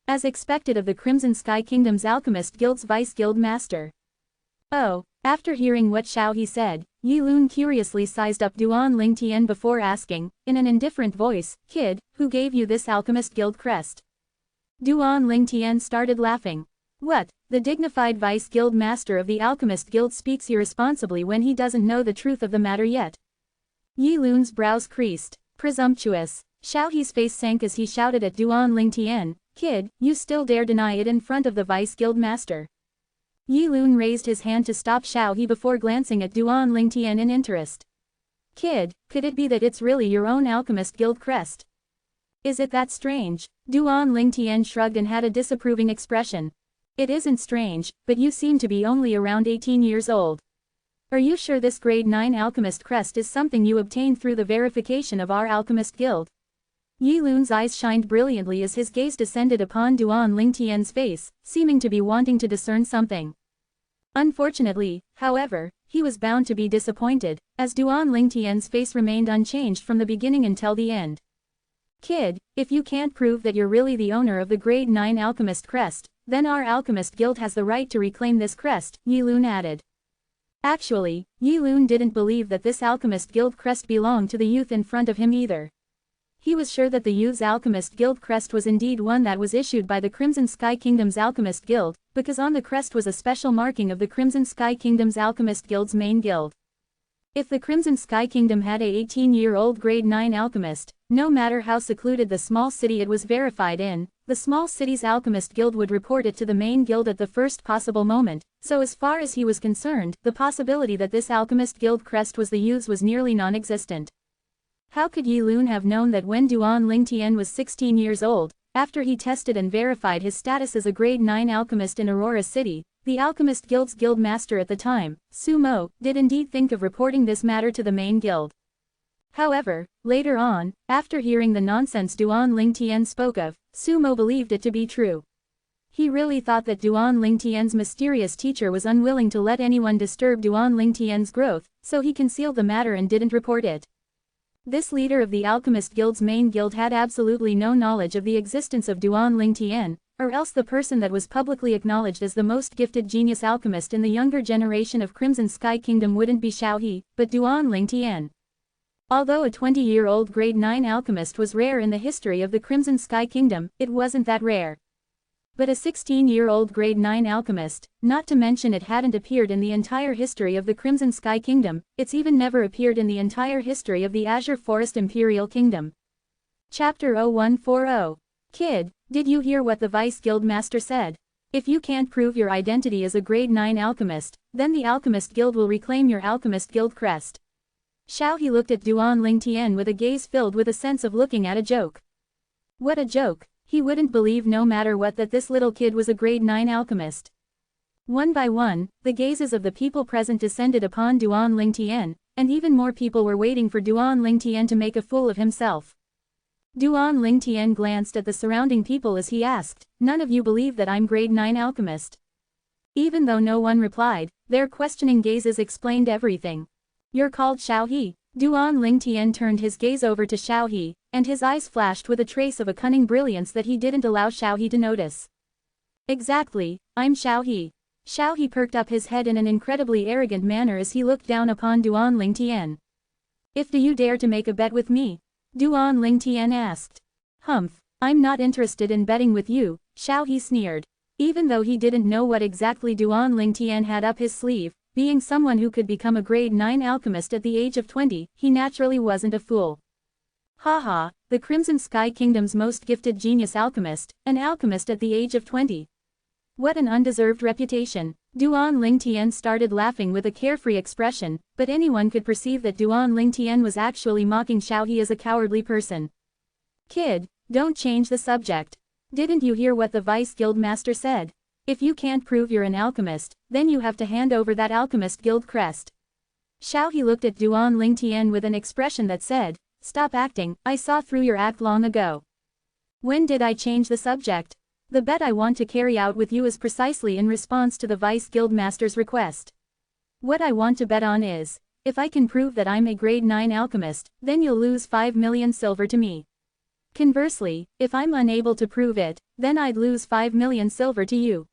As expected of the Crimson Sky Kingdom's Alchemist Guild's Vice Guild Master. Oh, after hearing what Xiao He said, Yi Lun curiously sized up Duan Lingtian before asking, in an indifferent voice, kid, who gave you this Alchemist Guild crest? Duan Lingtian started laughing. What, the dignified Vice Guild Master of the Alchemist Guild speaks irresponsibly when he doesn't know the truth of the matter yet? Yi Lun's brows creased. Presumptuous. Xiao He's face sank as he shouted at Duan Lingtian, kid, you still dare deny it in front of the Vice Guild Master? Yi Lun raised his hand to stop Xiao He before glancing at Duan Lingtian in interest. Kid, could it be that it's really your own Alchemist Guild crest? Is it that strange? Duan Lingtian shrugged and had a disapproving expression. It isn't strange, but you seem to be only around 18 years old. Are you sure this grade 9 alchemist crest is something you obtained through the verification of our Alchemist Guild? Yi Lun's eyes shined brilliantly as his gaze descended upon Duan Lingtian's face, seeming to be wanting to discern something. Unfortunately, however, he was bound to be disappointed, as Duan Lingtian's face remained unchanged from the beginning until the end. Kid, if you can't prove that you're really the owner of the grade 9 alchemist crest, then our Alchemist Guild has the right to reclaim this crest, Yi Lun added. Actually, Yi Lun didn't believe that this Alchemist Guild crest belonged to the youth in front of him either. He was sure that the youth's Alchemist Guild crest was indeed one that was issued by the Crimson Sky Kingdom's Alchemist Guild, because on the crest was a special marking of the Crimson Sky Kingdom's Alchemist Guild's main guild. If the Crimson Sky Kingdom had a 18-year-old grade 9 alchemist, no matter how secluded the small city it was verified in, the small city's Alchemist Guild would report it to the main guild at the first possible moment, so as far as he was concerned, the possibility that this Alchemist Guild crest was the youth's was nearly non-existent. How could Yi Lun have known that when Duan Lingtian was 16 years old, after he tested and verified his status as a grade 9 alchemist in Aurora City, the Alchemist Guild's guild master at the time, Su Mo, did indeed think of reporting this matter to the main guild? However, later on, after hearing the nonsense Duan Lingtian spoke of, Sumo believed it to be true. He really thought that Duan Lingtian's mysterious teacher was unwilling to let anyone disturb Duan Lingtian's growth, so he concealed the matter and didn't report it. This leader of the Alchemist Guild's main guild had absolutely no knowledge of the existence of Duan Lingtian, or else the person that was publicly acknowledged as the most gifted genius alchemist in the younger generation of Crimson Sky Kingdom wouldn't be Xiaohe, but Duan Lingtian. Although a 20-year-old grade 9 alchemist was rare in the history of the Crimson Sky Kingdom, it wasn't that rare. But a 16-year-old grade 9 alchemist, not to mention it hadn't appeared in the entire history of the Crimson Sky Kingdom, it's even never appeared in the entire history of the Azure Forest Imperial Kingdom. Chapter 0140. Kid, did you hear what the Vice Guild Master said? If you can't prove your identity as a grade 9 alchemist, then the Alchemist Guild will reclaim your Alchemist Guild crest. Xiaohe looked at Duan Lingtian with a gaze filled with a sense of looking at a joke. What a joke! He wouldn't believe no matter what that this little kid was a grade 9 alchemist. One by one, the gazes of the people present descended upon Duan Lingtian, and even more people were waiting for Duan Lingtian to make a fool of himself. Duan Lingtian glanced at the surrounding people as he asked, "None of you believe that I'm grade 9 alchemist?" Even though no one replied, their questioning gazes explained everything. "You're called Xiaohe?" Duan Lingtian turned his gaze over to Xiaohe, and his eyes flashed with a trace of a cunning brilliance that he didn't allow Xiaohe to notice. "Exactly, I'm Xiaohe." Xiaohe perked up his head in an incredibly arrogant manner as he looked down upon Duan Lingtian. "If do you dare to make a bet with me?" Duan Lingtian asked. "Humph, I'm not interested in betting with you," Xiaohe sneered. Even though he didn't know what exactly Duan Lingtian had up his sleeve, being someone who could become a grade 9 alchemist at the age of 20, he naturally wasn't a fool. Haha, the Crimson Sky Kingdom's most gifted genius alchemist, an alchemist at the age of 20. What an undeserved reputation. Duan Lingtian started laughing with a carefree expression, but anyone could perceive that Duan Lingtian was actually mocking Xiaohe as a cowardly person. "Kid, don't change the subject. Didn't you hear what the Vice Guild Master said? If you can't prove you're an alchemist, then you have to hand over that Alchemist Guild crest." Xiaohe looked at Duan Lingtian with an expression that said, "Stop acting, I saw through your act long ago." "When did I change the subject? The bet I want to carry out with you is precisely in response to the Vice Guild Master's request. What I want to bet on is, if I can prove that I'm a grade 9 alchemist, then you'll lose 5 million silver to me. Conversely, if I'm unable to prove it, then I'd lose 5 million silver to you.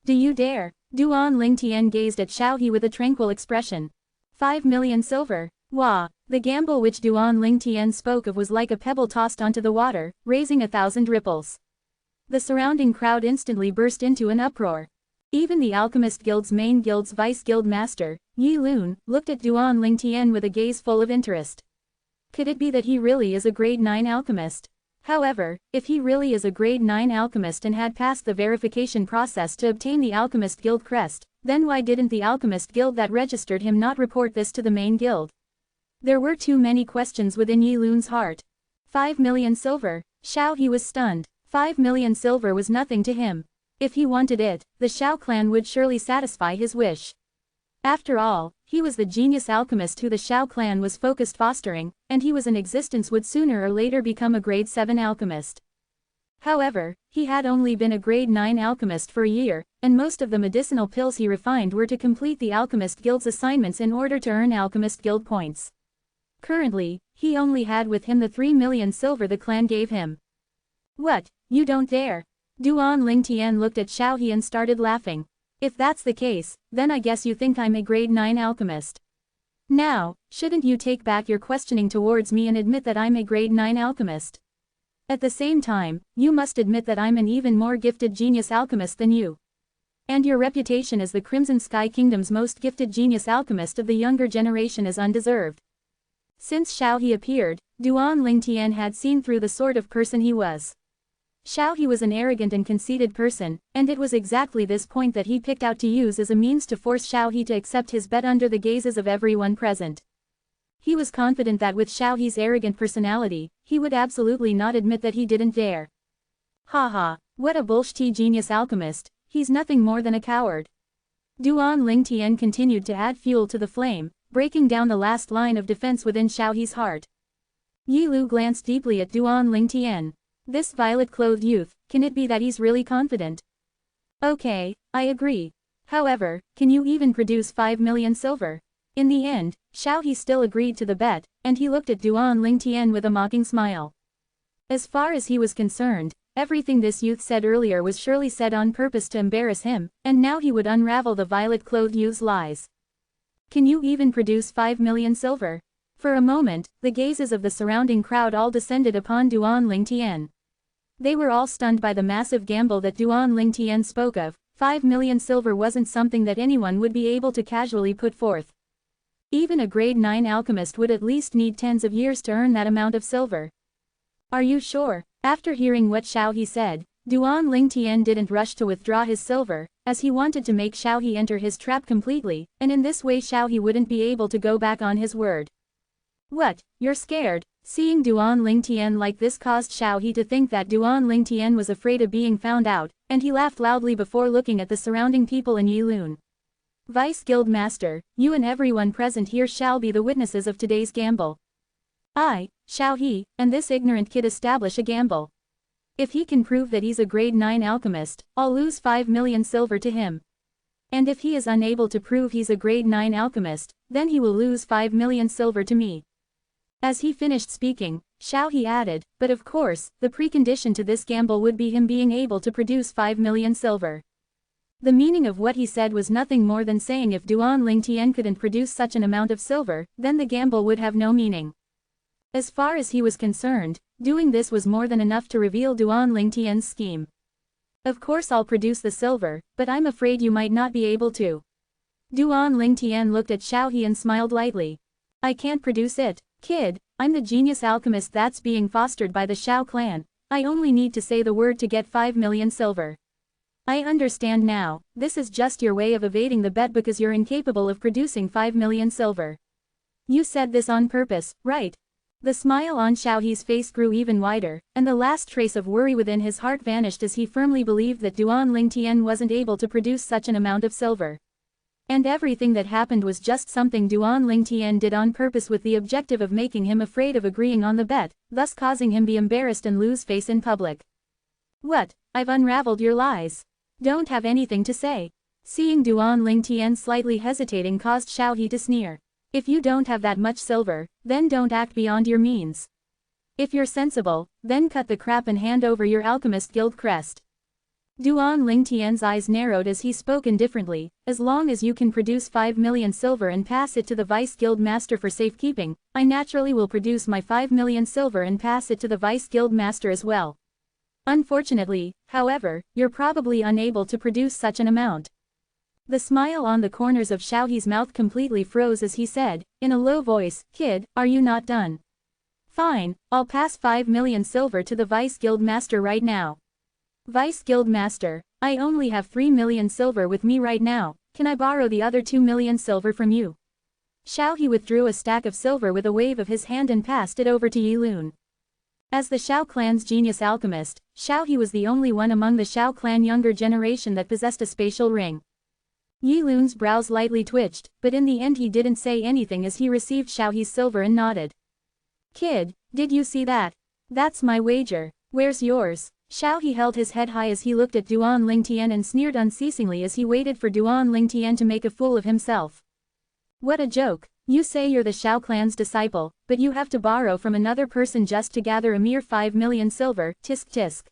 Do you dare?" Duan Lingtian gazed at Xiaohe with a tranquil expression. 5 million silver? Wah! The gamble which Duan Lingtian spoke of was like a pebble tossed onto the water, raising 1,000 ripples. The surrounding crowd instantly burst into an uproar. Even the Alchemist Guild's main guild's Vice Guild Master, Yi Lun, looked at Duan Lingtian with a gaze full of interest. Could it be that he really is a grade 9 alchemist? However, if he really is a grade 9 alchemist and had passed the verification process to obtain the Alchemist Guild crest, then why didn't the Alchemist Guild that registered him not report this to the main guild? There were too many questions within Yi Lun's heart. 5 million silver. Xiaohe was stunned. 5 million silver was nothing to him. If he wanted it, the Xiao clan would surely satisfy his wish. After all, he was the genius alchemist who the Xiao clan was focused fostering, and he was in existence would sooner or later become a grade 7 alchemist. However, he had only been a grade 9 alchemist for a year, and most of the medicinal pills he refined were to complete the Alchemist Guild's assignments in order to earn Alchemist Guild points. Currently, he only had with him the 3 million silver the clan gave him. "What, you don't dare?" Duan Lingtian looked at Xiaohe and started laughing. "If that's the case, then I guess you think I'm a grade 9 alchemist. Now, shouldn't you take back your questioning towards me and admit that I'm a grade 9 alchemist? At the same time, you must admit that I'm an even more gifted genius alchemist than you. And your reputation as the Crimson Sky Kingdom's most gifted genius alchemist of the younger generation is undeserved." Since Xiaohe appeared, Duan Lingtian had seen through the sort of person he was. Xiaohe was an arrogant and conceited person, and it was exactly this point that he picked out to use as a means to force Xiaohe to accept his bet under the gazes of everyone present. He was confident that with Xiaohe's arrogant personality, he would absolutely not admit that he didn't dare. Haha, what a bullshit genius alchemist, he's nothing more than a coward. Duan Lingtian continued to add fuel to the flame, breaking down the last line of defense within Xiaohe's heart. Yi Lu glanced deeply at Duan Lingtian. This violet-clothed youth, can it be that he's really confident? Okay, I agree. However, can you even produce 5 million silver? In the end, Xiaohe still agreed to the bet, and he looked at Duan Lingtian with a mocking smile. As far as he was concerned, everything this youth said earlier was surely said on purpose to embarrass him, and now he would unravel the violet-clothed youth's lies. Can you even produce 5 million silver? For a moment, the gazes of the surrounding crowd all descended upon Duan Lingtian. They were all stunned by the massive gamble that Duan Lingtian spoke of. 5 million silver wasn't something that anyone would be able to casually put forth. Even a grade 9 alchemist would at least need tens of years to earn that amount of silver. Are you sure? After hearing what Xiaohe said, Duan Lingtian didn't rush to withdraw his silver, as he wanted to make Xiaohe enter his trap completely, and in this way Xiaohe wouldn't be able to go back on his word. What, you're scared? Seeing Duan Lingtian like this caused Xiaohe to think that Duan Lingtian was afraid of being found out, and he laughed loudly before looking at the surrounding people in Yilun. Vice Guild Master, you and everyone present here shall be the witnesses of today's gamble. I, Xiaohe, and this ignorant kid establish a gamble. If he can prove that he's a grade 9 alchemist, I'll lose 5 million silver to him. And if he is unable to prove he's a grade 9 alchemist, then he will lose 5 million silver to me. As he finished speaking, Xiaohe added, but of course, the precondition to this gamble would be him being able to produce 5 million silver. The meaning of what he said was nothing more than saying if Duan Lingtian couldn't produce such an amount of silver, then the gamble would have no meaning. As far as he was concerned, doing this was more than enough to reveal Duan Lingtian's scheme. Of course I'll produce the silver, but I'm afraid you might not be able to. Duan Lingtian looked at Xiaohe and smiled lightly. I can't produce it, kid, I'm the genius alchemist that's being fostered by the Xiao clan. I only need to say the word to get 5 million silver. I understand now, this is just your way of evading the bet because you're incapable of producing 5 million silver. You said this on purpose, right? The smile on Xiaohe's face grew even wider, and the last trace of worry within his heart vanished as he firmly believed that Duan Lingtian wasn't able to produce such an amount of silver. And everything that happened was just something Duan Lingtian did on purpose with the objective of making him afraid of agreeing on the bet, thus causing him be embarrassed and lose face in public. What, I've unraveled your lies. Don't have anything to say. Seeing Duan Lingtian slightly hesitating caused Xiaohe to sneer. If you don't have that much silver, then don't act beyond your means. If you're sensible, then cut the crap and hand over your alchemist guild crest. Duan Lingtian's eyes narrowed as he spoke indifferently, as long as you can produce 5 million silver and pass it to the vice guild master for safekeeping, I naturally will produce my 5 million silver and pass it to the vice guild master as well. Unfortunately, however, you're probably unable to produce such an amount. The smile on the corners of Xiaohe's mouth completely froze as he said, in a low voice, kid, are you not done? Fine, I'll pass 5 million silver to the vice guild master right now. Vice guild master, I only have 3 million silver with me right now, can I borrow the other 2 million silver from you? Xiaohe withdrew a stack of silver with a wave of his hand and passed it over to Yilun. As the Xiao clan's genius alchemist, Xiaohe was the only one among the Xiao clan younger generation that possessed a spatial ring. Yilun's brows lightly twitched, but in the end he didn't say anything as he received Xiaohe's silver and nodded. Kid, did you see that? That's my wager. Where's yours? Xiaohe held his head high as he looked at Duan Lingtian and sneered unceasingly as he waited for Duan Lingtian to make a fool of himself. What a joke. You say you're the Xiao clan's disciple, but you have to borrow from another person just to gather a mere 5 million silver, tisk tisk.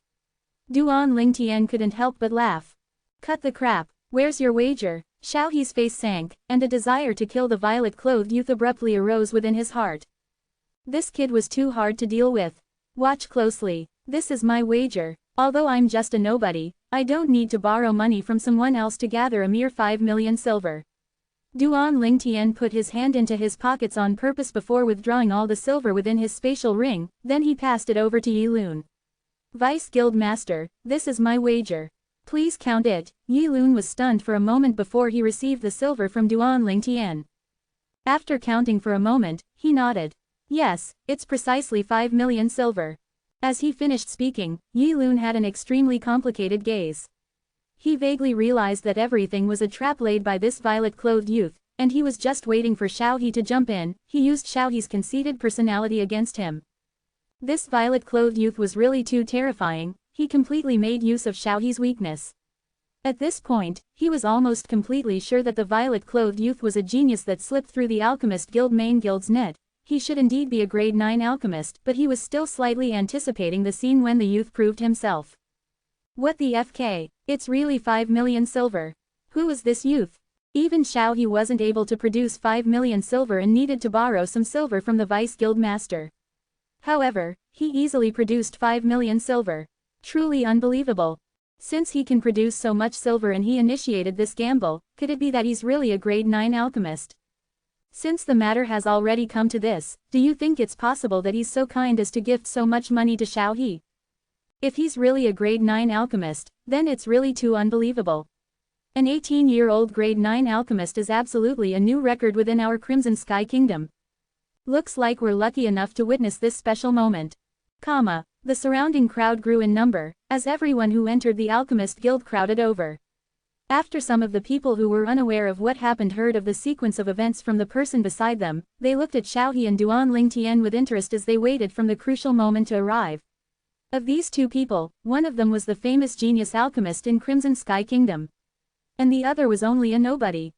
Duan Lingtian couldn't help but laugh. Cut the crap, where's your wager? Xiaohe's face sank, and a desire to kill the violet-clothed youth abruptly arose within his heart. This kid was too hard to deal with. Watch closely, this is my wager. Although I'm just a nobody, I don't need to borrow money from someone else to gather a mere 5 million silver. Duan Lingtian put his hand into his pockets on purpose before withdrawing all the silver within his spatial ring, then he passed it over to Yilun. Vice Guild Master, this is my wager. Please count it. Yilun was stunned for a moment before he received the silver from Duan Lingtian. After counting for a moment, he nodded. Yes, it's precisely 5 million silver. As he finished speaking, Yilun had an extremely complicated gaze. He vaguely realized that everything was a trap laid by this violet-clothed youth, And he was just waiting for Xiao He to jump in. He used Xiao He's conceited personality against him. This violet-clothed youth was really too terrifying. He completely made use of Xiao He's weakness. At this point, he was almost completely sure that the violet-clothed youth was a genius that slipped through the Alchemist Guild main guild's net. He should indeed be a grade 9 alchemist, but he was still slightly anticipating the scene when the youth proved himself. What the FK? It's really 5 million silver. Who is this youth? Even Xiao He wasn't able to produce 5 million silver and needed to borrow some silver from the vice guild master. However, he easily produced 5 million silver. Truly unbelievable. Since he can produce so much silver and he initiated this gamble, could it be that he's really a grade 9 alchemist? Since the matter has already come to this, do you think it's possible that he's so kind as to gift so much money to Xiao He? If he's really a grade 9 alchemist, then it's really too unbelievable. An 18-year-old grade 9 alchemist is absolutely a new record within our Crimson Sky Kingdom. Looks like we're lucky enough to witness this special moment. The surrounding crowd grew in number, as everyone who entered the Alchemist Guild crowded over. After some of the people who were unaware of what happened heard of the sequence of events from the person beside them, they looked at Xiao He and Duan Lingtian with interest as they waited for the crucial moment to arrive. Of these two people, one of them was the famous genius alchemist in Crimson Sky Kingdom. And the other was only a nobody.